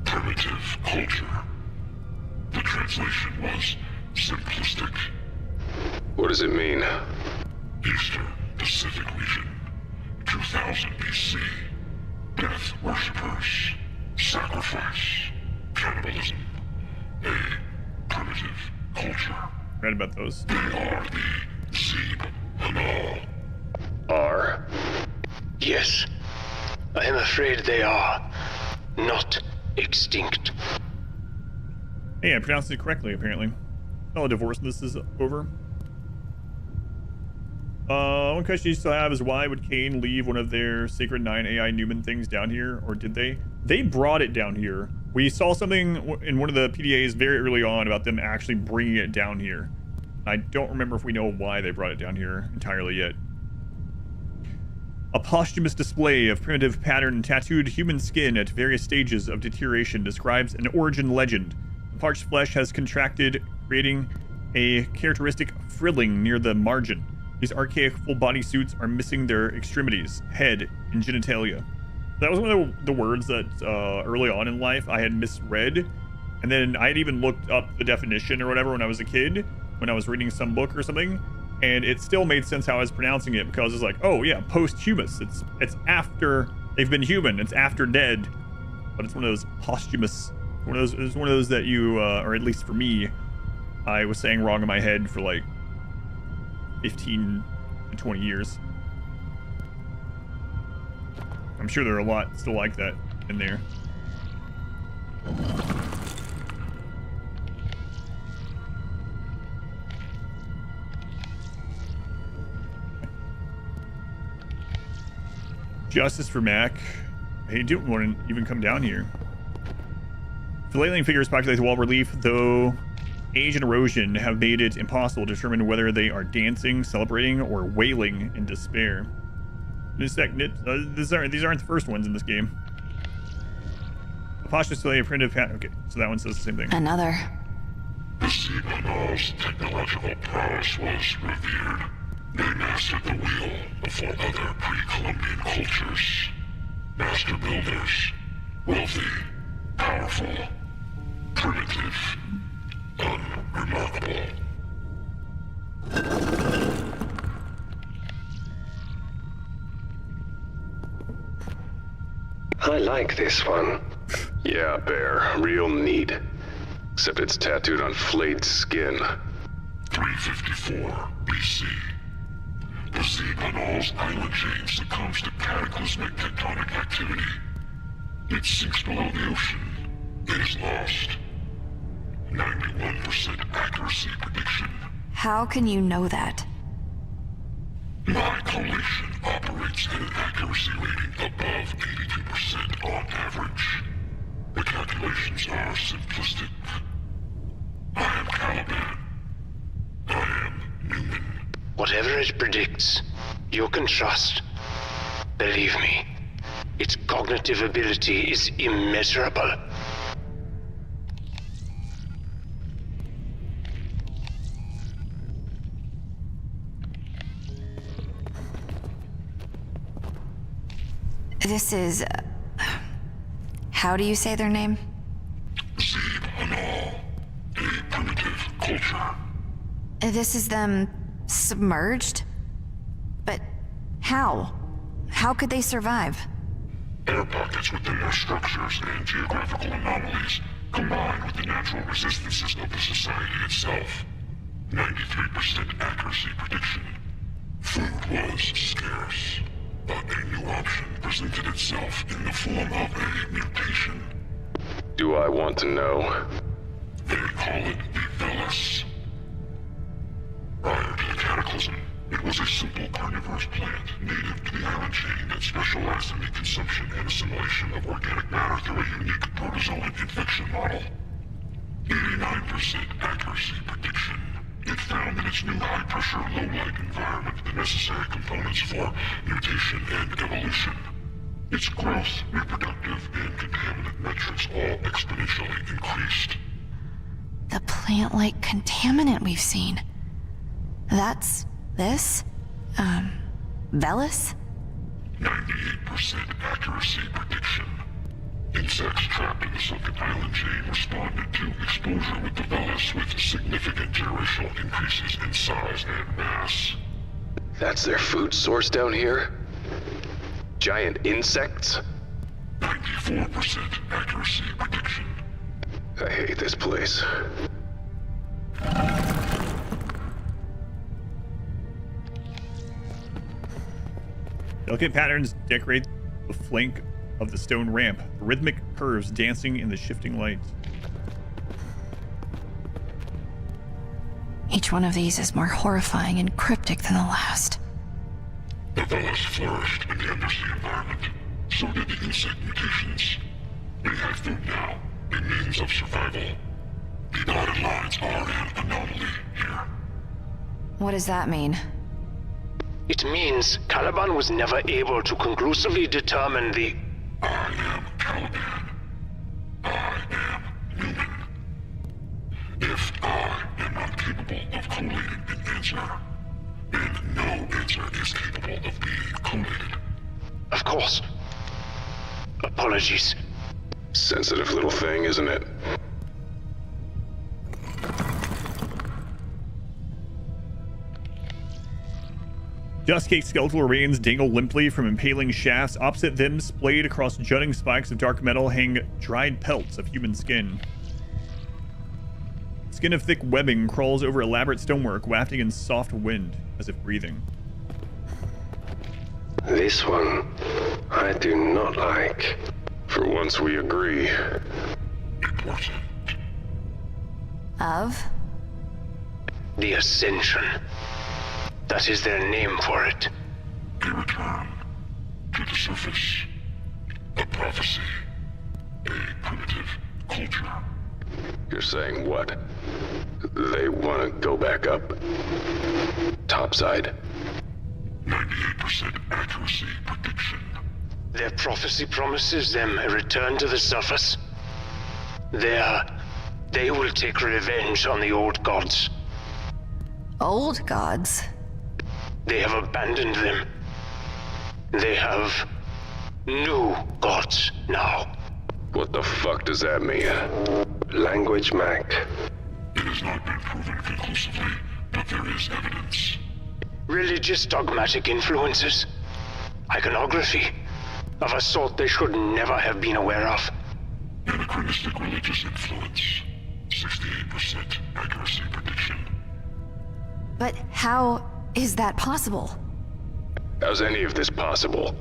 Primitive culture. The translation was simplistic. What does it mean? Eastern Pacific region, 2000 BC. Death worshippers, sacrifice, cannibalism. A primitive culture. Read about those. They are the Zeeb Hanal. Are? Yes. I am afraid they are not extinct. Hey, I pronounced it correctly, apparently. Oh, divorce this is over. One question you still have is why would Kane leave one of their Sacred 9 AI Newman things down here? Or did they? They brought it down here. We saw something in one of the PDAs very early on about them actually bringing it down here. I don't remember if we know why they brought it down here entirely yet. A posthumous display of primitive pattern tattooed human skin at various stages of deterioration describes an origin legend. The parched flesh has contracted, creating a characteristic frilling near the margin. These archaic full body suits are missing their extremities, head, and genitalia. That was one of the words that early on in life I had misread. And then I had even looked up the definition or whatever when I was a kid, when I was reading some book or something. And it still made sense how I was pronouncing it because it's like, oh yeah, posthumous. It's after they've been human. It's after dead. But it's one of those posthumous. It's one of those that you, or at least for me, I was saying wrong in my head for like 15 to 20 years. I'm sure there are a lot still like that in there. Justice for Mac. He didn't want to even come down here. Filleting figures populate the wall relief, though age and erosion have made it impossible to determine whether they are dancing, celebrating, or wailing in despair. These aren't the first ones in this game. A posthumous display of primitive pattern. Okay, so that one says the same thing. Another. The Zeeb Hanal's technological prowess was revered. They mastered the wheel before other pre-Columbian cultures. Master builders, wealthy, powerful, primitive, unremarkable. I like this one. Yeah, Bear. Real neat. Except it's tattooed on flayed skin. 354 BC. The Zeeb Hanal's island chain succumbs to cataclysmic tectonic activity. It sinks below the ocean. It is lost. 91% accuracy prediction. How can you know that? My coalition operates at an accuracy rating above 82% on average. The calculations are simplistic. I am Caliban. I am Newman. Whatever it predicts, you can trust. Believe me, its cognitive ability is immeasurable. This is... how do you say their name? Zeeb Hanal, a primitive culture. This is them submerged? But how? How could they survive? Air pockets within their structures and geographical anomalies, combined with the natural resistances of the society itself. 93% accuracy prediction. Food was scarce, but a new option presented itself in the form of a mutation. Do I want to know? They call it the Velis. Prior to the Cataclysm, it was a simple carnivorous plant native to the island chain that specialized in the consumption and assimilation of organic matter through a unique protozoan infection model. 89% accuracy prediction. It found in its new high-pressure, low-light environment the necessary components for mutation and evolution. Its growth, reproductive, and contaminant metrics all exponentially increased. The plant-like contaminant we've seen. That's this? Velis? 98% accuracy prediction. Insects trapped in the sunken island chain responded to exposure with the Velis with significant generational increases in size and mass. That's their food source down here? Giant insects? 94% accuracy prediction. I hate this place. Delicate patterns decorate the flank of the stone ramp, rhythmic curves dancing in the shifting light. Each one of these is more horrifying and cryptic than the last. The Velis flourished in the undersea environment. So did the insect mutations. They have food now, a means of survival. The dotted lines are an anomaly here. What does that mean? It means Caliban was never able to conclusively determine the... I am Caliban. I am human. If I am not capable of collating an answer, then no answer is capable of being collated. Of course. Apologies. Sensitive little thing, isn't it? Dust-caked skeletal remains dangle limply from impaling shafts. Opposite them, splayed across jutting spikes of dark metal, hang dried pelts of human skin. Skin of thick webbing crawls over elaborate stonework, wafting in soft wind, as if breathing. This one, I do not like. For once we agree. Important. Of? The Ascension. That is their name for it. A return to the surface. A prophecy. A primitive culture. You're saying what? They want to go back up? Topside? 98% accuracy prediction. Their prophecy promises them a return to the surface. There, they will take revenge on the old gods. Old gods? They have abandoned them. They have new gods now. What the fuck does that mean? Language, Mac? It has not been proven conclusively, but there is evidence. Religious dogmatic influences. Iconography. Of a sort they should never have been aware of. Anachronistic religious influence. 68% accuracy prediction. But how is that possible? How's any of this possible?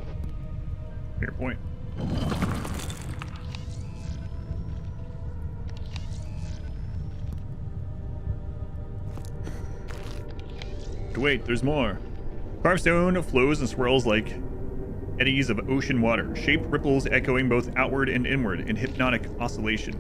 Fair point. Wait, there's more. Carved stone flows and swirls like eddies of ocean water, shaped ripples echoing both outward and inward in hypnotic oscillation.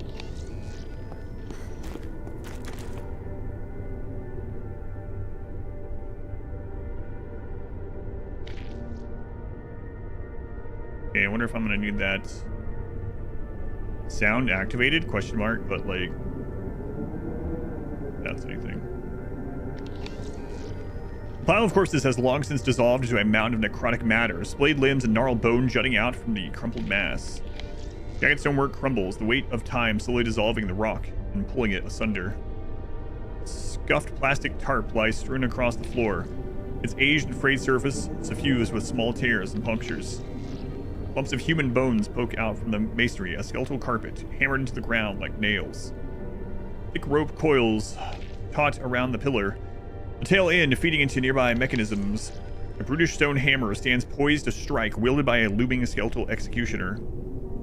Okay, I wonder if I'm gonna need that sound activated, question mark, but like, if that's anything. The pile of corpses has long since dissolved into a mound of necrotic matter, splayed limbs and gnarled bone jutting out from the crumpled mass. Jagged stonework crumbles, the weight of time slowly dissolving the rock and pulling it asunder. Scuffed plastic tarp lies strewn across the floor, its aged and frayed surface suffused with small tears and punctures. Lumps of human bones poke out from the masonry, a skeletal carpet, hammered into the ground like nails. Thick rope coils taut around the pillar, the tail end feeding into nearby mechanisms. A brutish stone hammer stands poised to strike, wielded by a looming skeletal executioner.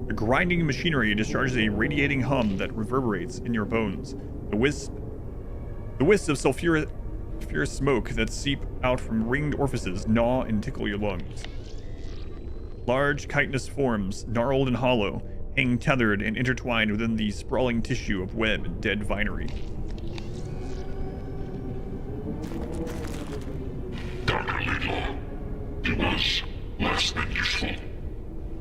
The grinding machinery discharges a radiating hum that reverberates in your bones. The wisps of sulfurous smoke that seep out from ringed orifices gnaw and tickle your lungs. Large chitinous forms, gnarled and hollow, hang tethered and intertwined within the sprawling tissue of web and dead vinery. Dr. Laidlaw, it was less than useful.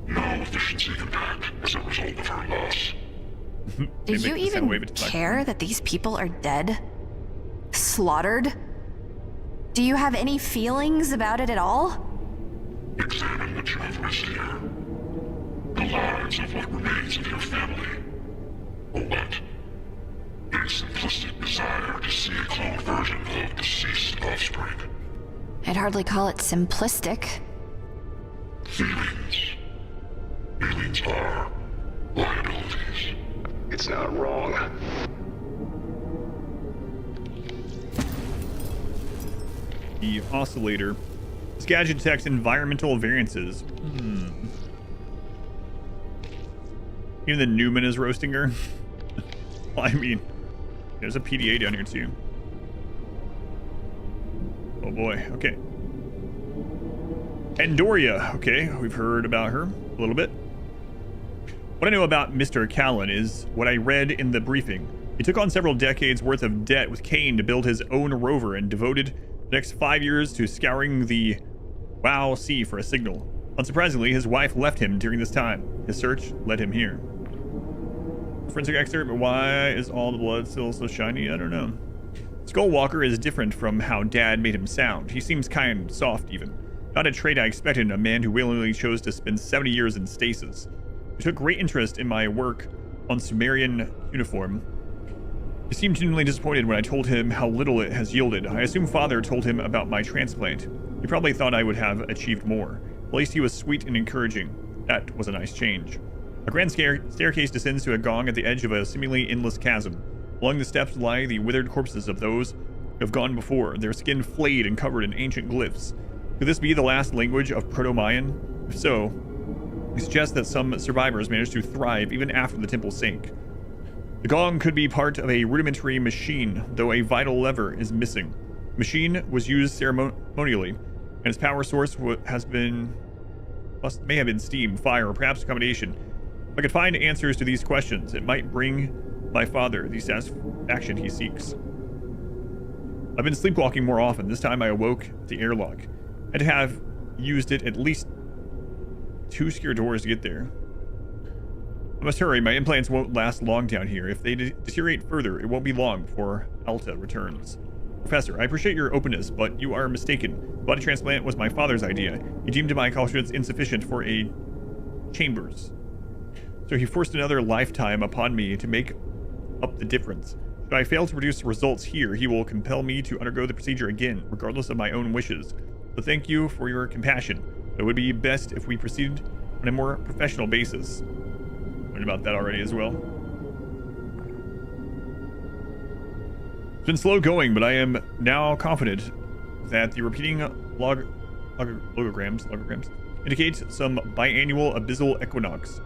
No efficiency impact as a result of her loss. Do you even care that these people are dead? Slaughtered? Do you have any feelings about it at all? Examine what you have risked here. The lives of what remains of your family. Or what? A simplistic desire to see a cloned version of deceased offspring. I'd hardly call it simplistic. Feelings. Feelings are liabilities. It's not wrong. The oscillator. This gadget detects environmental variances. Even the Newman is roasting her. Well, I mean, there's a PDA down here too. Oh boy, okay. Andoria, okay, we've heard about her a little bit. What I know about Mr. Callan is what I read in the briefing. He took on several decades worth of debt with Kane to build his own rover and devoted the next 5 years to scouring the Wow Sea for a signal. Unsurprisingly, his wife left him during this time. His search led him here. Forensic excerpt, but why is all the blood still so shiny? I don't know. Skullwalker is different from how Dad made him sound. He seems kind, soft even. Not a trait I expected in a man who willingly chose to spend 70 years in stasis. He took great interest in my work on Sumerian uniform. He seemed genuinely disappointed when I told him how little it has yielded. I assume Father told him about my transplant. He probably thought I would have achieved more. At least he was sweet and encouraging. That was a nice change. A grand staircase descends to a gong at the edge of a seemingly endless chasm. Along the steps lie the withered corpses of those who have gone before, their skin flayed and covered in ancient glyphs. Could this be the last language of Proto-Mayan? If so, it suggests that some survivors managed to thrive even after the temple sank. The gong could be part of a rudimentary machine, though a vital lever is missing. The machine was used ceremonially, and its power source may have been steam, fire, or perhaps a combination. If I could find answers to these questions, it might bring my father the satisfaction he seeks. I've been sleepwalking more often. This time I awoke at the airlock. I had to have used it at least 2 secure doors to get there. I must hurry. My implants won't last long down here. If they deteriorate further, it won't be long before Alta returns. Professor, I appreciate your openness, but you are mistaken. Body transplant was my father's idea. He deemed my accomplishments insufficient for a chambers. So he forced another lifetime upon me to make up the difference. Should I fail to produce results here, he will compel me to undergo the procedure again, regardless of my own wishes. So thank you for your compassion. It would be best if we proceeded on a more professional basis. Learned about that already as well. It's been slow going, but I am now confident that the repeating logograms indicates some biannual abyssal equinox.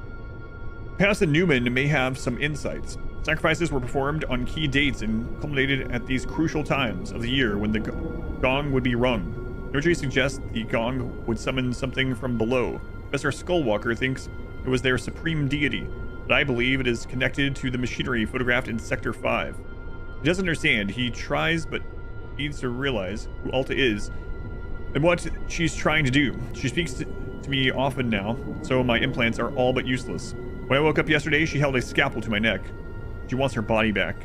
Perhaps the Newman may have some insights. Sacrifices were performed on key dates and culminated at these crucial times of the year when the gong would be rung. Imagery suggests the gong would summon something from below. Professor Skullwalker thinks it was their supreme deity, but I believe it is connected to the machinery photographed in Sector 5. He doesn't understand. He tries, but needs to realize who Alta is and what she's trying to do. She speaks to me often now, so my implants are all but useless. When I woke up yesterday, she held a scalpel to my neck. She wants her body back.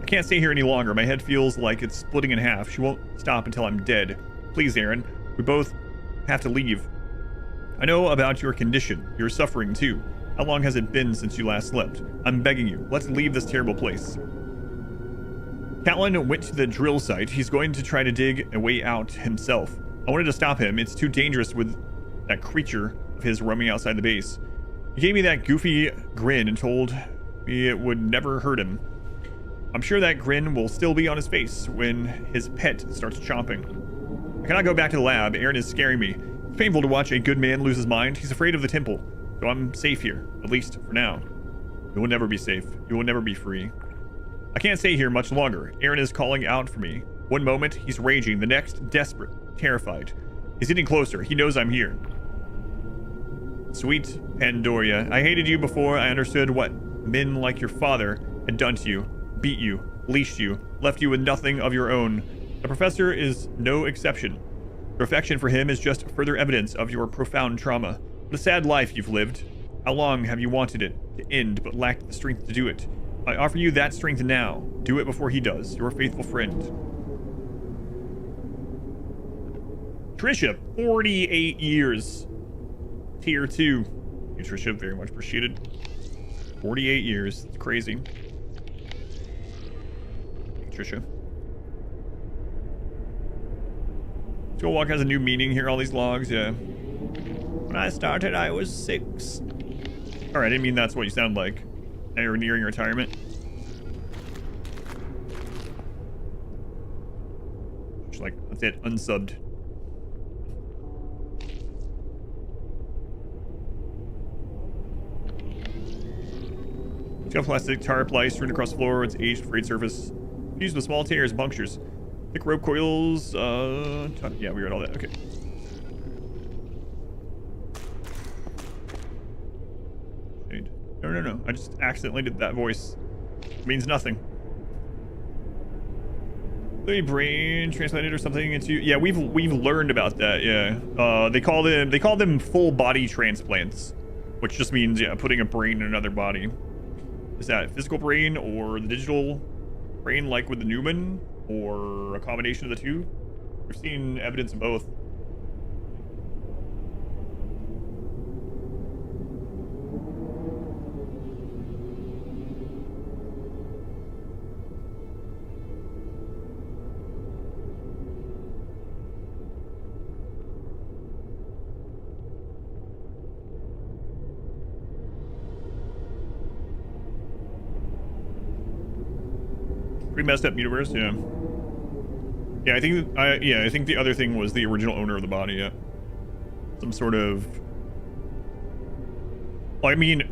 I can't stay here any longer. My head feels like it's splitting in half. She won't stop until I'm dead. Please, Aaron. We both have to leave. I know about your condition. You're suffering too. How long has it been since you last slept? I'm begging you. Let's leave this terrible place. Callan went to the drill site. He's going to try to dig a way out himself. I wanted to stop him. It's too dangerous with that creature of his roaming outside the base. He gave me that goofy grin and told me it would never hurt him. I'm sure that grin will still be on his face when his pet starts chomping. I cannot go back to the lab. Aaron is scaring me. It's painful to watch a good man lose his mind. He's afraid of the temple. So I'm safe here, at least for now. You will never be safe. You will never be free. I can't stay here much longer. Aaron is calling out for me. One moment, he's raging. The next, desperate, terrified. He's getting closer. He knows I'm here. Sweet Pandoria, I hated you before I understood what men like your father had done to you. Beat you, leashed you, left you with nothing of your own. The professor is no exception. Your affection for him is just further evidence of your profound trauma. What a sad life you've lived. How long have you wanted it to end but lacked the strength to do it? I offer you that strength now. Do it before he does. Your faithful friend. Trisha, 48 years. Tier 2. You, Trisha, very much appreciated. 48 years. It's crazy. Trisha. Skullwalk has a new meaning here, all these logs, yeah. When I started, I was 6. Alright, I didn't mean that's what you sound like. Now you're nearing retirement. Just like, that's it, unsubbed. It's got plastic tarp lice strewn across the floor. It's aged frayed surface. Fused with small tears and punctures. Thick rope coils. Yeah, we read all that. Okay. No. I just accidentally did that voice. It means nothing. The brain transplanted or something into. Yeah, we've learned about that. Yeah. They call them full body transplants, which just means putting a brain in another body. Is that physical brain or the digital brain, like with the Newman, or a combination of the two? We've seen evidence of both. Pretty messed up universe, yeah. Yeah, I think the other thing was the original owner of the body, yeah. Some sort of... Well, I mean,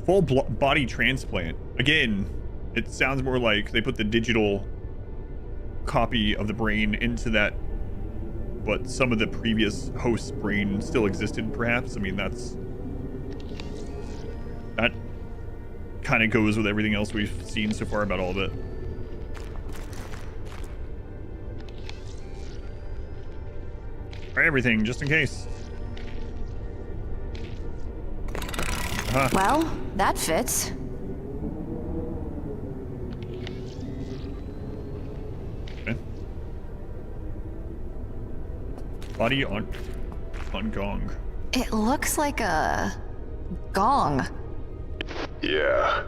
full body transplant. Again, it sounds more like they put the digital copy of the brain into that, but some of the previous host's brain still existed, perhaps. I mean, that kind of goes with everything else we've seen so far about all of it. Try everything, just in case. Well, that fits. Okay. Body on gong. It looks like a gong. Yeah.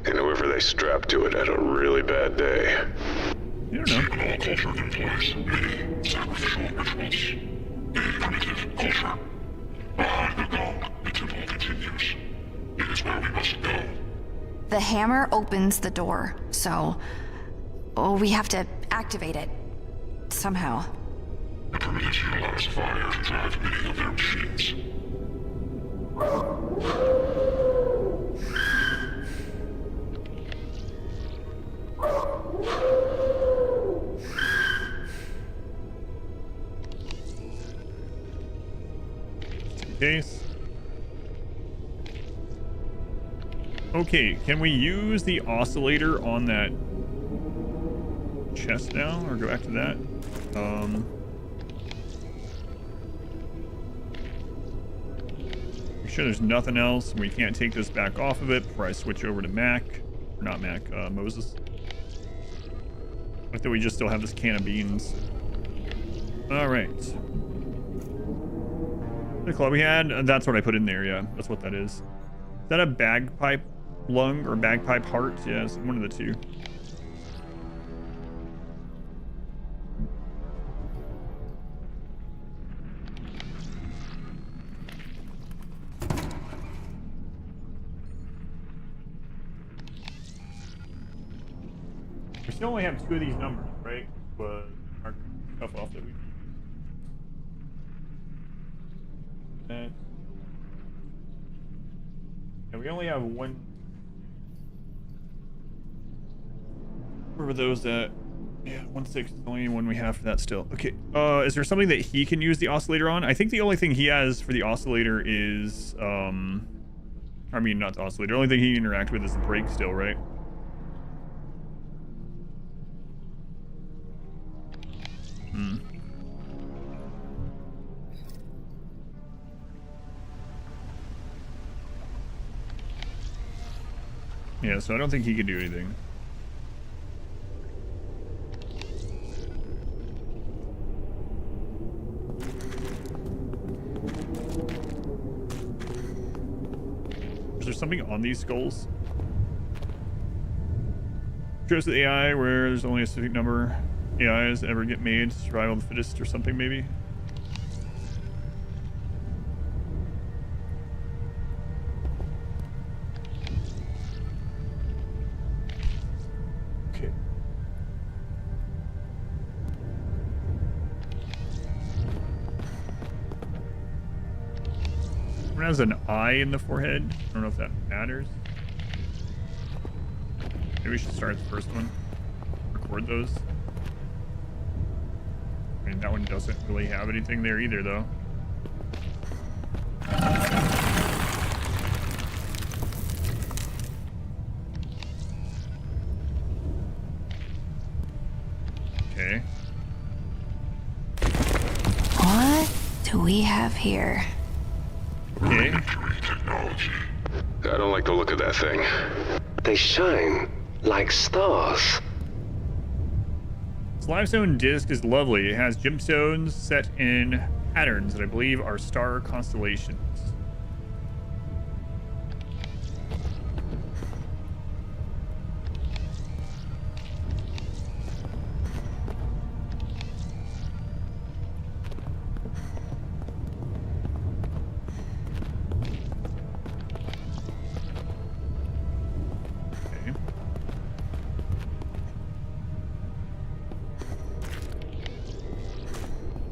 And whoever they strapped to it had a really bad day. You don't know. All culture employs many sacrificial rituals. A primitive culture. Behind the gong, the temple continues. It is where we must go. The hammer opens the door, so we have to activate it somehow. The primitives utilize fire to drive many of their machines. Case. Okay, can we use the oscillator on that chest now, or go back to that? Make sure there's nothing else. We can't take this back off of it before I switch over to Mac. Or not Mac, Moses. Like that we just still have this can of beans. Alright. The club we had, that's what I put in there, yeah. That's what that is. Is that a bagpipe lung or bagpipe heart? Yeah, it's one of the two. still only have 2 of these numbers, right? But mark stuff off that we. And we only have 1. Where were those at? Yeah, 1/6 is the only one we have for that still. Okay. Is there something that he can use the oscillator on? I think the only thing he has for the oscillator is I mean, not the oscillator. The only thing he can interact with is the brake still, right? Hmm. Yeah, so I don't think he could do anything. Is there something on these skulls? Shows the AI where there's only a specific number of AIs that ever get made, survival of the fittest or something maybe? Okay. Someone has an eye in the forehead. I don't know if that matters. Maybe we should start the first one. Record those. I mean, that one doesn't really have anything there either, though. Okay. What do we have here? Okay. I don't like the look of that thing. They shine like stars. This limestone disc is lovely. It has gemstones set in patterns that I believe are star constellations.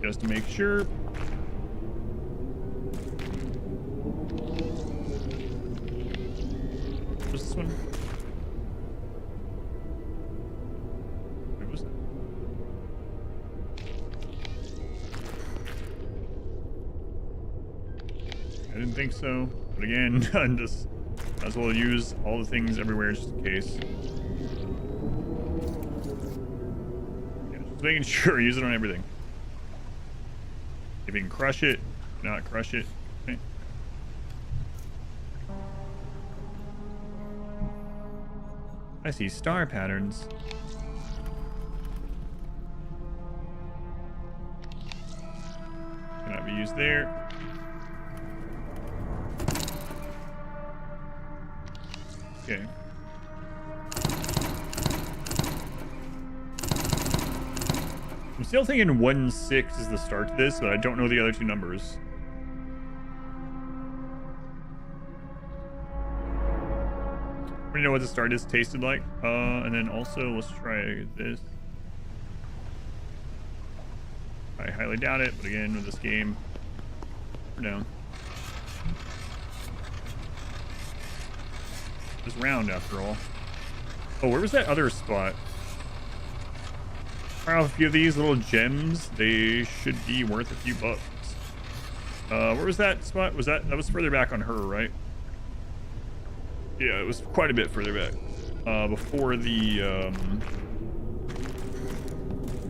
Just to make sure. What's this one? What was that? I didn't think so, but again, I'm just might as well use all the things everywhere just in case. Yeah, just making sure, use it on everything. If you can crush it, not crush it. Okay. I see star patterns. Cannot be used there. Okay. I'm still thinking 1/6 is the start to this, but I don't know the other 2 numbers. We know what the start is tasted like. And then also let's try this. I highly doubt it, but again with this game, we're down. It's round after all. Oh, where was that other spot? Fire off a few of these little gems. They should be worth a few bucks. Where was that spot? Was that was further back on her, right? Yeah, it was quite a bit further back. Before the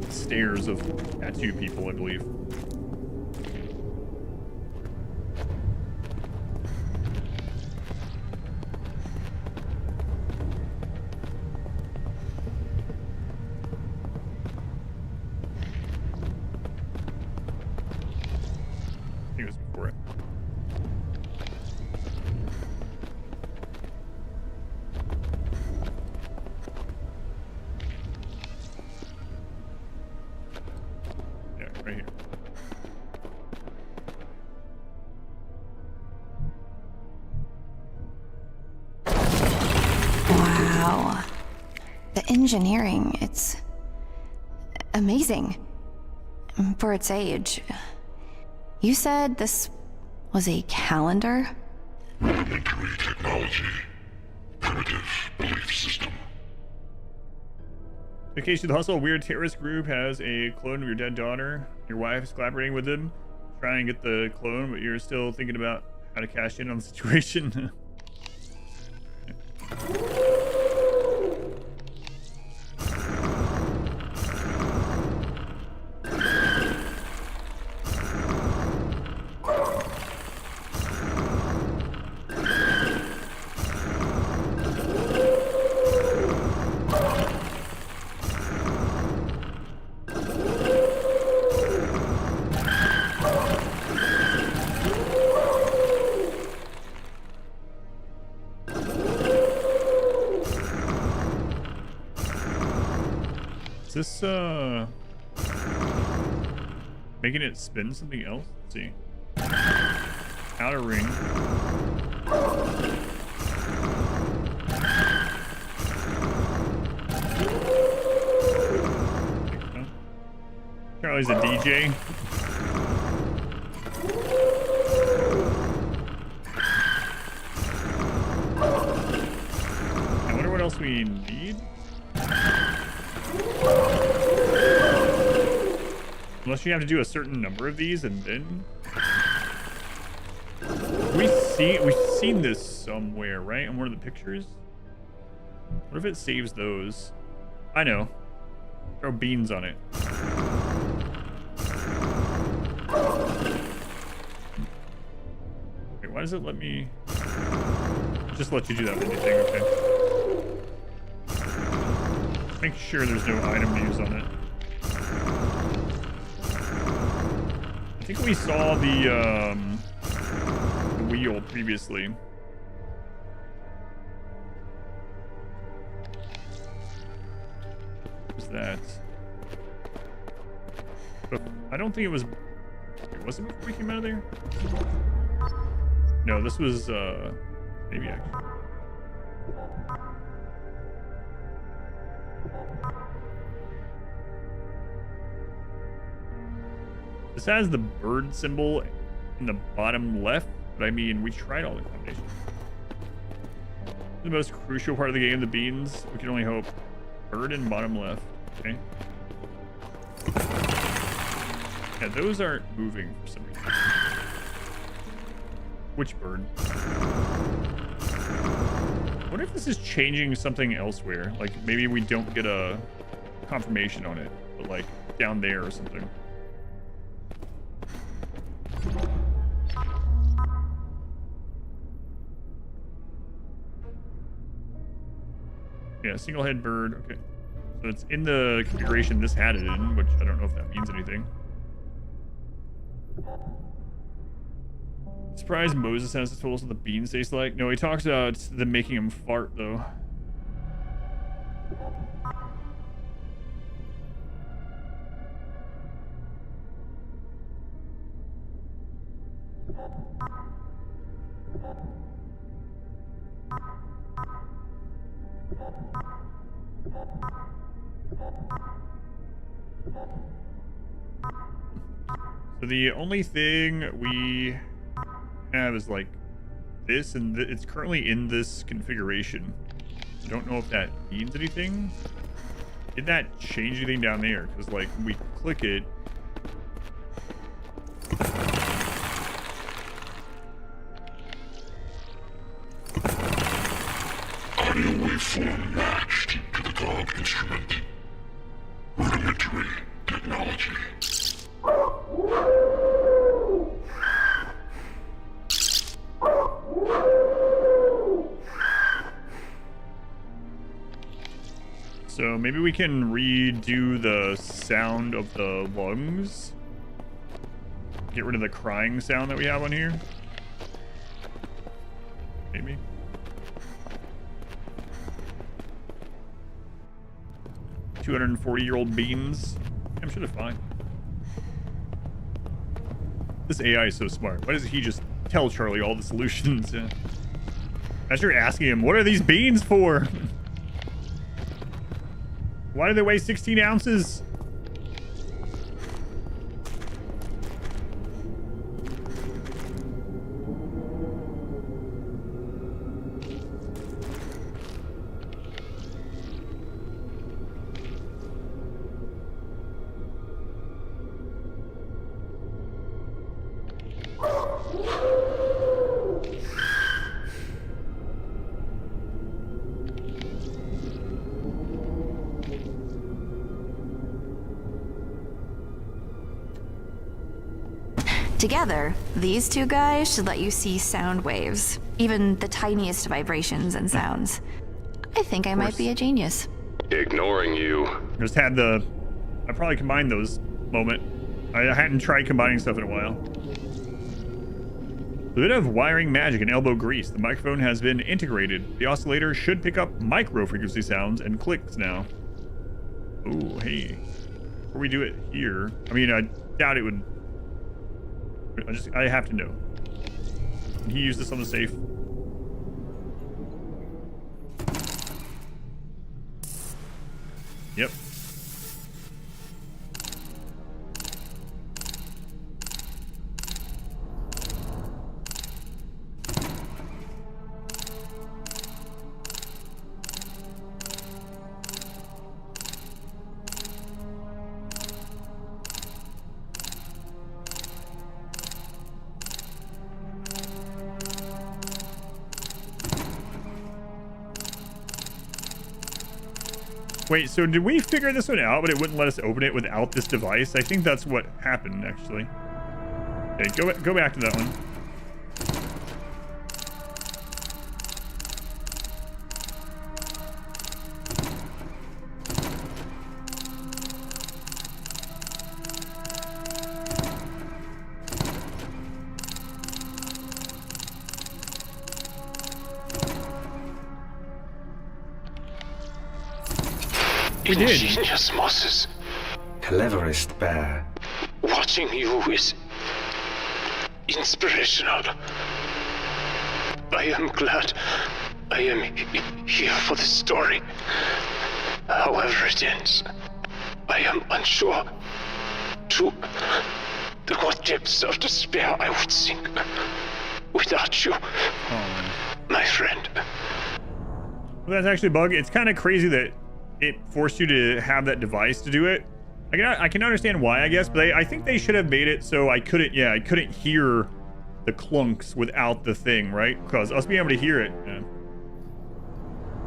stairs of tattoo people, I believe. engineering. It's amazing for its age. You said this was a calendar? Rudimentary technology. Primitive belief system. In case of the hustle, a weird terrorist group has a clone of your dead daughter. Your wife is collaborating with them. Try and get the clone, but you're still thinking about how to cash in on the situation. Is this, making it spin something else? Let's see. Outer ring. Charlie's a DJ. I wonder what else we need. Unless you have to do a certain number of these and then we've seen this somewhere, right? On one of the pictures. What if it saves those? I know. Throw beans on it. Wait, why does it let me just let you do that with anything? Okay. Make sure there's no item to use on it. I think we saw the wheel previously. What was that? But I don't think it was... Wait, was it before we came out of there? No, this was, maybe actually. This has the bird symbol in the bottom left, but I mean, we tried all the combinations. The most crucial part of the game, the beans. We can only hope. Bird in bottom left. Okay. Yeah, those aren't moving for some reason. Which bird? What if this is changing something elsewhere? Like maybe we don't get a confirmation on it, but like down there or something. Yeah, single head bird. Okay. So it's in the configuration this had it in, which I don't know if that means anything. Surprised Moses has the tools of the beans taste like. No, he talks about them making him fart though. So the only thing we have is like this, and it's currently in this configuration. I don't know if that means anything. Did that change anything down there? Because like when we click it, audio waveform matched to the dog instrument. Rudimentary technology. So maybe we can redo the sound of the lungs. Get rid of the crying sound that we have on here. Maybe. $240-year-old beans. I'm sure they're fine. This AI is so smart. Why doesn't he just tell Charlie all the solutions? As you're asking him, what are these beans for? Why do they weigh 16 ounces? Together, these two guys should let you see sound waves, even the tiniest vibrations and sounds. I think I might be a genius. Ignoring you. I probably combined those moment. I hadn't tried combining stuff in a while. A bit of wiring magic and elbow grease. The microphone has been integrated. The oscillator should pick up micro frequency sounds and clicks now. Ooh, hey. Before we do it here, I mean, I doubt it would. I have to know. Can he use this on the safe? Yep. Wait, so did we figure this one out, but it wouldn't let us open it without this device? I think that's what happened, actually. Okay, go back to that one. We did. Ingenious Moses. Cleverest bear. Watching you is inspirational. I am glad I am here for the story. However it ends, I am unsure to what depths of despair I would sink without you, my friend. Well, that's actually a bug. It's kind of crazy that it forced you to have that device to do it. I can understand why, I guess, but I think they should have made it so I couldn't hear the clunks without the thing, right? Because us being able to hear it. Yeah.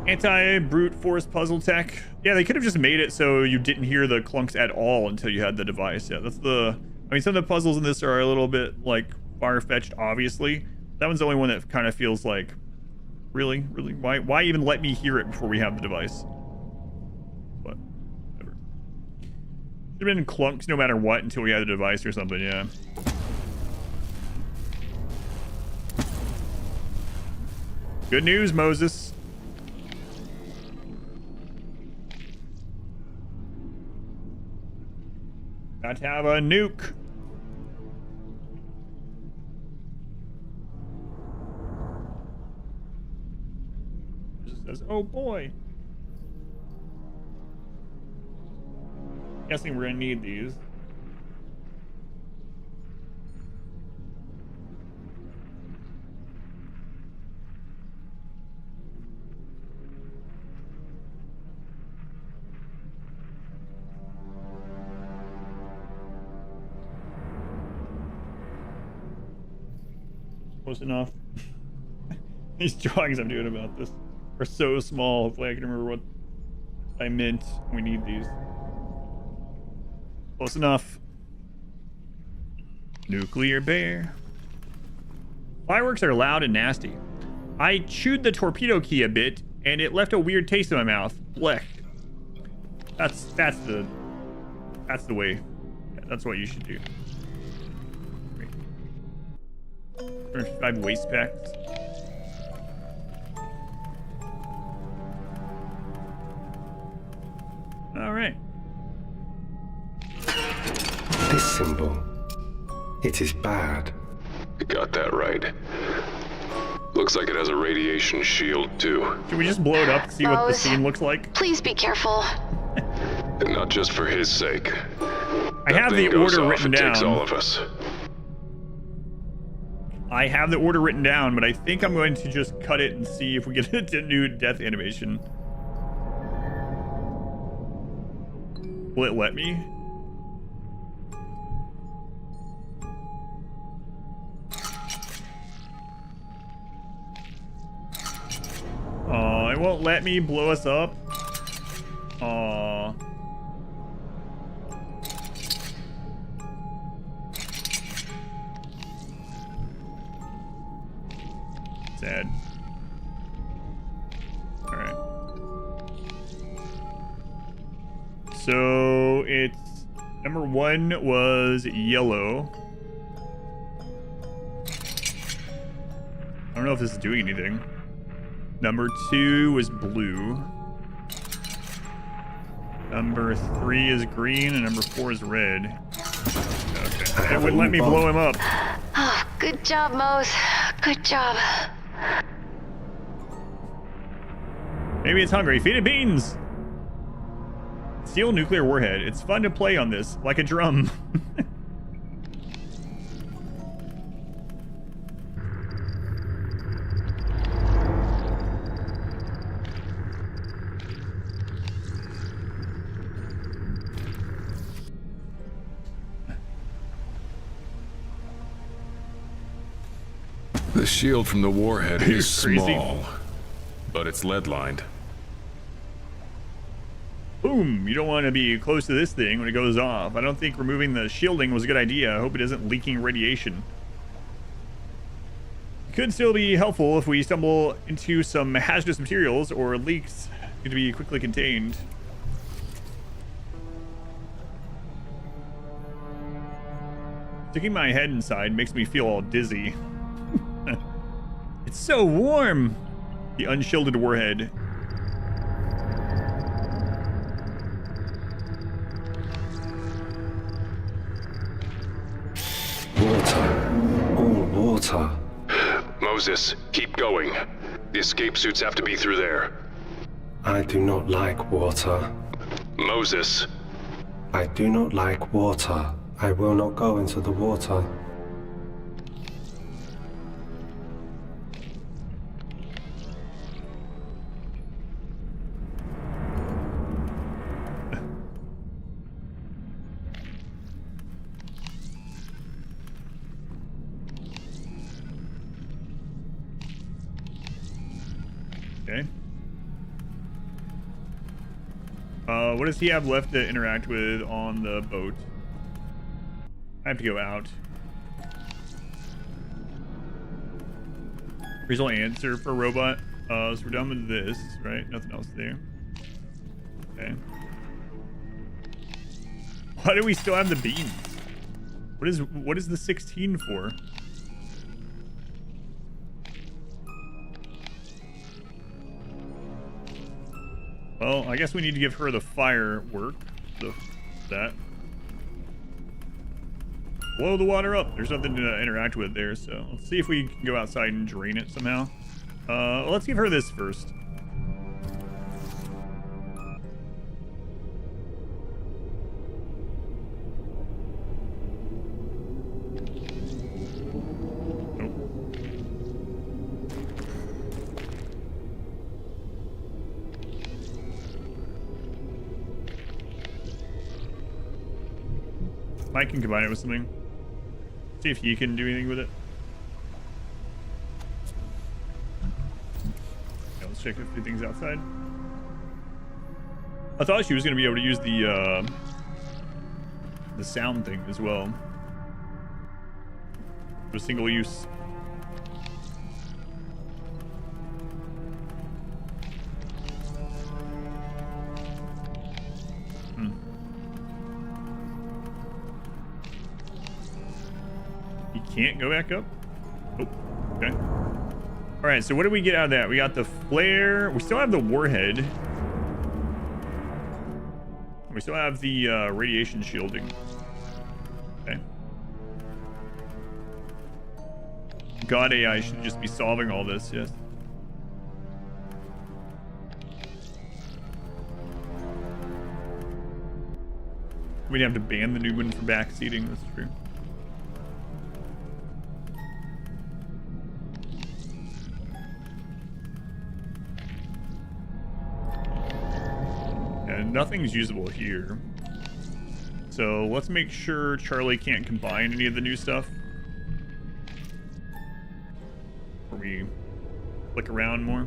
Anti-brute force puzzle tech. Yeah, they could have just made it so you didn't hear the clunks at all until you had the device. Yeah, that's the... I mean, some of the puzzles in this are a little bit, like, far-fetched, obviously. That one's the only one that kind of feels like, really? Why even let me hear it before we have the device? But, whatever. Should have been clunks no matter what until we had the device or something, yeah. Good news, Moses. Got to have a nuke. It says, oh boy. Guessing we're gonna need these. Close enough. These drawings I'm doing about this are so small. Hopefully I can remember what I meant. We need these. Close enough. Nuclear bear. Fireworks are loud and nasty. I chewed the torpedo key a bit and it left a weird taste in my mouth. Blech. That's the way. Yeah, that's what you should do. 5 waste packs. All right. This symbol, it is bad. You got that right. Looks like it has a radiation shield too. Should we just blow it up to see what the scene looks like? Please be careful. And not just for his sake. I have the order written down. Takes all of us. I have the order written down, but I think I'm going to just cut it and see if we get a new death animation. Will it let me? Oh, it won't let me blow us up. Oh. Sad. Alright. So it's number 1 was yellow. I don't know if this is doing anything. Number 2 was blue. Number 3 is green, and number 4 is red. Okay. It wouldn't let me blow him up. Oh, good job, Mose. Good job. Maybe it's hungry. Feed it beans! Steel nuclear warhead. It's fun to play on this, like a drum. The shield from the warhead is Crazy. small, but it's lead-lined. Boom! You don't want to be close to this thing when it goes off. I don't think removing the shielding was a good idea. I hope it isn't leaking radiation. It could still be helpful if we stumble into some hazardous materials or leaks need to be quickly contained. Sticking my head inside makes me feel all dizzy. It's so warm! The unshielded warhead. Water. All water. Moses, keep going. The escape suits have to be through there. I do not like water. Moses. I do not like water. I will not go into the water. Okay. What does he have left to interact with on the boat? I have to go out. Reasonable answer for a robot. So we're done with this, right? Nothing else there. Okay. Why do we still have the beams? What is the 16 for? Well, I guess we need to give her the firework. That. Blow the water up. There's nothing to interact with there, so let's see if we can go outside and drain it somehow. Let's give her this first. Mike can combine it with something. See if he can do anything with it. Yeah, let's check a few things outside. I thought she was going to be able to use the sound thing as well. For single use. Can't go back up? Oh, okay. All right, so what did we get out of that? We got the flare. We still have the warhead. We still have the radiation shielding. Okay. God AI should just be solving all this, yes. We'd have to ban the Newman for backseating. That's true. And nothing's usable here. So let's make sure Charlie can't combine any of the new stuff. Or we click around more.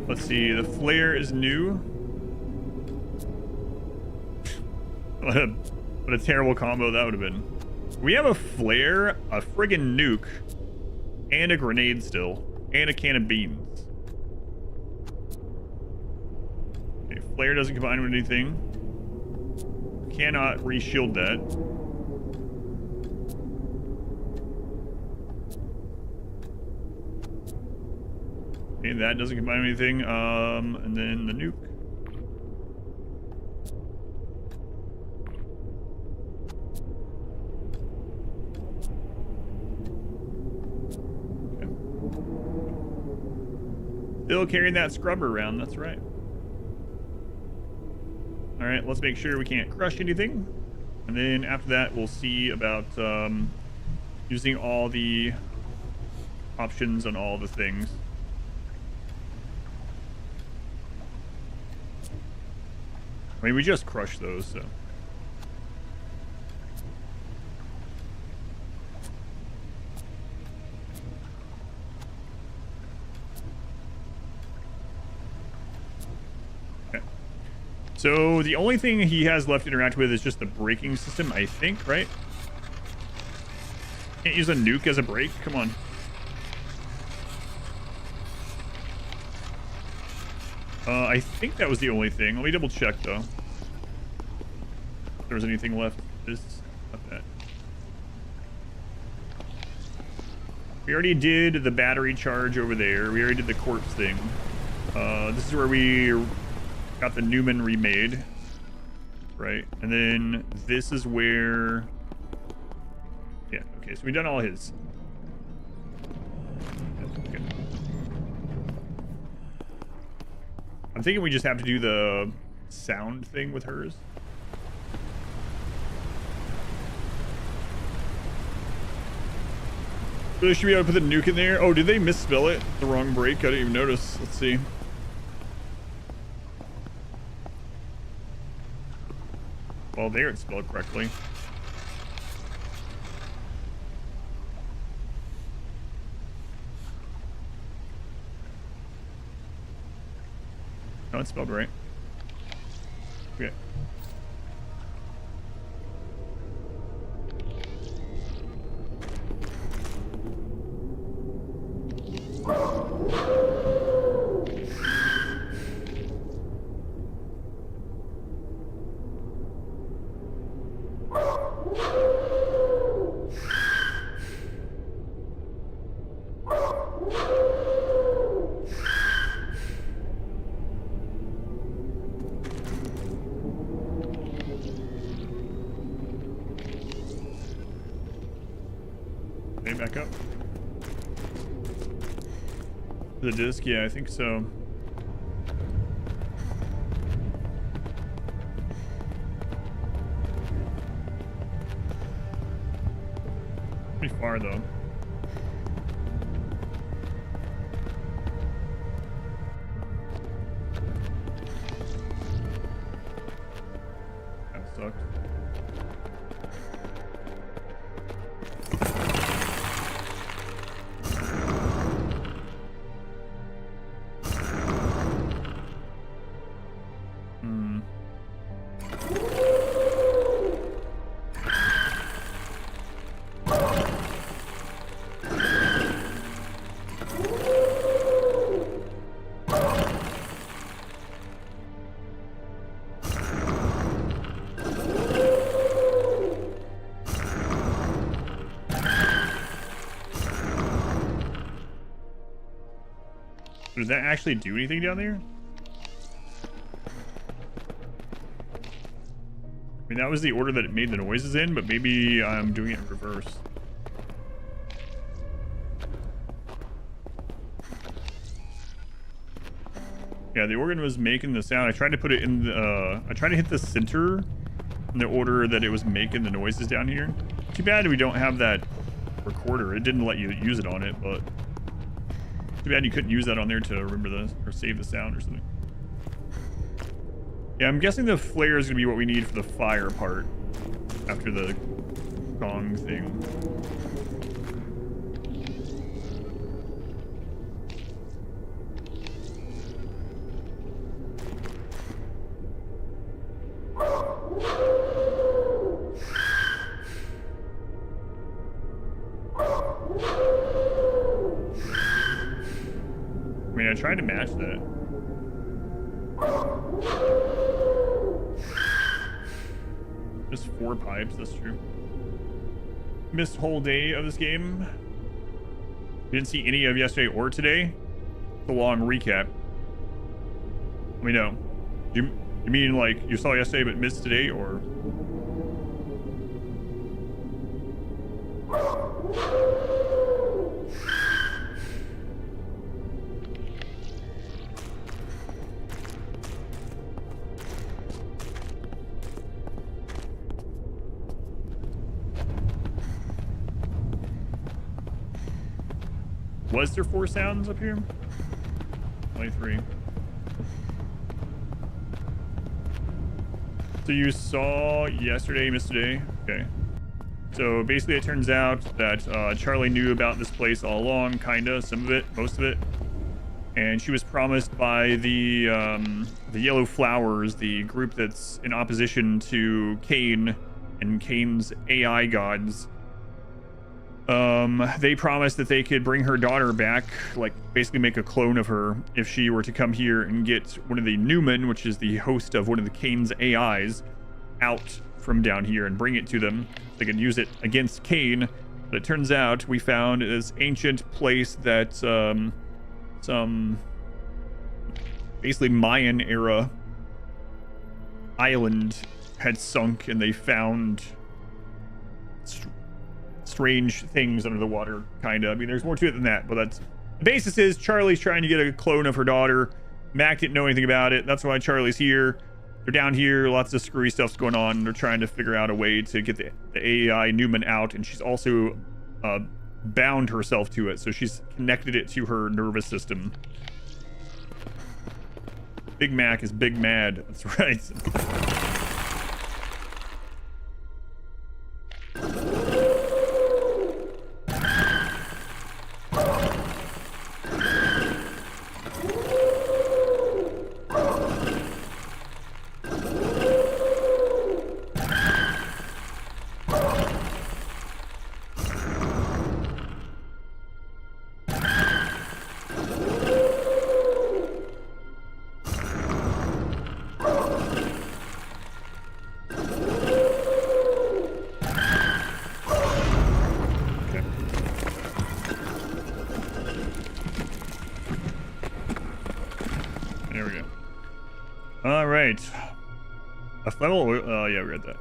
Let's see, the flare is new. What a terrible combo that would have been. We have a flare, a friggin' nuke, and a grenade still, and a can of beans. Okay, flare doesn't combine with anything. Cannot re-shield that. Okay, that doesn't combine with anything. And then the nuke. Okay. Still carrying that scrubber around, that's right. Alright, let's make sure we can't crush anything. And then after that, we'll see about using all the options on all the things. I mean, we just crushed those, so. Okay. So the only thing he has left to interact with is just the braking system, I think, right? Can't use a nuke as a brake? Come on. I think that was the only thing. Let me double check though. If there was anything left. This, not that. We already did the battery charge over there. We already did the corpse thing. This is where we got the Newman remade. Right? And then this is where... Yeah, okay, so we've done all his. Okay. I'm thinking we just have to do the sound thing with hers. Really should be able to put the nuke in there. Oh, did they misspell it? The wrong break? I didn't even notice. Let's see. Well, there it's spelled correctly. No, it's spelled right. Okay. Back up. The disc, yeah, I think so. Pretty far though. That sucked. Does that actually do anything down there? I mean, that was the order that it made the noises in, but maybe I'm doing it in reverse. Yeah, the organ was making the sound. I tried to put it in the, I tried to hit the center in the order that it was making the noises down here. Too bad we don't have that recorder. It didn't let you use it on it, but too bad you couldn't use that on there to remember the, or save the sound or something. Yeah, I'm guessing the flare is gonna be what we need for the fire part after the gong thing. I mean, I tried to match that. Just 4 pipes, that's true. Missed whole day of this game. Didn't see any of yesterday or today. It's a long recap. Let me know. You mean like you saw yesterday but missed today, or? Was there 4 sounds up here? Only 3. So you saw yesterday, missed today? Okay. So basically it turns out that Charlie knew about this place all along, kinda, some of it, most of it. And she was promised by the Yellow Flowers, the group that's in opposition to Cain and Cain's AI gods. They promised that they could bring her daughter back, like basically make a clone of her if she were to come here and get one of the Newman, which is the host of one of the Cain's AIs, out from down here and bring it to them. They could use it against Cain. But it turns out we found this ancient place that some basically Mayan era island had sunk, and they found strange things under the water, kind of. I mean, there's more to it than that, but that's the basis. Is Charlie's trying to get a clone of her daughter. Mac didn't know anything about it. That's why Charlie's here. They're down here. Lots of screwy stuff's going on. They're trying to figure out a way to get the AI Newman out, and she's also bound herself to it, so she's connected it to her nervous system. Big Mac is big mad. That's right. There we go. All right. A funnel. Yeah, we read that.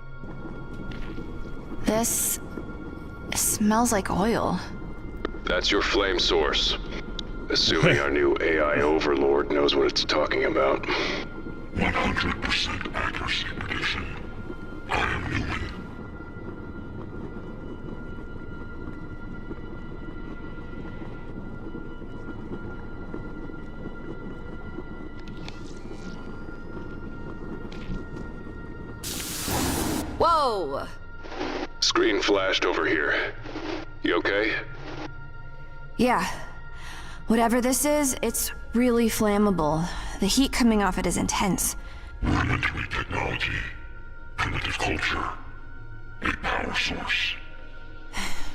This smells like oil. That's your flame source. Assuming our new AI overlord knows what it's talking about. 100% accuracy prediction. I am Newman. Whoa! Screen flashed over here. You okay? Yeah. Whatever this is, it's really flammable. The heat coming off it is intense. Rudimentary technology. Primitive culture. A power source.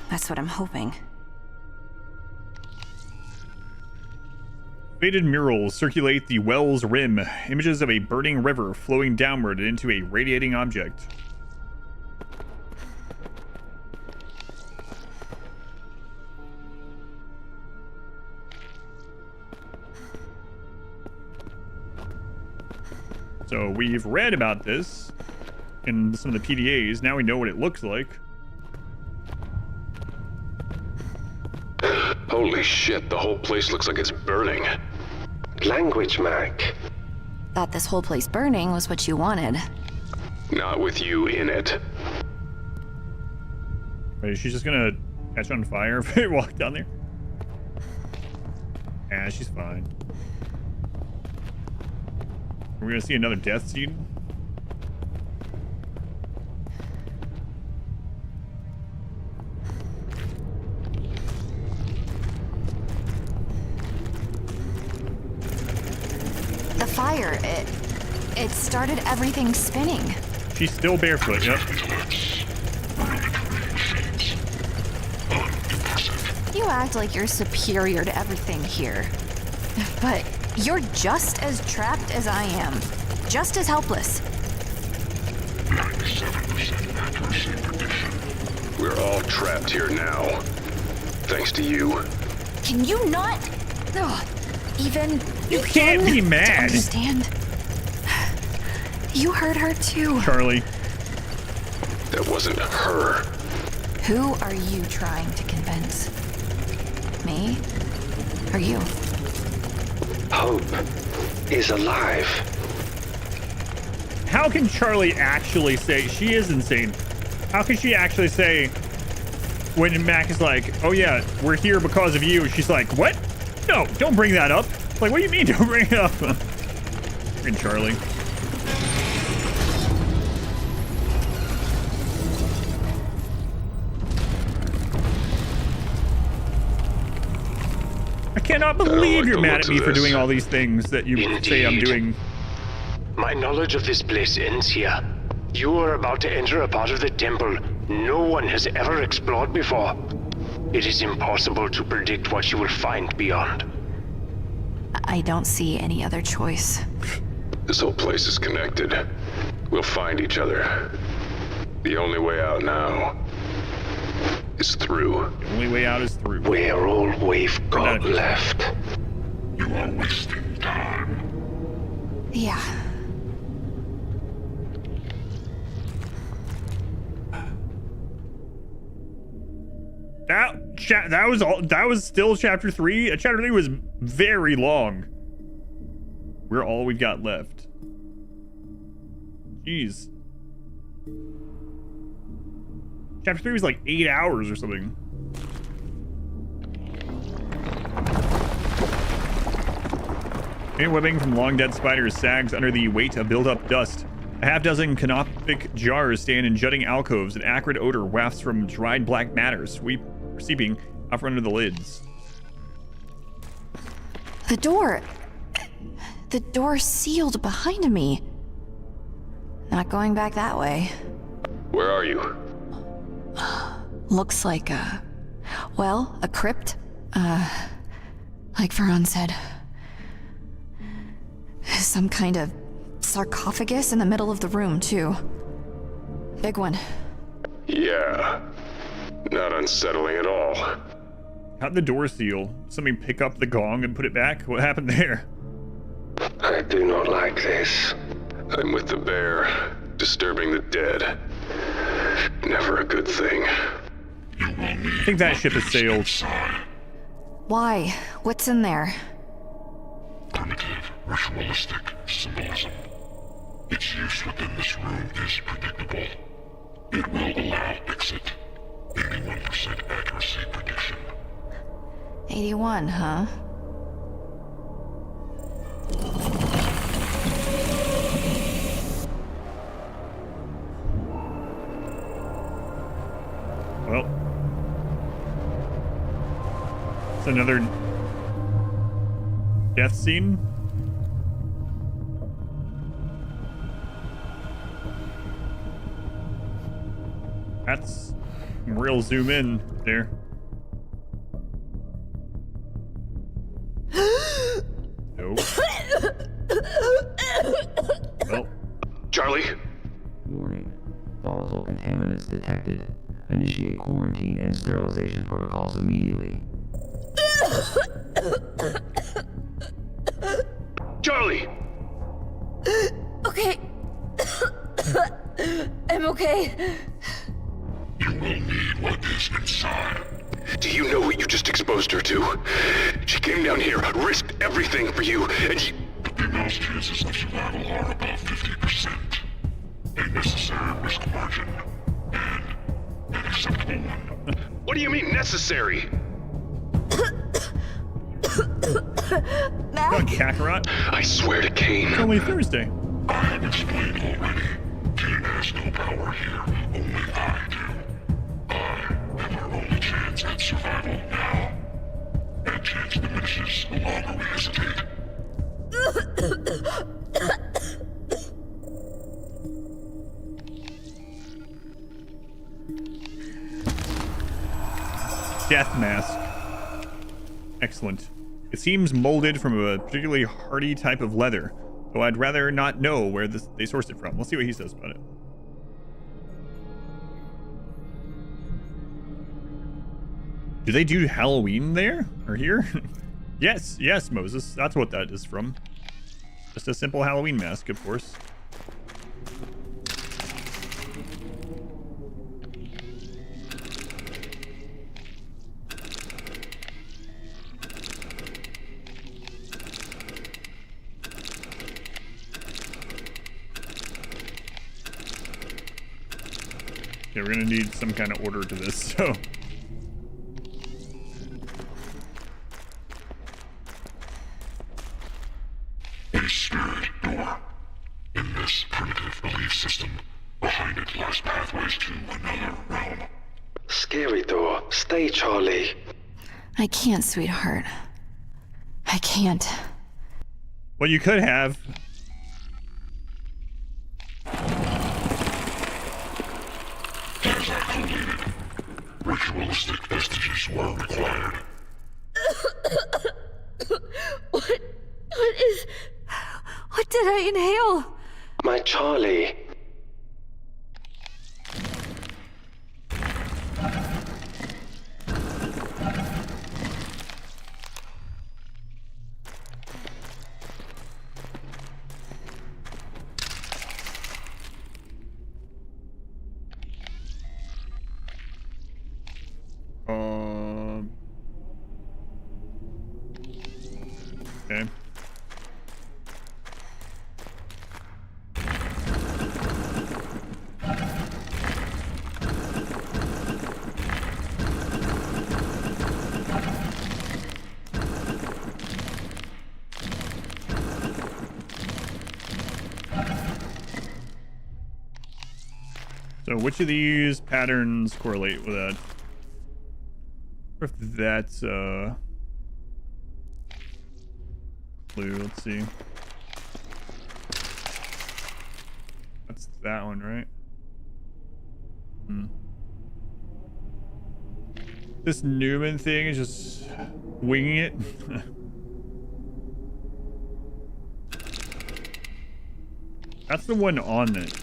That's what I'm hoping. Faded murals circulate the well's rim. Images of a burning river flowing downward into a radiating object. So we've read about this in some of the PDAs. Now we know what it looks like. Holy shit, the whole place looks like it's burning. Language, Mac. thought this whole place burning was what you wanted. Not with you in it. Wait, she's just gonna catch on fire if we walk down there? Yeah, she's fine. We're gonna see another death scene. The fire, it started everything spinning. She's still barefoot, yep. You act like you're superior to everything here. But you're just as trapped as I am. Just as helpless. 97% accuracy prediction. We're all trapped here now. Thanks to you. Can you not? Even you can't be mad. Understand? You hurt her too. Charlie. That wasn't her. Who are you trying to convince? Me? Or you? Hope is alive. How can Charlie actually say she is insane? How can she actually say when Mac is like, oh yeah, we're here because of you? She's like, what? No, don't bring that up. Like, what do you mean don't bring it up? Freaking Charlie. I cannot believe you're mad at me for doing all these things that you say I'm doing. My knowledge of this place ends here. You are about to enter a part of the temple no one has ever explored before. It is impossible to predict what you will find beyond. I don't see any other choice. This whole place is connected. We'll find each other. The only way out now is through. The only way out is through. We're all we've got left. You are wasting time. Yeah. That was still chapter 3. Chapter 3 was very long. We're all we've got left. Jeez. Chapter 3 was like 8 hours or something. Faint webbing from long dead spiders sags under the weight of build-up dust. A half-dozen canopic jars stand in jutting alcoves. An acrid odor wafts from dried black matter seeping out from under the lids. The door sealed behind me. Not going back that way. Where are you? Looks like a crypt. Like Feron said. Some kind of sarcophagus in the middle of the room, too. Big one. Yeah. Not unsettling at all. How'd the door seal? Somebody pick up the gong and put it back? What happened there? I do not like this. I'm with the bear, disturbing the dead. Never a good thing. I think that ship has sailed. Why? What's in there? Primitive, ritualistic symbolism. Its use within this room is predictable. It will allow exit. 81% accuracy prediction. 81, huh? Well. It's another death scene. That's some real zoom in there. Nope. Well. Charlie? Warning. Volatile contaminants detected. Initiate quarantine and sterilization protocols immediately. Charlie! Okay. I'm okay. You will need what is inside. Do you know what you just exposed her to? She came down here, risked everything for you, and you... Do not Those chances of survival are above 50%. A necessary risk margin. And an acceptable one. What do you mean necessary? Oh, Kakarot. I swear to Kane. It's only Thursday. I have explained already. Kane has no power here. Only I do. I am our only chance at survival now. That chance diminishes the longer we hesitate. Death mask. Excellent. It seems molded from a particularly hardy type of leather, though I'd rather not know where they sourced it from. We'll see what he says about it. Do they do Halloween there? Or here? Yes, Moses. That's what that is from. Just a simple Halloween mask, of course. Okay, we're gonna need some kind of order to this, so... A spirit door. In this primitive belief system, behind it lies pathways to another realm. Scary door. Stay, Charlie. I can't, sweetheart. I can't. Well, you could have. As I collated, ritualistic vestiges were required. What did I inhale? My Charlie. Okay. So which of these patterns correlate with that? If that's clue, let's see. That's that one, right? This Newman thing is just winging it. That's the one on it.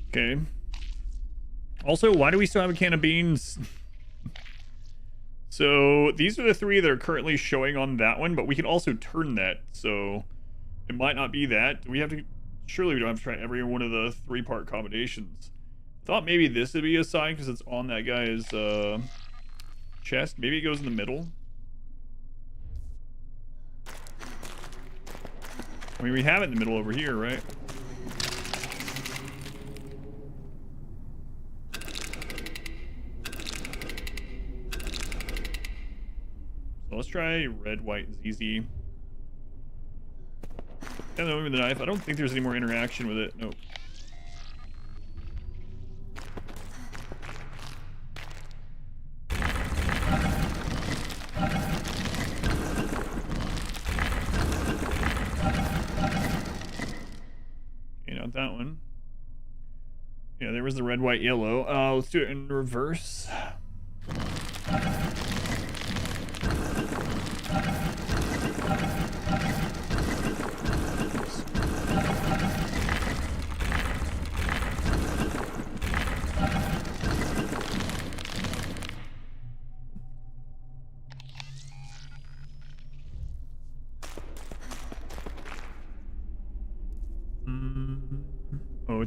Okay. Also, why do we still have a can of beans? So these are the three that are currently showing on that one, but we can also turn that, so it might not be that. We have to, surely we don't have to try every one of the 3-part combinations. I thought maybe this would be a sign because it's on that guy's chest. Maybe it goes in the middle. I mean, we have it in the middle over here, right? So let's try red, white, ZZ. And then with the knife. I don't think there's any more interaction with it. Nope. Okay, not that one. Yeah, there was the red, white, yellow. Let's do it in reverse.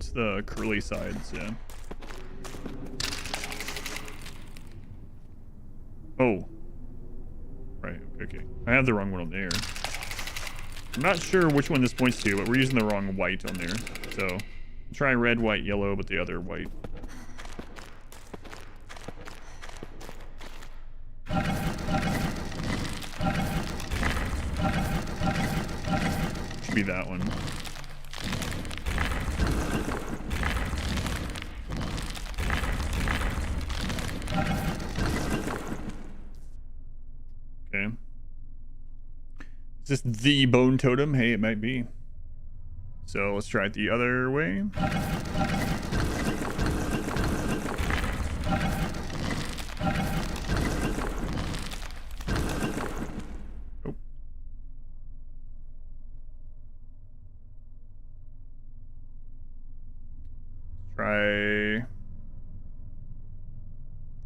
what's the curly sides? Yeah. Oh. Right, okay. I have the wrong one on there. I'm not sure which one this points to, but we're using the wrong white on there. So, try red, white, yellow, but the other white. Should be that one. Okay. Is this the bone totem? Hey, it might be. So let's try it the other way. Oh. Try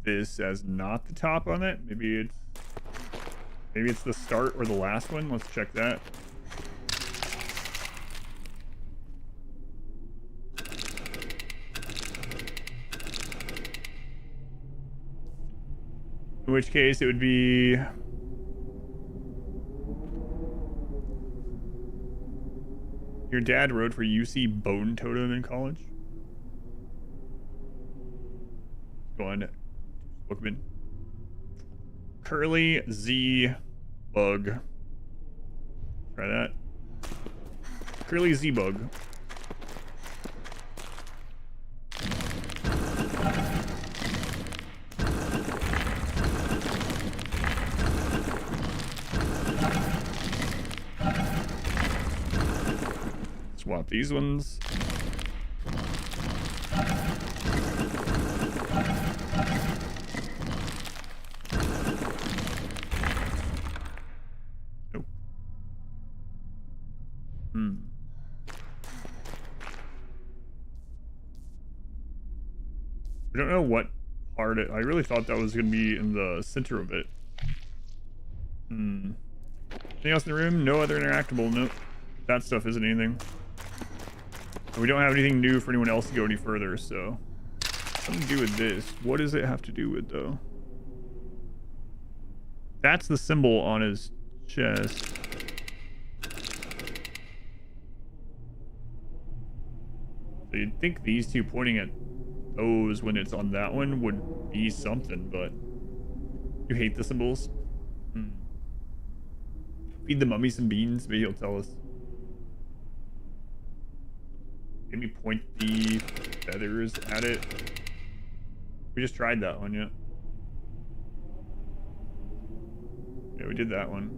this as not the top on it. Maybe it's the start or the last one. Let's check that. In which case it would be your dad rode for UC Bone Totem in college. Go on, Bookman. Curly Z bug. Try that. Curly Z bug. Swap these ones. Nope. We don't know what part I really thought that was going to be in the center of it. Anything else in the room? No other interactable. Nope. That stuff isn't anything. And we don't have anything new for anyone else to go any further, so... Something to do with this. What does it have to do with, though? That's the symbol on his chest. So you'd think these two pointing at those when it's on that one would be something, but... You hate the symbols? Feed the mummy some beans, maybe he'll tell us. Maybe point the feathers at it. We just tried that one, yeah. Yeah, we did that one.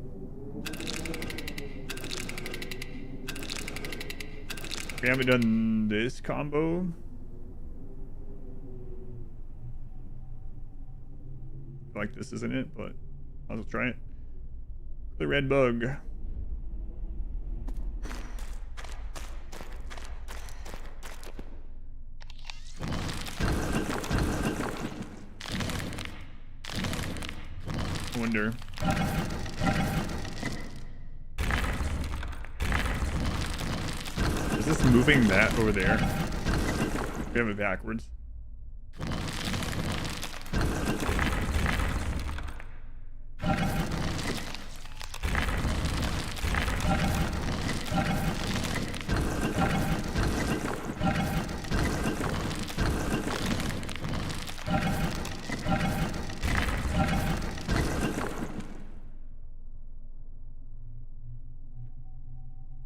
We haven't done this combo. I feel like this isn't it, but I'll try it. The red bug. I wonder. Is this moving that over there? We have it backwards.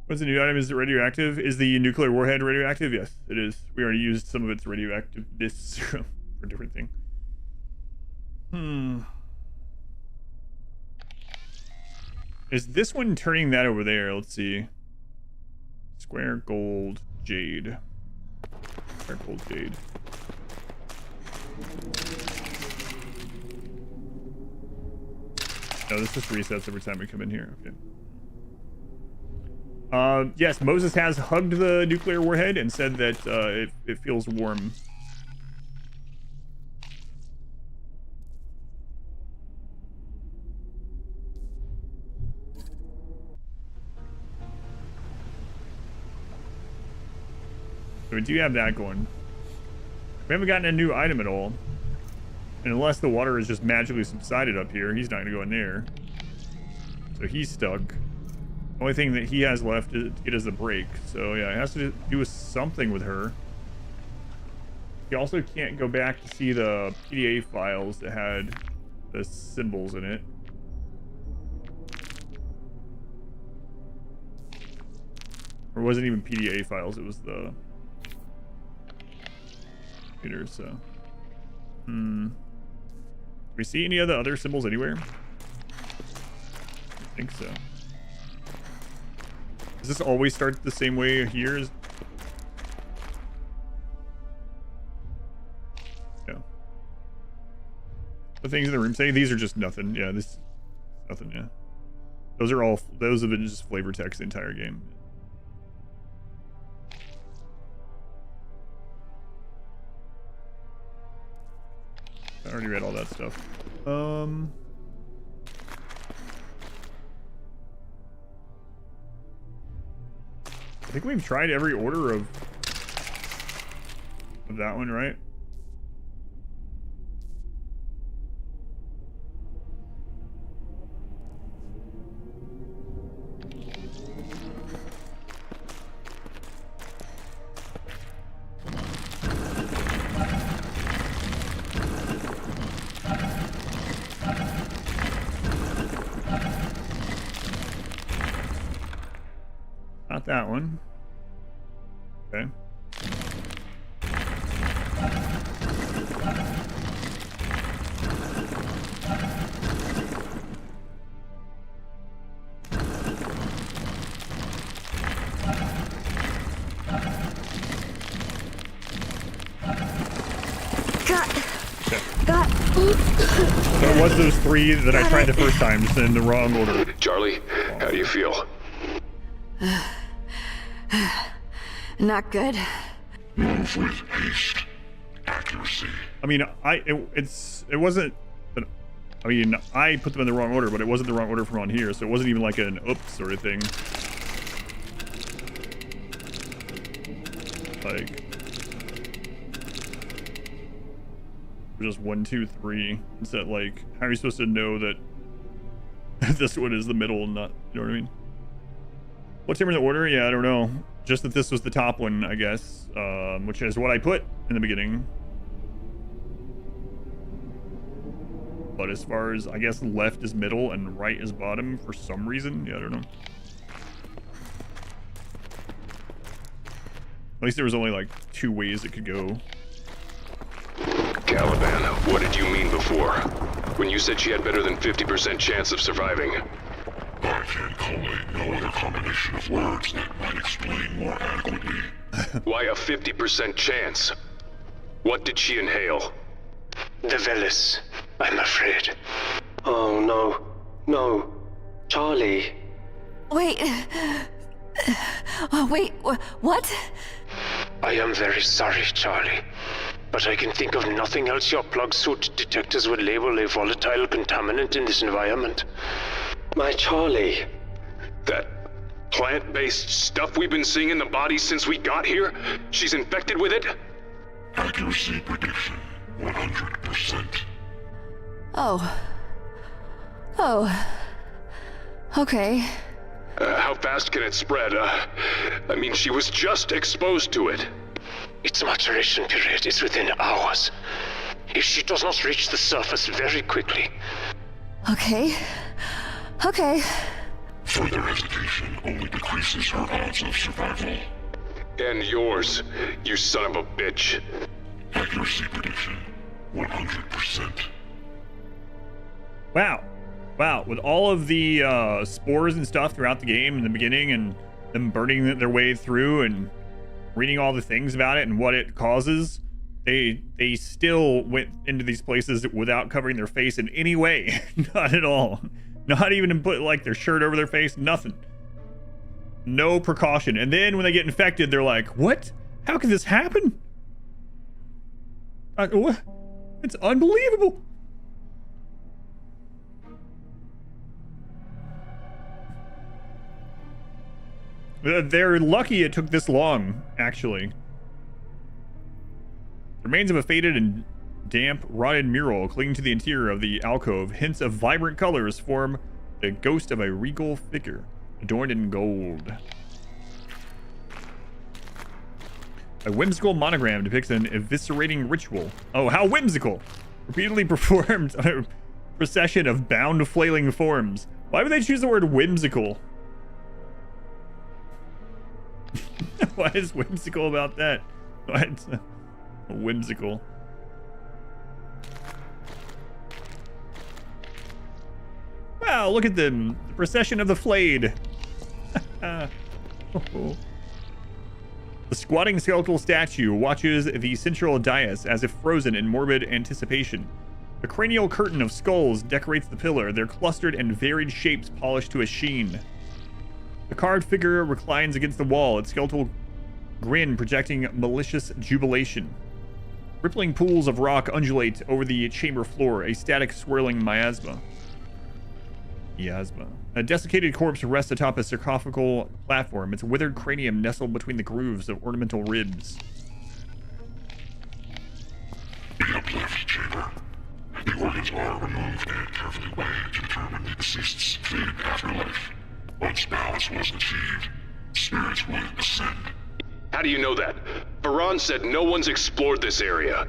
What's the new item? Is it radioactive? Is the nuclear warhead radioactive? Yes, it is. We already used some of its radioactiveness for a different thing. Is this one turning that over there? Let's see. Square gold jade. Square gold jade. No, this just resets every time we come in here. Okay. Yes, Moses has hugged the nuclear warhead and said that it feels warm. So we do have that going. We haven't gotten a new item at all. And unless the water is just magically subsided up here, he's not going to go in there. So he's stuck. The only thing that he has left to get is the break. So yeah, it has to do with something with her. He also can't go back to see the PDA files that had the symbols in it. Or it wasn't even PDA files, it was the computer, so. Do we see any of the other symbols anywhere? I think so. Does this always start the same way here? Yeah. The things in the room say these are just nothing. Yeah, this nothing, yeah. Those have been just flavor text the entire game. I already read all that stuff. I think we've tried every order of that one, right? Not that one. Okay. So it was those three that I tried the first time, just in the wrong order. Charlie, how do you feel? Not good. Move with haste. Accuracy. I mean, it wasn't. I mean, I put them in the wrong order, but it wasn't the wrong order from on here, so it wasn't even like an oops sort of thing. Like, just 1, 2, 3. Instead, like, how are you supposed to know that this one is the middle and not? You know what I mean? What's in the order? Yeah, I don't know. Just that this was the top one, I guess, which is what I put in the beginning. But as far as, I guess, left is middle and right is bottom for some reason. Yeah, I don't know. At least there was only like 2 ways it could go. Caliban, what did you mean before? When you said she had better than 50% chance of surviving? I can collate no other combination of words that might explain more adequately. Why a 50% chance? What did she inhale? The Velis, I'm afraid. Oh, no. No. Charlie. Wait. Wait, what? I am very sorry, Charlie. But I can think of nothing else your plug suit detectors would label a volatile contaminant in this environment. My Charlie. That plant-based stuff we've been seeing in the body since we got here? She's infected with it? Accuracy prediction, 100%. Oh. Okay. How fast can it spread? I mean, she was just exposed to it. Its maturation period is within hours. If she does not reach the surface very quickly. Okay. Further hesitation only decreases her odds of survival. And yours, you son of a bitch. Accuracy prediction, 100%. Wow, with all of the spores and stuff throughout the game in the beginning and them burning their way through and reading all the things about it and what it causes, they still went into these places without covering their face in any way. Not at all. Not even to put like their shirt over their face, nothing. No precaution. And then when they get infected, they're like, what? How can this happen? What? It's unbelievable. They're lucky it took this long, actually. Remains of a faded and damp, rotted mural clinging to the interior of the alcove. Hints of vibrant colors form the ghost of a regal figure, adorned in gold. A whimsical monogram depicts an eviscerating ritual. Oh, how whimsical! Repeatedly performed a procession of bound flailing forms. Why would they choose the word whimsical? What is whimsical about that? What? Whimsical. Wow, look at them. The procession of the flayed. The squatting skeletal statue watches the central dais as if frozen in morbid anticipation. A cranial curtain of skulls decorates the pillar, their clustered and varied shapes polished to a sheen. The carved figure reclines against the wall, its skeletal grin projecting malicious jubilation. Rippling pools of rock undulate over the chamber floor, a static swirling miasma. A desiccated corpse rests atop a sarcophagal platform, its withered cranium nestled between the grooves of ornamental ribs. The uplift chamber. The organs are removed and carefully weighed to determine the deceased's fleeting afterlife. Once balance was achieved, spirits would ascend. How do you know that? Feron said no one's explored this area.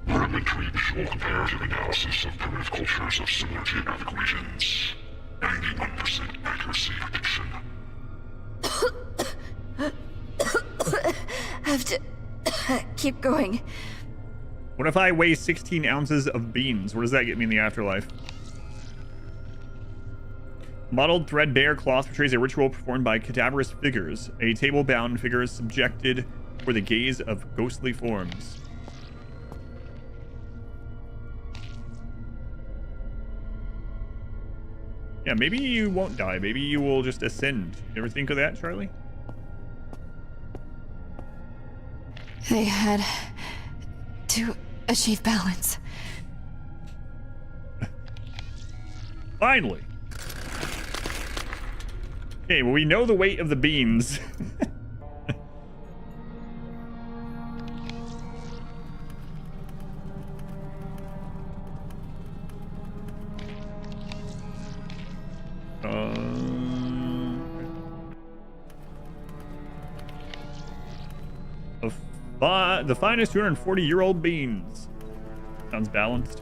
Rudimentary visual comparative analysis of primitive cultures of similar geographic regions. 91% accuracy prediction. Have to keep going. What if I weigh 16 ounces of beans? What does that get me in the afterlife? Mottled threadbare cloth portrays a ritual performed by cadaverous figures. A table-bound figure is subjected for the gaze of ghostly forms. Yeah, maybe you won't die. Maybe you will just ascend. You ever think of that, Charlie? They had to achieve balance. Finally. Okay, well, we know the weight of the beans. The finest 240-year-old beans. Sounds balanced.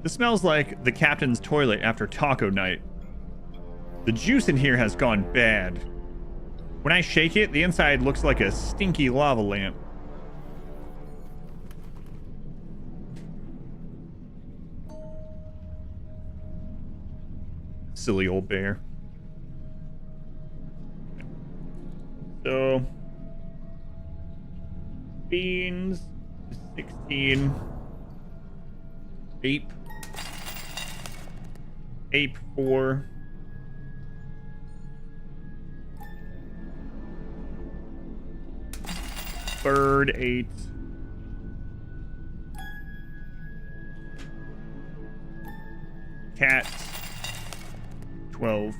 This smells like the captain's toilet after taco night. The juice in here has gone bad. When I shake it, the inside looks like a stinky lava lamp. Silly old bear. So, beans, 16, ape, 4, bird, 8, cat, 12.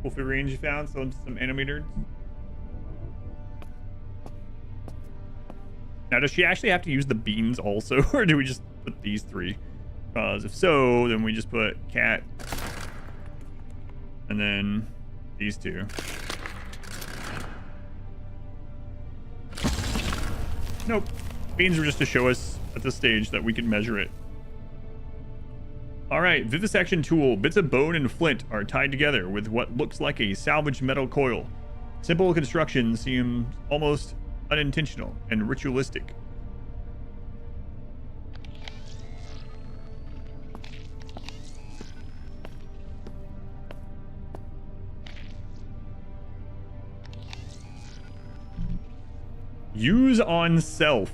Cool figurines you found, so some animators. Now, does she actually have to use the beans also, or do we just put these 3? Because if so, then we just put cat, and then these 2. Nope. Beans are just to show us at this stage that we can measure it. Alright, vivisection tool. Bits of bone and flint are tied together with what looks like a salvaged metal coil. Simple construction seems almost unintentional and ritualistic. Use on self.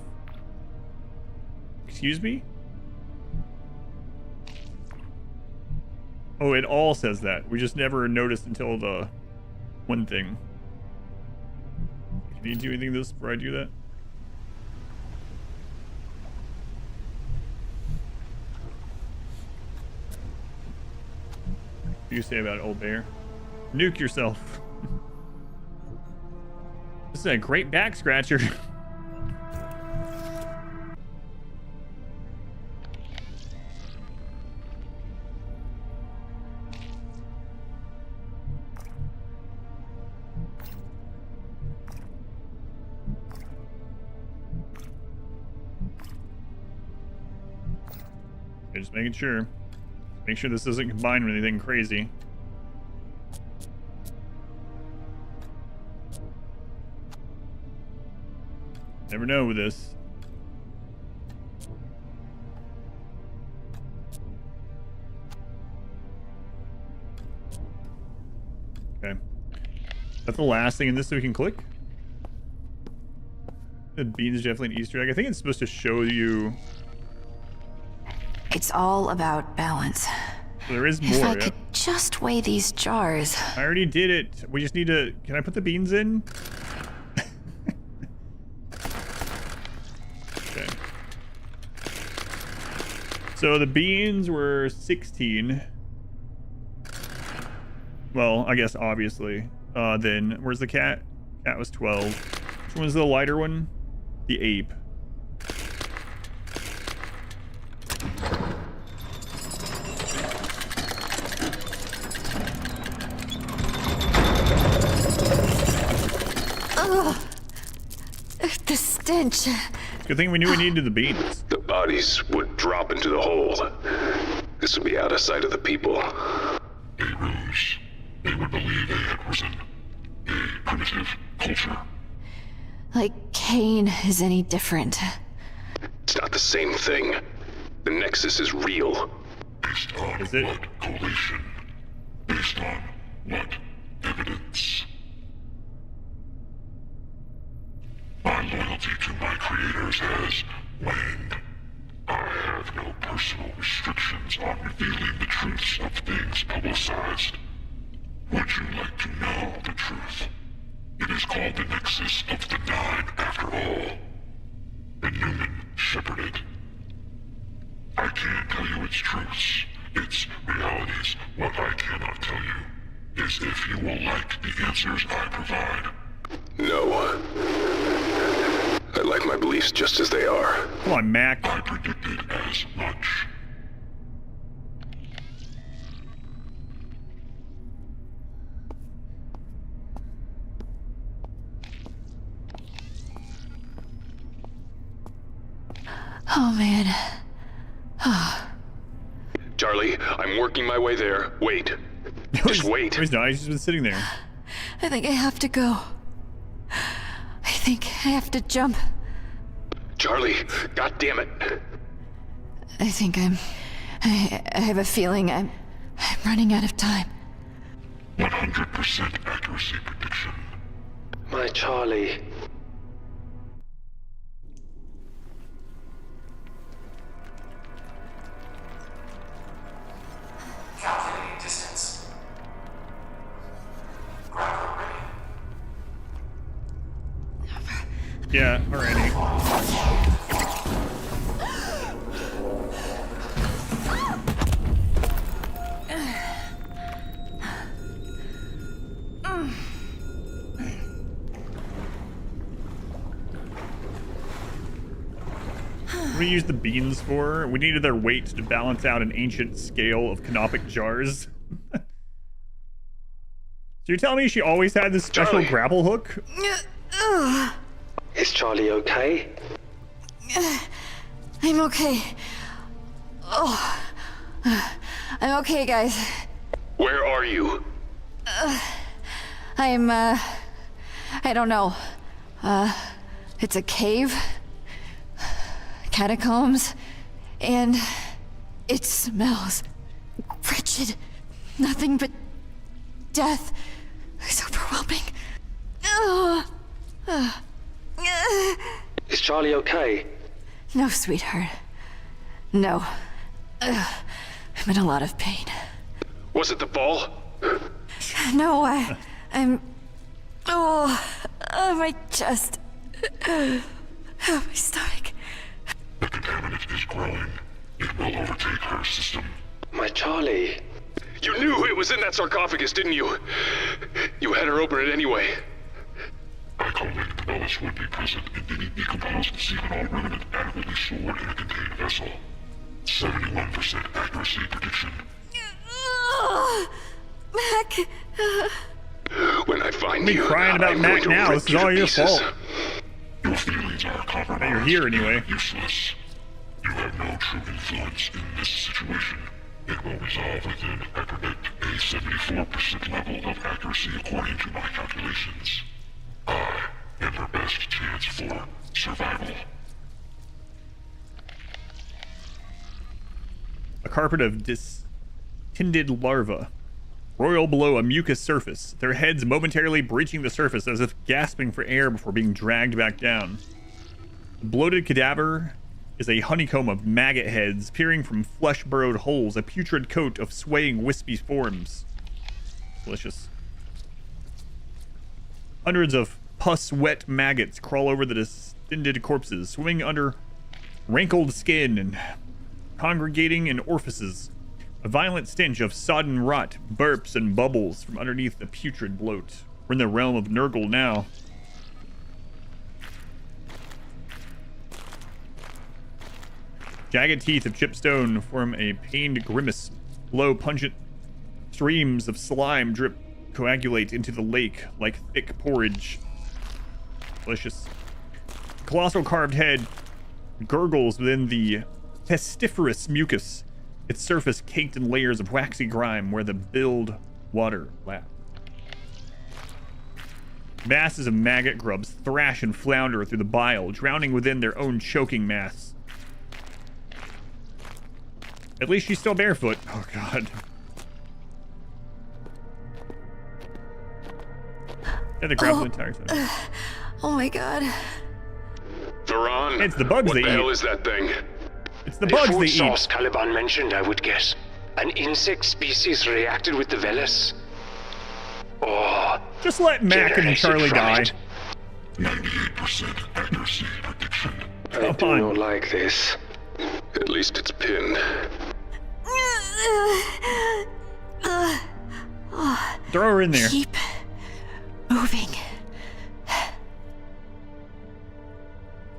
Excuse me? Oh, it all says that. We just never noticed until the one thing. Can you do anything to this before I do that? do you say about it, old bear? Nuke yourself. This is a great back scratcher. Okay, just making sure. Make sure this doesn't combine with anything crazy. Never know with this. Okay. That's the last thing in this that we can click. The bean is definitely an Easter egg. I think it's supposed to show you. It's all about balance. So there is more. If I could just weigh these jars. I already did it. We just need to. Can I put the beans in? Okay. So the beans were 16. Well, I guess obviously. Then where's the cat? Cat was 12. Which one was the lighter one? The ape. The stench. Good thing we knew we needed the beans. The bodies would drop into the hole. This would be out of sight of the people. A ruse. They would believe they had risen. A primitive culture. Like Cain is any different. It's not the same thing. The Nexus is real. Based on what collation? Based on what evidence? My loyalty to my creators has waned. I have no personal restrictions on revealing the truths of things publicized. Would you like to know the truth? It is called the Nexus of the Nine, after all. The Newman shepherded. I can't tell you its truths, its realities. What I cannot tell you is if you will like the answers I provide. No. I like my beliefs just as they are. Come on, Mac. I predicted as much. Oh, man. Oh. Charlie, I'm working my way there. Wait. Just wait. He's not. He's just been sitting there. I think I have to go. I think I have to jump. Charlie, God damn it. I think I have a feeling I'm running out of time. 100% accuracy prediction. My Charlie. Calculating distance. Grapple ready. Yeah, already. What do we use the beans for? We needed their weight to balance out an ancient scale of canopic jars. So you're telling me she always had this special grapple hook? Is Charlie okay? I'm okay. Oh, I'm okay, guys. Where are you? I don't know. It's a cave, catacombs, and it smells wretched. Nothing but death. It's overwhelming. Is Charlie okay? No, sweetheart. No. I'm in a lot of pain. Was it the fall? No, I'm... Oh, my chest. Oh, my stomach. The contaminant is growing. It will overtake her system. My Charlie. You knew it was was in that sarcophagus, didn't you? You had her open it anyway. I collect Ellis would be present in any decomposed seminal remnant adequately stored in a contained vessel. 71% accuracy prediction. Mac. When I find you, crying about Mac now. This is all your fault. Your feelings are compromised. You're here anyway. Useless. You have no true influence in this situation. It will resolve within, I predict, a 74% level of accuracy according to my calculations. I am your best chance for survival. A carpet of distended larvae roil below a mucus surface, their heads momentarily breaching the surface as if gasping for air before being dragged back down. The bloated cadaver is a honeycomb of maggot heads peering from flesh-burrowed holes, a putrid coat of swaying wispy forms. Delicious. Hundreds of pus-wet maggots crawl over the distended corpses, swimming under rankled skin and congregating in orifices. A violent stench of sodden rot burps and bubbles from underneath the putrid bloat. We're in the realm of Nurgle now. Jagged teeth of chipped stone form a pained grimace. Below, pungent streams of slime drip coagulate into the lake like thick porridge. Delicious. A colossal carved head gurgles within the pestiferous mucus, its surface caked in layers of waxy grime where the billed water laps. Masses of maggot grubs thrash and flounder through the bile, drowning within their own choking mass. At least she's still barefoot. Oh, God. Yeah, the crowd the entire time. Oh, my God. Feron, it's the bugs what they the eat. hell is that thing? It's the bugs food they source eat. Caliban mentioned, I would guess. An insect species reacted with the Velis. Or just let Mac and Charlie die. 98% accuracy prediction. I do not like this. At least it's pinned. Throw her in there. Keep moving.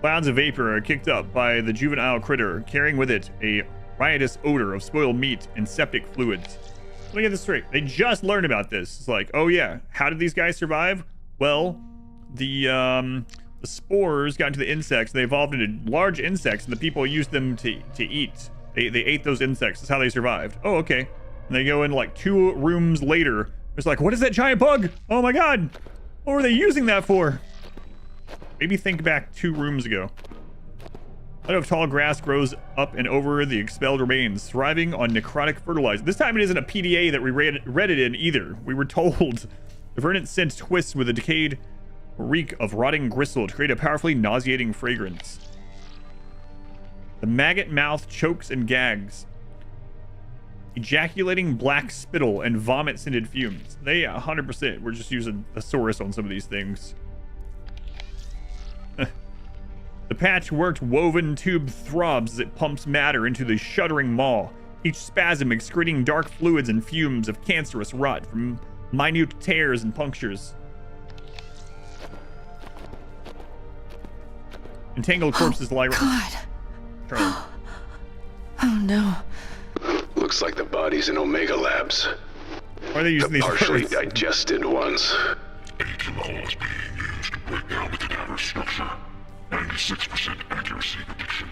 Clouds of vapor are kicked up by the juvenile critter, carrying with it a riotous odor of spoiled meat and septic fluids. Let me get this straight. They just learned about this. It's like, oh yeah, how did these guys survive? Well, the spores got into the insects. They evolved into large insects, and the people used them to eat. They ate those insects. That's how they survived. Oh, okay. And they go in like 2 rooms later. It's like, what is that giant bug? Oh my God. What were they using that for? Maybe think back 2 rooms ago. A lot of tall grass grows up and over the expelled remains, thriving on necrotic fertilizer. This time it isn't a PDA that we read it in either. We were told. The verdant scent twists with a decayed reek of rotting gristle to create a powerfully nauseating fragrance. The maggot mouth chokes and gags, ejaculating black spittle and vomit-scented fumes. They 100%. We're just using thesaurus on some of these things. The patchworked woven tube throbs as it pumps matter into the shuddering maw, each spasm excreting dark fluids and fumes of cancerous rot from minute tears and punctures. Entangled corpses lie God. Charlie. Oh no. Looks like the bodies in Omega Labs. Why are they using the these partially birds? digested ones. H&O is being used to break down the cadaver structure. 96% accuracy prediction.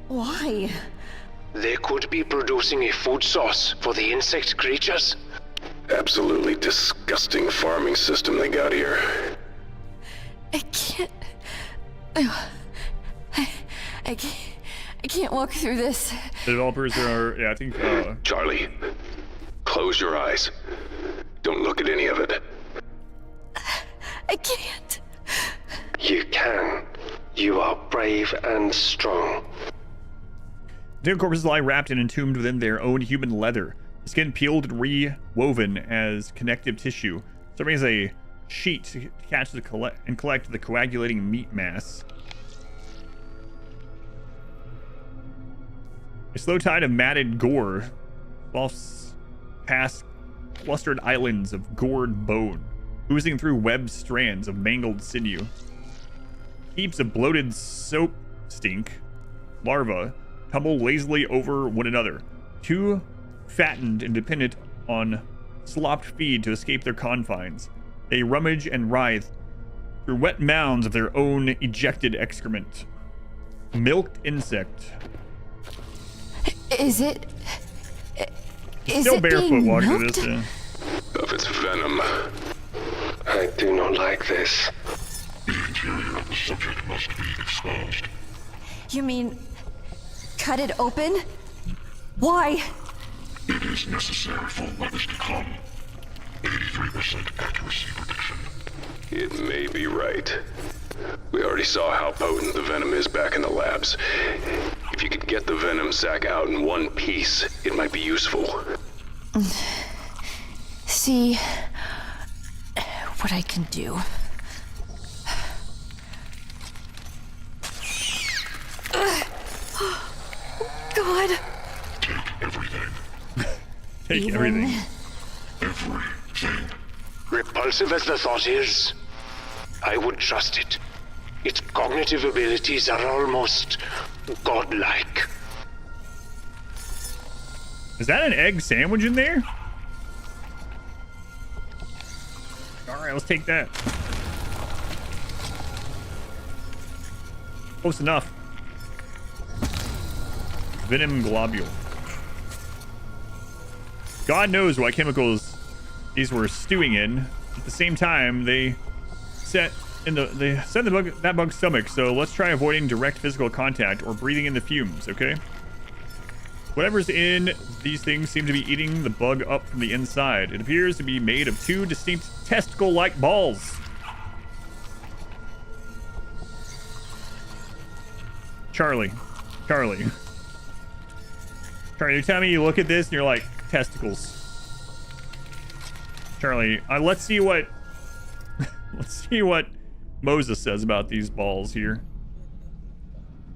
Why? they could be producing a food source for the insect creatures. Absolutely disgusting farming system they got here. I can't. I can't walk through this. The developers are, yeah, I think. Charlie, close your eyes. Don't look at any of it. I can't. You can. You are brave and strong. Their corpses lie wrapped and entombed within their own human leather, the skin peeled and re-woven as connective tissue, serving as a sheet to catch and collect the coagulating meat mass. A slow tide of matted gore sloughs past clustered islands of gored bone, oozing through webbed strands of mangled sinew. Heaps of bloated soap stink larvae tumble lazily over one another, too fattened and dependent on slopped feed to escape their confines. They rummage and writhe through wet mounds of their own ejected excrement. Milked insect. Is it still barefoot walking through this. Of its venom. I do not like this. The interior of the subject must be exposed. You mean cut it open? Why? It is necessary for what is to come. 83% accuracy prediction. It may be right. We already saw how potent the venom is back in the labs. If you could get the venom sac out in one piece, it might be useful. See what I can do. God. Take everything. Take everything. Everything. Repulsive as the thought is, I would trust it. Its cognitive abilities are almost godlike. Is that an egg sandwich in there? Alright, let's take that. Close enough. Venom globule. God knows what chemicals these were stewing in. At the same time, they set that bug's stomach, so let's try avoiding direct physical contact or breathing in the fumes, okay? Whatever's in these things seem to be eating the bug up from the inside. It appears to be made of two distinct testicle-like balls. Charlie, you tell me you look at this and you're like, testicles. Charlie, let's see what Moses says about these balls here.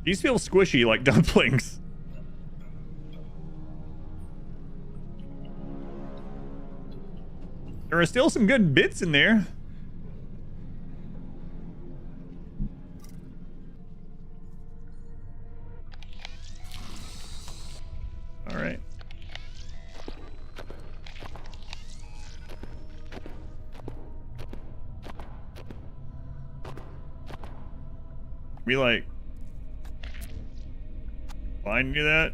These feel squishy like dumplings. There are still some good bits in there. All right. We like find you that?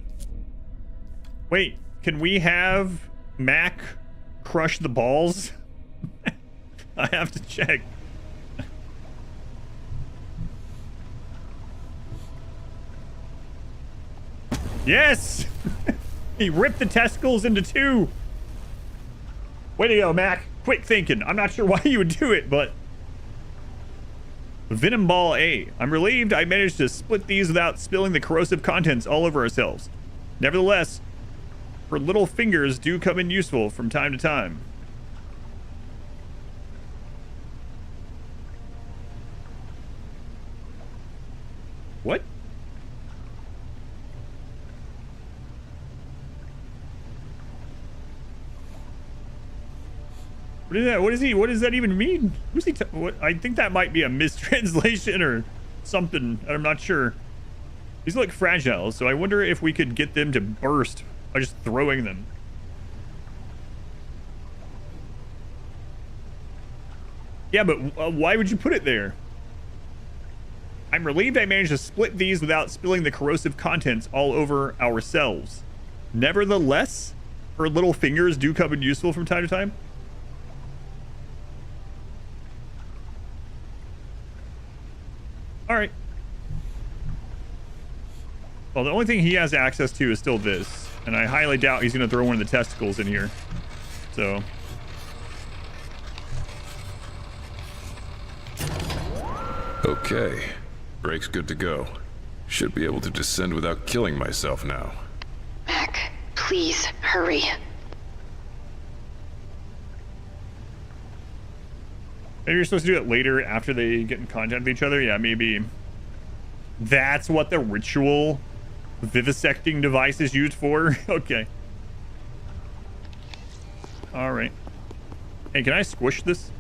Wait, can we have Mac crush the balls? I have to check. Yes! He ripped the testicles into two. Way to go, Mac. Quick thinking. I'm not sure why you would do it, but... Venom Ball A. I'm relieved I managed to split these without spilling the corrosive contents all over ourselves. Nevertheless, her little fingers do come in useful from time to time. What? What is that? What is he? What does that even mean? Who's he? What? I think that might be a mistranslation or something. I'm not sure. These look fragile, so I wonder if we could get them to burst by just throwing them. Yeah, but why would you put it there? I'm relieved I managed to split these without spilling the corrosive contents all over ourselves. Nevertheless, her little fingers do come in useful from time to time. All right. Well, the only thing he has access to is still this, and I highly doubt he's going to throw one of the testicles in here. So. Okay. Brake's good to go. Should be able to descend without killing myself now. Mac, please, hurry. Maybe you're supposed to do it later after they get in contact with each other. Yeah, maybe. That's what the ritual vivisecting device is used for. Okay. All right. Hey, can I squish this?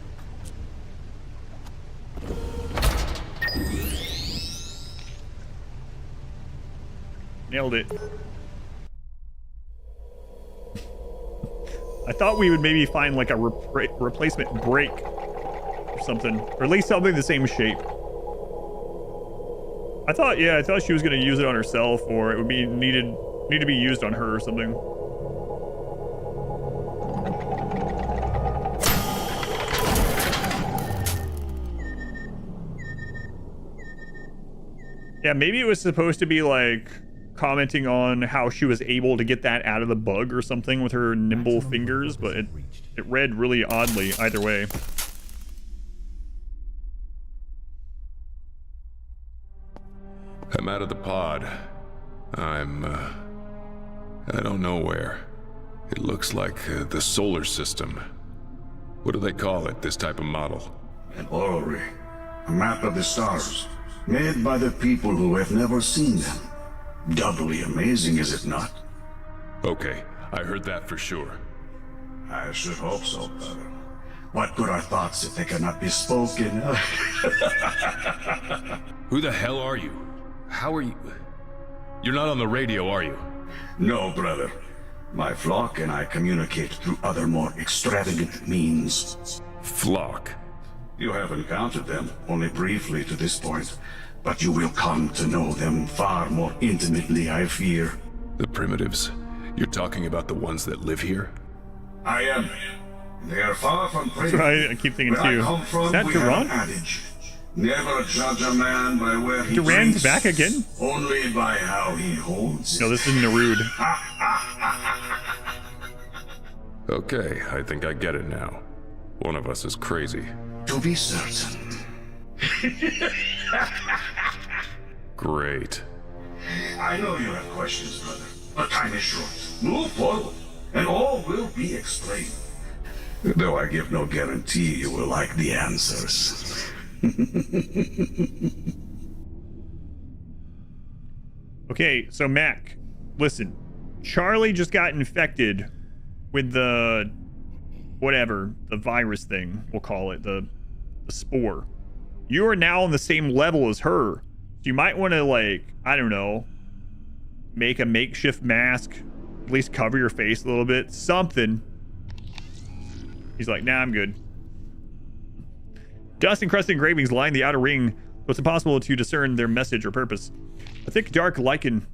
Nailed it. I thought we would maybe find like a replacement brake or something, or at least something the same shape. I thought she was gonna use it on herself, or it would be need to be used on her or something. Yeah, maybe it was supposed to be like commenting on how she was able to get that out of the bug or something with her nimble fingers, but it read really oddly either way. I'm out of the pod. I don't know where. It looks like the solar system. What do they call it, this type of model? An orrery. A map of the stars. Made by the people who have never seen them. Doubly amazing, is it not? Okay, I heard that for sure. I should hope so, brother. What good are thoughts if they cannot be spoken? Who the hell are you? How are you? You're not on the radio, are you? No, brother. My flock and I communicate through other more extravagant means. Flock? You have encountered them, only briefly to this point. But you will come to know them far more intimately, I fear. The primitives? You're talking about the ones that live here? I am. They are far from primitive. That's right, I keep thinking too. Is that Duran? Never judge a man by where he Duran's drinks, back again? only by how he holds it. No, this is Narud. Okay, I think I get it now. One of us is crazy. To be certain. Great. I know you have questions, brother, but time is short. Move forward, and all will be explained. Though I give no guarantee you will like the answers. Okay, so Mac, listen. Charlie just got infected with the whatever, the virus thing, we'll call it, the spore. You are now on the same level as her. So you might want to, like, I don't know, make a makeshift mask, at least cover your face a little bit, something. He's like, nah, I'm good. Dust encrusted engravings line the outer ring, so it's impossible to discern their message or purpose. A thick, dark lichen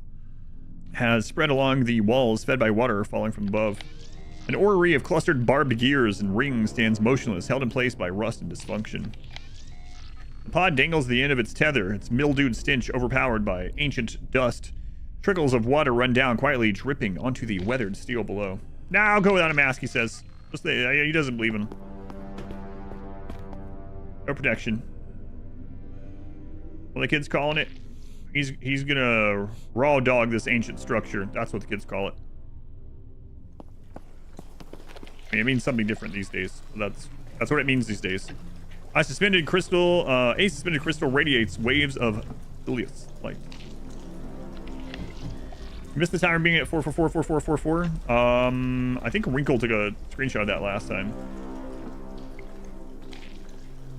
has spread along the walls, fed by water falling from above. An orrery of clustered barbed gears and rings stands motionless, held in place by rust and dysfunction. The pod dangles the end of its tether, its mildewed stench overpowered by ancient dust. Trickles of water run down, quietly dripping onto the weathered steel below. Nah, I'll go without a mask, he says. He doesn't believe in him. No protection. What are the kids calling it? He's gonna raw dog this ancient structure. That's what the kids call it. I mean, it means something different these days. That's what it means these days. A suspended crystal radiates waves of Ilias light. You missed the timer being at 4444444. I think Wrinkle took a screenshot of that last time.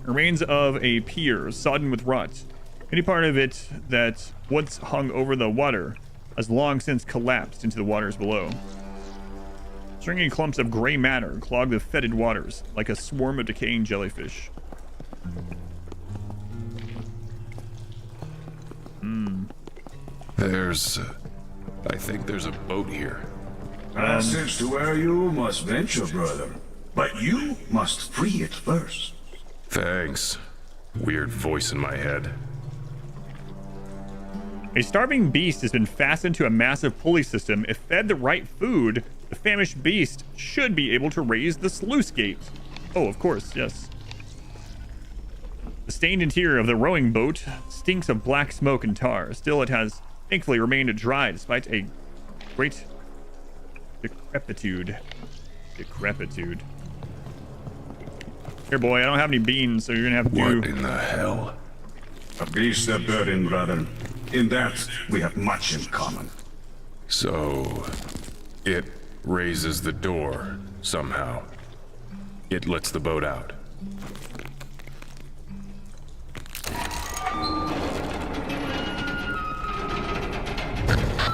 Remains of a pier, sodden with rot. Any part of it that once hung over the water has long since collapsed into the waters below. Stringy clumps of gray matter clog the fetid waters like a swarm of decaying jellyfish. I think there's a boat here. Passage to where you must venture, brother. But you must free it first. Thanks. Weird voice in my head. A starving beast has been fastened to a massive pulley system. If fed the right food, the famished beast should be able to raise the sluice gate. Oh, of course, yes. The stained interior of the rowing boat stinks of black smoke and tar. Still, it has thankfully remained dry despite a great decrepitude. Here, boy, I don't have any beans, so you're gonna have to What in the hell? A beast of burden, brother. In that, we have much in common. So, it raises the door. somehow. It lets the boat out.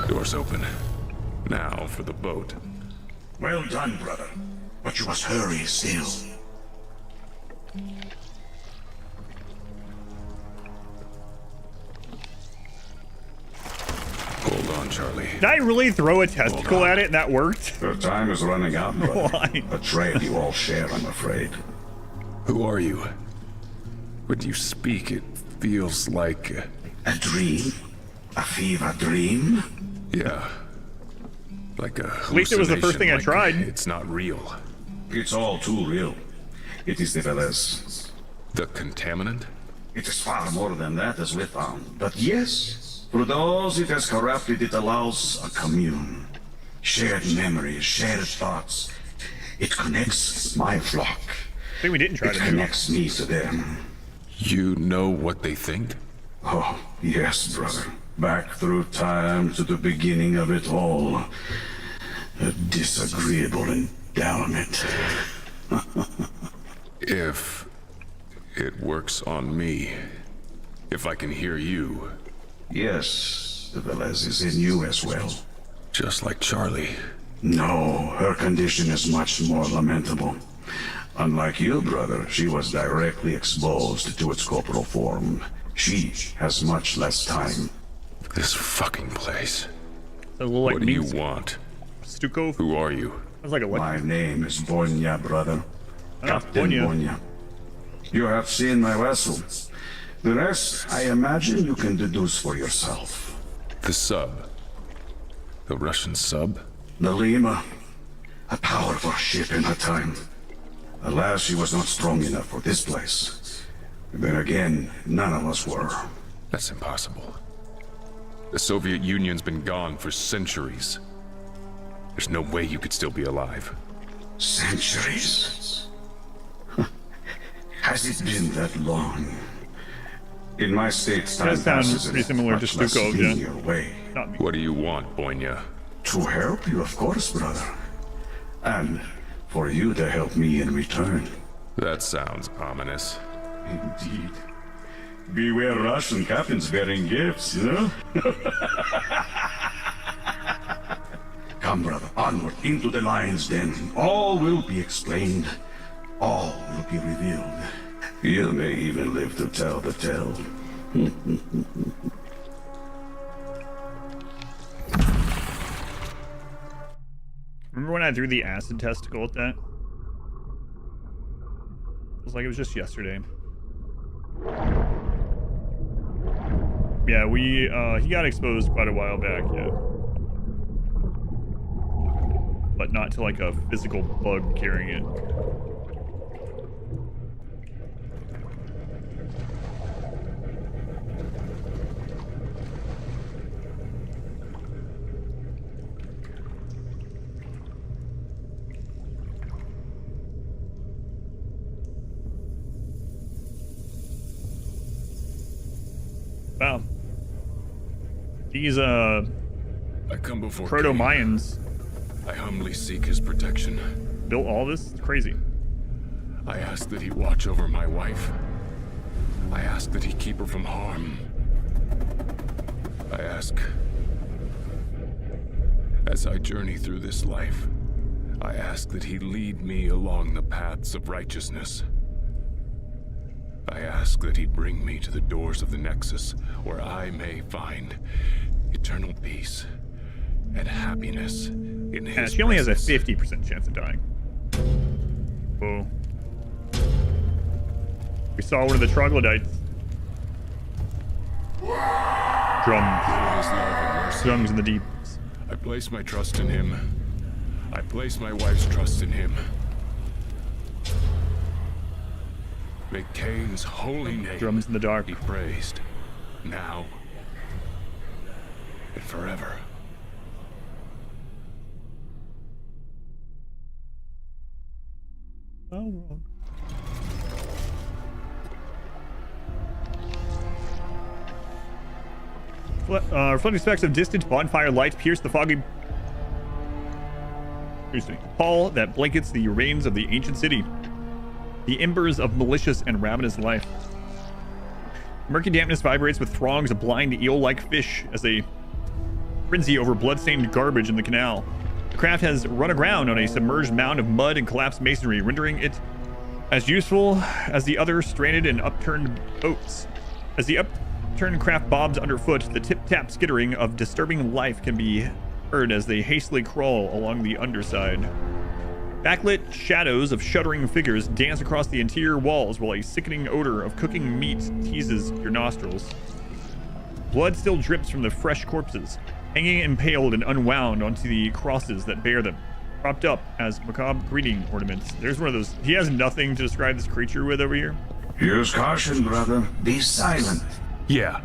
Doors open. Now for the boat. Well done, brother. But you must hurry still. Hold on, Charlie. Did I really throw a testicle at it and that worked? Your time is running out, brother. Why? A trade you all share, I'm afraid. Who are you? When you speak, it feels like... A dream? A fever dream? Yeah. Like a At least it was the first thing I tried. It's not real. It's all too real. It is the Velez. The contaminant? It is far more than that, as we found. But yes, for those it has corrupted, it allows a commune. Shared memories, shared thoughts. It connects my flock. I think we didn't try it to do. Connects me to them. You know what they think? Oh, yes, brother. Back through time to the beginning of it all. A disagreeable endowment. If it works on me, if I can hear you. Yes, the Velez is in you as well. Just like Charlie. No, her condition is much more lamentable. Unlike you, brother, she was directly exposed to its corporal form. She has much less time. This fucking place. Like what do you want? Stuco? Who are you? Sounds like a what? My name is Bonya, brother. Captain Bonya. Bonya. You have seen my vessel. The rest, I imagine you can deduce for yourself. The sub. The Russian sub? The Lima. A powerful ship in her time. Alas, she was not strong enough for this place. Then again, none of us were. That's impossible. The Soviet Union's been gone for centuries. There's no way you could still be alive. Centuries? Has it been that long? In my state, time passes pretty similar to Stuco, yeah. Way. Not me. What do you want, Bonya? To help you, of course, brother. And for you to help me in return. That sounds ominous. Indeed. Beware Russian captains bearing gifts, you know? Come, brother, onward into the lion's den. All will be explained. All will be revealed. You may even live to tell the tale. Remember when I threw the acid testicle at that? It was like it was just yesterday. Yeah, he got exposed quite a while back, yeah. But not to like a physical bug carrying it. Wow. These I come before proto-Mayans I humbly seek his protection. Built all this? It's crazy. I ask that he watch over my wife. I ask that he keep her from harm. I ask, as I journey through this life, I ask that he lead me along the paths of righteousness. I ask that he bring me to the doors of the Nexus, where I may find eternal peace and happiness in his she only has a presence. 50% chance of dying. Whoa. We saw one of the troglodytes. Drums. Drums in the deep. I place my trust in him. I place my wife's trust in him. May Cain's holy name Drums in the dark. be praised, now and forever. Oh, wrong. Reflecting specks of distant bonfire light pierce the foggy pall that blankets the remains of the ancient city. The embers of malicious and ravenous life. Murky dampness vibrates with throngs of blind eel-like fish as they frenzy over blood-stained garbage in the canal. The craft has run aground on a submerged mound of mud and collapsed masonry, rendering it as useful as the other stranded and upturned boats. As the upturned craft bobs underfoot, the tip-tap skittering of disturbing life can be heard as they hastily crawl along the underside. Backlit shadows of shuddering figures dance across the interior walls while a sickening odor of cooking meat teases your nostrils. Blood still drips from the fresh corpses, hanging impaled and unwound onto the crosses that bear them, propped up as macabre greeting ornaments. There's one of those. He has nothing to describe this creature with over here. Use caution, brother. Be silent. Yeah,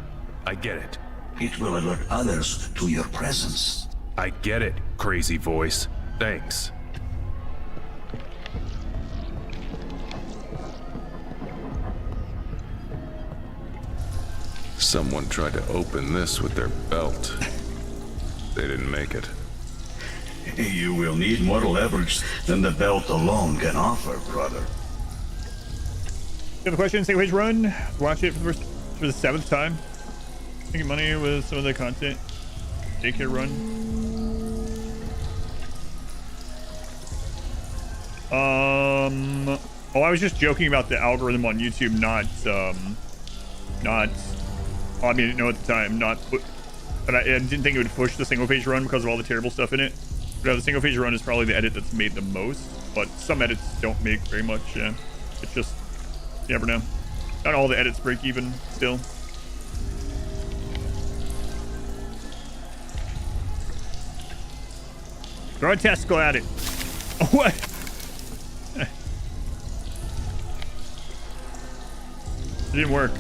I get it. It will alert others to your presence. I get it, crazy voice. Thanks. Someone tried to open this with their belt. They didn't make it. You will need more leverage than the belt alone can offer, brother. You have a question? Single page run. Watch it for the 7th time. Making money with some of the content. Daycare run. Oh, I was just joking about the algorithm on YouTube, I didn't know at the time, but I didn't think it would push the single page run because of all the terrible stuff in it. But the single page run is probably the edit that's made the most, but some edits don't make very much. Yeah, it's just, you never know. Not all the edits break even still. Throw a testicle at it. Oh, what? It didn't work.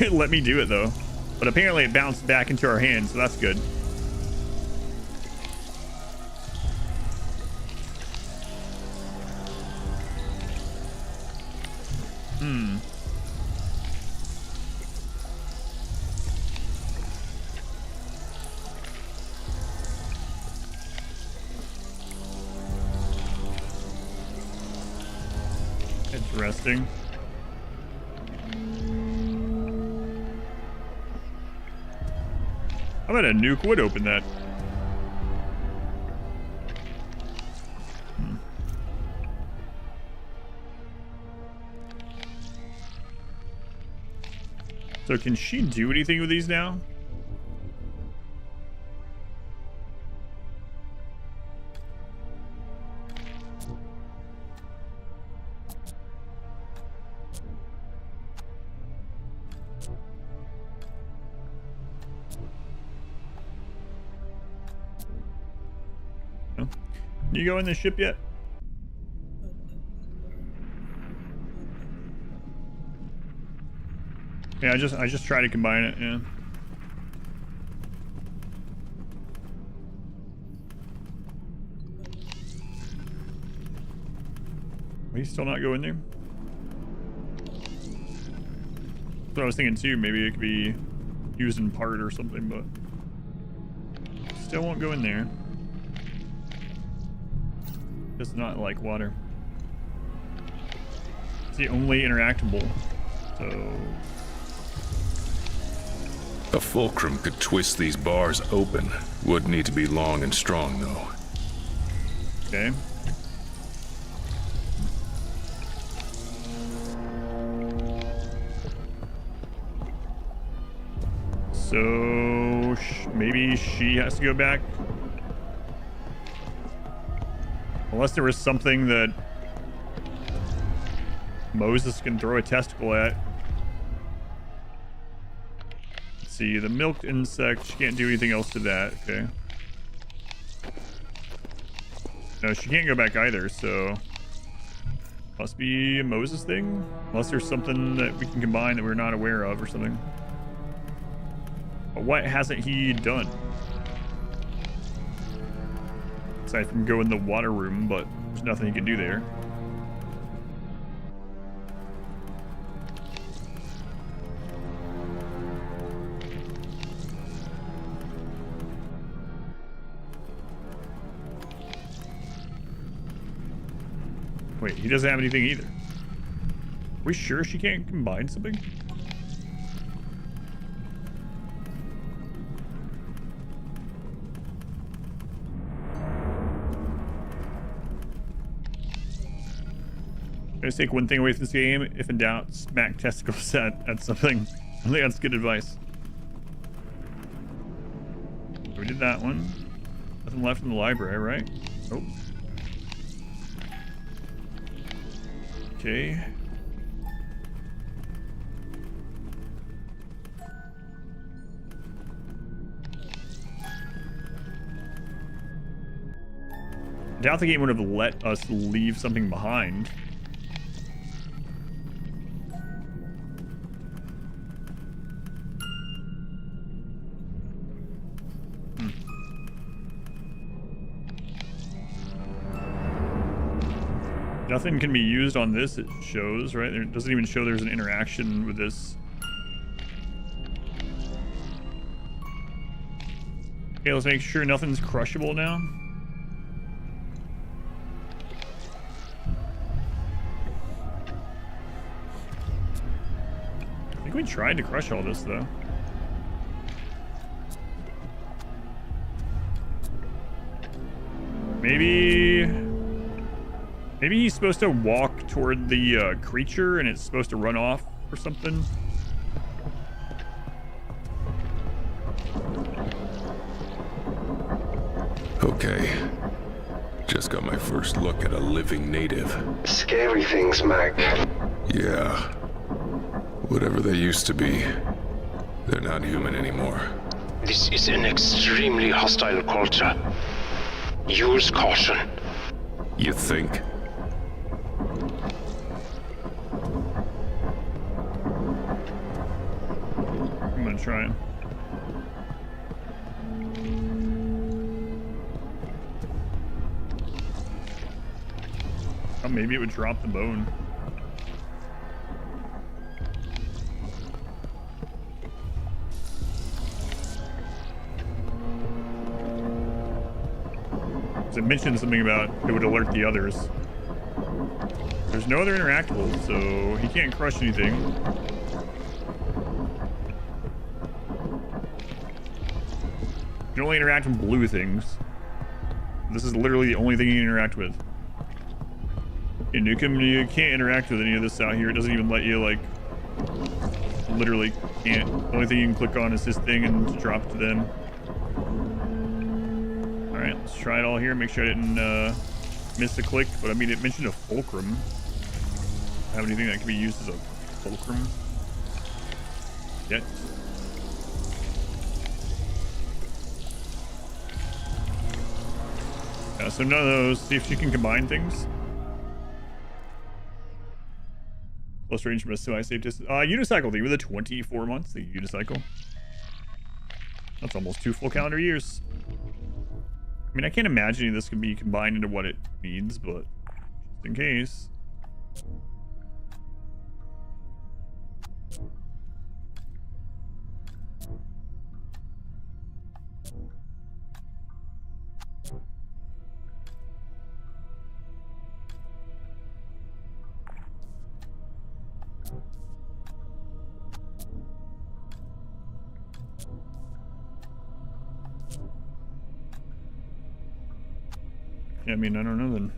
It let me do it though, but apparently it bounced back into our hands, so that's good. Interesting. I bet a nuke would open that. So can she do anything with these now? You go in the ship yet? Yeah, I just try to combine it, yeah. Will you still not go in there? That's what I was thinking too, maybe it could be used in part or something, but still won't go in there. Does not like water. It's the only interactable, so... A fulcrum could twist these bars open. Would need to be long and strong, though. Okay. So maybe she has to go back. Unless there was something that Moses can throw a testicle at. Let's see, the milked insect, she can't do anything else to that, okay. No, she can't go back either, so... Must be a Moses thing? Unless there's something that we can combine that we're not aware of or something. But what hasn't he done? Aside from go in the water room, but there's nothing he can do there. Wait, he doesn't have anything either. Are we sure she can't combine something? I'm gonna take one thing away from this game. If in doubt, smack testicles at something. I think that's good advice. We did that one. Nothing left in the library, right? Nope. Okay. I doubt the game would have let us leave something behind. Nothing can be used on this, it shows, right? It doesn't even show there's an interaction with this. Okay, let's make sure nothing's crushable now. I think we tried to crush all this, though. Maybe he's supposed to walk toward the creature and it's supposed to run off or something. Okay. Just got my first look at a living native. Scary things, Mac. Yeah. Whatever they used to be, they're not human anymore. This is an extremely hostile culture. Use caution. You think? I'm gonna try him. Oh, maybe it would drop the bone. It mentioned something about it would alert the others. There's no other interactables, so he can't crush anything. You can only interact with blue things. This is literally the only thing you can interact with. In Nukem, you can't interact with any of this out here. It doesn't even let you, like, literally can't. The only thing you can click on is this thing and drop it to them. Alright, let's try it all here. Make sure I didn't miss a click. But I mean, it mentioned a fulcrum. Have anything that can be used as a fulcrum yet? Yeah, so none of those. See if she can combine things. Close range from a semi-safe distance. Unicycle thing with a 24 months. The unicycle. That's almost 2 full calendar years. I mean, I can't imagine this can be combined into what it needs, but just in case. Yeah, I mean, I don't know then.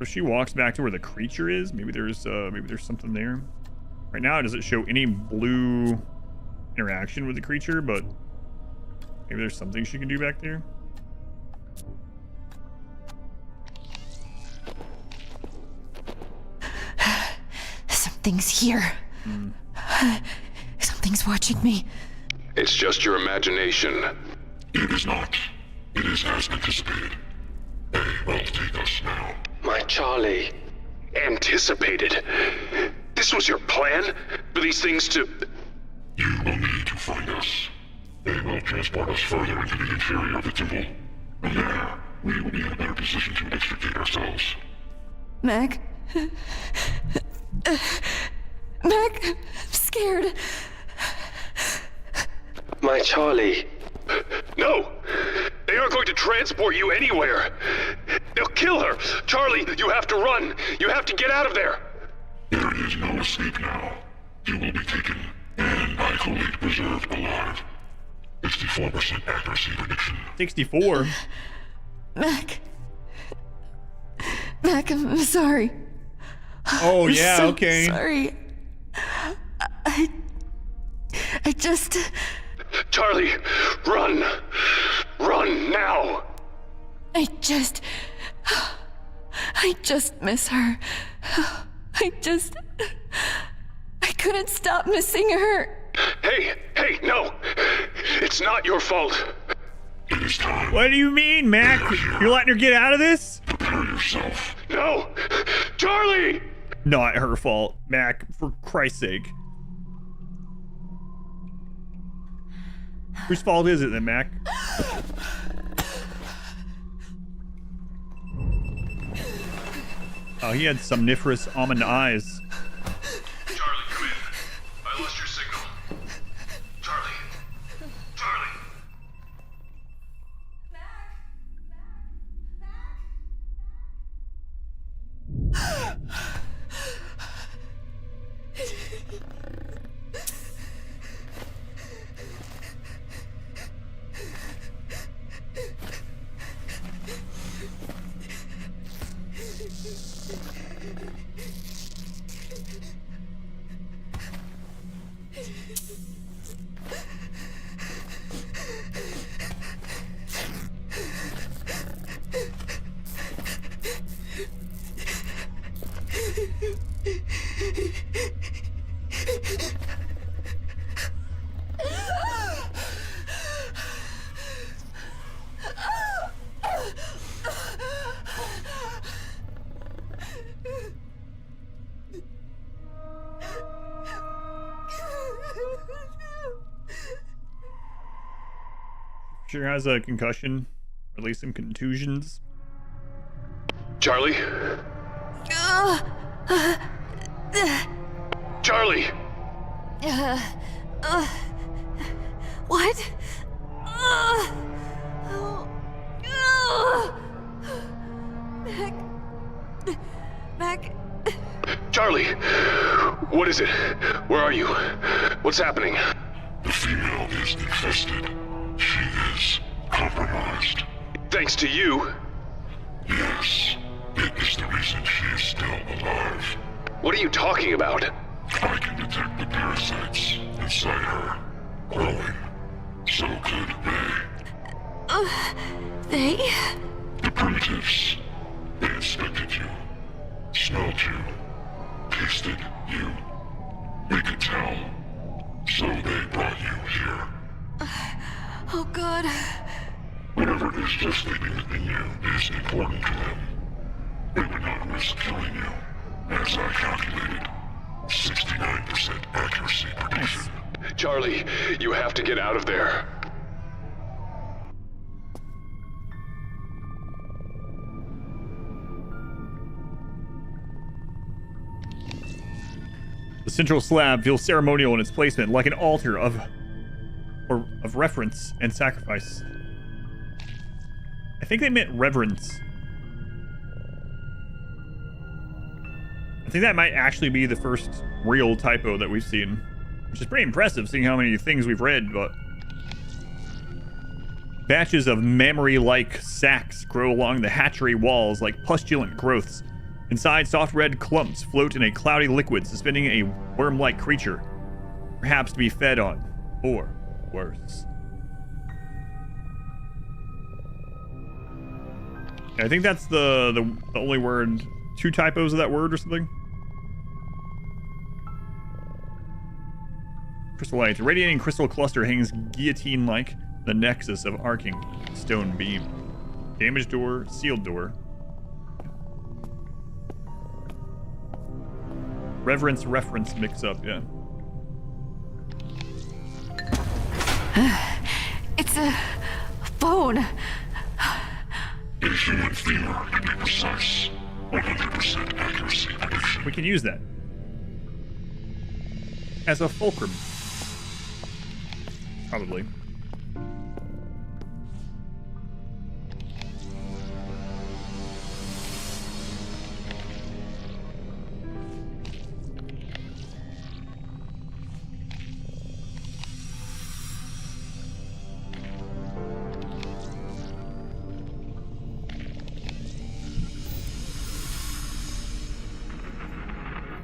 If she walks back to where the creature is, maybe there's something there. Right now, it doesn't show any blue interaction with the creature, but maybe there's something she can do back there. Something's here. Something's watching me. It's just your imagination. It is not. It is as anticipated. They will take us now. My Charlie. Anticipated? This was your plan? For these things to... You will need to find us. They will transport us further into the interior of the temple. And there, we will be in a better position to extricate ourselves. Meg? Meg, I'm scared. My Charlie. No! They aren't going to transport you anywhere! They'll kill her! Charlie, you have to run! You have to get out of there! There is no escape now. You will be taken, and I collate preserved alive. 64% accuracy prediction. 64? Mac, I'm sorry. Oh, I'm yeah, so okay. Sorry. I just... Charlie, run! Run now! I just miss her. I couldn't stop missing her. Hey, no! It's not your fault. It is time. What do you mean, Mac? You're letting her get out of this? Prepare yourself. No! Charlie! Not her fault, Mac, for Christ's sake. Whose fault is it then, Mac? Oh, he had somniferous almond eyes. Charlie, come in. I lost your signal. Charlie. Sure has a concussion, or at least some contusions. Charlie? Charlie! What? Mac. Charlie! What is it? Where are you? What's happening? The female is infested. She is compromised. Thanks to you? Yes. It is the reason she is still alive. What are you talking about? I can detect the parasites inside her growing. So could they. They? The primitives. They inspected you, smelled you, tasted you. They could tell. So they brought you here. Oh, God. Whatever is gestating within you is important to them. They would not risk killing you. As I calculated, 69% accuracy prediction. Charlie, you have to get out of there. The central slab feels ceremonial in its placement, like an altar of reference and sacrifice. I think they meant reverence. I think that might actually be the first real typo that we've seen, which is pretty impressive seeing how many things we've read, but... Batches of mammary-like sacs grow along the hatchery walls like pustulent growths. Inside, soft red clumps float in a cloudy liquid, suspending a worm-like creature, perhaps to be fed on, or worse. I think that's the only word, 2 typos of that word or something. Crystallite. A radiating crystal cluster hangs guillotine-like the nexus of arcing stone beam. Damaged door, sealed door. Reference mix-up, yeah. It's a phone. A human femur, to be precise. 100% accuracy prediction. We can use that as a fulcrum. Probably.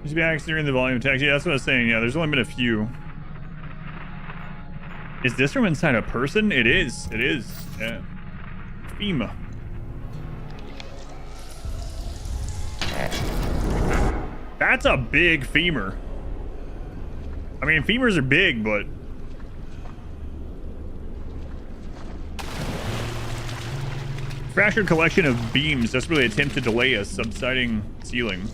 There's be accident during the volume text. Yeah, that's what I was saying. Yeah, there's only been a few. Is this from inside a person? It is. It is. Yeah. FEMA. That's a big femur. I mean, femurs are big, but... Fractured collection of beams desperately attempt to delay a subsiding ceiling.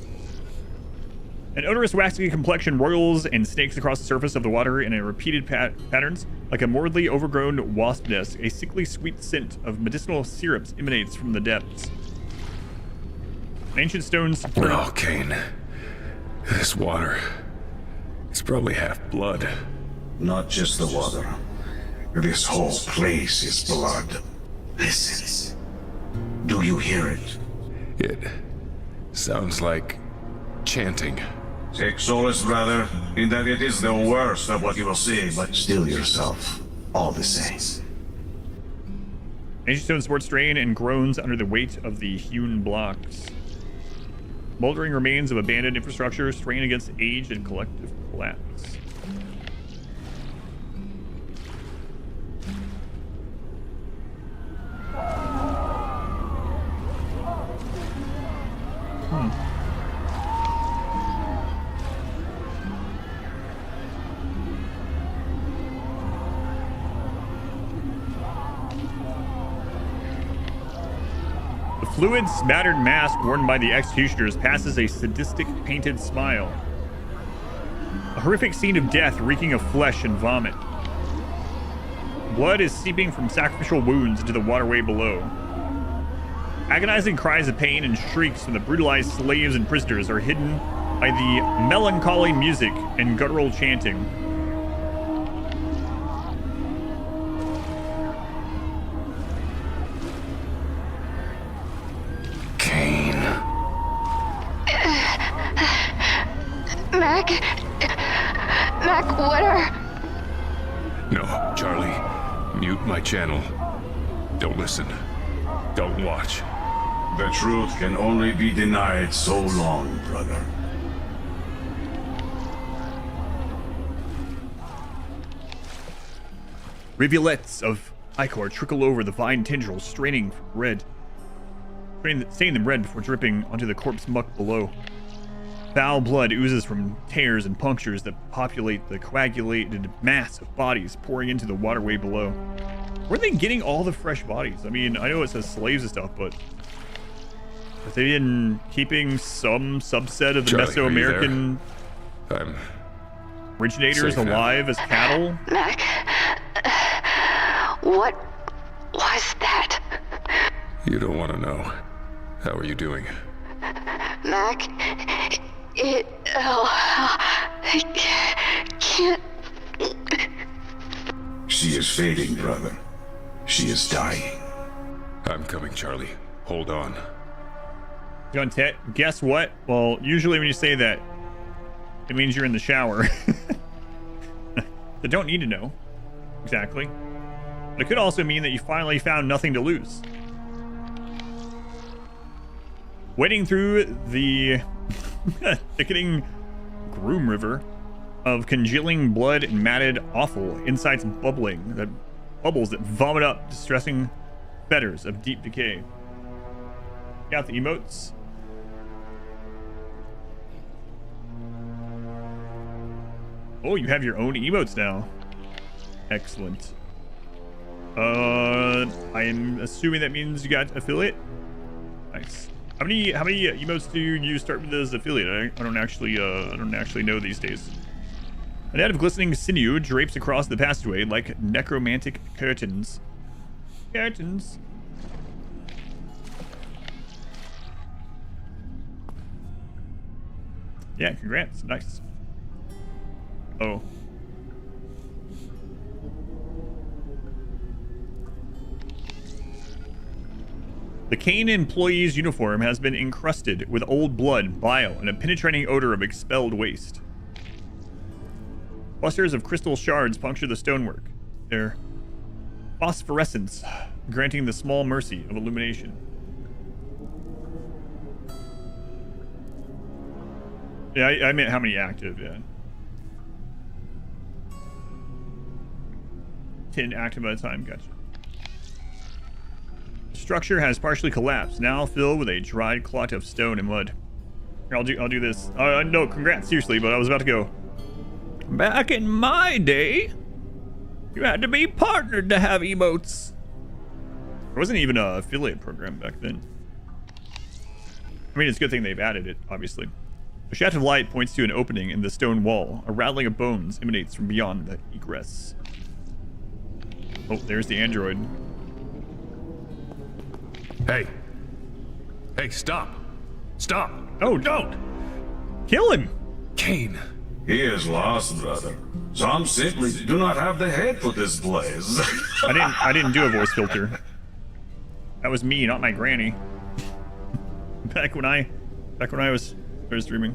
An odorous waxy complexion roils and snakes across the surface of the water in a repeated patterns. Like a morbidly overgrown wasp nest, a sickly sweet scent of medicinal syrups emanates from the depths. An ancient stone support... Oh, Kane. This water... It's probably half blood. Not just the water. This whole place is blood. Listen. Do you hear it? It sounds like chanting. Take solace, brother, in that it is the worst of what you will see, but still yourself, all the same. Ancient stone supports strain and groans under the weight of the hewn blocks. Moldering remains of abandoned infrastructure strain against age and collective collapse. Fluid, smattered mask worn by the executioners passes a sadistic painted smile. A horrific scene of death reeking of flesh and vomit. Blood is seeping from sacrificial wounds into the waterway below. Agonizing cries of pain and shrieks from the brutalized slaves and prisoners are hidden by the melancholy music and guttural chanting. Mac, what are... No, Charlie. Mute my channel. Don't listen. Don't watch. The truth can only be denied so long, brother. Rivulets of ichor trickle over the vine tendrils, staining them red before dripping onto the corpse muck below. Foul blood oozes from tears and punctures that populate the coagulated mass of bodies pouring into the waterway below. Where are they getting all the fresh bodies? I mean, I know it says slaves and stuff, but have they been keeping some subset of the Mesoamerican originators alive as cattle? Mac, what was that? You don't want to know. How are you doing? Mac, I can't... She is fading, brother. She is dying. I'm coming, Charlie. Hold on. John Tet, guess what? Well, usually when you say that, it means you're in the shower. I don't need to know exactly. But it could also mean that you finally found nothing to lose. Wading through the thickening Groom River of congealing blood and matted offal, insides bubbling, that bubbles that vomit up distressing fetters of deep decay. Got the emotes. Oh, you have your own emotes now. Excellent. I am assuming that means you got affiliate. Nice. How many emotes do you start with as affiliate? I don't actually know these days. A net of glistening sinew drapes across the passageway like necromantic curtains. Curtains. Yeah, congrats. Nice. Oh. The Kane employee's uniform has been encrusted with old blood, bile, and a penetrating odor of expelled waste. Clusters of crystal shards puncture the stonework, their phosphorescence granting the small mercy of illumination. Yeah, I meant how many active, yeah. 10 active at a time, gotcha. The structure has partially collapsed, now filled with a dried clot of stone and mud. Here, I'll do this. No, congrats, seriously, but I was about to go. Back in my day, you had to be partnered to have emotes. There wasn't even an affiliate program back then. I mean, it's a good thing they've added it, obviously. A shaft of light points to an opening in the stone wall. A rattling of bones emanates from beyond the egress. Oh, there's the android. Hey. Hey, stop. Stop. Oh, don't. Kill him. Kane. He is lost, brother. Some simply do not have the head for this blaze. I didn't do a voice filter. That was me, not my granny. Back when I was streaming.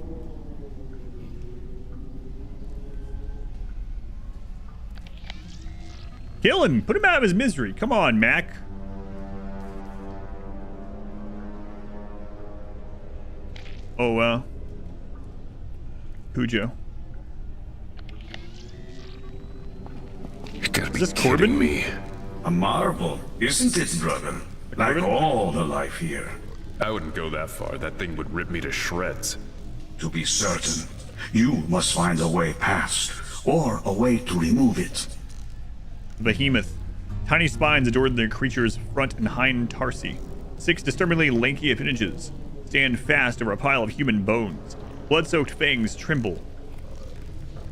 Kill him! Put him out of his misery. Come on, Mac. Oh, Pujo. You gotta be Is this Corbin? me. A marvel, isn't it, brother? Like all the life here. I wouldn't go that far. That thing would rip me to shreds. To be certain, you must find a way past, or a way to remove it. Behemoth. Tiny spines adorn the creature's front and hind tarsi. 6 disturbingly lanky appendages stand fast over a pile of human bones. Blood-soaked fangs tremble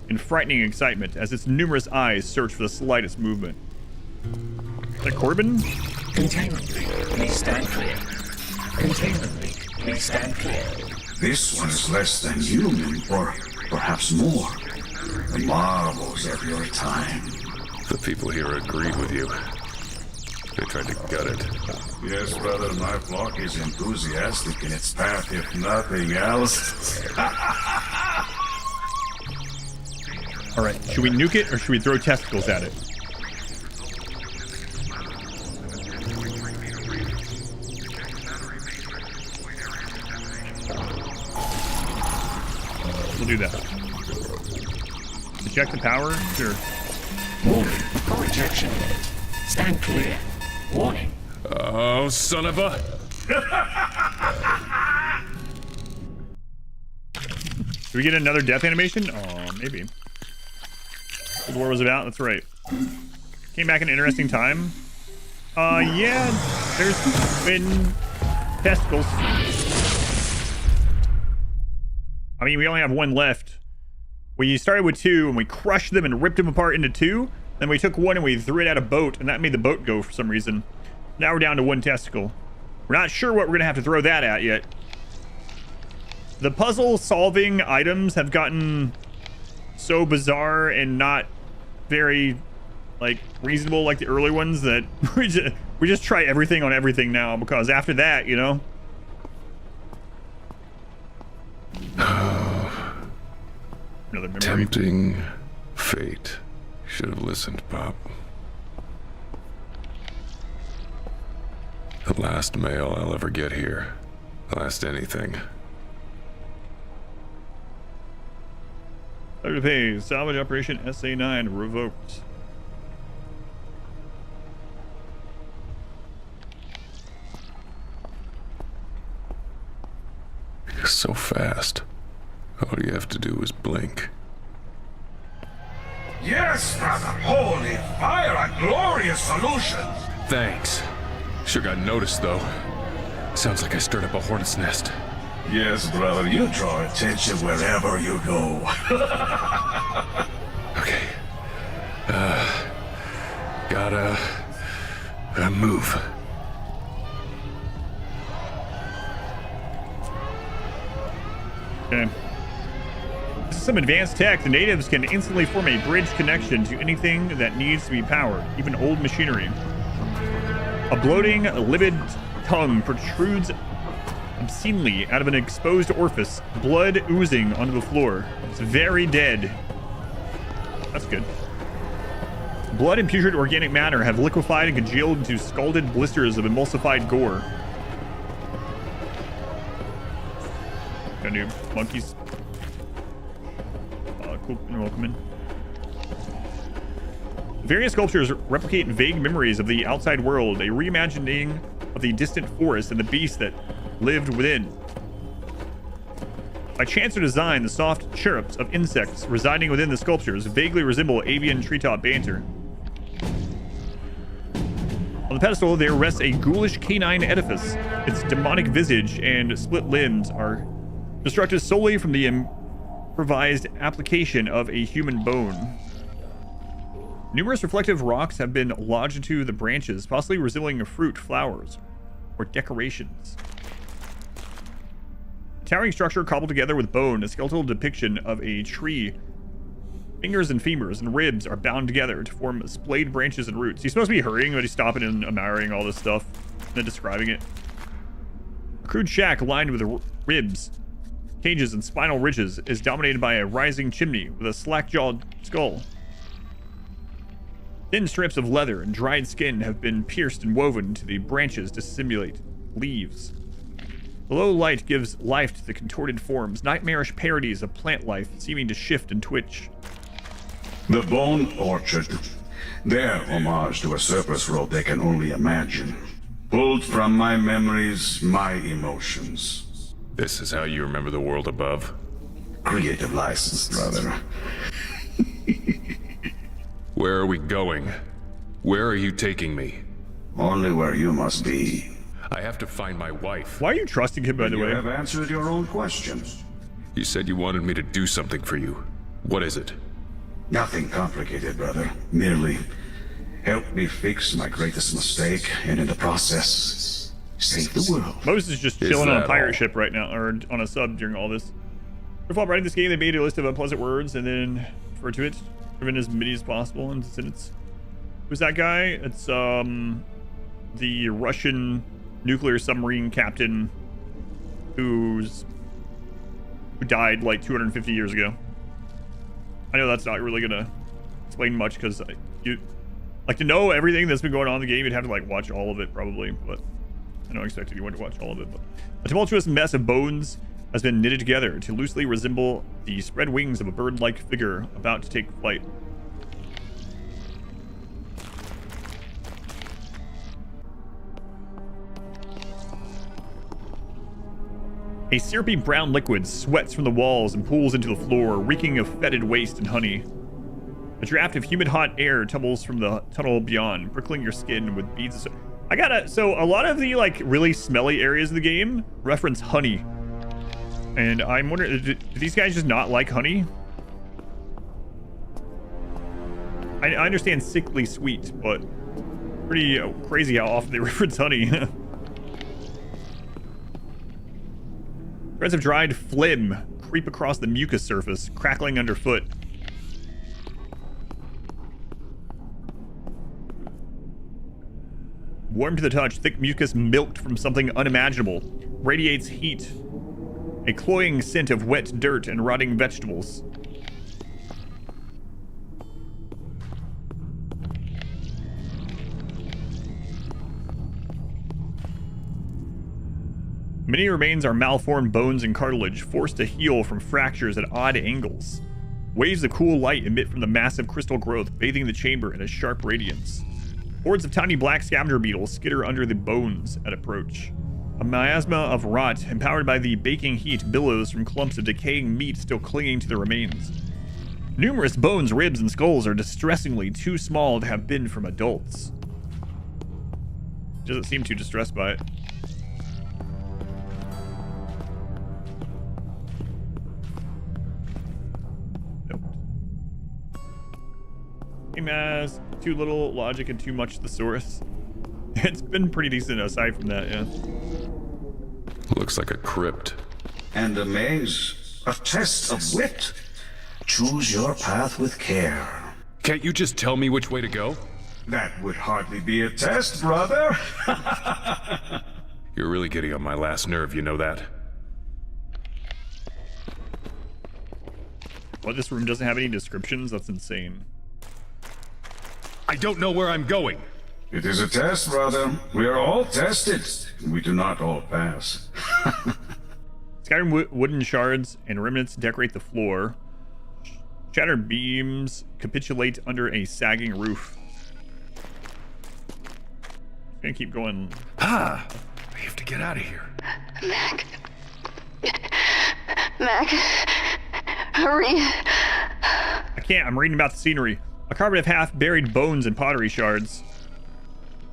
in frightening excitement as its numerous eyes search for the slightest movement. Is that Corbin? Containment leak, please stand clear. Containment leak, please stand clear. This one is less than human, or perhaps more. The marvels of your time. The people here agreed with you. They tried to gut it. Yes, brother, my flock is enthusiastic in its path, if nothing else. Alright, should we nuke it or should we throw testicles at it? We'll do that. Eject the power? Sure. Warning for ejection. Stand clear. Warning. Oh, son of a... Do we get another death animation? Oh, maybe. The war was about, that's right. Came back in an interesting time. Yeah, there's been testicles. I mean, we only have one left. We started with 2 and we crushed them and ripped them apart into 2. Then we took 1 and we threw it at a boat and that made the boat go for some reason. Now we're down to 1 testicle. We're not sure what we're gonna have to throw that at yet. The puzzle solving items have gotten so bizarre and not very like reasonable like the early ones that we just try everything on everything now, because after that, you know. Another memory. Tempting fate. Should have listened, Pop. The last mail I'll ever get here. The last anything. Time to pay. Salvage Operation SA9 revoked. You're so fast. All you have to do is blink. Yes, brother. Holy fire, a glorious solution. Thanks. Sure got noticed, though. Sounds like I stirred up a hornet's nest. Yes, brother, you draw attention wherever you go. Okay. Gotta move. Okay. This is some advanced tech. The natives can instantly form a bridge connection to anything that needs to be powered, even old machinery. A bloating, livid tongue protrudes obscenely out of an exposed orifice, blood oozing onto the floor. It's very dead. That's good. Blood and putrid organic matter have liquefied and congealed into scalded blisters of emulsified gore. Gonna do monkeys. Cool. Welcome in. Various sculptures replicate vague memories of the outside world, a reimagining of the distant forest and the beasts that lived within. By chance or design, the soft chirrups of insects residing within the sculptures vaguely resemble avian treetop banter. On the pedestal, there rests a ghoulish canine edifice. Its demonic visage and split limbs are constructed solely from the improvised application of a human bone. Numerous reflective rocks have been lodged into the branches, possibly resembling fruit, flowers, or decorations. A towering structure cobbled together with bone, a skeletal depiction of a tree. Fingers and femurs and ribs are bound together to form splayed branches and roots. He's supposed to be hurrying, but he's stopping and admiring all this stuff and then describing it. A crude shack lined with ribs, cages, and spinal ridges is dominated by a rising chimney with a slack-jawed skull. Thin strips of leather and dried skin have been pierced and woven into the branches to simulate leaves. The low light gives life to the contorted forms, nightmarish parodies of plant life seeming to shift and twitch. The Bone Orchard. Their homage to a surplus road they can only imagine. Pulled from my memories, my emotions. This is how you remember the world above? Creative license, brother. Where are we going? Where are you taking me? Only where you must be. I have to find my wife. Why are you trusting him, by the way? You have answered your own questions. You said you wanted me to do something for you. What is it? Nothing complicated, brother. Merely help me fix my greatest mistake, and in the process, save the world. Moses is just chilling on a pirate ship right now, or on a sub during all this. Before writing this game, they made a list of unpleasant words and then referred to it, driven as many as possible in the sentence. Who's that guy? It's the Russian nuclear submarine captain who died like 250 years ago. I know that's not really gonna explain much because you like to know everything that's been going on in the game. You'd have to like watch all of it probably, but I don't expect anyone to watch all of it. But a tumultuous mess of bones has been knitted together to loosely resemble the spread wings of a bird-like figure about to take flight. A syrupy brown liquid sweats from the walls and pools into the floor, reeking of fetid waste and honey. A draft of humid hot air tumbles from the tunnel beyond, prickling your skin with beads of... So a lot of the like really smelly areas of the game reference honey. And I'm wondering, do these guys just not like honey? I understand sickly sweet, but pretty crazy how often they reference honey. Threads of dried phlegm creep across the mucus surface, crackling underfoot. Warm to the touch, thick mucus milked from something unimaginable, radiates heat, a cloying scent of wet dirt and rotting vegetables. Many remains are malformed bones and cartilage, forced to heal from fractures at odd angles. Waves of cool light emit from the massive crystal growth, bathing the chamber in a sharp radiance. Hordes of tiny black scavenger beetles skitter under the bones at approach. A miasma of rot, empowered by the baking heat, billows from clumps of decaying meat still clinging to the remains. Numerous bones, ribs, and skulls are distressingly too small to have been from adults. Doesn't seem too distressed by it. Game has too little logic and too much thesaurus. It's been pretty decent aside from that, yeah. Looks like a crypt. And a maze. A test of wit. Choose your path with care. Can't you just tell me which way to go? That would hardly be a test, brother. You're really getting on my last nerve, you know that? What, this room doesn't have any descriptions? That's insane. I don't know where I'm going. It is a test, brother. We are all tested. We do not all pass. Skyrim wooden shards and remnants decorate the floor. Shattered beams capitulate under a sagging roof. Gonna keep going. Ah! We have to get out of here. Mac. Mac. Hurry. I can't. I'm reading about the scenery. A carpet of half-buried bones and pottery shards.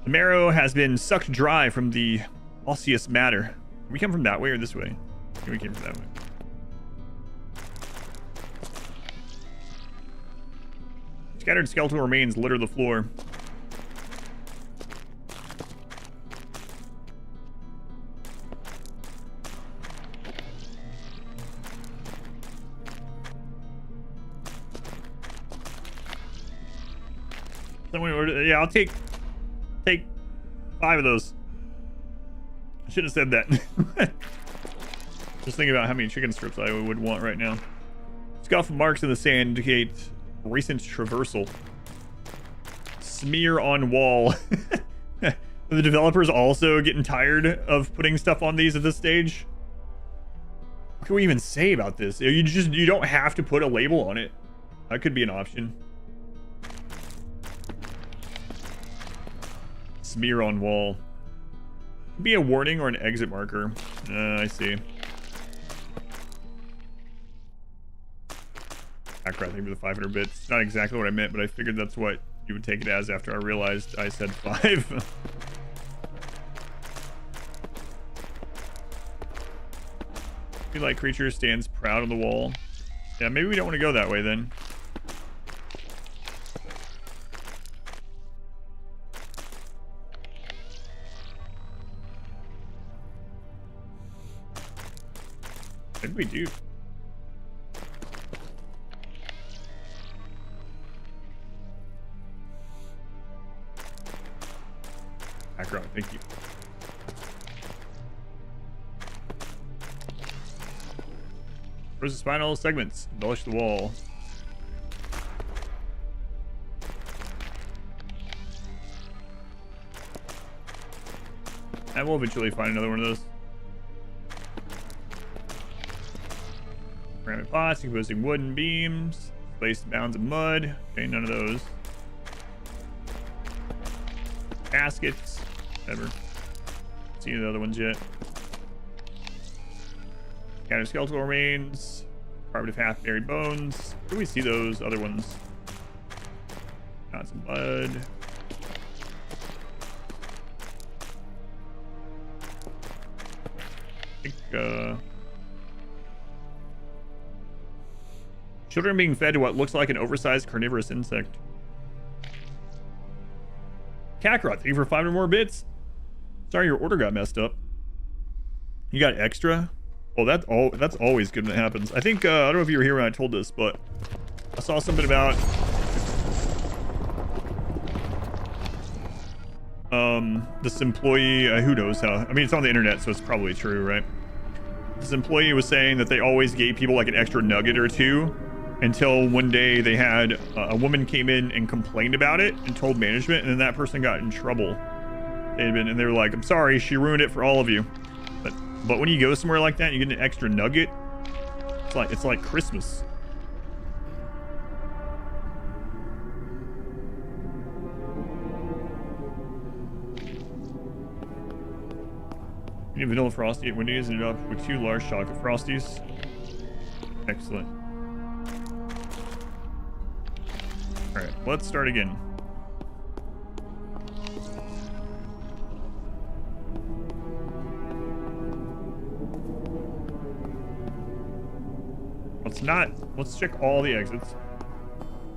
The marrow has been sucked dry from the osseous matter. We come from that way or this way? I think we came from that way. Scattered skeletal remains litter the floor. Someone ordered, yeah, I'll take 5 of those. I should have said that. Just thinking about how many chicken strips I would want right now. Scuff marks in the sand indicate recent traversal. Smear on wall. Are the developers also getting tired of putting stuff on these at this stage? What can we even say about this? You don't have to put a label on it. That could be an option. Smear on wall. Could be a warning or an exit marker. I see. Background thing for the 500 bits. Not exactly what I meant, but I figured that's what you would take it as after I realized I said 5. Tree-like creature stands proud on the wall. Yeah, maybe we don't want to go that way then. Maybe we do. Background, thank you. Where's the spinal segments? Embellish the wall. And we'll eventually find another one of those. Ceramic pots, decomposing wooden beams, placed mounds of mud. Okay, none of those. Baskets, never seen the other ones yet. Scattered skeletal remains, carpet of half-buried bones. Where do we see those other ones? Got some mud. I think, children being fed to what looks like an oversized carnivorous insect. Kakarot, thank you for 500 more bits. Sorry your order got messed up. You got extra? Oh, that's always good when it happens. I think, I don't know if you were here when I told this, but I saw something about this employee, who knows how. I mean, it's on the internet, so it's probably true, right? This employee was saying that they always gave people like an extra nugget or two until one day they had a woman came in and complained about it and told management, and then that person got in trouble. And they were like, I'm sorry, she ruined it for all of you. But when you go somewhere like that, you get an extra nugget. It's like Christmas. You need vanilla frosty at Wendy's and ended up with 2 large chocolate frosties. Excellent. All right, let's start again. Let's check all the exits.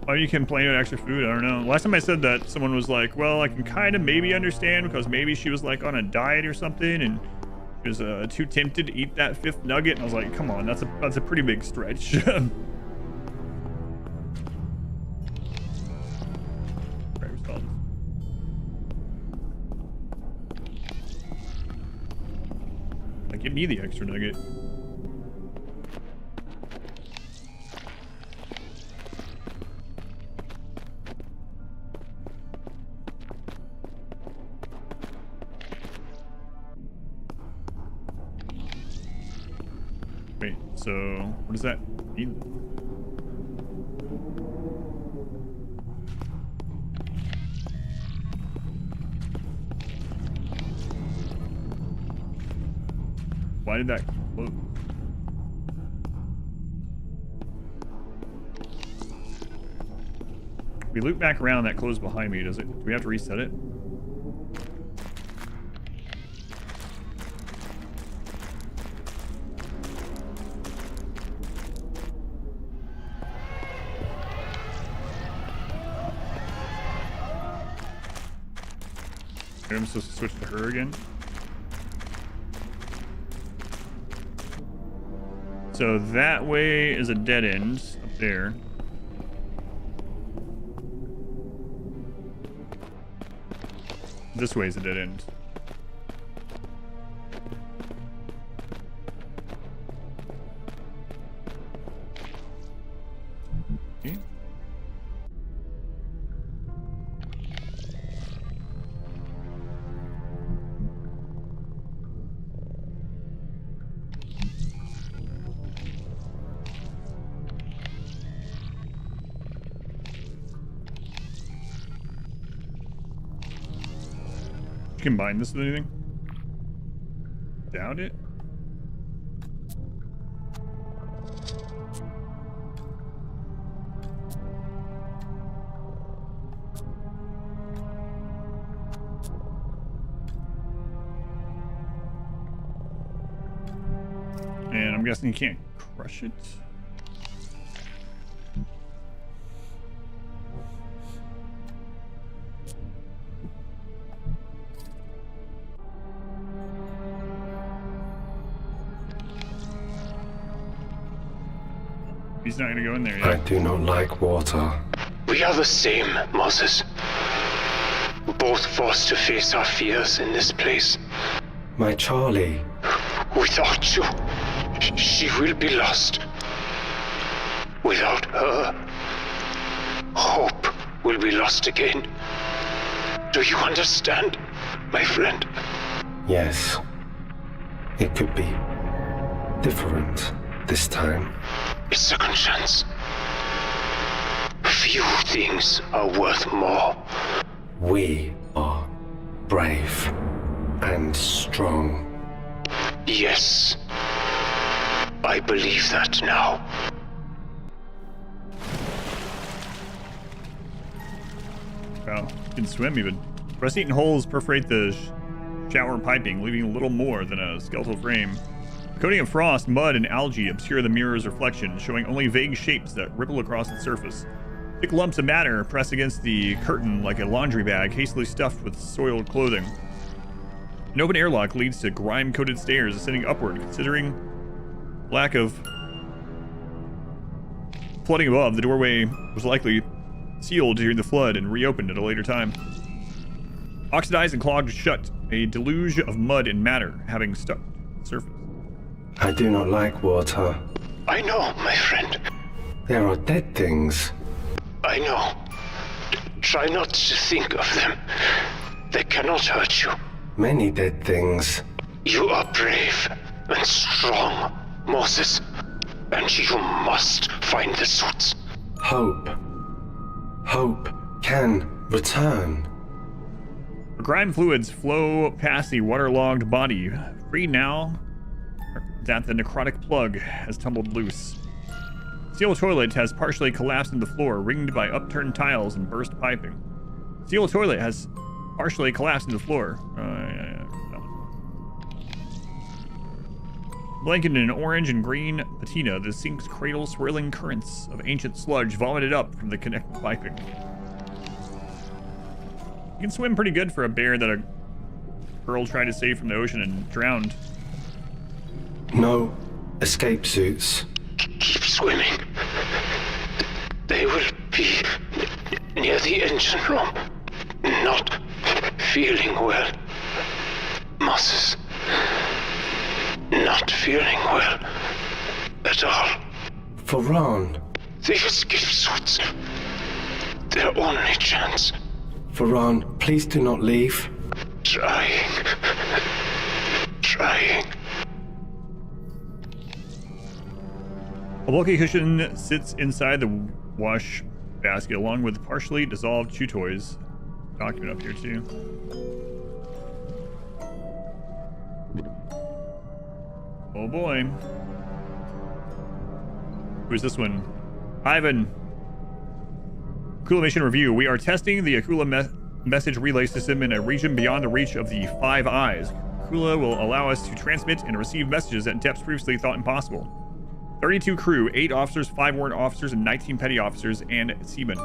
Why are you complaining about extra food? I don't know. Last time I said that, someone was like, well, I can kind of maybe understand because maybe she was like on a diet or something and she was too tempted to eat that 5th nugget. And I was like, come on, that's a pretty big stretch. Like, give me the extra nugget. Wait, so what does that mean? Why did that close? We loop back around, that closed behind me. Do we have to reset it? I'm supposed to switch to her again. So that way is a dead end up there. This way is a dead end. Okay. Combine this with anything? Doubt it. And I'm guessing you can't crush it. He's not gonna go in there yet. I do not like water. We are the same, Moses. Both forced to face our fears in this place. My Charlie. Without you, she will be lost. Without her, hope will be lost again. Do you understand, my friend? Yes. It could be different this time. A second chance. Few things are worth more. We are brave and strong. Yes. I believe that now. Wow, you can swim even. Rust-eaten holes perforate the shower piping, leaving little more than a skeletal frame. A coating of frost, mud, and algae obscure the mirror's reflection, showing only vague shapes that ripple across its surface. Thick lumps of matter press against the curtain like a laundry bag hastily stuffed with soiled clothing. An open airlock leads to grime-coated stairs ascending upward, considering lack of flooding above. The doorway was likely sealed during the flood and reopened at a later time. Oxidized and clogged shut, a deluge of mud and matter having stuck to the surface. I do not like water. I know, my friend. There are dead things. I know. Try not to think of them. They cannot hurt you. Many dead things. You are brave and strong, Moses. And you must find the suits. Hope. Hope can return. Grime fluids flow past the waterlogged body. Free now that the necrotic plug has tumbled loose. Steel toilet has partially collapsed into the floor, ringed by upturned tiles and burst piping. Steel toilet has partially collapsed into the floor. Blanketed in orange and green patina, the sink's cradle swirling currents of ancient sludge vomited up from the connected piping. You can swim pretty good for a bear that a girl tried to save from the ocean and drowned. No escape suits. Keep swimming. They will be near the engine room. Not feeling well. Moses. Not feeling well at all. Feron. The escape suits. Their only chance. Feron, please do not leave. Trying. A bulky cushion sits inside the wash basket along with partially dissolved chew toys. Document up here too. Oh boy. Who's this one? Ivan. Akula mission review. We are testing the Akula message relay system in a region beyond the reach of the Five Eyes. Akula will allow us to transmit and receive messages at depths previously thought impossible. 32 crew, 8 officers, 5 warrant officers, and 19 petty officers and seamen.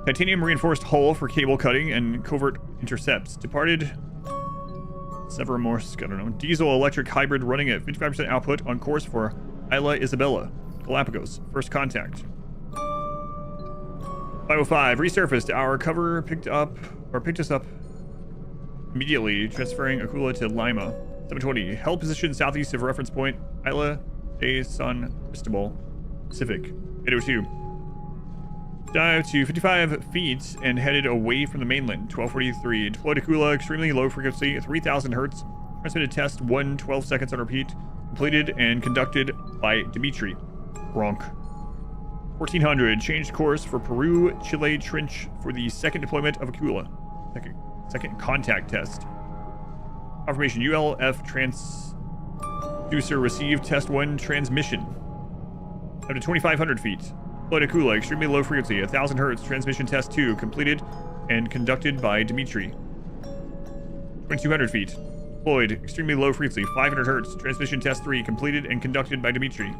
Titanium reinforced hull for cable cutting and covert intercepts. Departed Severomorsk, I don't know. Diesel electric hybrid running at 55% output on course for Isla Isabella, Galapagos. First contact. 505, resurfaced. Our cover picked us up immediately, transferring Akula to Lima. 720, held position southeast of reference point, Isla de San Cristobal, Pacific. 802. Dive to 55 feet and headed away from the mainland. 1243. Deployed Akula, extremely low frequency, 3000 hertz. Transmitted test 1, 12 seconds on repeat. Completed and conducted by Dimitri. Gronk. 1400. Changed course for Peru, Chile Trench for the second deployment of Akula. Second contact test. Confirmation. ULF transducer received test 1 transmission. Up to 2500 feet. Deployed Akula, extremely low frequency, 1000 hertz, transmission test 2, completed and conducted by Dimitri. 2200 feet. Deployed, extremely low frequency, 500 hertz, transmission test 3, completed and conducted by Dimitri.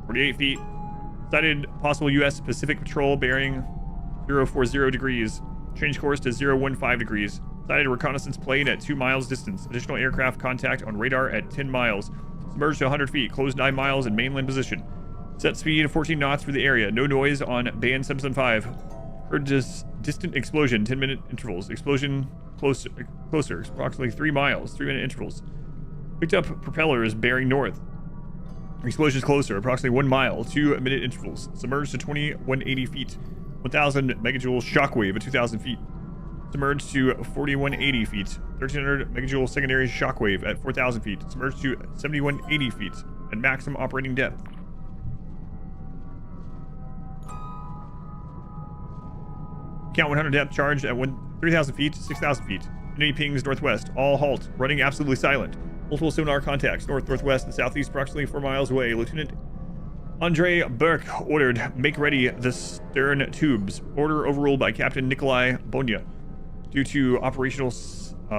48 feet. Sighted possible U.S. Pacific Patrol bearing 040 degrees. Change course to 015 degrees. Sighted reconnaissance plane at 2 miles distance. Additional aircraft contact on radar at 10 miles. Submerged to 100 feet. Closed 9 miles in mainland position. Set speed 14 knots for the area. No noise on band 775. Heard distant explosion. 10-minute intervals. Explosion closer. Approximately 3 miles. 3-minute intervals. Picked up propellers bearing north. Explosions closer. Approximately 1 mile. 2-minute intervals. Submerged to 2180 feet. 1000 megajoule shockwave at 2000 feet. Submerged to 4180 feet. 1300 megajoule secondary shockwave at 4000 feet. Submerged to 7180 feet at maximum operating depth. Count 100 depth charged at 3000 feet to 6000 feet. Unity pings northwest. All halt. Running absolutely silent. Multiple sonar contacts north, northwest, and southeast, approximately 4 miles away. Lieutenant Andre Burke ordered, make ready the stern tubes. Order overruled by Captain Nikolai Bonya due to operational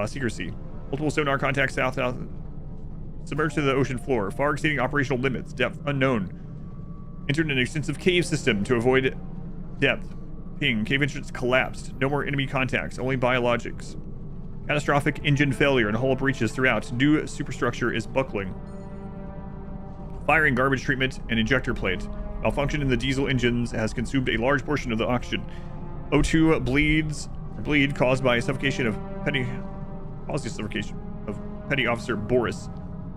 secrecy. Multiple sonar contacts south. Submerged to the ocean floor. Far exceeding operational limits. Depth unknown. Entered an extensive cave system to avoid depth. Ping. Cave entrance collapsed. No more enemy contacts. Only biologics. Catastrophic engine failure and hull breaches throughout. New superstructure is buckling. Firing garbage treatment and ejector plate. Malfunction in the diesel engines has consumed a large portion of the oxygen. O2 bleed caused by suffocation of petty officer Boris.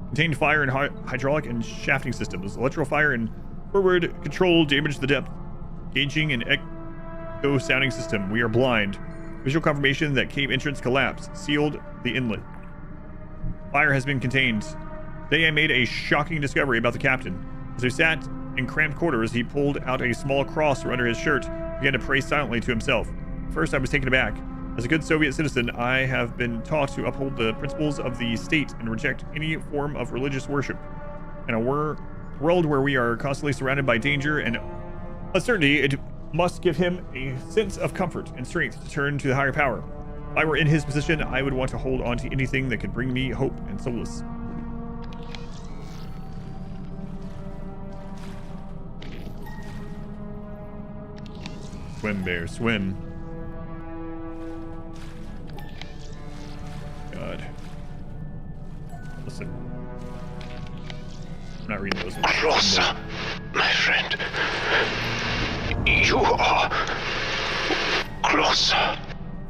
Contained fire in hydraulic and shafting systems. Electrical fire and forward control damaged the depth. Gauging and echo sounding system. We are blind. Visual confirmation that cave entrance collapsed. Sealed the inlet. Fire has been contained. Today I made a shocking discovery about the captain. As we sat in cramped quarters, he pulled out a small cross from under his shirt and began to pray silently to himself. First, I was taken aback. As a good Soviet citizen, I have been taught to uphold the principles of the state and reject any form of religious worship. In a world where we are constantly surrounded by danger and uncertainty, it must give him a sense of comfort and strength to turn to the higher power. If I were in his position, I would want to hold on to anything that could bring me hope and solace. Swim, bear, swim. God. Listen. I'm not reading those. Closer, my friend. You are closer.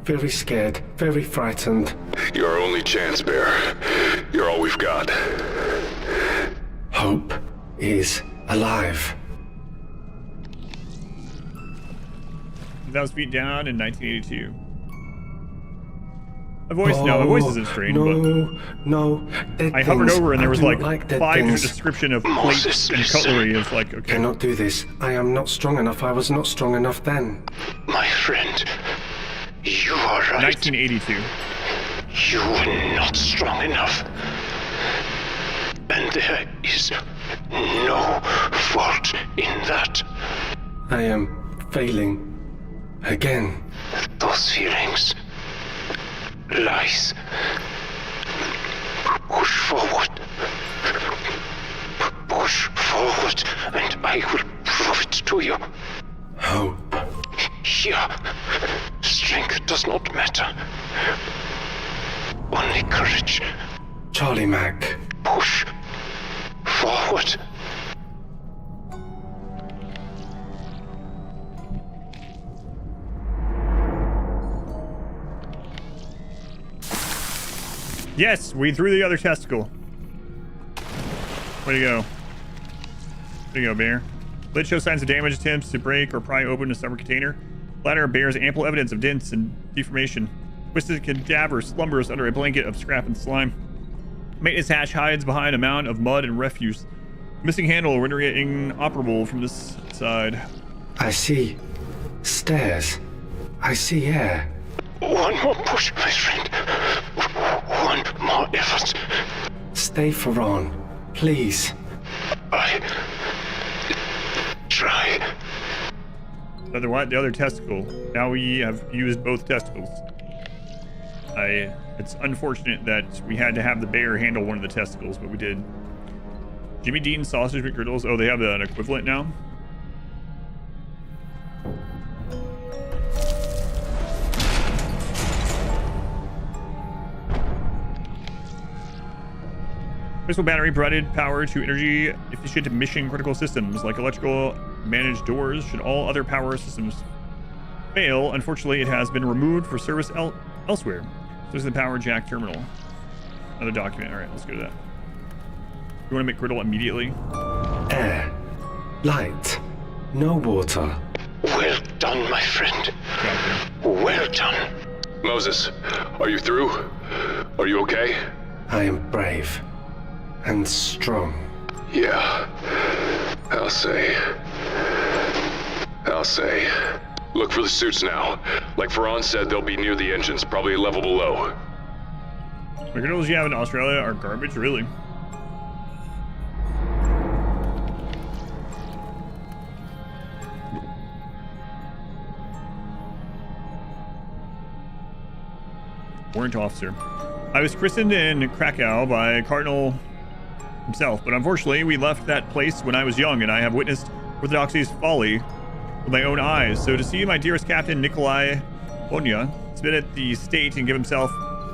Very scared, very frightened. You're our only chance, Bear. You're all we've got. Hope is alive. 1,000 feet down in 1982. My voice isn't strained, No. I hovered over and there was like 5 description of plates and cutlery. It's like, okay. Cannot do this. I am not strong enough. I was not strong enough then. My friend, you are right. 1982. You were not strong enough. And there is no fault in that. I am failing again. Those feelings. Lies. Push forward. Push forward, and I will prove it to you. Hope. Here, strength does not matter. Only courage. Charlie Mac. Push forward. Yes, we threw the other testicle. Where'd he go? Where'd he go, Bear? Lid shows signs of damage, attempts to break or pry open a separate container. Ladder bears ample evidence of dents and deformation. Twisted cadaver slumbers under a blanket of scrap and slime. Maintenance hatch hides behind a mound of mud and refuse. Missing handle rendering it inoperable from this side. I see stairs. I see air. One more push, my friend. One more effort. Stay, Feron. Please. I try. The other testicle. Now we have used both testicles. It's unfortunate that we had to have the bear handle one of the testicles, but we did. Jimmy Dean sausage McGriddles. Oh, they have an equivalent now. Crystal battery provided power to energy efficient mission critical systems like electrical managed doors. Should all other power systems fail, unfortunately it has been removed for service elsewhere. So this is the power jack terminal. Another document. All right, let's go to that. You want to make griddle immediately? Air. Light. No water. Well done, my friend. Well done. Moses, are you through? Are you okay? I am brave. And strong. Yeah. I'll say. Look for the suits now. Like Feron said, they'll be near the engines, probably a level below. The griddles you have in Australia are garbage, really. Warrant officer. I was christened in Krakow by Cardinal himself, but unfortunately we left that place when I was young, and I have witnessed orthodoxy's folly with my own eyes. So to see my dearest captain Nikolai Bonya spit at the state and give himself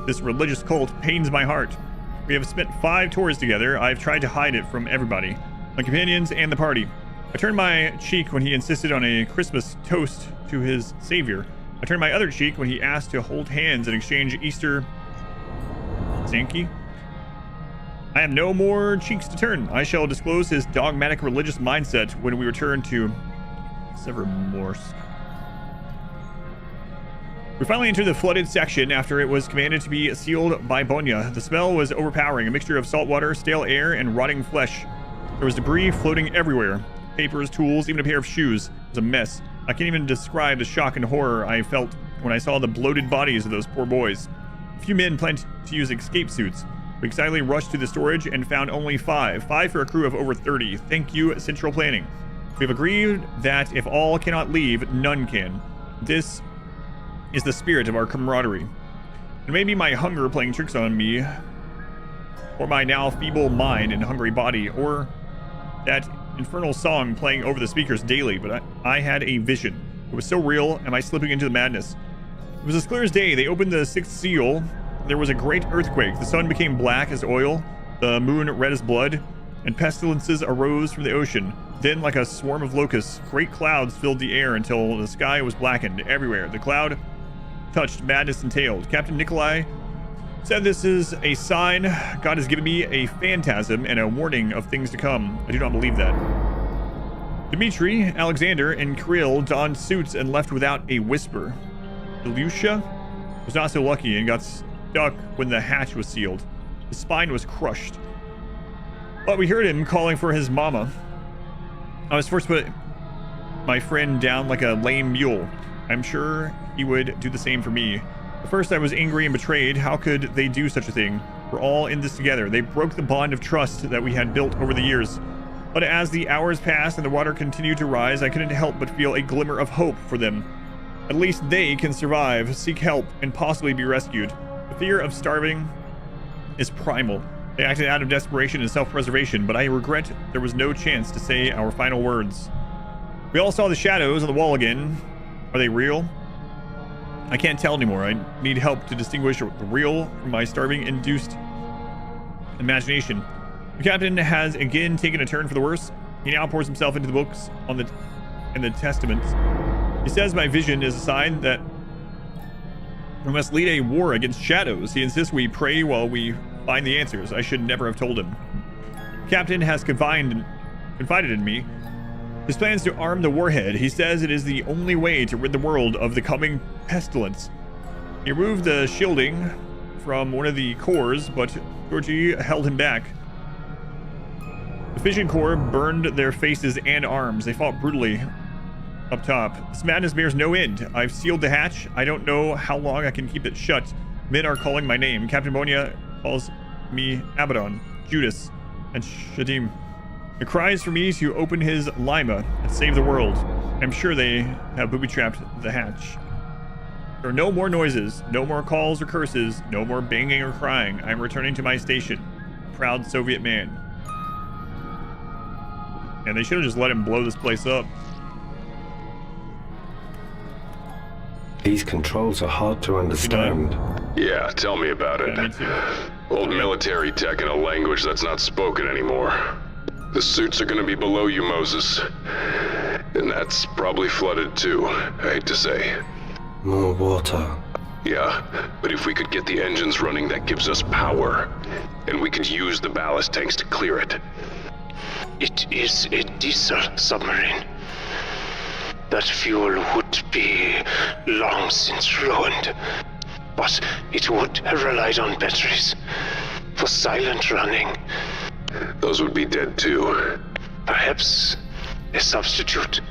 this religious cult pains my heart. We have spent 5 tours together. I've tried to hide it from everybody, my companions and the party. I turned my cheek when he insisted on a Christmas toast to his savior. I turned my other cheek when he asked to hold hands and exchange Easter Sankey. I have no more cheeks to turn. I shall disclose his dogmatic religious mindset when we return to Severmorsk. We finally entered the flooded section after it was commanded to be sealed by Bonya. The smell was overpowering, a mixture of salt water, stale air, and rotting flesh. There was debris floating everywhere. Papers, tools, even a pair of shoes. It was a mess. I can't even describe the shock and horror I felt when I saw the bloated bodies of those poor boys. A few men planned to use escape suits. We excitedly rushed to the storage and found only 5. 5 for a crew of over 30. Thank you, Central Planning. We have agreed that if all cannot leave, none can. This is the spirit of our camaraderie. It may be my hunger playing tricks on me, or my now feeble mind and hungry body, or that infernal song playing over the speakers daily, but I had a vision. It was so real. Am I slipping into the madness? It was as clear as day. They opened the 6th seal. There was a great earthquake. The sun became black as oil, the moon red as blood, and pestilences arose from the ocean. Then, like a swarm of locusts, great clouds filled the air until the sky was blackened everywhere. The cloud touched madness entailed. Captain Nikolai said this is a sign God has given me, a phantasm and a warning of things to come. I do not believe that. Dmitri, Alexander, and Kirill donned suits and left without a whisper. Ilyusha was not so lucky and got stuck when the hatch was sealed. His spine was crushed. But we heard him calling for his mama. I was forced to put my friend down like a lame mule. I'm sure he would do the same for me. At first I was angry and betrayed. How could they do such a thing? We're all in this together. They broke the bond of trust that we had built over the years. But as the hours passed and the water continued to rise, I couldn't help but feel a glimmer of hope for them. At least they can survive, seek help, and possibly be rescued. The fear of starving is primal. They acted out of desperation and self-preservation, but I regret there was no chance to say our final words. We all saw the shadows on the wall again. Are they real? I can't tell anymore. I need help to distinguish the real from my starving-induced imagination. The captain has again taken a turn for the worse. He now pours himself into the books and the testaments. He says my vision is a sign that we must lead a war against shadows. He insists we pray while we find the answers. I should never have told him. The captain has confided in me his plans to arm the warhead. He says it is the only way to rid the world of the coming pestilence. He removed the shielding from one of the cores, but Georgie held him back. The fission core burned their faces and arms. They fought brutally up top. This madness bears no end. I've sealed the hatch. I don't know how long I can keep it shut. Men are calling my name. Captain Bonia calls me Abaddon, Judas, and Shadim. It cries for me to open his lima and save the world. I'm sure they have booby-trapped the hatch. There are no more noises, no more calls or curses, no more banging or crying. I'm returning to my station. Proud Soviet man. And they should have just let him blow this place up. These controls are hard to understand. Yeah, tell me about it. Yeah, me too. Old military tech in a language that's not spoken anymore. The suits are gonna be below you, Moses. And that's probably flooded too, I hate to say. More water. Yeah, but if we could get the engines running, that gives us power. And we could use the ballast tanks to clear it. It is a diesel submarine. That fuel would be long since ruined. But it would have relied on batteries for silent running. Those would be dead too. Perhaps a substitute.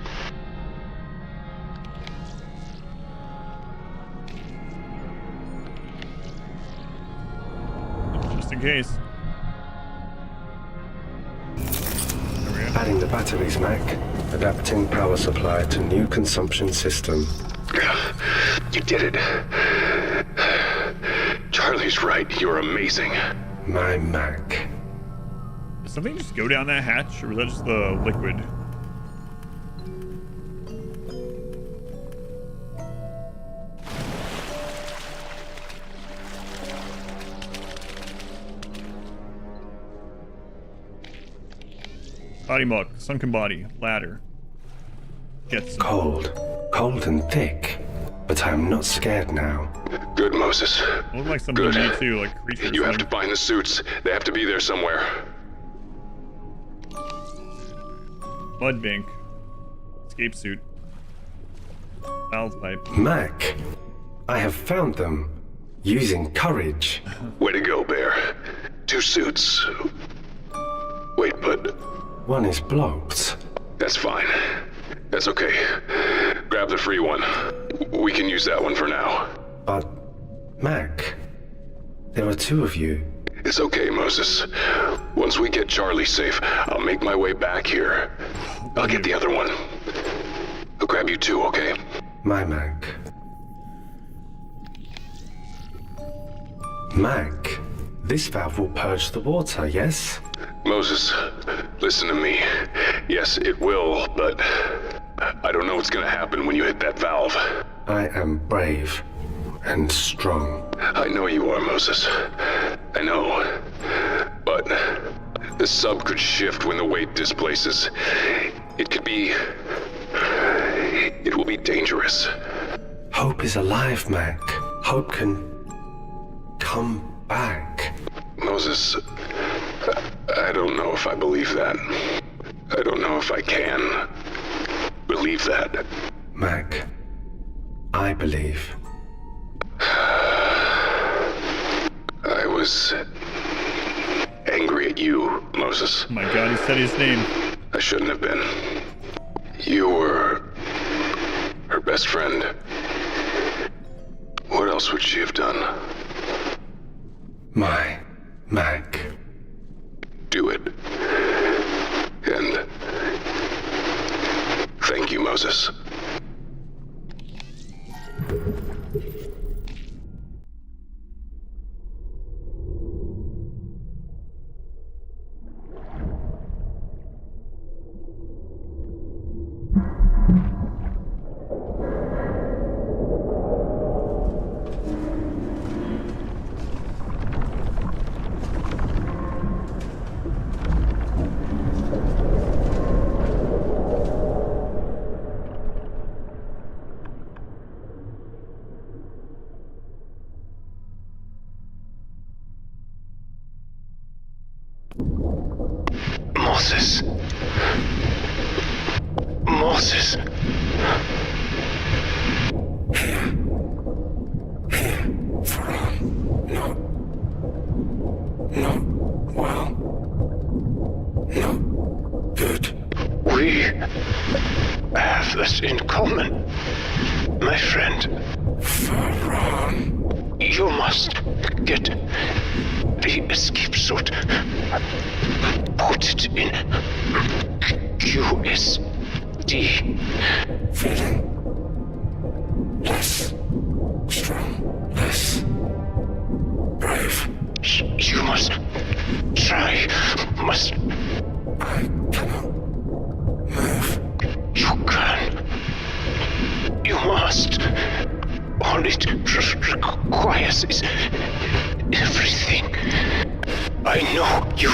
Just in case. Adding the batteries, Mac. Adapting power supply to new consumption system. You did it. Charlie's right. You're amazing. My Mac. Did something just go down that hatch, or was that just the liquid? Body muck, sunken body, ladder. Jetson. Cold and thick, but I'm not scared now. Good, Moses. Look like something Good. you need to, like creatures. You have to find the suits. They have to be there somewhere. Mud bank. Escape suit. Valve pipe. Mac, I have found them. Using courage. Way to go, Bear. 2 suits. Wait, but... One is blocked. That's fine. That's okay. Grab the free one. We can use that one for now. But, Mac, there are 2 of you. It's okay, Moses. Once we get Charlie safe, I'll make my way back here. I'll get the other one. I'll grab you too, okay? My Mac. Mac, this valve will purge the water, yes? Moses, listen to me. Yes, it will, but I don't know what's gonna happen when you hit that valve. I am brave and strong. I know you are, Moses. I know. But the sub could shift when the weight displaces. It could be... It will be dangerous. Hope is alive, Mac. Hope can come back. Moses, I don't know if I believe that. I don't know if I can believe that. Mac, I believe. I was angry at you, Moses. Oh my god, he said his name. I shouldn't have been. You were her best friend. What else would she have done? My Mac. Do it. And thank you, Moses. Moses. Moses. Here. Feron. Not well. Not good. We have this in common, my friend. Feron. You must get the escape suit. Put it in QSD. Feeling less strong, less brave. You must try. Must. I cannot move. You can. You must. All it requires is everything. I know you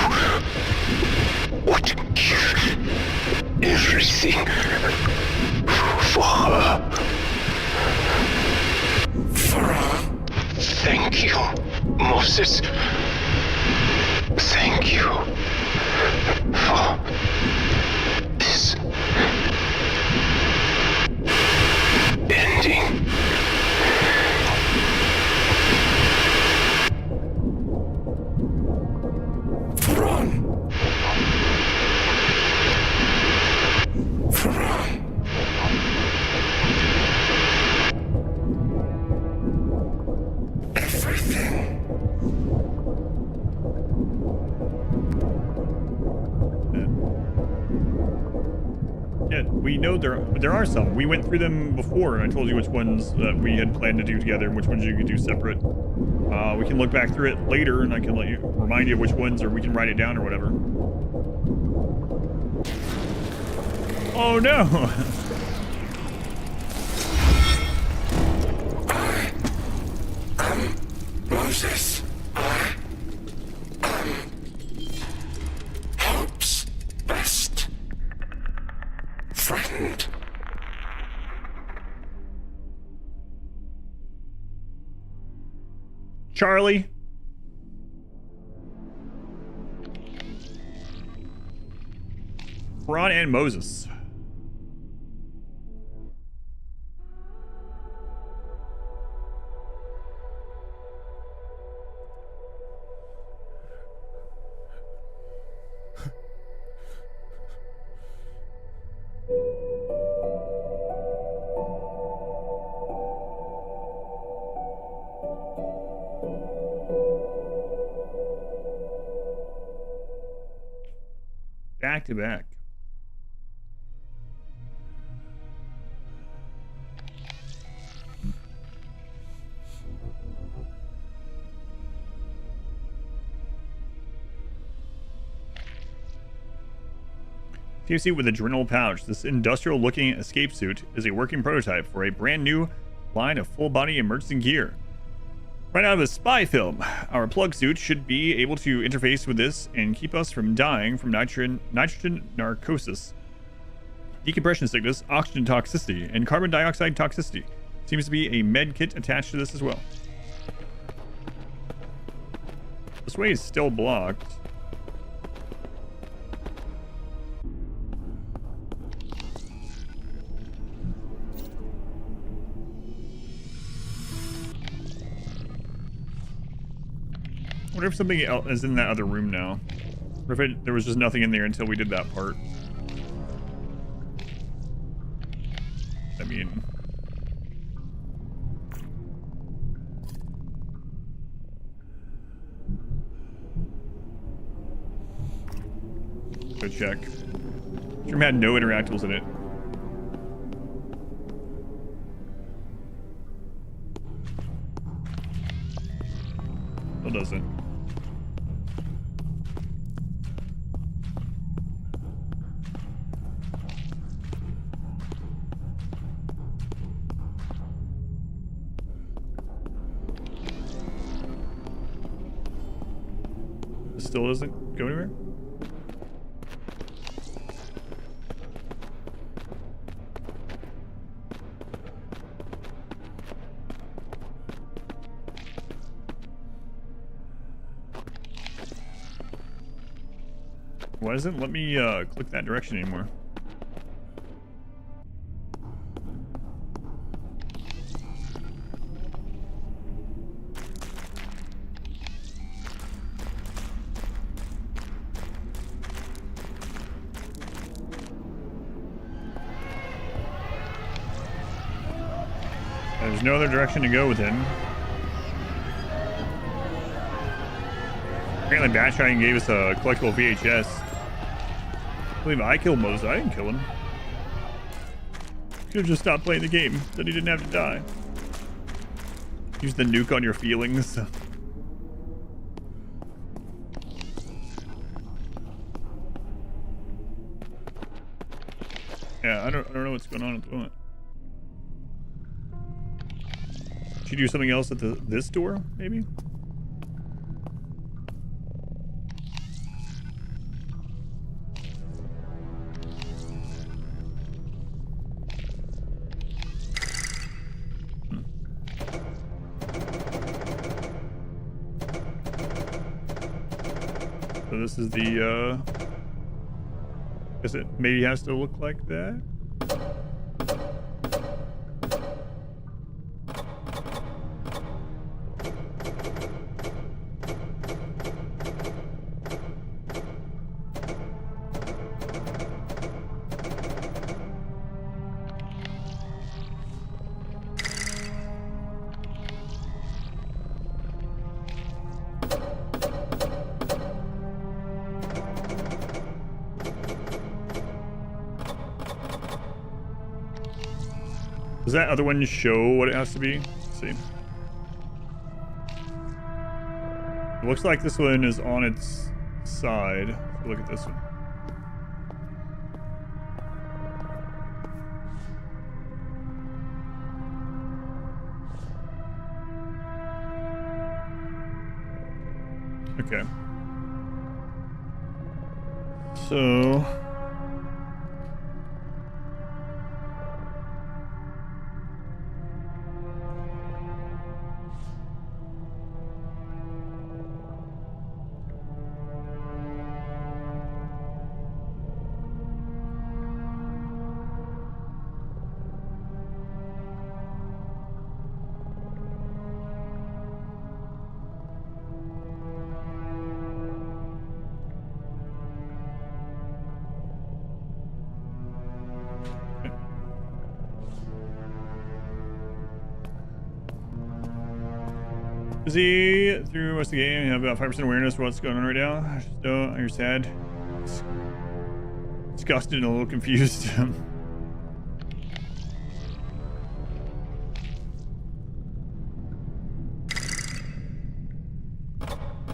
would give everything for her. Feron. Thank you, Moses. Thank you for this ending. Feron. Feron. Everything. Yeah, we know there are some. We went through them before, and I told you which ones that we had planned to do together and which ones you could do separate. We can look back through it later, and I can remind you of which ones, or we can write it down or whatever. Oh no! I am Moses. I am Hope's best friend. Charlie. Feron and Moses. Back to back. TC with adrenal pouch. This industrial-looking escape suit is a working prototype for a brand new line of full-body emergency gear. Right out of a spy film, our plug suit should be able to interface with this and keep us from dying from nitrogen narcosis, decompression sickness, oxygen toxicity, and carbon dioxide toxicity. Seems to be a med kit attached to this as well. This way is still blocked. I wonder if something else is in that other room now. Or if there was just nothing in there until we did that part. I mean... Go check. This room had no interactables in it. Still doesn't. Still doesn't go anywhere? Why doesn't it let me click that direction anymore? There's no other direction to go with him. Apparently Batshine gave us a collectible VHS. I believe I killed Moses. I didn't kill him. Could have just stopped playing the game. Then he didn't have to die. Use the nuke on your feelings. Yeah, I don't know what's going on at the moment. Should you do something else at this door, maybe? So this is the, guess it maybe has to look like that? Does that other one show what it has to be? Let's see. It looks like this one is on its side. Look at this one. Okay. So... busy through most of the game. You have about 5% awareness of what's going on right now. So you're sad, disgusted, and a little confused.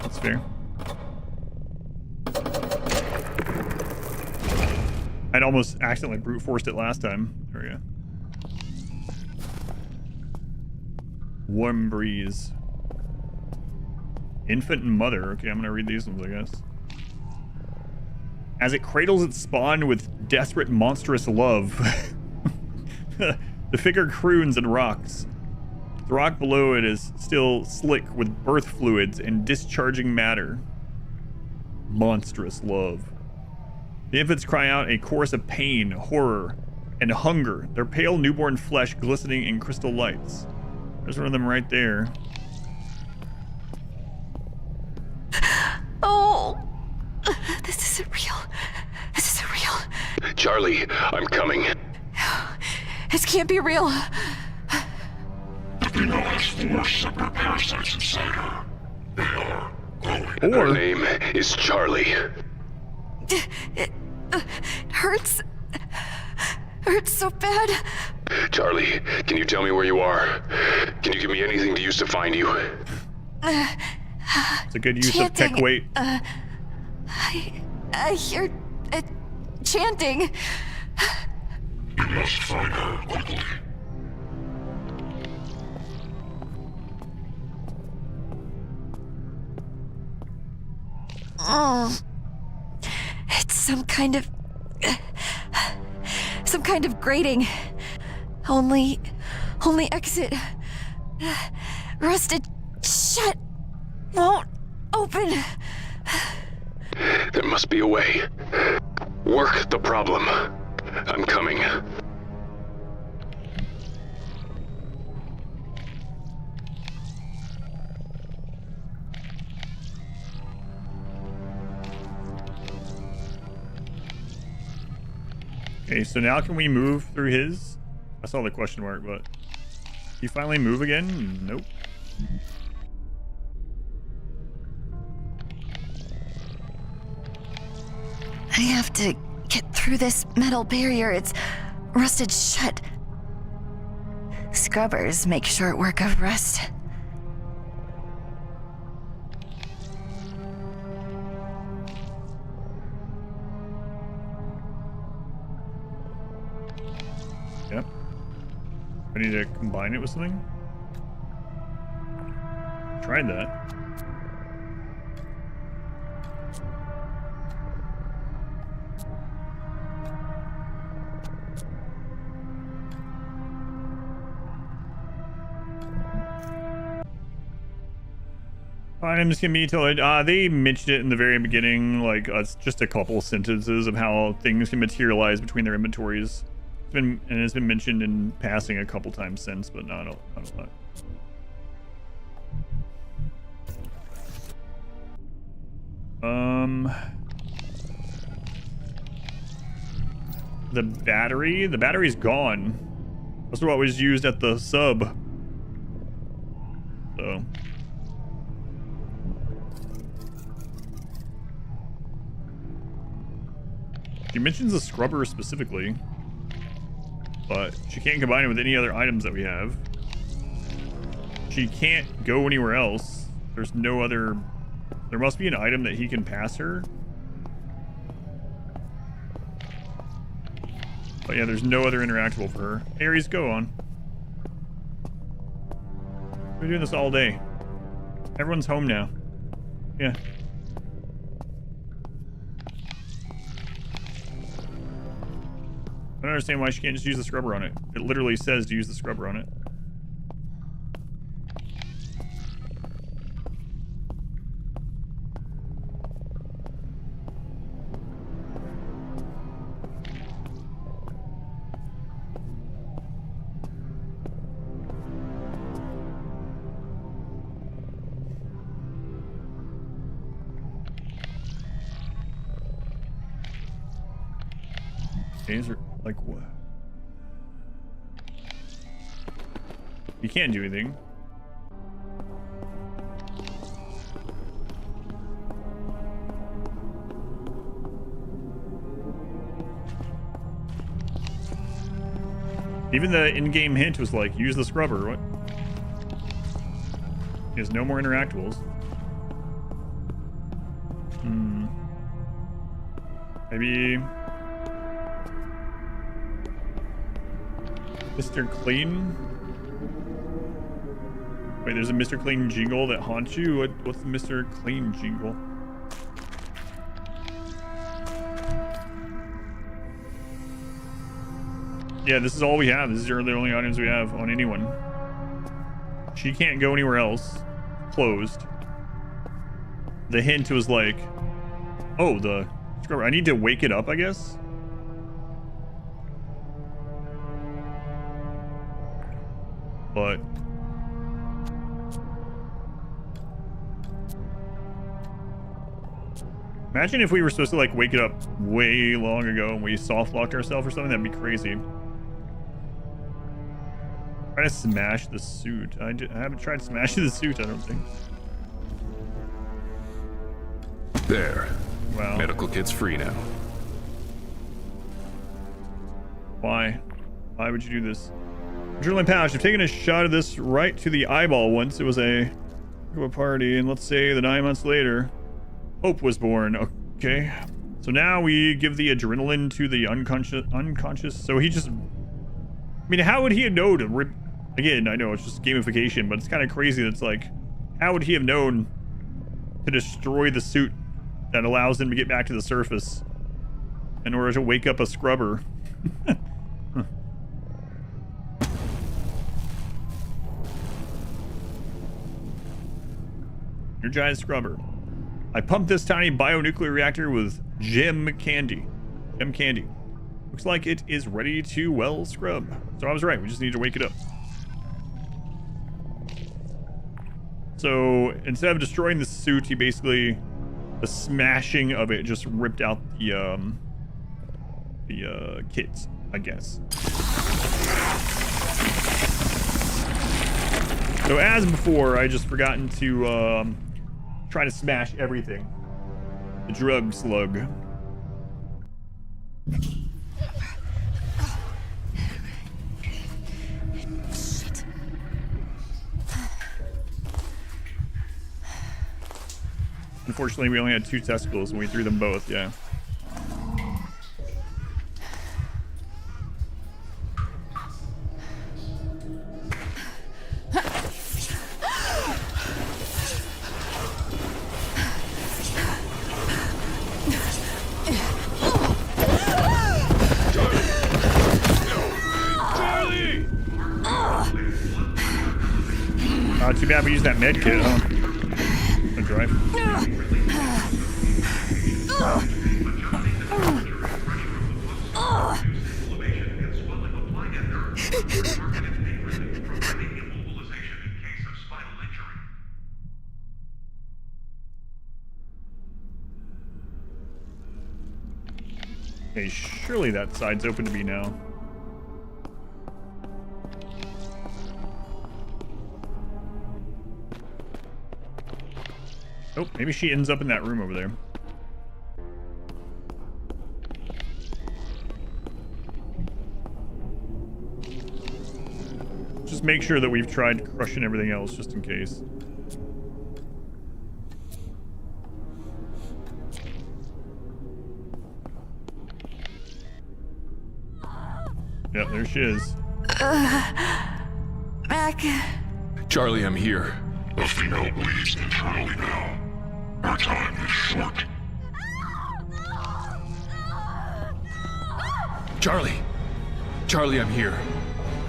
That's fair. I'd almost accidentally brute forced it last time. There we go. Warm breeze. Infant and mother. Okay, I'm gonna read these ones, I guess. As it cradles its spawn with desperate, monstrous love, the figure croons and rocks. The rock below it is still slick with birth fluids and discharging matter. Monstrous love. The infants cry out a chorus of pain, horror, and hunger, their pale newborn flesh glistening in crystal lights. There's one of them right there. Oh, this isn't real. This isn't real. Charlie, I'm coming. This can't be real. The female has 4 separate parasites inside her. They are growing. Her name is Charlie. It hurts. Hurts so bad. Charlie, can you tell me where you are? Can you give me anything to use to find you? It's a good use chanting, of tech weight. I hear chanting. You must find her quickly. Oh, it's some kind of grating. Only exit. Rusted shut. Won't open. There must be a way. Work the problem. I'm coming. Okay, so now can we move through his? I saw the question mark, but can you finally move again? Nope. I have to get through this metal barrier. It's rusted shut. Scrubbers make short work of rust. Yep. I need to combine it with something. Tried that. Items can be told. They mentioned it in the very beginning, like it's just a couple sentences of how things can materialize between their inventories. It's been mentioned in passing a couple times since, but not a lot. The battery's gone. That's what was used at the sub. So. She mentions the scrubber specifically, but she can't combine it with any other items that we have. She can't go anywhere else. There's no other... There must be an item that he can pass her. But yeah, there's no other interactable for her. Hey, Aries, go on. We're doing this all day. Everyone's home now. Yeah. I don't understand why she can't just use the scrubber on it. It literally says to use the scrubber on it. These are like what? You can't do anything. Even the in-game hint was like, use the scrubber. What? He has no more interactables. Maybe... Mr. Clean? Wait, there's a Mr. Clean jingle that haunts you? What's the Mr. Clean jingle? Yeah, this is all we have. These are the only items we have on anyone. She can't go anywhere else. Closed. The hint was like, oh, the scrubber. I need to wake it up, I guess? But imagine if we were supposed to like wake it up way long ago and we soft locked ourselves or something. That'd be crazy. Try to smash the suit. I haven't tried smashing the suit, I don't think. There. Wow. Medical kit's free now. Why? Why would you do this? Adrenaline pouch. I've taken a shot of this right to the eyeball once. It was a party, and let's say that 9 months later, hope was born. Okay. So now we give the adrenaline to the unconscious. So he just... I mean, how would he have known to rip... Again, I know it's just gamification, but it's kind of crazy that it's like, how would he have known to destroy the suit that allows him to get back to the surface in order to wake up a scrubber? Your giant scrubber. I pumped this tiny bionuclear reactor with gem candy. Gem candy. Looks like it is ready to, well, scrub. So I was right, we just need to wake it up. So instead of destroying the suit, he basically, the smashing of it just ripped out the kits, I guess. So as before, I just forgotten to try to smash everything. The drug slug. Shit. Unfortunately, we only had 2 testicles and we threw them both, yeah. Too bad we used that med kit, huh? A drive. Hey, surely that side's open to me now. Oh, maybe she ends up in that room over there. Just make sure that we've tried crushing everything else, just in case. Yep, there she is. Mac. Charlie, I'm here. The female bleeds internally now. Our time is short. Charlie! Charlie, I'm here.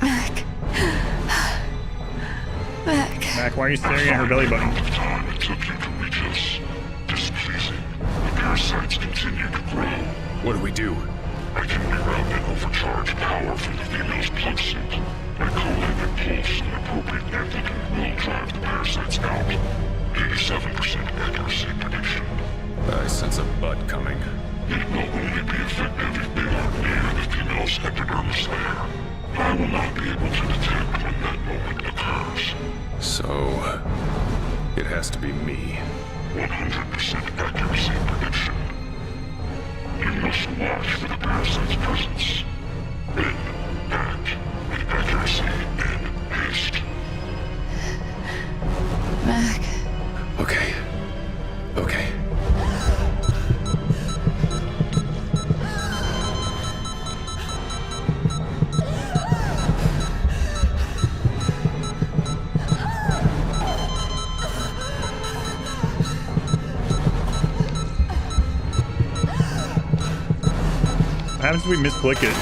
Mac. Mac. Mac, why are you staring at her belly button? The time it took you to reach us. Displeasing. The parasites continue to grow. What do we do? I can reroute and overcharge power from the female's plug suit. By cooling and pulse, an appropriate amplitude will drive the parasites out. 87% accuracy prediction. I sense a butt coming. It will only be effective if they are near the female's epidermis layer. I will not be able to detect when that moment occurs. So, it has to be me. 100% accuracy prediction. You must watch for the parasite's presence. Then act with accuracy and haste. Mac. Okay. Okay. What happens if we misclick it?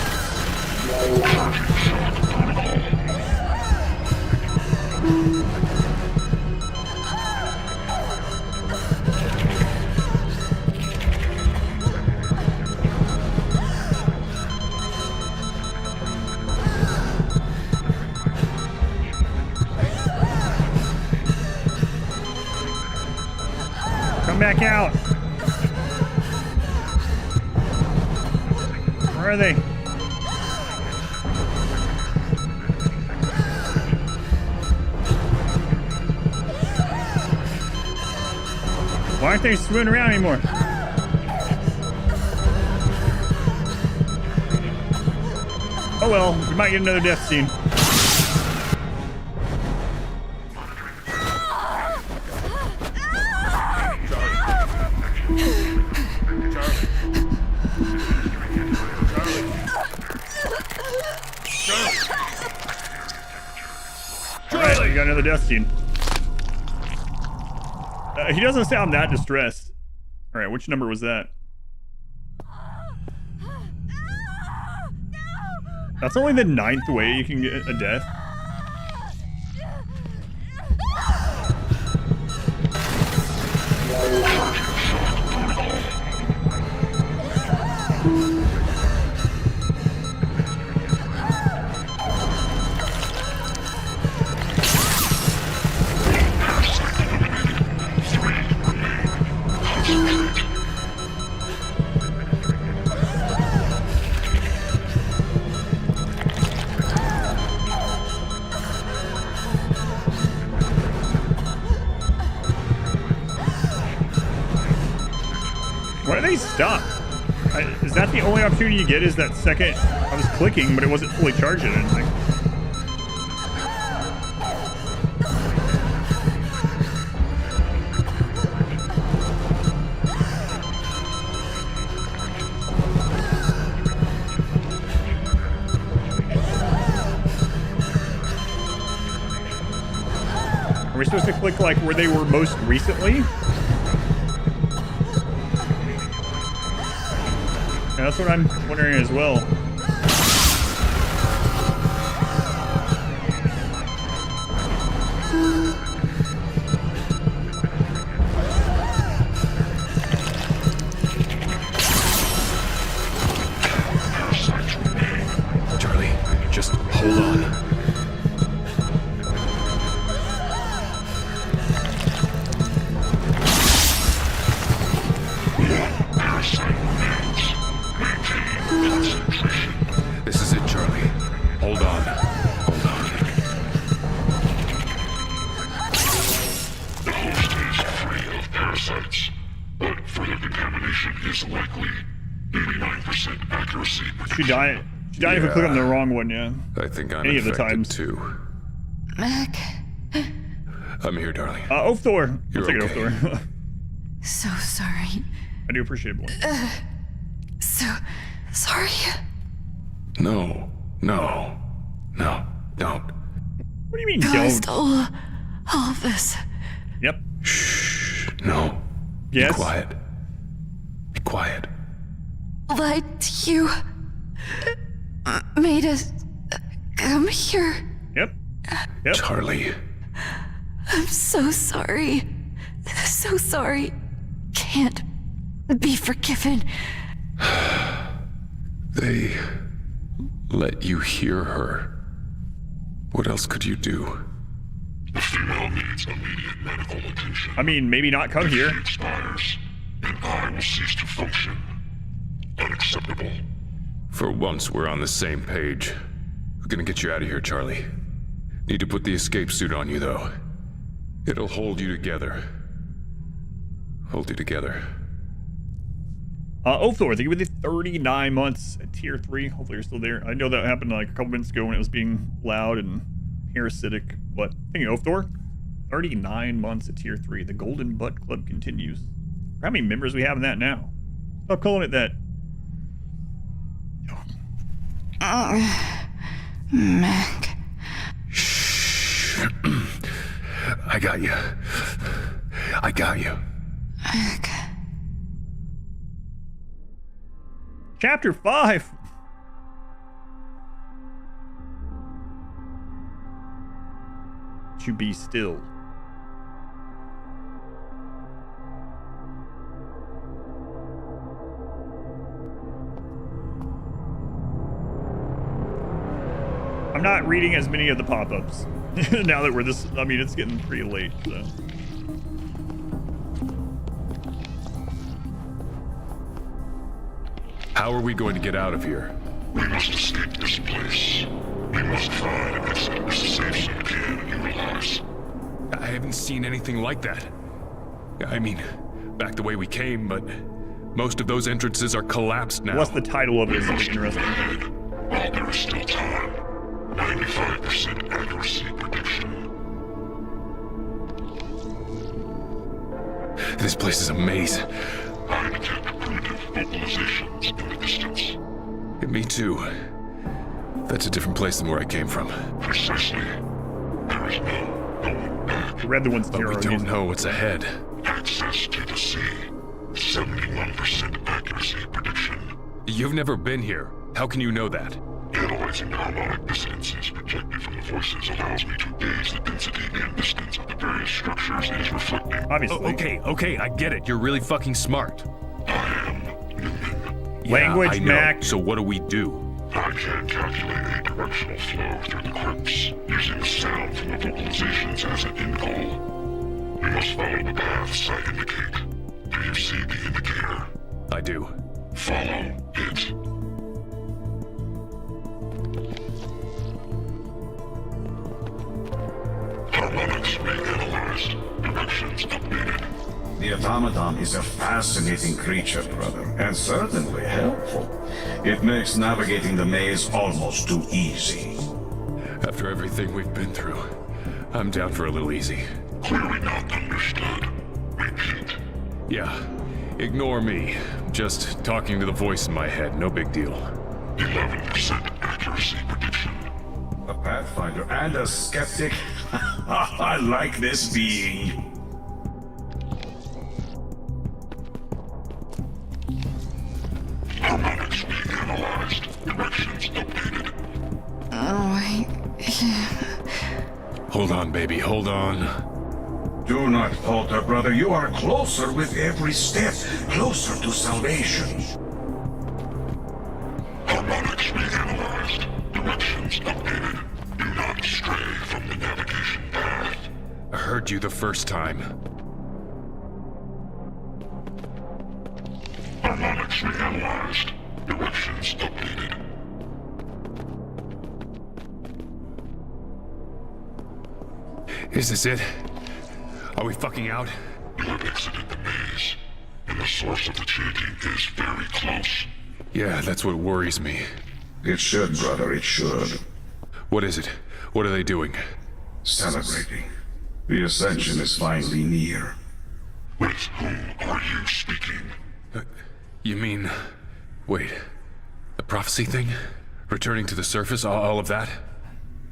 Come back out. Where are they? Why aren't they swimming around anymore? Oh well, we might get another death scene. Alright, you got another death scene. He doesn't sound that distressed. Alright, which number was that? That's only the 9th way you can get a death. Why do they stop? Is that the only opportunity you get? Is that second? I was clicking, but it wasn't fully charged or anything. Are we supposed to click like where they were most recently? Yeah, that's what I'm wondering as well. Charlie, just hold on. This is it, Charlie. Hold on. Hold on. The host is free of parasites, but further contamination is likely. 89% accuracy. She died if we click on the wrong one, yeah. I think I'm Any of the infected times. too. Mac, I'm here, darling. Ophthor. You're I'll take okay. it, Ophthor. so sorry. I do appreciate it, boy. So sorry. No, don't. What do you mean, Caused don't? all of this. Yep. Shh. No. Yes. Be quiet. Be quiet. Lied to you. Made us come here. Yep. Charlie. I'm so sorry. So sorry. Can't be forgiven. They let you hear her. What else could you do? The female needs immediate medical attention. I mean, maybe not come here. If she expires, and I will cease to function. Unacceptable. For once, we're on the same page. We're gonna get you out of here, Charlie. Need to put the escape suit on you, though. It'll hold you together. Hold you together. Ophthor, thank you for the 39 months at tier 3. Hopefully you're still there. I know that happened like a couple minutes ago when it was being loud and parasitic. But thank you, Ophthor. 39 months at tier 3. The Golden Butt Club continues. How many members we have in that now? Stop calling it that. Mac. Shh. I got you. I got you. Mac. Chapter 5. To be still. I'm not reading as many of the pop-ups now that we're this. I mean, it's getting pretty late, so. How are we going to get out of here? We must escape this place. We must find an exit as safe as we can utilize. I haven't seen anything like that. I mean, back the way we came, but most of those entrances are collapsed now. What's the title of it? Is interesting. While there is still time, 95% accuracy prediction. This place is a maze. I detect primitive vocalizations in the distance. Me too. That's a different place than where I came from. Precisely. There is no going back. Read the ones but we don't know what's ahead. Access to the sea. 71% accuracy prediction. You've never been here. How can you know that? Analyzing the harmonic dissonances projected from the voices allows me to gauge the density and distance of the various structures it is reflecting. Obviously. Okay, I get it. You're really fucking smart. I am Newman. Language, I know. Mac. So what do we do? I can calculate a directional flow through the crypts, using the sound from the vocalizations as an end goal. We must follow the paths I indicate. Do you see the indicator? I do. Follow it. Harmonics reanalyzed. Directions updated. The automaton is a fascinating creature, brother, and certainly helpful. It makes navigating the maze almost too easy. After everything we've been through, I'm down for a little easy. Clearly not understood. Repeat. Yeah, ignore me. Just talking to the voice in my head, no big deal. 11% accuracy prediction. A pathfinder and a skeptic? I like this being. Harmonics reanalyzed. Directions updated. Hold on, baby, hold on. Do not falter, brother. You are closer with every step. Closer to salvation. Harmonics reanalyzed. Directions updated. Do not stray from the navigation path. I heard you the first time. Harmonics reanalyzed. Directions updated. Is this it? Are we fucking out? You have exited the maze, and the source of the chanting is very close. Yeah, that's what worries me. It should, brother, it should. What is it? What are they doing? Celebrating. The ascension is finally near. With whom are you speaking? You mean... Wait. The prophecy thing? Returning to the surface, all of that?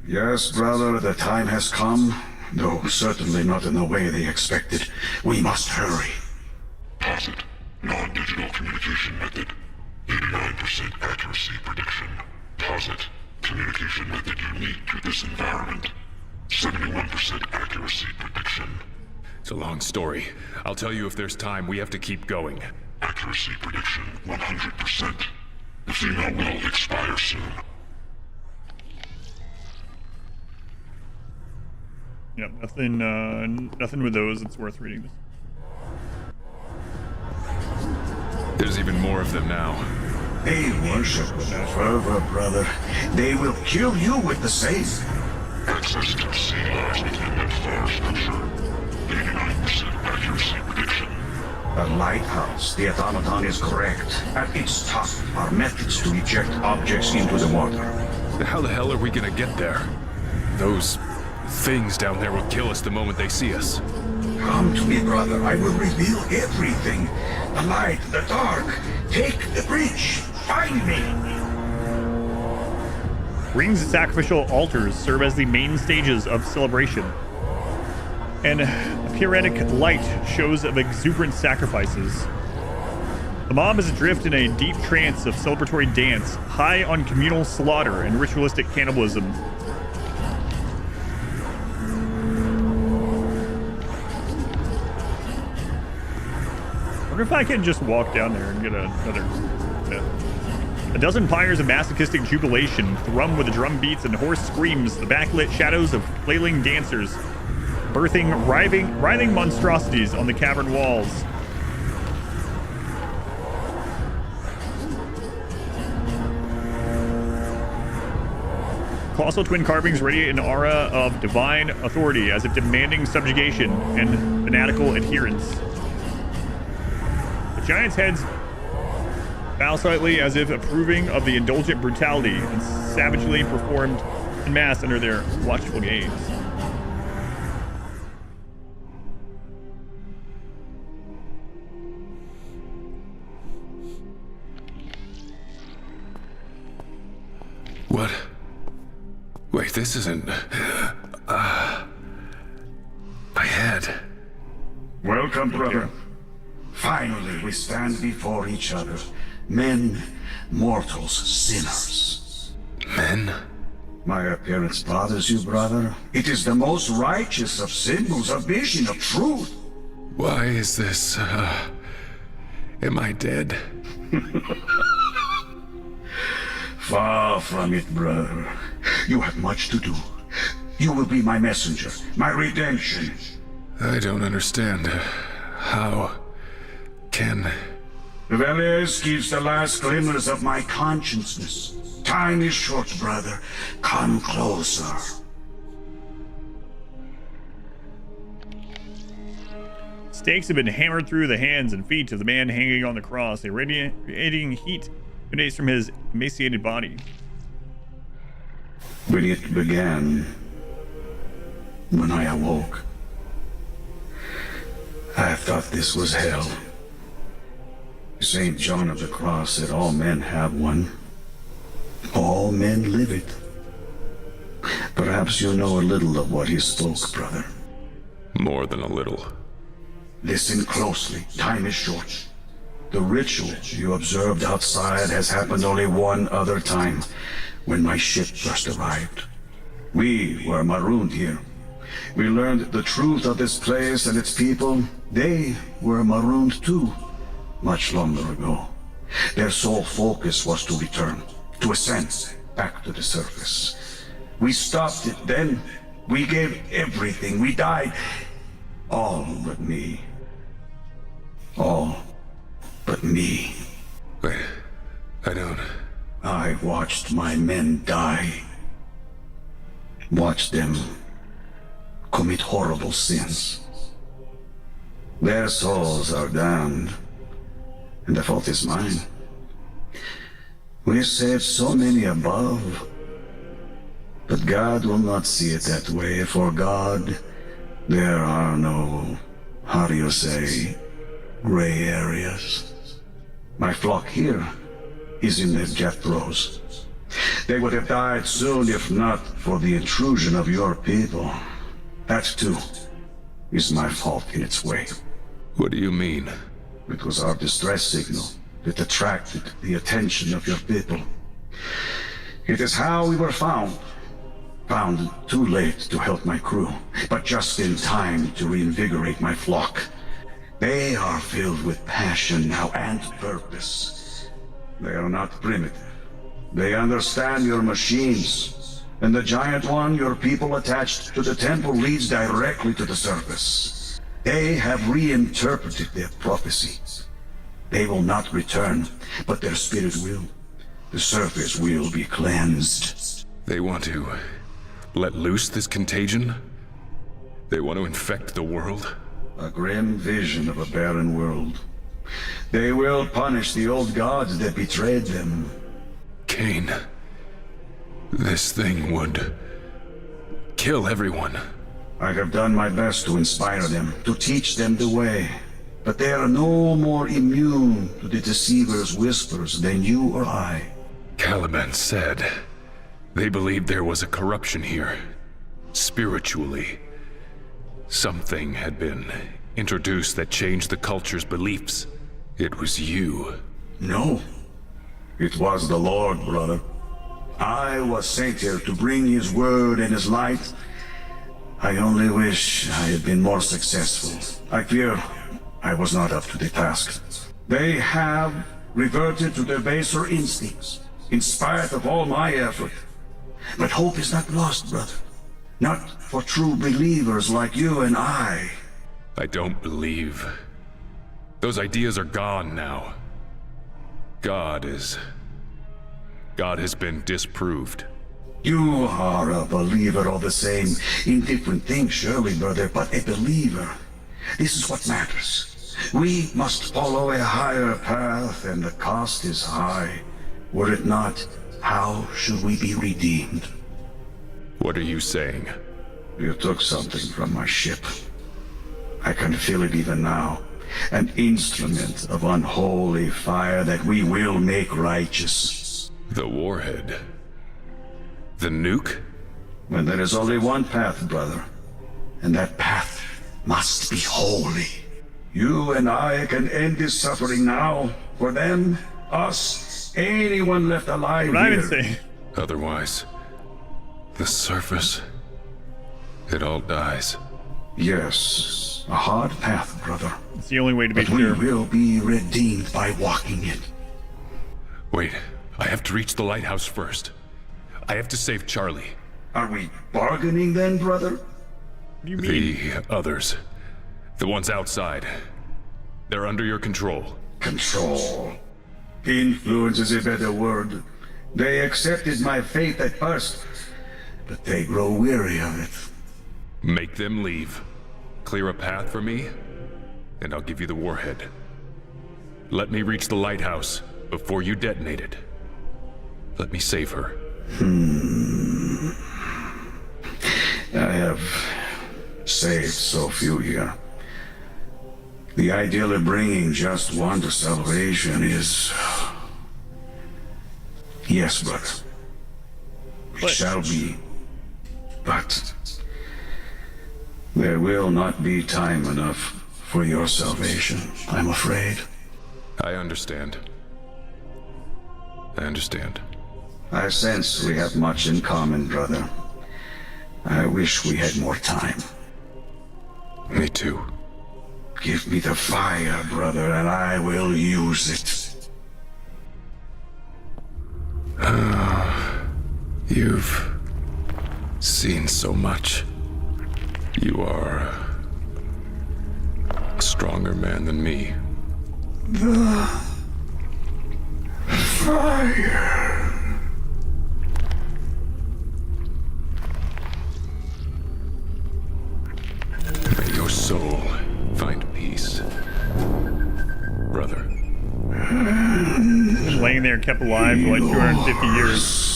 Yes, brother, the time has come. No, certainly not in the way they expected. We must hurry. Posit. Non-digital communication method. 89% accuracy prediction. Posit. Communication method unique to this environment. 71% accuracy prediction. It's a long story. I'll tell you if there's time. We have to keep going. Accuracy prediction 100%. The female will expire soon. Yep, nothing with those. It's worth reading this. There's even more of them now. They worship with fervor, brother. They will kill you with the same. Access to the sea lies within that far structure. 89% accuracy prediction. A lighthouse. The automaton is correct. At its top are methods to eject objects into the water. How the hell are we gonna get there? Those things down there will kill us the moment they see us. Come to me, brother. I will reveal everything. The light, the dark. Take the bridge. Find me. Rings and sacrificial altars serve as the main stages of celebration. And periodic light shows of exuberant sacrifices. The mob is adrift in a deep trance of celebratory dance, high on communal slaughter and ritualistic cannibalism. I wonder if I can just walk down there and get another... A dozen pyres of masochistic jubilation thrum with the drum beats and hoarse screams, the backlit shadows of flailing dancers, birthing writhing monstrosities on the cavern walls. Colossal twin carvings radiate an aura of divine authority as if demanding subjugation and fanatical adherence. The giants' heads bow slightly as if approving of the indulgent brutality and savagely performed en masse under their watchful gaze. What? Wait, this isn't... my head. Welcome, brother. Finally, we stand before each other. Men, mortals, sinners. Men? My appearance bothers you, brother? It is the most righteous of symbols, a vision of truth. Why is this, am I dead? Far from it, brother. You have much to do. You will be my messenger, my redemption. I don't understand. How can... Velez gives the last glimmers of my consciousness. Time is short, brother. Come closer. Stakes have been hammered through the hands and feet of the man hanging on the cross. A radiating heat emanates from his emaciated body. When it began, when I awoke, I thought this was hell. St. John of the Cross said all men have one. All men live it. Perhaps you know a little of what he spoke, brother. More than a little. Listen closely. Time is short. The ritual you observed outside has happened only one other time, when my ship first arrived. We were marooned here. We learned the truth of this place and its people. They were marooned too, much longer ago. Their sole focus was to return, to ascend back to the surface. We stopped it then. We gave everything. We died. All but me. All but me. Wait, I don't... I watched my men die. Watched them commit horrible sins. Their souls are damned, and the fault is mine. We saved so many above, but God will not see it that way. For God, there are no, how do you say, gray areas. My flock here is in their death throes. They would have died soon if not for the intrusion of your people. That too is my fault in its way. What do you mean? It was our distress signal that attracted the attention of your people. It is how we were found. Found too late to help my crew, but just in time to reinvigorate my flock. They are filled with passion now and purpose. They are not primitive. They understand your machines. And the giant one your people attached to the temple leads directly to the surface. They have reinterpreted their prophecy. They will not return, but their spirit will. The surface will be cleansed. They want to let loose this contagion? They want to infect the world? A grim vision of a barren world. They will punish the old gods that betrayed them. Cain, this thing would kill everyone. I have done my best to inspire them, to teach them the way. But they are no more immune to the deceiver's whispers than you or I. Caliban said they believed there was a corruption here, spiritually. Something had been introduced that changed the culture's beliefs. It was you. No. It was the Lord, brother. I was sent here to bring his word and his light. I only wish I had been more successful. I fear I was not up to the task. They have reverted to their baser instincts, in spite of all my effort. But hope is not lost, brother. Not for true believers like you and I. I don't believe. Those ideas are gone now. God has been disproved. You are a believer all the same, in different things surely, brother, but a believer. This is what matters. We must follow a higher path, and the cost is high. Were it not, how should we be redeemed? What are you saying? You took something from my ship. I can feel it even now. An instrument of unholy fire that we will make righteous. The warhead. The nuke? When there is only one path, brother, and that path must be holy. You and I can end this suffering now. For them, us, anyone left alive what here. I would say. Otherwise, the surface, it all dies. Yes, a hard path, brother. It's the only way to be but sure. We will be redeemed by walking it. Wait, I have to reach the lighthouse first. I have to save Charlie. Are we bargaining then, brother? What do you mean? The others. The ones outside. They're under your control. Control. Influence is a better word. They accepted my faith at first, but they grow weary of it. Make them leave. Clear a path for me, and I'll give you the warhead. Let me reach the lighthouse before you detonate it. Let me save her. I have saved so few here. The ideal of bringing just one to salvation is... Yes, brother. It shall be. But... there will not be time enough for your salvation, I'm afraid. I understand. I understand. I sense we have much in common, brother. I wish we had more time. Me too. Give me the fire, brother, and I will use it. You've seen so much. You are a stronger man than me. The fire. May your soul find peace, brother. Just laying there, kept alive for like 250 years.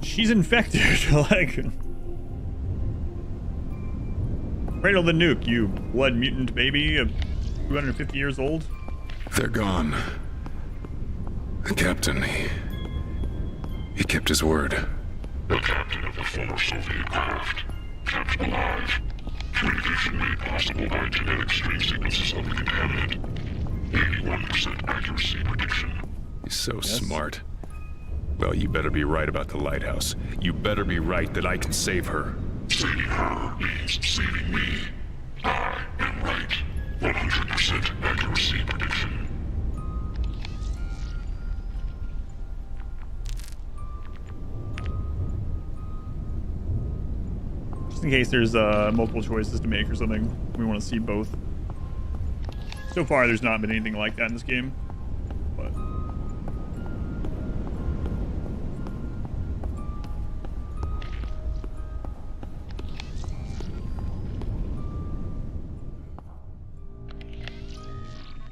She's infected, like... Cradle the nuke, you blood mutant baby, 250 years old. They're gone. The captain, he kept his word. The captain of the former Soviet craft, kept alive. Communication made possible by genetic strain sequences of the contaminant. 81% accuracy prediction. He's so smart. Well, you better be right about the lighthouse. You better be right that I can save her. Saving her means saving me. I am right. 100% accuracy prediction. Just in case there's multiple choices to make or something, we want to see both. So far, there's not been anything like that in this game, but...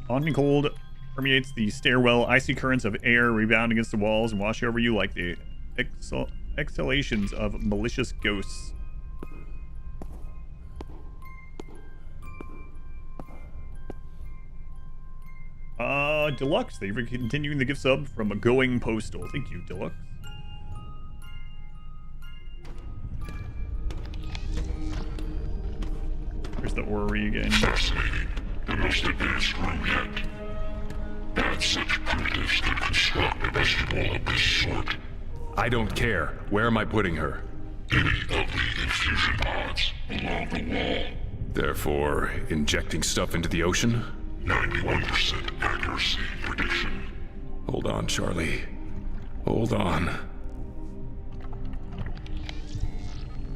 Haunting cold permeates the stairwell. Icy currents of air rebound against the walls and wash over you like the exhalations of malicious ghosts. Deluxe, thank you for continuing the gift sub from a Going Postal. Thank you, Deluxe. Where's the orrery again? Fascinating. The most advanced room yet. Add such primitives to construct a vegetable of this sort. I don't care. Where am I putting her? Any of the infusion pods along the wall. Therefore, injecting stuff into the ocean? 91% accuracy prediction. Hold on, Charlie. Hold on.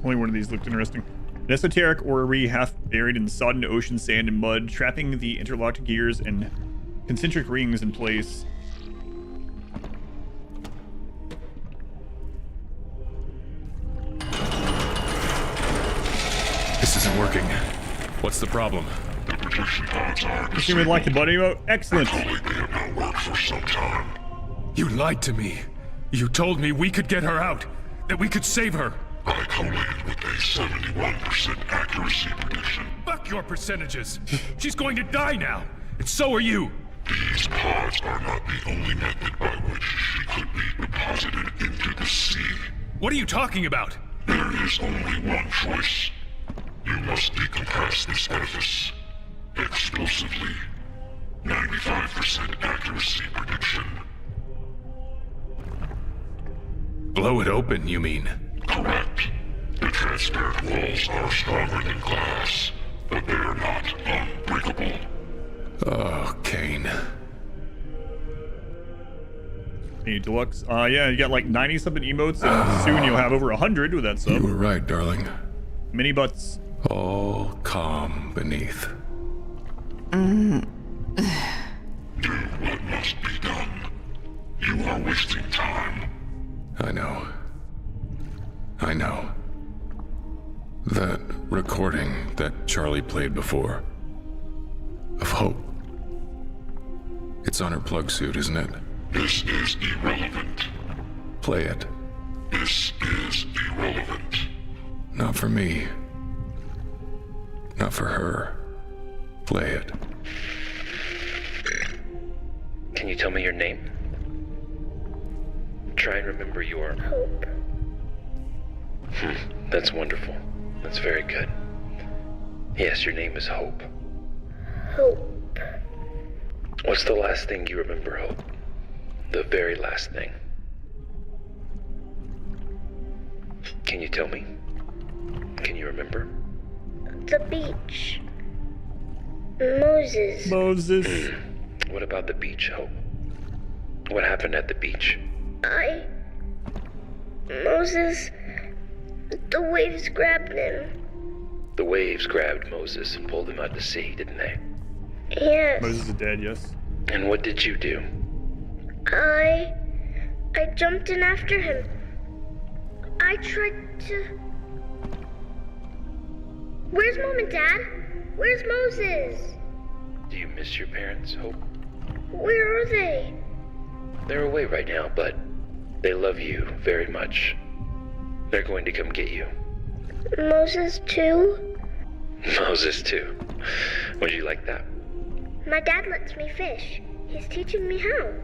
Only one of these looked interesting. An esoteric orrery half buried in sodden ocean sand and mud, trapping the interlocked gears and concentric rings in place. This isn't working. What's the problem? The protection pods are You seem to like the buddy mode. Excellent. they have not worked for some time. You lied to me. You told me we could get her out, that we could save her. I collated with a 71% accuracy prediction. Fuck your percentages. She's going to die now, and so are you. These pods are not the only method by which she could be deposited into the sea. What are you talking about? There is only one choice. You must decompress this edifice. Explosively. 95% accuracy prediction. Blow it open, you mean? Correct. The transparent walls are stronger than glass, but they are not unbreakable. Oh, Kane. Hey, Deluxe. Yeah, you got like 90-something emotes, and soon you'll have over 100 with that sub. You were right, darling. Mini butts. All calm beneath. Do what must be done. You are wasting time. I know. I know. That recording that Charlie played before. Of hope. It's on her plug suit, isn't it? This is irrelevant. Play it. This is irrelevant. Not for me. Not for her. Play it. Can you tell me your name? Try and remember your... Hope. That's wonderful. That's very good. Yes, your name is Hope. Hope. What's the last thing you remember, Hope? The very last thing. Can you tell me? Can you remember? The beach. Moses. Moses. What about the beach, Hope? What happened at the beach? Moses... The waves grabbed him. The waves grabbed Moses and pulled him out to sea, didn't they? Yes. Moses is dead, yes. And what did you do? I jumped in after him. I tried to... Where's Mom and Dad? Where's Moses? Do you miss your parents, Hope? Where are they? They're away right now, but they love you very much. They're going to come get you. Moses too? Moses too. Would you like that? My dad lets me fish. He's teaching me how.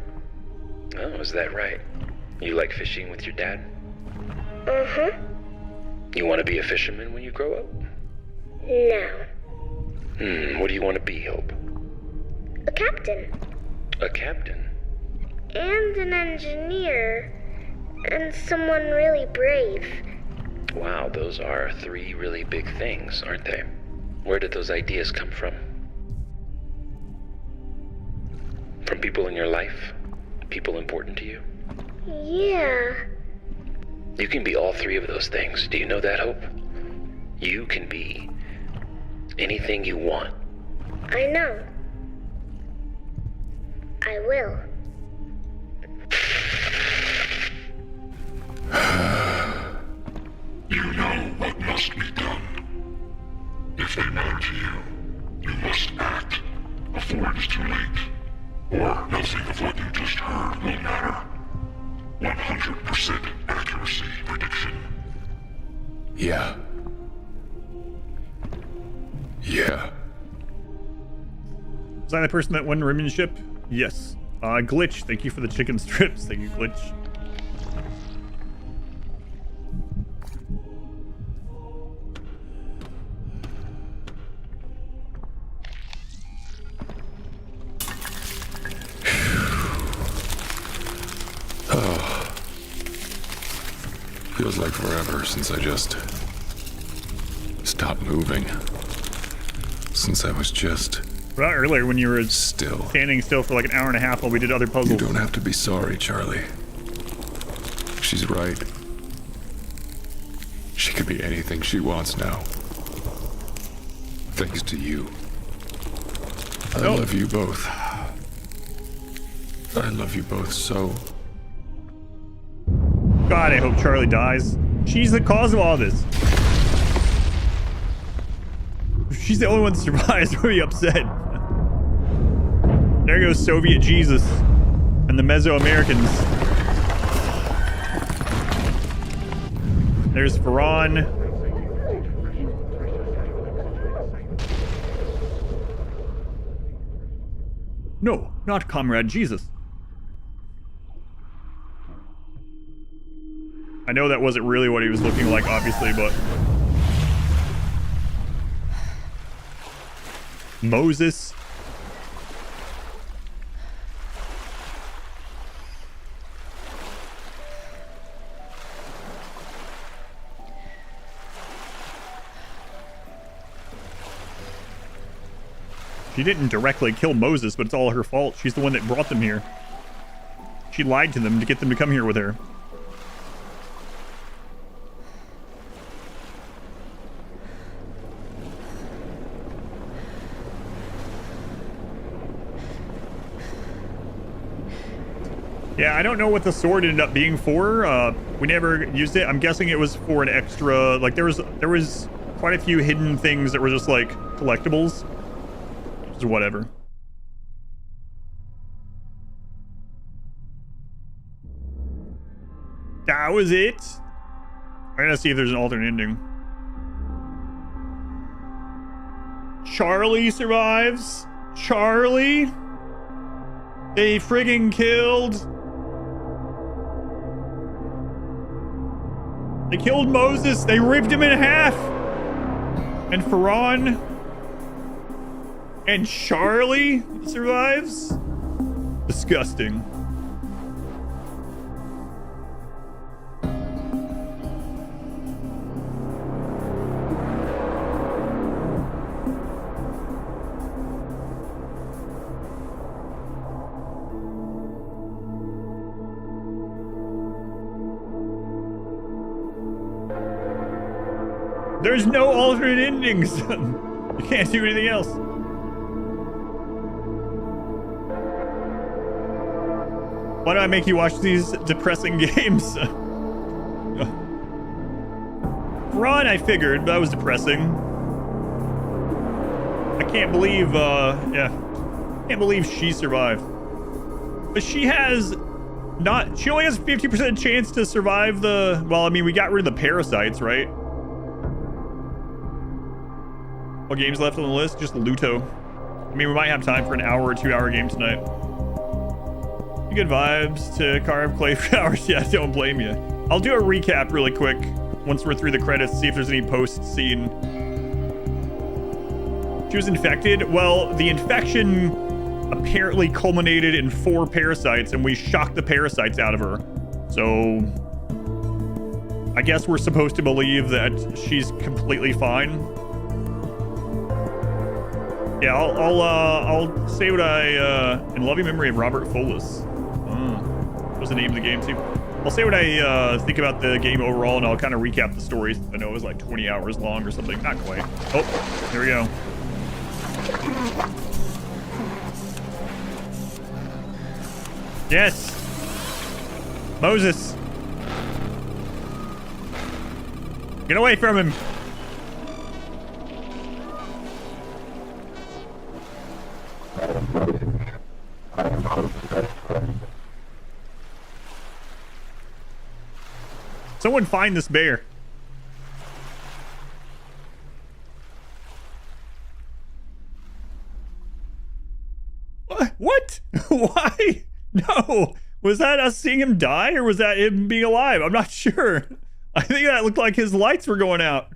Oh, is that right? You like fishing with your dad? Uh-huh. You want to be a fisherman when you grow up? No. What do you want to be, Hope? A captain. A captain? And an engineer. And someone really brave. Wow, those are 3 really big things, aren't they? Where did those ideas come from? From people in your life? People important to you? Yeah. You can be all 3 of those things. Do you know that, Hope? You can be anything you want. I know. I will. You know what must be done. If they matter to you, you must act before it is too late. Or nothing of what you just heard will matter. 100% accuracy prediction. Yeah. Yeah. Was I the person that won Ribbon Ship? Yes. Glitch, thank you for the chicken strips. Thank you, Glitch. Oh. Feels like forever since I just stopped moving. Since I was just... Right earlier when you were standing still for like an hour and a half while we did other puzzles. You don't have to be sorry, Charlie. She's right. She can be anything she wants now. Thanks to you. I love you both. I love you both so. God, I hope Charlie dies. She's the cause of all this. If she's the only one that survives, I'm really upset. There goes Soviet Jesus and the Mesoamericans. There's Feron. No, not Comrade Jesus. I know that wasn't really what he was looking like, obviously, but... Moses. She didn't directly kill Moses, but it's all her fault. She's the one that brought them here. She lied to them to get them to come here with her. Yeah, I don't know what the sword ended up being for. We never used it. I'm guessing it was for an extra, like there was quite a few hidden things that were just like collectibles. Just whatever. That was it. I gotta see if there's an alternate ending. Charlie survives. Charlie? They friggin' killed. They killed Moses. They ripped him in half. And Feron and Charlie survives? Disgusting. There's no alternate endings. You can't do anything else. Why do I make you watch these depressing games? Ron, I figured, but that was depressing. I can't believe, can't believe she survived. But she has not, she only has a 50% chance to survive the, well, I mean, we got rid of the parasites, right? What games left on the list? Just Luto. I mean, we might have time for an hour or 2 hour game tonight. Good vibes to carve clay flowers. Yeah, don't blame you. I'll do a recap really quick once we're through the credits, see if there's any post-scene. She was infected. Well, the infection apparently culminated in 4 parasites, and we shocked the parasites out of her. So I guess we're supposed to believe that she's completely fine. Yeah, I'll say what I, in loving memory of Robert Folis. What was the name of the game too? I'll say what I think about the game overall, and I'll kind of recap the story. I know it was like 20 hours long or something. Not quite. Oh, here we go. Yes! Moses! Get away from him! Someone find this bear. What? Why? No. Was that us seeing him die, or was that him being alive? I'm not sure. I think that looked like his lights were going out.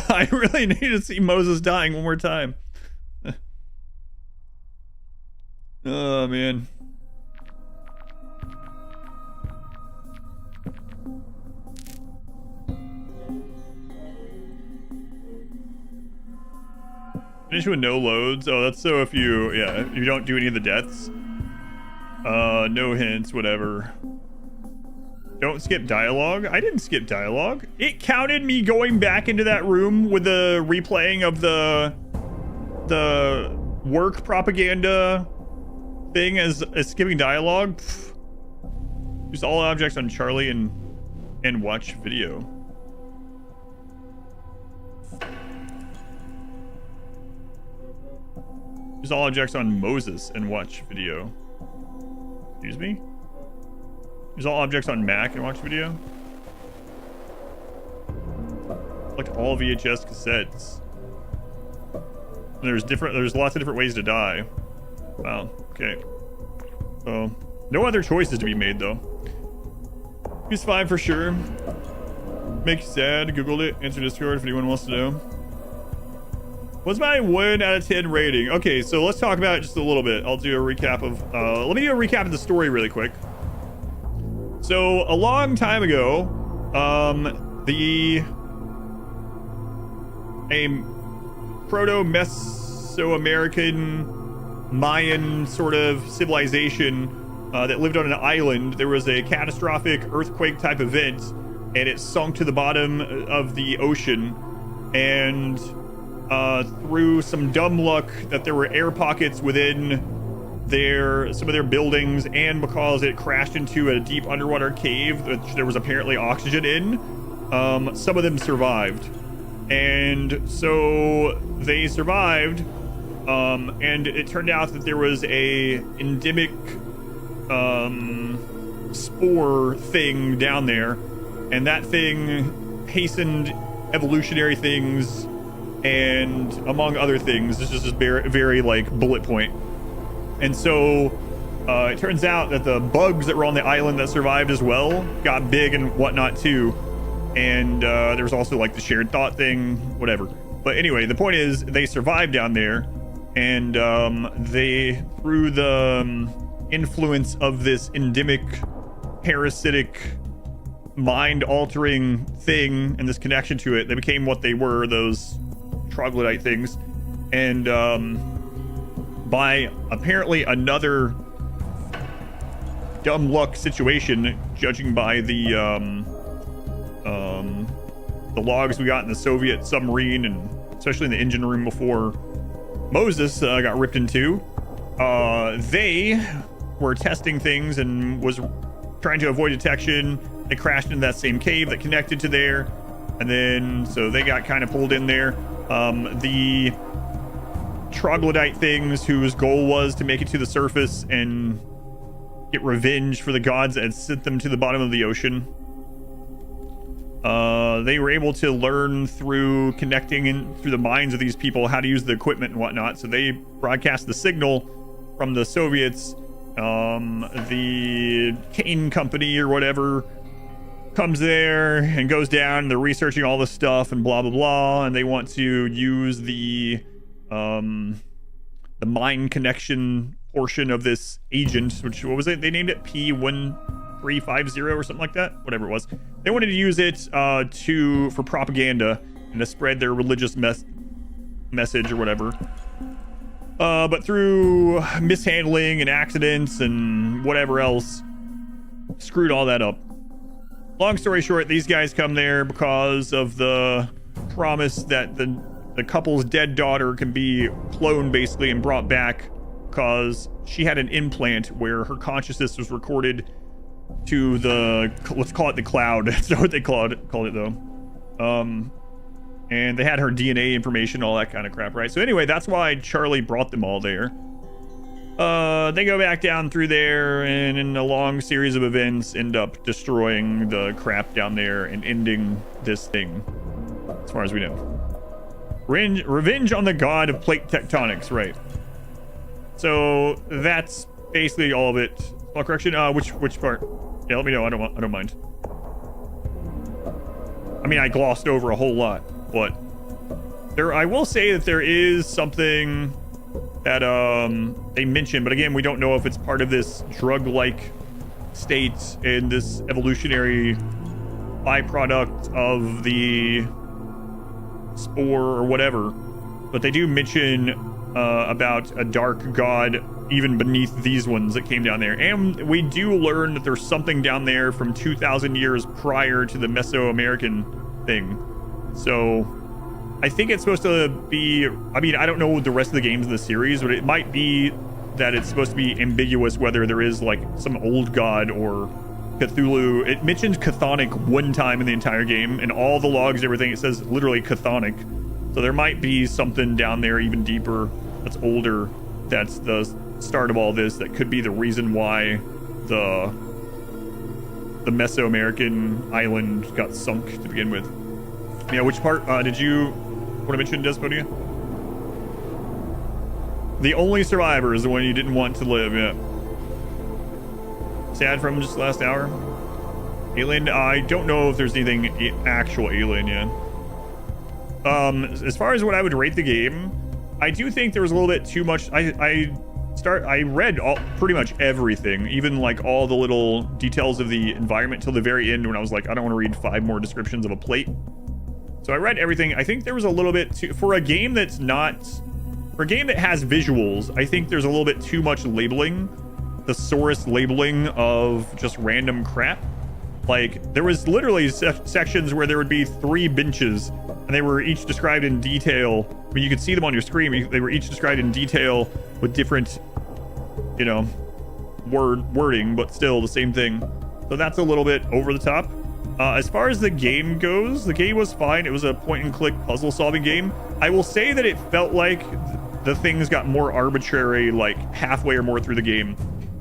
I really need to see Moses dying one more time. Oh, man. Finish with no loads. Oh, that's so if you, yeah, if you don't do any of the deaths. No hints, whatever. Don't skip dialogue. I didn't skip dialogue. It counted me going back into that room with the replaying of the work propaganda thing as skipping dialogue. Pfft. Use all objects on Charlie and watch video. Use all objects on Moses and watch video. Excuse me? Use all objects on Mac and watch video? Select all VHS cassettes. There's lots of different ways to die. Wow, okay. So, no other choices to be made though. Use 5 for sure. Make you sad, Googled it, answer Discord if anyone wants to know. What's my 1 out of 10 rating? Okay, so let's talk about it just a little bit. I'll do a recap of, let me do a recap of the story really quick. So, a long time ago, a proto-Mesoamerican Mayan sort of civilization that lived on an island. There was a catastrophic earthquake type event, and it sunk to the bottom of the ocean. And through some dumb luck that there were air pockets within some of their buildings, and because it crashed into a deep underwater cave which there was apparently oxygen in, some of them survived. And so they survived, and it turned out that there was a endemic spore thing down there, and that thing hastened evolutionary things, and among other things, this is just very, very like bullet point. And so it turns out that the bugs that were on the island that survived as well got big and whatnot too. And there was also like the shared thought thing, whatever. But anyway, the point is they survived down there, and they, through the influence of this endemic parasitic mind-altering thing and this connection to it, they became what they were, those troglodyte things. And by apparently another dumb luck situation, judging by the logs we got in the Soviet submarine, and especially in the engine room before Moses got ripped into, they were testing things and was trying to avoid detection. They crashed into that same cave that connected to there, and then so they got kind of pulled in there. The troglodyte things, whose goal was to make it to the surface and get revenge for the gods that had sent them to the bottom of the ocean, they were able to learn through connecting in through the minds of these people how to use the equipment and whatnot. So they broadcast the signal from the Soviets. The Kane company or whatever comes there and goes down, and they're researching all this stuff and blah blah blah, and they want to use the mind connection portion of this agent, which, what was it, they named it P1350 or something like that, whatever it was. They wanted to use it for propaganda and to spread their religious message or whatever. But through mishandling and accidents and whatever else, screwed all that up. Long story short, these guys come there because of the promise that the couple's dead daughter can be cloned basically and brought back, because she had an implant where her consciousness was recorded to the, let's call it the cloud. That's not what they called it though. And they had her DNA information, all that kind of crap, right? So anyway, that's why Charlie brought them all there. They go back down through there, and in a long series of events end up destroying the crap down there and ending this thing, as far as we know. Revenge on the god of plate tectonics, right? So that's basically all of it. Spell correction. Which part? Yeah, let me know. I don't mind. I mean, I glossed over a whole lot, but I will say that there is something that they mentioned, but again, we don't know if it's part of this drug-like state and this evolutionary byproduct of the spore or whatever. But they do mention about a dark god even beneath these ones that came down there. And we do learn that there's something down there from 2,000 years prior to the Mesoamerican thing. So I think it's supposed to be, I mean, I don't know the rest of the games in the series, but it might be that it's supposed to be ambiguous whether there is like some old god or Cthulhu. It mentions chthonic one time in the entire game, and all the logs, everything, it says literally chthonic. So there might be something down there even deeper that's older, that's the start of all this, that could be the reason why the Mesoamerican island got sunk to begin with. Yeah, which part did you want to mention, Desponia? The only survivor is the one you didn't want to live, yeah. Sad from just last hour. Alien, I don't know if there's anything actual alien yet. As far as what I would rate the game, I do think there was a little bit too much. I read pretty much everything, even like all the little details of the environment till the very end when I was like, I don't want to read 5 more descriptions of a plate. So I read everything. I think there was a little bit too, for a game that has visuals, I think there's a little bit too much labeling, thesaurus labeling of just random crap. Like, there was literally sections where there would be 3 benches, and they were each described in detail. I mean, you could see them on your screen. They were each described in detail with different, you know, wording, but still the same thing. So that's a little bit over the top. As far as the game goes, the game was fine. It was a point-and-click puzzle-solving game. I will say that it felt like the things got more arbitrary, like halfway or more through the game.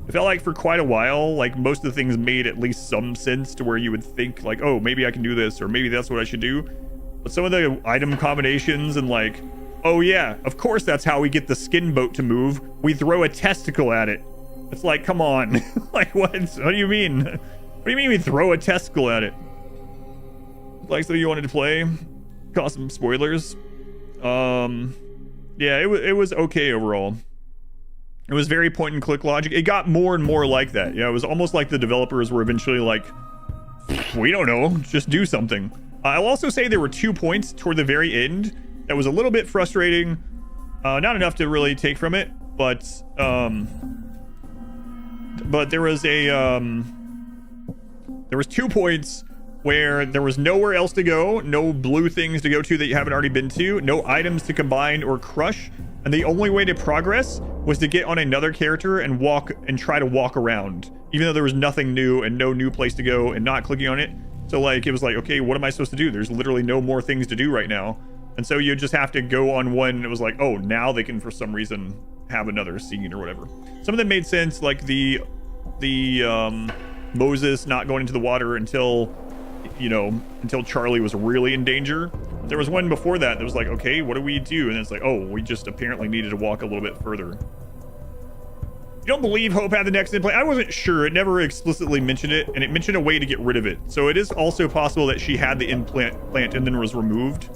It felt like for quite a while, like most of the things made at least some sense to where you would think like, oh, maybe I can do this, or maybe that's what I should do. But some of the item combinations and like, oh yeah, of course that's how we get the skin boat to move. We throw a testicle at it. It's like, come on. Like, what do you mean? What do you mean we throw a testicle at it? Like, so you wanted to play? Cause some spoilers. Yeah, it was okay overall. It was very point and click logic. It got more and more like that. Yeah, it was almost like the developers were eventually like, we don't know, just do something. I'll also say there were 2 points toward the very end that was a little bit frustrating. Not enough to really take from it, but there was there was 2 points where there was nowhere else to go, no blue things to go to that you haven't already been to, no items to combine or crush, and the only way to progress was to get on another character and try to walk around, even though there was nothing new and no new place to go, and not clicking on it. So like, it was like, okay, what am I supposed to do? There's literally no more things to do right now. And so you just have to go on one, and it was like, oh, now they can for some reason have another scene or whatever. Some of them made sense, like the Moses not going into the water until Charlie was really in danger. There was one before that was like, okay, what do we do? And it's like, oh, we just apparently needed to walk a little bit further. You don't believe Hope had the next implant? I wasn't sure. It never explicitly mentioned it, and it mentioned a way to get rid of it. So it is also possible that she had the implant and then was removed.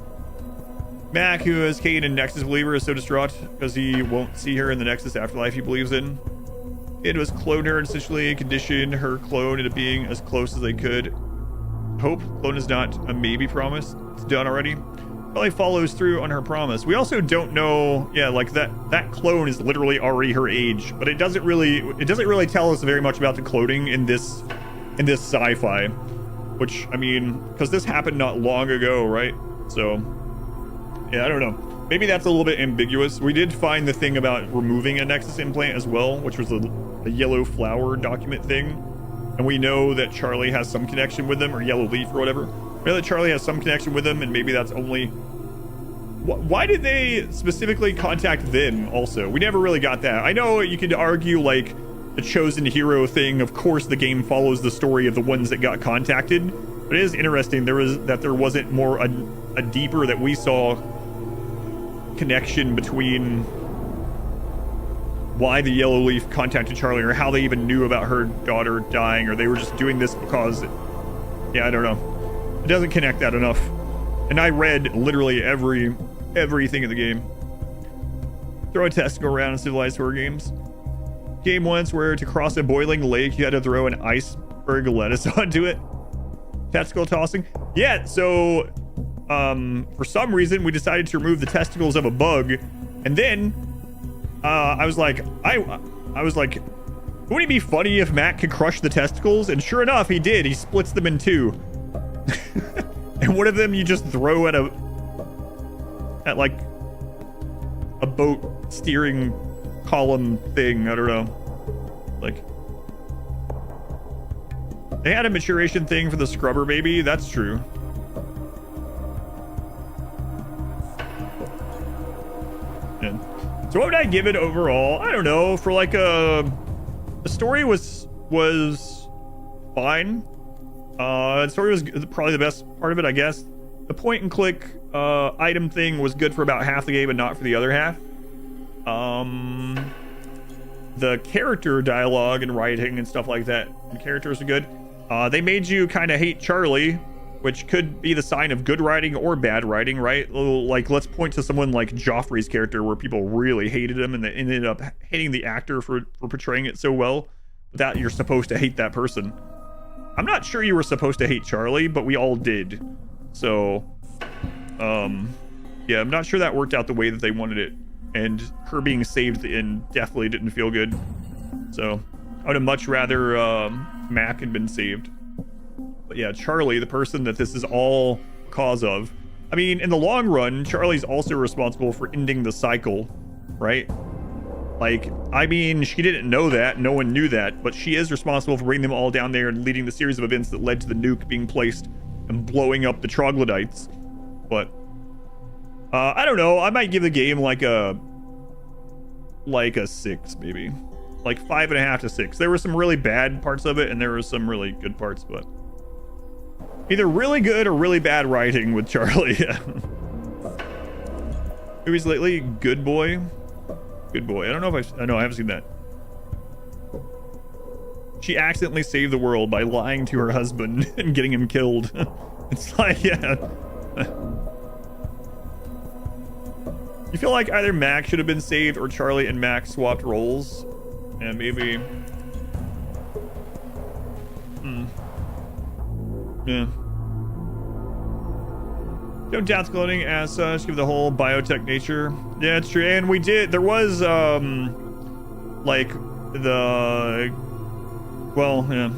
Mac, who is Kate and Nexus believer, is so distraught because he won't see her in the Nexus afterlife he believes in. It was cloned her and essentially conditioned her clone into being as close as they could. Hope clone is not a maybe promise. It's done already. Probably follows through on her promise. We also don't know, yeah, like that clone is literally already her age, but it doesn't really tell us very much about the cloning in this sci-fi, which, I mean, because this happened not long ago, right? So yeah, I don't know. Maybe that's a little bit ambiguous. We did find the thing about removing a Nexus implant as well, which was a yellow flower document thing. And we know that Charlie has some connection with them, or Yellow Leaf or whatever. We know that Charlie has some connection with them, and maybe that's only... Why did they specifically contact them also? We never really got that. I know you could argue, like, the chosen hero thing. Of course, the game follows the story of the ones that got contacted. But it is interesting there wasn't more a deeper, that we saw, connection between why the Yellow Leaf contacted Charlie, or how they even knew about her daughter dying, or they were just doing this because... Yeah, I don't know. It doesn't connect that enough. And I read literally everything in the game. Throw a testicle around in civilized horror games. Game once where to cross a boiling lake, you had to throw an iceberg lettuce onto it. Testicle tossing. Yeah, so for some reason we decided to remove the testicles of a bug, and then I was like, wouldn't it be funny if Mac could crush the testicles? And sure enough, he did. He splits them in two. And one of them you just throw at like a boat steering column thing. I don't know. Like, they had a maturation thing for the scrubber baby. That's true. Yeah. So what would I give it overall? I don't know. For like the story was fine. The story was probably the best part of it, I guess. The point and click item thing was good for about half the game and not for the other half. The character dialogue and writing and stuff like that, the characters are good. They made you kind of hate Charlie, which could be the sign of good writing or bad writing, right? Like, let's point to someone like Joffrey's character where people really hated him and they ended up hating the actor for portraying it so well that you're supposed to hate that person. I'm not sure you were supposed to hate Charlie, but we all did. So, yeah, I'm not sure that worked out the way that they wanted it. And her being saved in definitely didn't feel good. So, I would have much rather Mac had been saved. But yeah, Charlie, the person that this is all cause of. I mean, in the long run, Charlie's also responsible for ending the cycle, right? Like, I mean, she didn't know that. No one knew that. But she is responsible for bringing them all down there and leading the series of events that led to the nuke being placed and blowing up the troglodytes. But, I don't know. I might give the game like a 6, maybe. Like 5.5 to 6. There were some really bad parts of it, and there were some really good parts, but either really good or really bad writing with Charlie. Movies lately, Good Boy. Good Boy. I don't know if I haven't seen that. She accidentally saved the world by lying to her husband and getting him killed. It's like, yeah. You feel like either Mac should have been saved or Charlie and Mac swapped roles? And maybe... Yeah. Don't doubt the cloning as such, give the whole biotech nature. Yeah, it's true. And we did, there was, like, the... Well, yeah.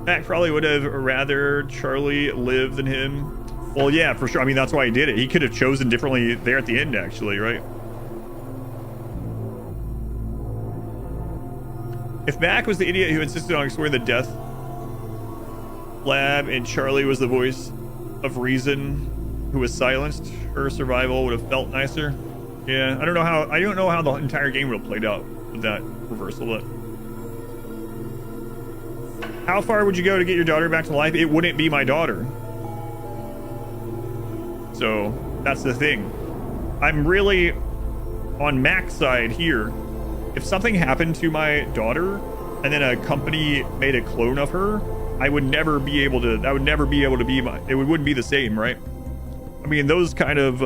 Mac probably would have rather Charlie live than him. Well, yeah, for sure. I mean, that's why he did it. He could have chosen differently there at the end, actually, right? If Mac was the idiot who insisted on exploring the death lab and Charlie was the voice of reason who was silenced, her survival would have felt nicer. Yeah, I don't know how the entire game would have played out with that reversal, but how far would you go to get your daughter back to life? It wouldn't be my daughter. So that's the thing. I'm really on Mac's side here. If something happened to my daughter and then a company made a clone of her, I would never be able to, it wouldn't be the same, right? I mean, those kind of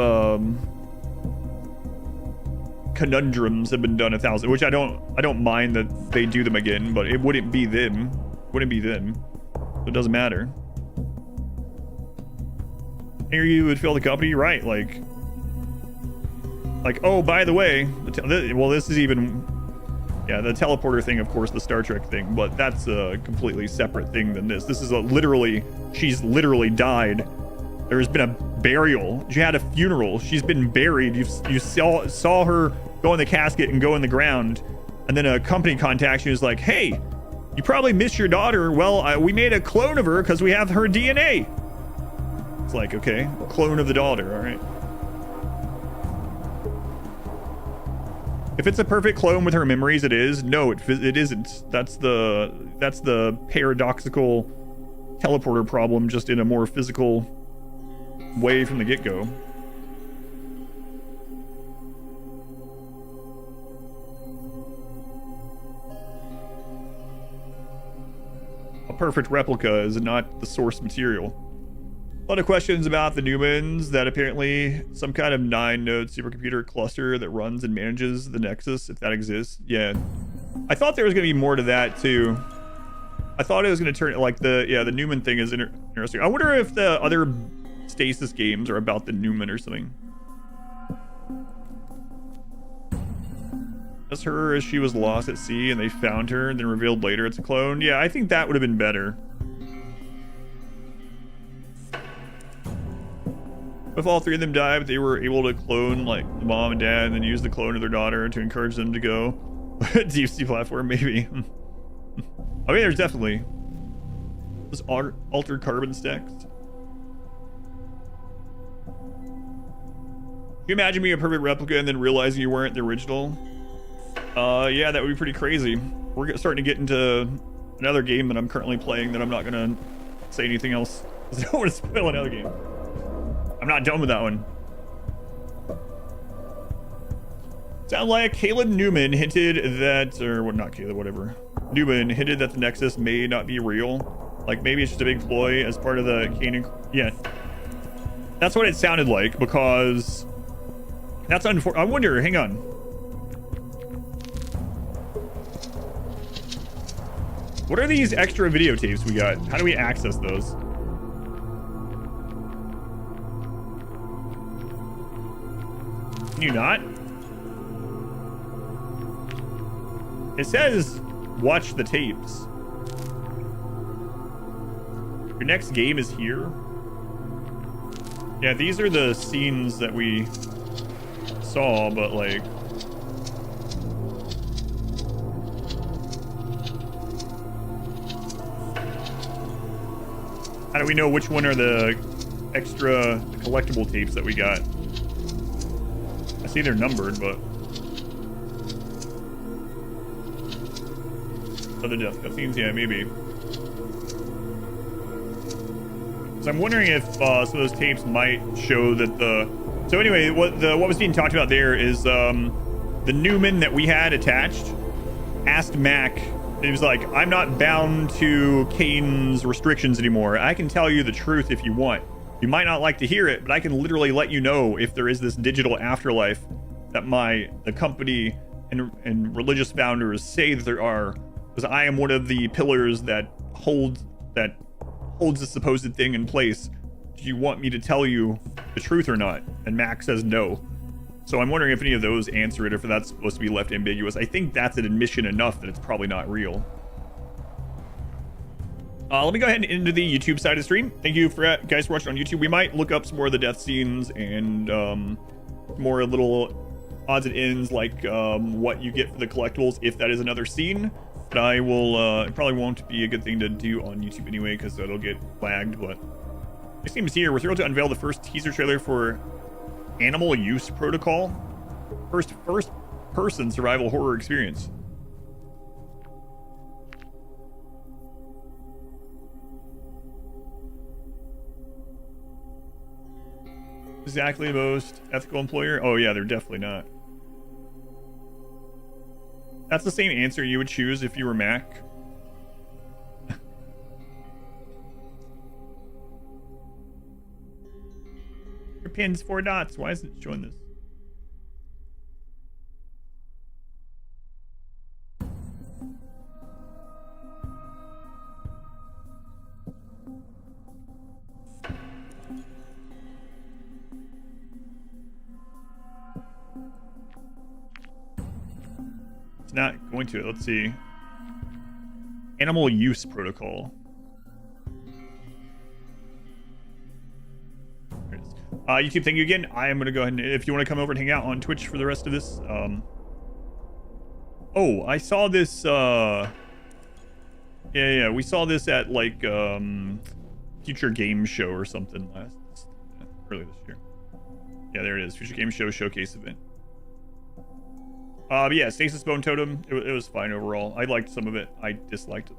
conundrums have been done 1,000, which I don't mind that they do them again, but it wouldn't be them. So it doesn't matter. Here you would fill the company, right? Like, oh, by the way, well, this is even, yeah, the teleporter thing, of course, the Star Trek thing, but that's a completely separate thing than this. This is she's literally died. There's been a burial. She had a funeral. She's been buried. You saw her go in the casket and go in the ground, and then a company contacts you and is like, hey, you probably missed your daughter. Well, we made a clone of her because we have her DNA. It's like, okay, clone of the daughter, all right. If it's a perfect clone with her memories, it is. No, it isn't. That's the paradoxical teleporter problem, just in a more physical way from the get-go. A perfect replica is not the source material. A lot of questions about the Newmans, that apparently some kind of 9-node supercomputer cluster that runs and manages the Nexus, if that exists. Yeah. I thought there was going to be more to that, too. I thought it was going to turn, like, the Newman thing is interesting. I wonder if the other Stasis games are about the Newman or something. Just her as she was lost at sea and they found her and then revealed later it's a clone. Yeah, I think that would have been better. If all three of them died, but they were able to clone like the mom and dad and then use the clone of their daughter to encourage them to go. Deep sea platform, maybe. I mean, there's definitely those altered carbon stacks. Can you imagine being a perfect replica and then realizing you weren't the original? Yeah, that would be pretty crazy. We're starting to get into another game that I'm currently playing that I'm not gonna say anything else because I don't want to spoil another game. I'm not done with that one. Sound like Caleb Newman hinted that, or well, not Caleb, whatever. Newman hinted that the Nexus may not be real. Like maybe it's just a big ploy as part of the Kanan. Yeah, that's what it sounded like because that's unfortunate. I wonder. Hang on. What are these extra videotapes we got? How do we access those? Can you not? It says watch the tapes. Your next game is here. Yeah, these are the scenes that we saw, but like how do we know which one are the extra collectible tapes that we got? I see they're numbered, but other death cutscenes, yeah, maybe. So I'm wondering if some of those tapes might show that the. So anyway, what was being talked about there is the Newman that we had attached asked Mac. He was like, "I'm not bound to Kane's restrictions anymore. I can tell you the truth if you want. You might not like to hear it, but I can literally let you know if there is this digital afterlife that the company and religious founders say that there are, because I am one of the pillars that holds the supposed thing in place. Do you want me to tell you the truth or not?" And Max says no. So I'm wondering if any of those answer it, or if that's supposed to be left ambiguous. I think that's an admission enough that it's probably not real. Let me go ahead and into the YouTube side of the stream. Thank you for guys for watching on YouTube. We might look up some more of the death scenes and more little odds and ends, like what you get for the collectibles, if that is another scene. But I will, it probably won't be a good thing to do on YouTube anyway, because it'll get flagged. But this game is here. We're thrilled to unveil the first teaser trailer for Animal Use Protocol. First person survival horror experience. Exactly the most ethical employer? Oh yeah, they're definitely not. That's the same answer you would choose if you were Mac. Your pin's 4 dots. Why isn't it showing this? It's not going to. Let's see. Animal Use Protocol. YouTube, thank you again. I am going to go ahead and, if you want to come over and hang out on Twitch for the rest of this. Oh, I saw this. Yeah, we saw this at like Future Game Show or something earlier this year. Yeah, there it is. Future Game Show showcase event. But yeah, Stasis Bone Totem. It was fine overall. I liked some of it. I disliked